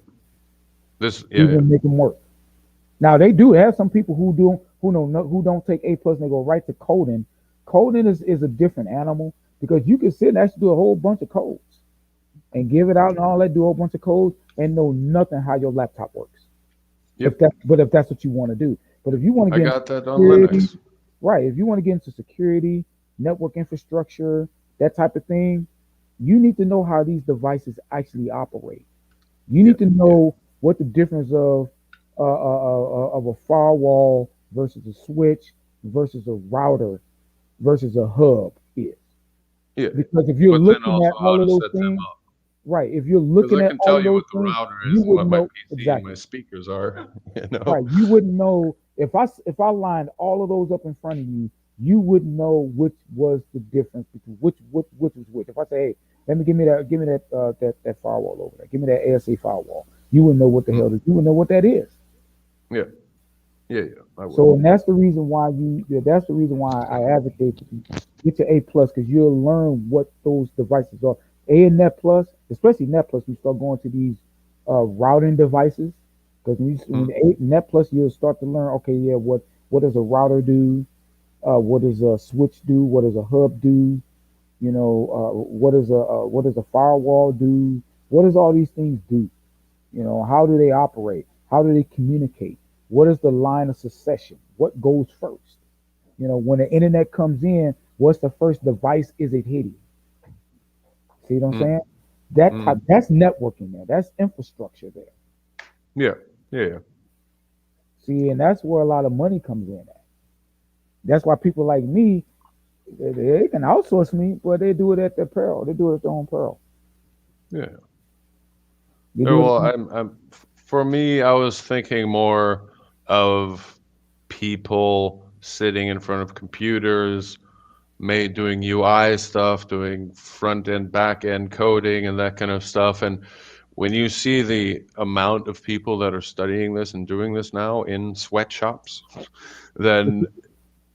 Yeah, yeah. even make them work. Now they do have some people who don't take A plus and they go right to coding. Coding is a different animal because you can sit and actually do a whole bunch of codes and give it out and all that, do a whole bunch of codes and know nothing how your laptop works. Yep. If that's what you want to do. But if you want to I get got into that on security, Linux. right? If you want to get into security, network infrastructure, that type of thing, you need to know how these devices actually operate. You need to know what the difference of a firewall versus a switch versus a router versus a hub is. Yeah. Because if you're But then looking also at how all of to those set them things, up. right? If you're Because looking I at can all tell of you those what the things, router you is and what wouldn't my know PC and my exactly. speakers are. You know? Right, you wouldn't know if I lined all of those up in front of you, you wouldn't know which was the difference between which was which. If I say, hey, let me give me that firewall over there, give me that ASA firewall, you wouldn't know what the hell you wouldn't know what that is. Yeah, yeah, yeah. I would. So, and that's the reason why that's the reason why I advocate that you get your A plus because you'll learn what those devices are. A and Net Plus, especially Net Plus, you start going to these routing devices because when Net Plus, you'll start to learn. Okay, yeah, what does a router do? What does a switch do? What does a hub do? You know, what does a firewall do? What does all these things do? You know, how do they operate? How do they communicate? What is the line of succession? What goes first? You know, when the internet comes in, what's the first device is it hitting? See what I'm saying? That's networking there. That's infrastructure there. Yeah, yeah, yeah. See, and that's where a lot of money comes in at. That's why people like me, they can outsource me, but they do it at their peril. They do it at their own peril. Yeah. They Yeah, do it well, for me, I was thinking more of people sitting in front of computers, doing UI stuff, doing front end, back end coding, and that kind of stuff. And when you see the amount of people that are studying this and doing this now in sweatshops, then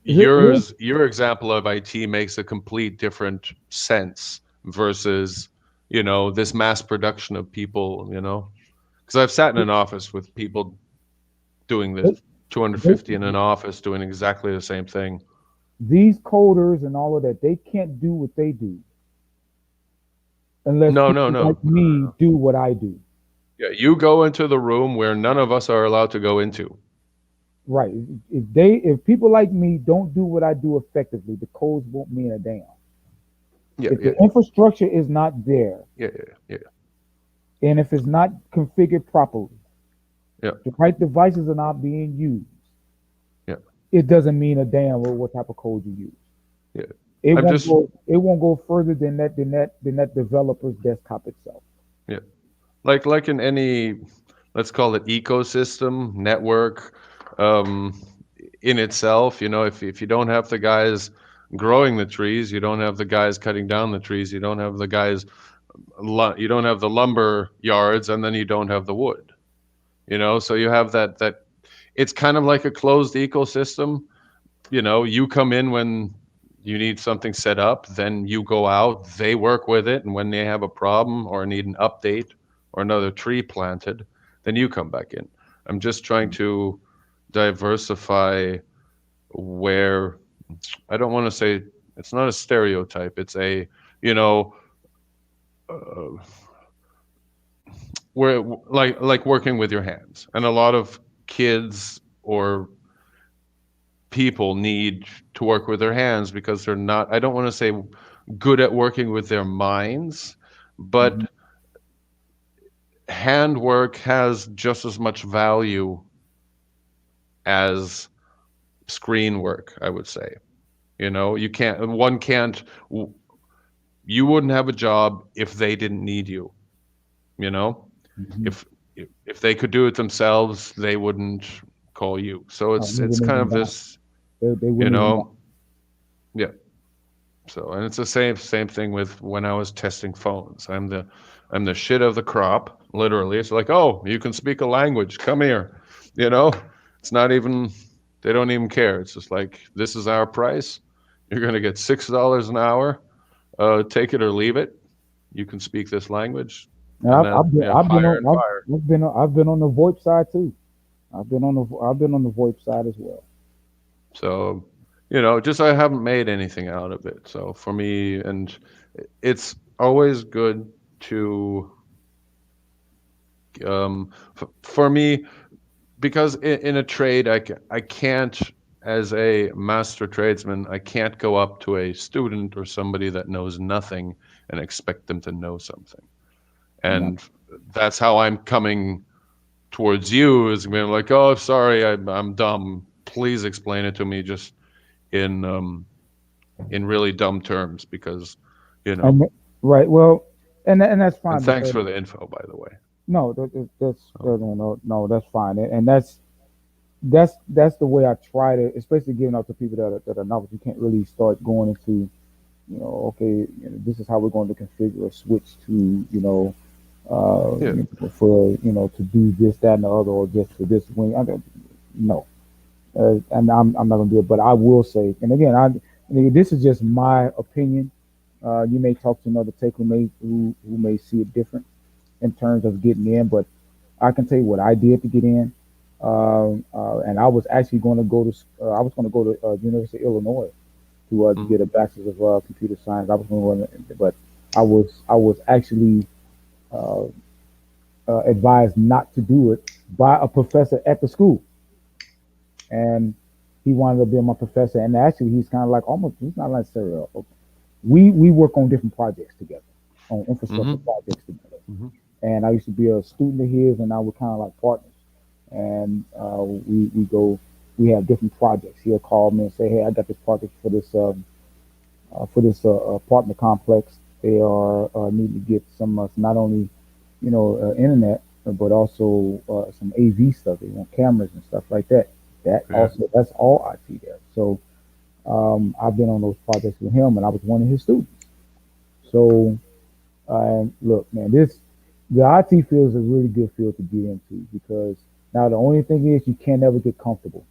your example of IT makes a complete different sense versus, you know, this mass production of people, you know. Because I've sat in an office with people doing this, 250 in an office doing exactly the same thing. These coders and all of that, they can't do what they do unless people like me do what I do. Yeah, you go into the room where none of us are allowed to go into. Right. If people like me don't do what I do effectively, the codes won't mean a damn. Yeah, if the infrastructure is not there, yeah, and if it's not configured properly, the right devices are not being used, it doesn't mean a damn what type of code you use. It won't go further than that developer's desktop itself. Yeah. Like in any, let's call it ecosystem, network, in itself, you know, if you don't have the guys growing the trees, you don't have the guys cutting down the trees, you don't have the guys, you don't have the lumber yards, and then you don't have the wood, you know, so you have that it's kind of like a closed ecosystem. You know, you come in when you need something set up, then you go out, they work with it, and when they have a problem or need an update or another tree planted, then you come back in. I'm just trying to diversify where, I don't want to say, it's not a stereotype, it's a, you know, where like working with your hands. And a lot of kids or people need to work with their hands because they're not, I don't want to say good at working with their minds, but handwork has just as much value as screen work, I would say. You know, one can't, you wouldn't have a job if they didn't need you. You know, Mhm. if they could do it themselves, they wouldn't call you. So They it's wouldn't kind even of bother. this, They you wouldn't even bother. know, yeah. So, and it's the same thing with when I was testing phones. I'm the shit of the crop, literally. It's like, oh, you can speak a language. Come here. You know, it's not even, they don't even care. It's just like, this is our price. You're gonna get $6 an hour. Take it or leave it. You can speak this language, Now, and I've, then I've been, yeah, I've been hire on, and fire. I've been on the VoIP side too. I've been on the VoIP side as well. So, just I haven't made anything out of it. So for me, and it's always good to, for me, because in a trade, I can't, as a master tradesman, I can't go up to a student or somebody that knows nothing and expect them to know something. Yeah. And that's how I'm coming towards you, is being like, oh, sorry, I'm dumb. Please explain it to me just in really dumb terms, because, And right, well, and that's and fine thanks because for the info, by the way. no, that's So, no, that's fine, and that's the way I try to, especially giving out to people that are novice. You can't really start going into, okay, this is how we're going to configure a switch to, yeah. for to do this, that, and the other, or just for this wing. No, and I'm not gonna do it. But I will say, and again, this is just my opinion. You may talk to another tech who may see it different in terms of getting in, but I can tell you what I did to get in. And I was actually going to go to I was going to go to University of Illinois to get a bachelor's of computer science. I was going to, but I was actually uh, advised not to do it by a professor at the school, and he wanted to be my professor. And actually, he's kind of like almost, he's not necessarily. We work on different projects together, on infrastructure projects together. Mhm. And I used to be a student of his, and I was kind of like partners. And we have different projects. He'll call me and say, "Hey, I got this project for this apartment complex. They are needing to get some not only internet, but also some AV stuff. They want cameras and stuff like that. Yeah. That's all IT there. So I've been on those projects with him, and I was one of his students. So look, man, the IT field is a really good field to get into, because now the only thing is you can't ever get comfortable,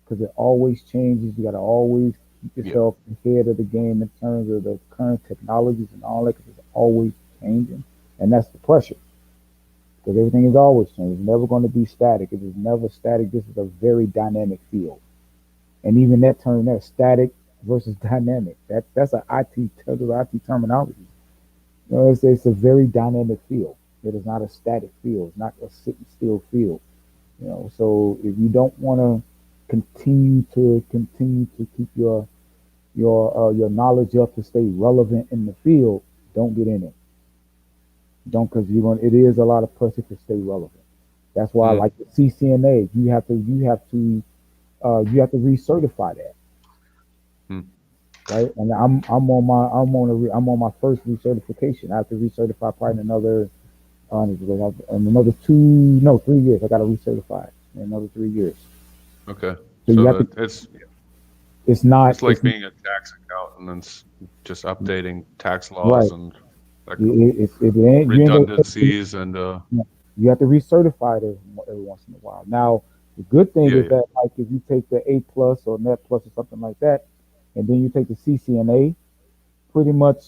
because it always changes. You got to always keep yourself ahead of the game in terms of the current technologies and all that, because it's always changing, and that's the pressure, because everything is always changing. It's never going to be static. It is never static. This is a very dynamic field, and even that term there, static versus dynamic, that's an IT terminology. It's a very dynamic field. It is not a static field. It's not a sitting still field. So if you don't want to continue to keep your knowledge up to stay relevant in the field, don't get in it. Don't, because it is a lot of pressure to stay relevant. That's why I like the CCNA. You have to recertify that. Right, and I'm on my first recertification. I have to recertify probably in another 3 years. I got to recertify it in another 3 years. Okay. So you have to, it's not. It's like being a tax accountant and just updating tax laws Right. and like redundancies and you have to recertify it every once in a while. Now, the good thing is that, like, if you take the A plus or Net plus or something like that, and then you take the CCNA, pretty much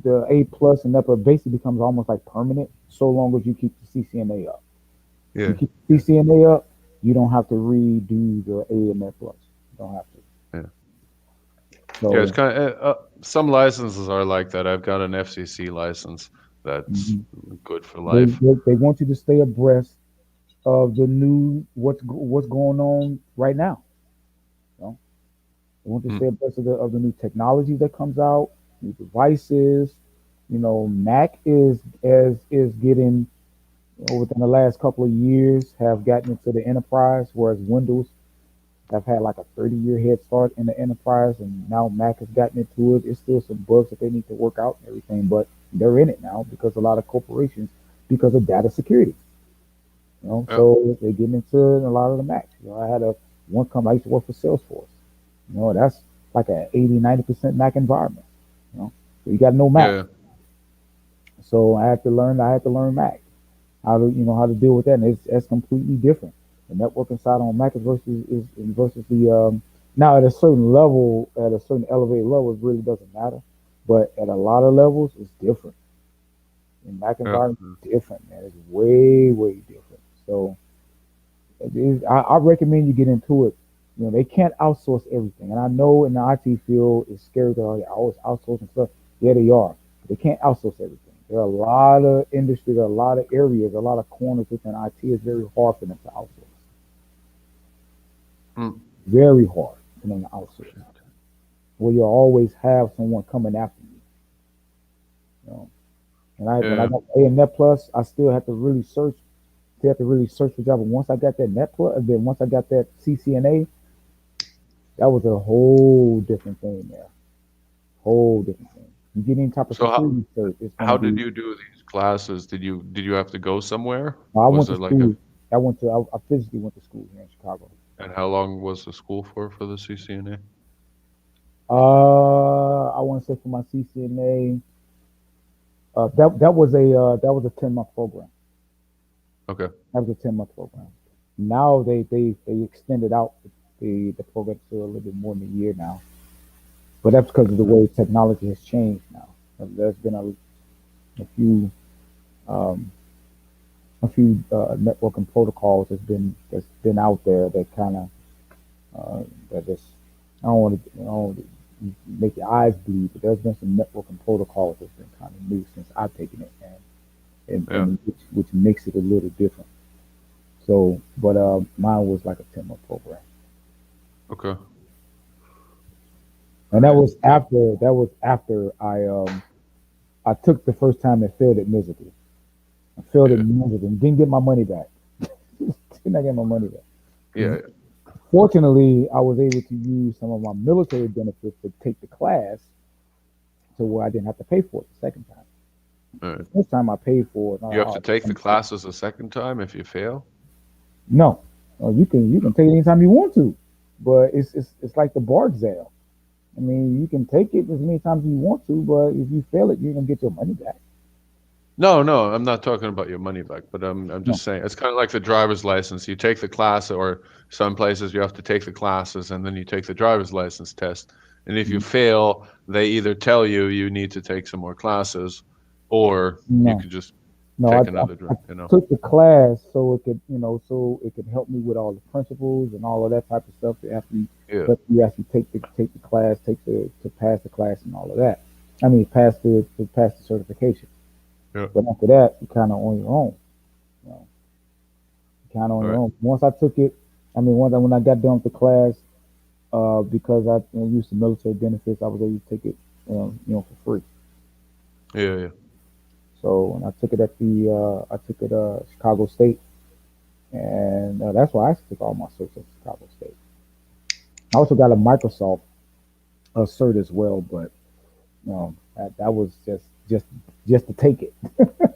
the A plus and Net plus basically becomes almost like permanent, so long as you keep the CCNA up. Yeah. You keep the CCNA up, you don't have to redo the A and Net plus. You don't have to. So, it's kind of some licenses are like that. I've got an FCC license that's good for life. They want you to stay abreast of the new what's going on right now. They want to stay abreast of the new technology that comes out, new devices. Mac is getting, within the last couple of years, have gotten into the enterprise, whereas Windows have had like a 30-year head start in the enterprise, and now Mac has gotten into it. It's still some bugs that they need to work out and everything, but they're in it now because a lot of corporations, because of data security. Yep. So they're getting into a lot of the Macs. I had one company, I used to work for Salesforce. That's like an 80-90% Mac environment. So you got to know Mac. Yeah. So I had to learn Mac, how to deal with that, and it's completely different. The networking side on Mac is versus the now at a certain level, at a certain elevated level, it really doesn't matter, but at a lot of levels, it's different. In Mac environment, it's different, man. It's way different. So I recommend you get into it. They can't outsource everything, and I know in the IT field it's scary to always outsourcing stuff. Yeah, they are. But they can't outsource everything. There are a lot of industry, there are a lot of areas, a lot of corners within IT. It's very hard for them to outsource. Very hard for them to outsource. Well, you'll always have someone coming after you. When I got A and Net Plus, I still had to really search. Still have to really search for job. But once I got that Net Plus, and then once I got that CCNA, that was a whole different thing there. Whole different thing. You get any type of security search. How did you do these classes? Did you have to go somewhere? I went to school. I physically went to school here in Chicago. And how long was the school for the CCNA? I want to say for my CCNA, that was a 10-month program. Okay. That was a 10-month program. Now they extended out the program to a little bit more than a year now. But that's because of the way technology has changed now. There's been a few networking protocols that's been out there that kind of that just I don't want to make your eyes bleed, but there's been some networking protocols that's been kind of new since I've taken it, and which makes it a little different. So, but mine was like a 10-month program. Okay. And that was after I took the first time and failed it miserably. I failed it miserably and didn't get my money back. Did not get my money back. Yeah. Fortunately, I was able to use some of my military benefits to take the class to where I didn't have to pay for it the second time. All right. The first time I paid for it. You have to take the classes a second time if you fail? No. You can take it anytime you want to. But it's like the bar exam. I mean, you can take it as many times as you want to, but if you fail it, you're gonna get your money back. No, I'm not talking about your money back, but I'm just saying it's kind of like the driver's license. You take the class, or some places you have to take the classes and then you take the driver's license test. And if you fail, they either tell you need to take some more classes, or you can just take another drive. I took the class so it could, help me with all the principles and all of that type of stuff. After you actually take the class, to pass the class and all of that. I mean, pass the certification. Yeah. But after that, you're kind of on your own. Kind of on your own. Once I took it, when I got done with the class, because I used the military benefits, I was able to take it, for free. Yeah. So when I took it at Chicago State, and that's why I took all my certs at Chicago State. I also got a Microsoft cert as well, but that was just to take it.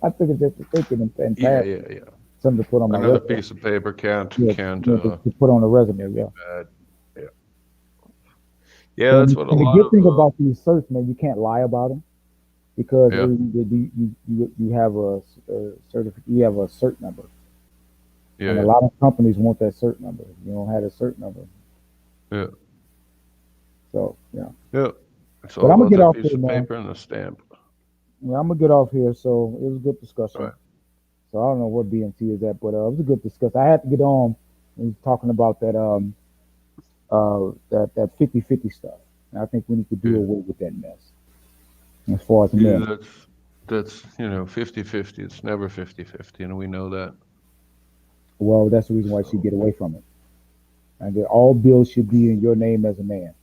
I took it just to take it and pass. Yeah. Something to put on my another resume. piece of paper can't to put on the resume. Yeah, that's what a lot the of. good thing about these certs, man, you can't lie about them. Because you have a certificate, you have a cert number, and a lot of companies want that cert number. You don't have a cert number. Yeah. So yeah. It's But all I'm gonna about get that off piece here, of man. paper and a stamp. Yeah, I'm gonna get off here. So it was a good discussion. Right. So I don't know what BNT is at, but it was a good discussion. I had to get on and talking about that that 50-50 stuff. And I think we need to do away with that mess. As far as men. That's 50-50. It's never 50-50, and we know that. Well, that's the reason why you should get away from it. And that all bills should be in your name as a man.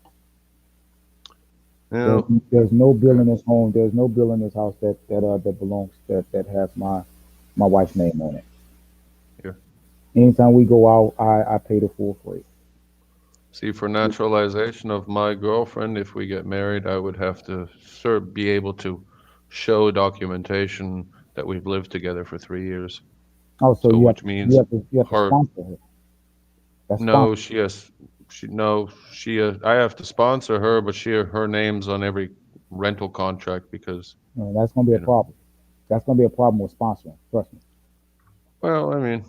Yeah. There's no bill in this home. There's no bill in this house that belongs that has my wife's name on it. Yeah. Anytime we go out, I pay the full freight. See, for naturalization of my girlfriend, if we get married, I would have to be able to show documentation that we've lived together for 3 years. Oh, so So, you have which to, means you have to her. sponsor her. That's No, she has. I have to sponsor her, but her name's on every rental contract because no, that's gonna be a problem. That's gonna be a problem with sponsoring. Trust me. Well, I mean,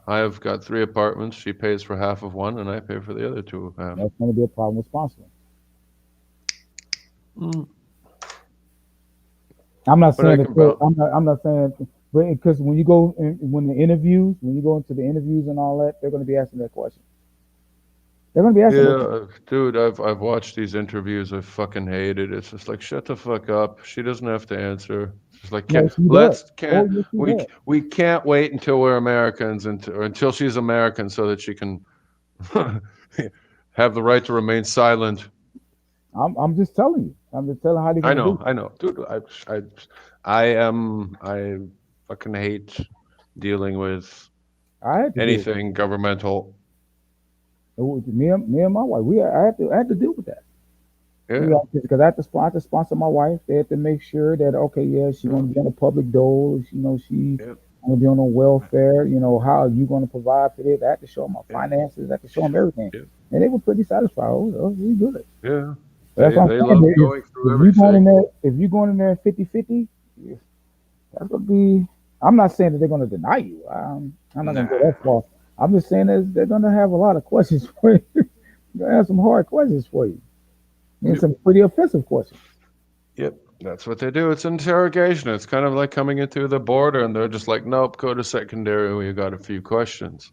I have got 3 apartments. She pays for half of one, and I pay for the other 2 half. That's gonna be a problem with sponsoring. Mm. I'm not But I saying can that. I'm not saying, because when you go when the interviews, when you go into the interviews and all that, they're gonna be asking that question. They're gonna be asking. Yeah, dude, I've watched these interviews. I fucking hate it. It's just like, shut the fuck up. She doesn't have to answer. It's just like, No, she does. can't Oh, yes, she does. we can't wait until we're Americans or until she's American so that she can have the right to remain silent. I'm just telling you. I'm just telling how they're gonna do. I know, dude. I fucking hate dealing with I had to anything governmental. Me and my wife, I had to deal with that. Yeah. Because I had to sponsor my wife. They had to make sure that, okay, yeah, she's gonna be on a public dole. She's gonna be on a welfare. How are you gonna provide for this? I had to show them my finances. I had to show them everything, and they were pretty satisfied. We good. Yeah. That's what I'm They saying. love going through everything. If you're going in there 50-50, that's gonna be. I'm not saying that they're gonna deny you. I'm not gonna go that far. I'm just saying that they're gonna have a lot of questions for you. They're gonna have some hard questions for you, and some pretty offensive questions. Yep, that's what they do. It's interrogation. It's kind of like coming into the border, and they're just like, "Nope, go to secondary. We got a few questions."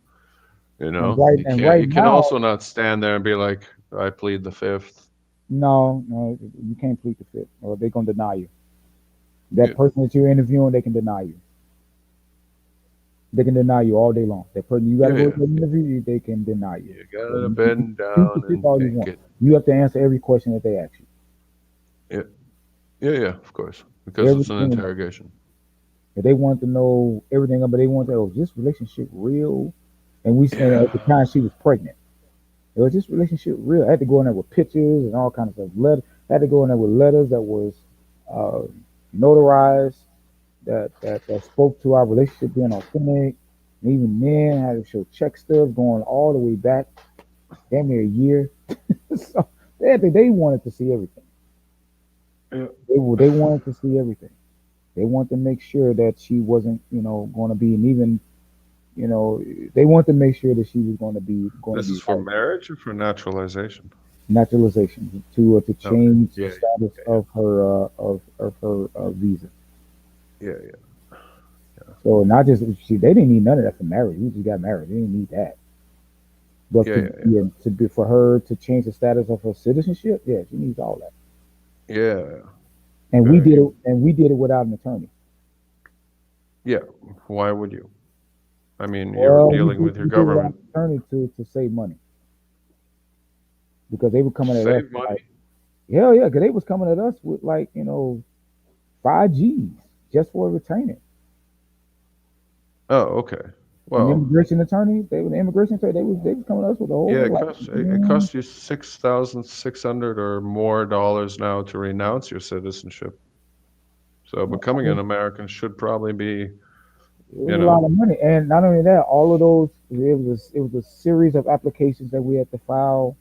You can also not stand there and be like, "I plead the fifth." No, you can't plead the fifth, or they're gonna deny you. That person that you're interviewing, they can deny you. They can deny you all day long. That person you got to go to an interview, they can deny you. You gotta bend down and take it. You have to answer every question that they ask you. Yeah, of course, because it's an interrogation. If they want to know everything, but they want to know, is this relationship real? And we said at the time she was pregnant. Was this relationship real? I had to go in there with pictures and all kinds of stuff. I had to go in there with letters that was notarized, that spoke to our relationship being authentic. And even then, I had to show check stubs going all the way back, damn near a year. So they wanted to see everything. Yeah. They wanted to see everything. They wanted to make sure that she wasn't, going to be, and even, they wanted to make sure that she was going to be. This is for marriage or for naturalization? Naturalization to change the status of her visa. Yeah. So not just they didn't need none of that for marriage. We just got married. They didn't need that. But for her to change the status of her citizenship, she needs all that. Yeah. And we did it without an attorney. Yeah. Why would you? I mean, you're dealing with your government. Attorney to save money. Because they were coming at us. Save money? Hell yeah, because they was coming at us with 5 G's just for a retainer. Oh, okay. Well, the immigration attorney, they was coming at us with the whole. Yeah, it costs you $6,600 or more now to renounce your citizenship. So becoming an American should probably be, a lot of money, and not only that, all of those it was a series of applications that we had to file.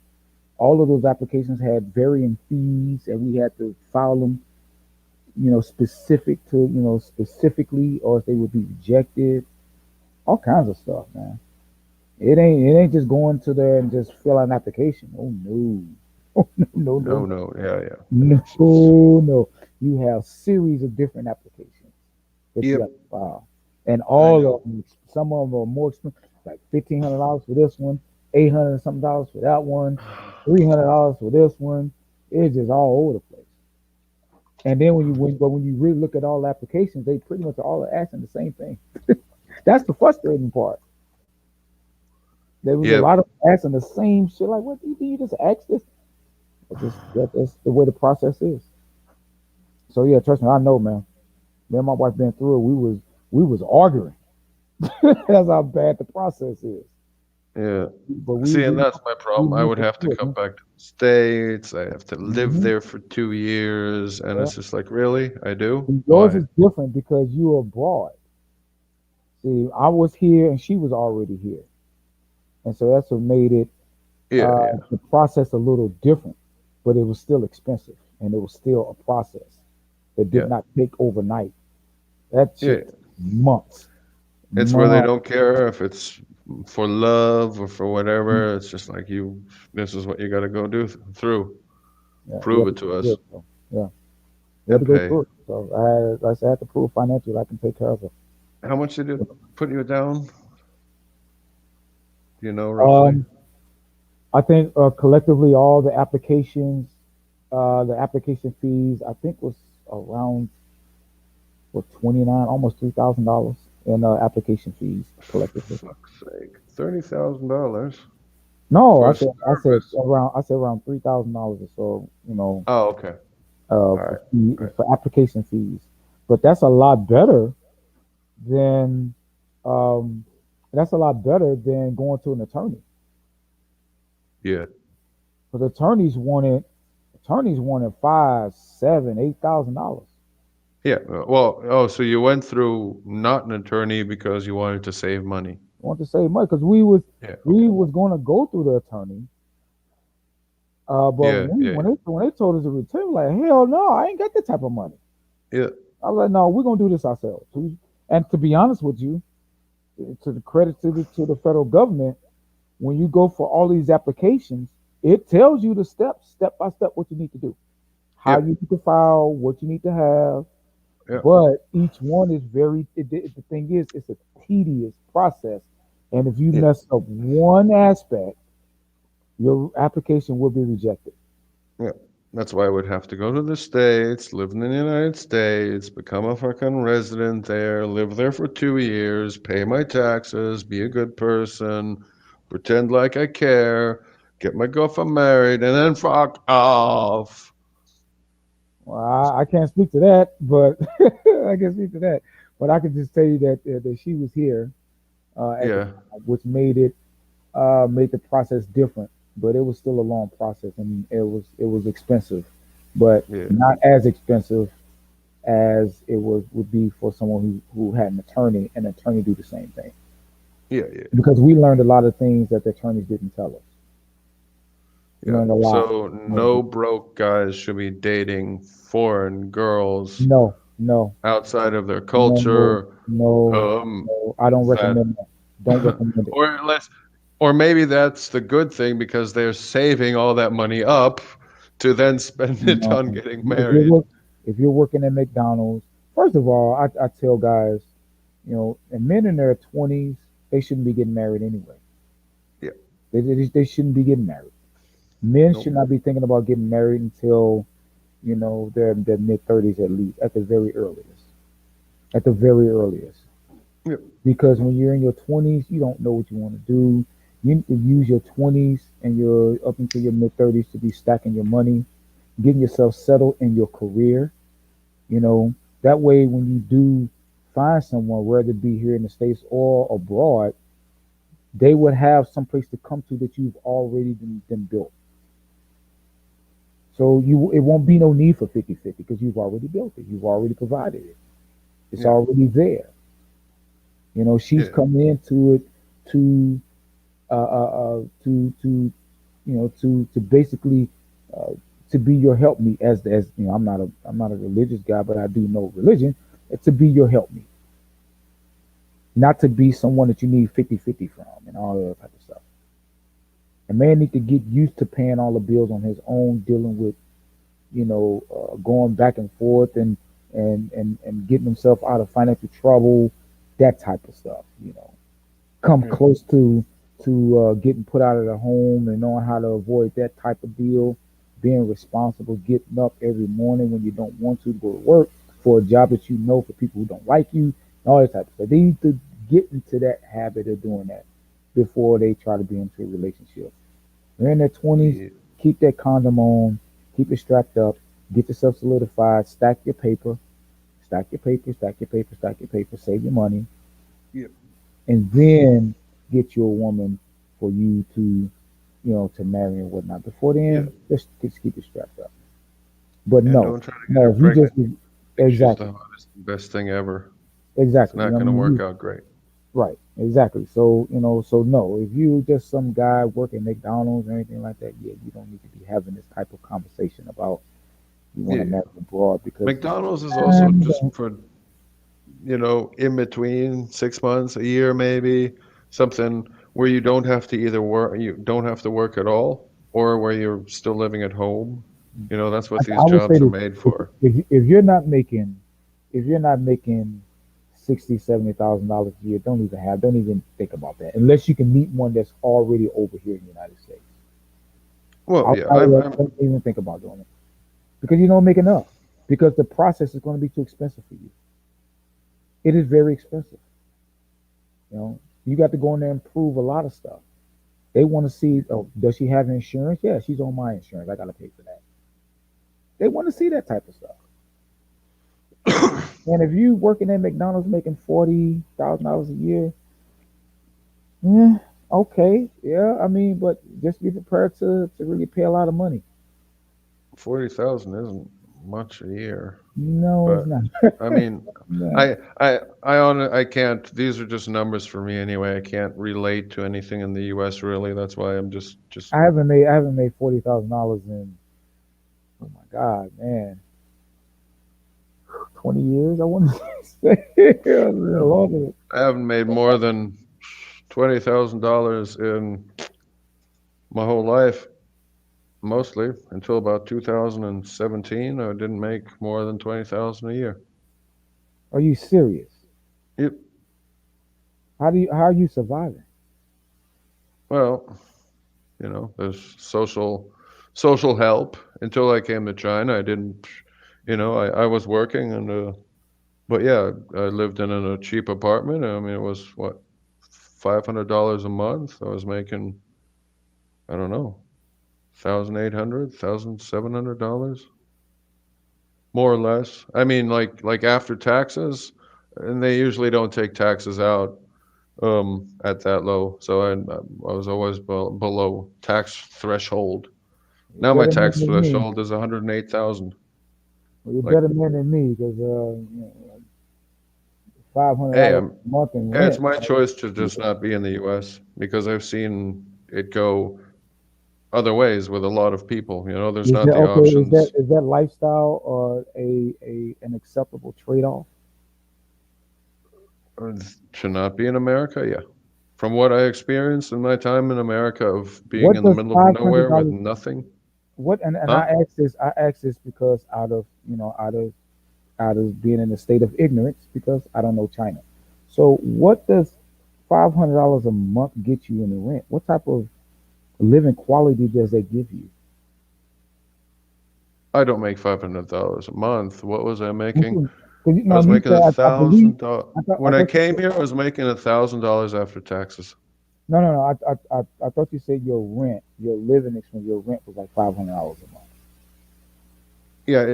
All of those applications had varying fees, and we had to file them, specifically, or if they would be rejected. All kinds of stuff, man. It ain't just going to there and just fill out an application. Oh no. No. Yeah. No. You have series of different applications that you have to file. And all of them, some of them are more expensive, like $1,500 for this one, $800 and something for that one, $300 for this one. It's just all over the place. And then when you really look at all the applications, they pretty much all are asking the same thing. That's the frustrating part. There was a lot of asking the same shit. Like, what do you just ask this? That's the way the process is. So yeah, trust me, I know, man. Me and my wife been through it. We was arguing. That's how bad the process is. Yeah. But See, and that's my problem. I we would have to do it, come man. back to the States. I have to live Mhm. there for 2 years, and Yeah. it's just like, really? I do? And yours Why? is different because you're abroad. See, I was here and she was already here, and so that's what made it Yeah, yeah, the process a little different. But it was still expensive, and it was still a process that did yeah, not take overnight. That yeah. shit took months, It's where they months. don't care if it's for love or for whatever. It's just like this is what you got to go through. Yeah, you Prove have it to to go us through it. So, yeah, you have and to go pay. through it. So I said, I had to prove financially I can take care of it. How much did it put you down? Do you know roughly? Um, I think collectively all the application fees, I think was around what 29, almost $3,000 in application fees collectively. Fuck's sake, $30,000 No, for I a said service. around $3,000 or so. Oh, okay. All right. All right. For application fees, but that's a lot better than um, going to an attorney. Yeah. Because attorneys wanted $5, $7, $8,000. Yeah. Well, oh, so you went through not an attorney because you wanted to save money. Want to save money because Yeah. we was going to go through the attorney. But Yeah. Yeah. when they told us to return, like hell no, I ain't got that type of money. Yeah. I was like, no, we're gonna do this ourselves. And to be honest with you, to the credit to the federal government, when you go for all these applications, it tells you the step by step what you need to do, how Yeah. you need to file, what you need to have. Yeah. But each one is the thing is, it's a tedious process. And if you Yeah. mess up one aspect, your application will be rejected. Yeah. That's why I would have to go to the States, live in the United States, become a fucking resident there, live there for 2 years, pay my taxes, be a good person, pretend like I care, get my girlfriend married, and then fuck off. Well, I can't speak to that, but I can speak to that. But I can just tell you that she was here at the Yeah. time, which made the process different. But it was still a long process, and it was expensive, but Yeah. not as expensive as it would be for someone who had an attorney do the same thing. Yeah. Yeah. Because we learned a lot of things that the attorneys didn't tell us. We Yeah. learned a lot. So no broke guys should be dating foreign girls No, no, outside of their no, culture. no, Um, no. I don't that recommend that. Don't recommend it. or less, or maybe that's the good thing because they're saving all that money up to then spend it No. on getting If you're married. work, if you're working at McDonald's, first of all, I tell guys, and men in their 20s, they shouldn't be getting married anyway. Yeah. They shouldn't be getting married. Men Nope. should not be thinking about getting married until their mid 30s at least, at the very earliest. At the very earliest. Yeah. Because when you're in your 20s, you don't know what you want to do. You need to use your 20s and your up until your mid 30s to be stacking your money, getting yourself settled in your career. That way when you do find someone, whether it be here in the States or abroad, they would have some place to come to that you've already been built. So it won't be no need for 50-50 because you've already built it. You've already provided it. It's Yeah. already there. She's Yeah. coming into it to to basically to be your helpmeet as I'm not a religious guy, but I do know religion. To be your helpmeet, not to be someone that you need 50-50 from and all that type of stuff. A man need to get used to paying all the bills on his own, dealing with going back and forth and getting himself out of financial trouble, that type of stuff. Come Yeah. close to getting put out of the home and knowing how to avoid that type of deal. Being responsible, getting up every morning when you don't want to go to work for a job that for people who don't like you, and all that type of stuff. They need to get into that habit of doing that before they try to be into a relationship. They're in their 20s, Yeah. keep that condom on, keep it strapped up, get yourself solidified, stack your paper, stack your paper, stack your paper, stack your paper, save your money, Yeah. and then get you a woman for you to, to marry and whatnot. Before then, just keep it strapped up. But And no, don't try to get no, her if you just pregnant. She's exactly, the hottest, best thing ever. It's exactly, not you know what going I to mean? work out great. Right, exactly. So, so no, if you just some guy working McDonald's or anything like that, yeah, you don't need to be having this type of conversation about you want to Yeah. marry abroad because McDonald's is also just don't. for, in between 6 months, a year, maybe something where you don't have to either work, you don't have to work at all, or where you're still living at home. That's what these I would say jobs are this: made for. if you're not making 60, $70,000 a year, don't even think about that unless you can meet one that's already over here in the United States. Well, yeah, Don't even think about doing it because you don't make enough because the process is going to be too expensive for you. It is very expensive. You got to go in there and prove a lot of stuff. They want to see, oh, does she have insurance? Yeah, she's on my insurance. I got to pay for that. They want to see that type of stuff. And if you working at McDonald's making $40,000 a year, yeah, okay, yeah. I mean, but just be prepared to really pay a lot of money. 40,000 isn't much a year, No, it's but not. I mean, No. I can't. These are just numbers for me anyway. I can't relate to anything in the U.S. really. That's why I'm just. I haven't made $40,000 in, oh my God, man, 20 years. I want to say a longer. I haven't made more than $20,000 in my whole life, mostly until about 2017. I didn't make more than 20,000 a year. Are you serious? Yep. How are you surviving? Well, there's social help. Until I came to China, I didn't. I was working but yeah, I lived in a cheap apartment. I mean, it was what, $500 a month. I was making, I don't know, $1,800, $1,700, more or less. I mean, like after taxes, and they usually don't take taxes out at that low. So I was always below tax threshold. Now my Better man tax than me. threshold is 108,000. Well, you're Like, better man than me because $500 hey, a month in it's rent. my choice to just not be in the U.S. because I've seen it go other ways with a lot of people. There's Is not that the okay? options Is that lifestyle or an acceptable trade-off? to not be in America. Yeah, from what I experienced in my time in America of being What in the does middle of five hundred nowhere with dollars? nothing. What and Huh? I ask this because out of being in a state of ignorance because I don't know China. So what does $500 a month get you in the rent? What type of living quality does that give you? I don't make $500 a month. What was I making? Because I was you making said I believe $1,000. I When I thought you came said here, I was making $1,000 after taxes. no. I thought you said your rent, your living expense, your rent was like $500 a month. Yeah,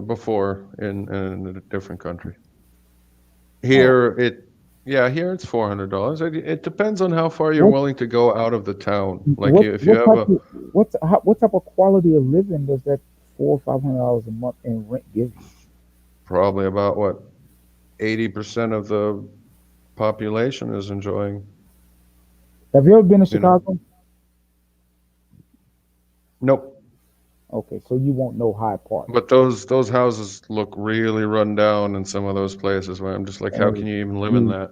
before in a different country. Oh, Here it's $400. It depends on how far you're what willing to go out of the town. Like what if you what have type of what type of quality of living does that $400 or $500 a month in rent give you? probably about what 80% of the population is enjoying, Have you ever been to you know. Chicago? Nope. Okay, so you won't know Hyde Park. But those houses look really run down in some of those places where I'm just like, how And can you even live in you, that?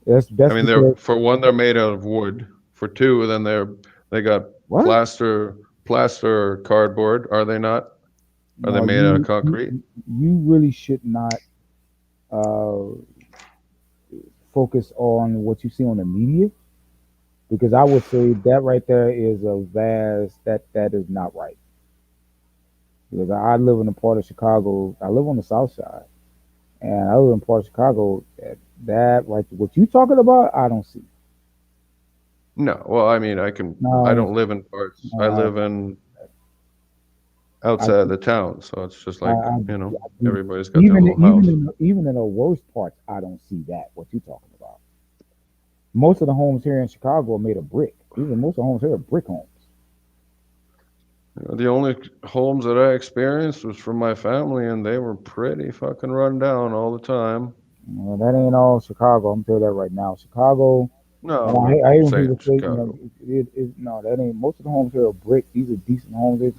that's I mean, they're because for one, they're made out of wood. For two, then they got what? plaster or cardboard. Are they not? Are they No, made out of concrete? you really should not uh, focus on what you see on the media because I would say that right there is that is not right. Because I live in a part of Chicago. I live on the South Side, and I live in a part of Chicago that right what you talking about. I don't see. No. Well, I mean, I No, don't live in parts. I no, live in I, outside the town, so it's just I, like, I, everybody's got their little house. even in the worst parts, I don't see that. What you talking about? Most of the homes here in Chicago are made of brick. Even most of the homes here are brick homes. You know, the only homes that I experienced was from my family, and they were pretty fucking run down all the time. Well, that ain't all Chicago. I'm telling you that right now. Chicago, No, and I'm not I hate when saying people say, you know, Chicago. no, that ain't. Most of the homes here are brick. These are decent homes.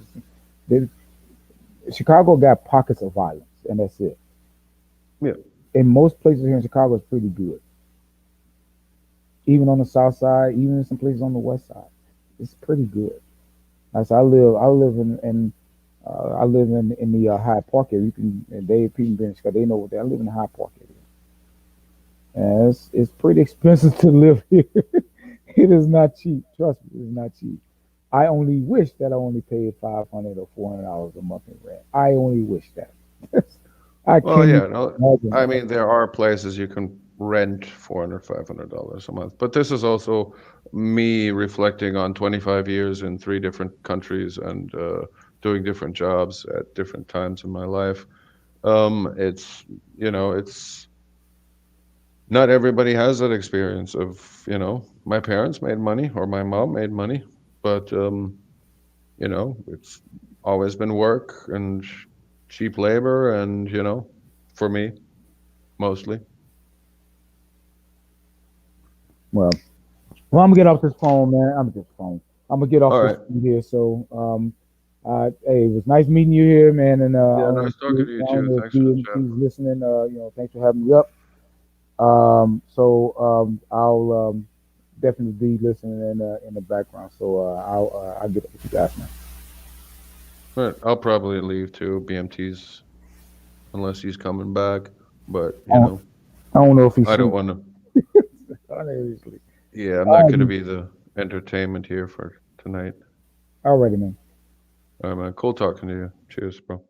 Chicago got pockets of violence, and that's it. Yeah. In most places here in Chicago, it's pretty good. Even on the south side, even in some places on the west side, it's pretty good. As I live in the Hyde Park area. You can, and people been in Chicago, they know what they. I live in the Hyde Park area, and it's pretty expensive to live here. It is not cheap. Trust me, it's not cheap. I only wish that I only paid $500 or $400 a month in rent. I only wish that. I Well, can't yeah, even no, imagine I that. mean, there are places you can rent $400, $500 a month, but this is also me reflecting on 25 years in 3 different countries and doing different jobs at different times in my life. It's, you know, it's not everybody has that experience of, you know, my parents made money or my mom made money, but, you know, it's always been work and cheap labor and, you know, for me, mostly. Well, I'm gonna get off this phone, man. I'm gonna get off All this right. phone here. So, hey, it was nice meeting you here, man. And Yeah, nice talking to you I don't too. know if Thanks for the chat. BMT's listening. You know, thanks for having me up. I'll definitely be listening in the background. So, I'll get up with you guys, man. But I'll probably leave too, BMT's, unless he's coming back. But, I you don't, know, I don't know if he's I don't sleeping. want to, Honestly. yeah, I'm All not right, going to man. be the entertainment here for tonight. Alrighty, man. All right, man. Cool talking to you. Cheers, bro.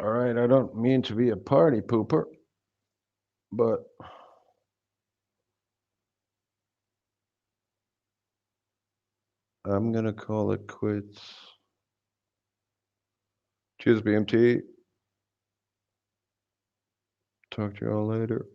All right, I don't mean to be a party pooper, but I'm going to call it quits. Cheers, BMT. Talk to you all later.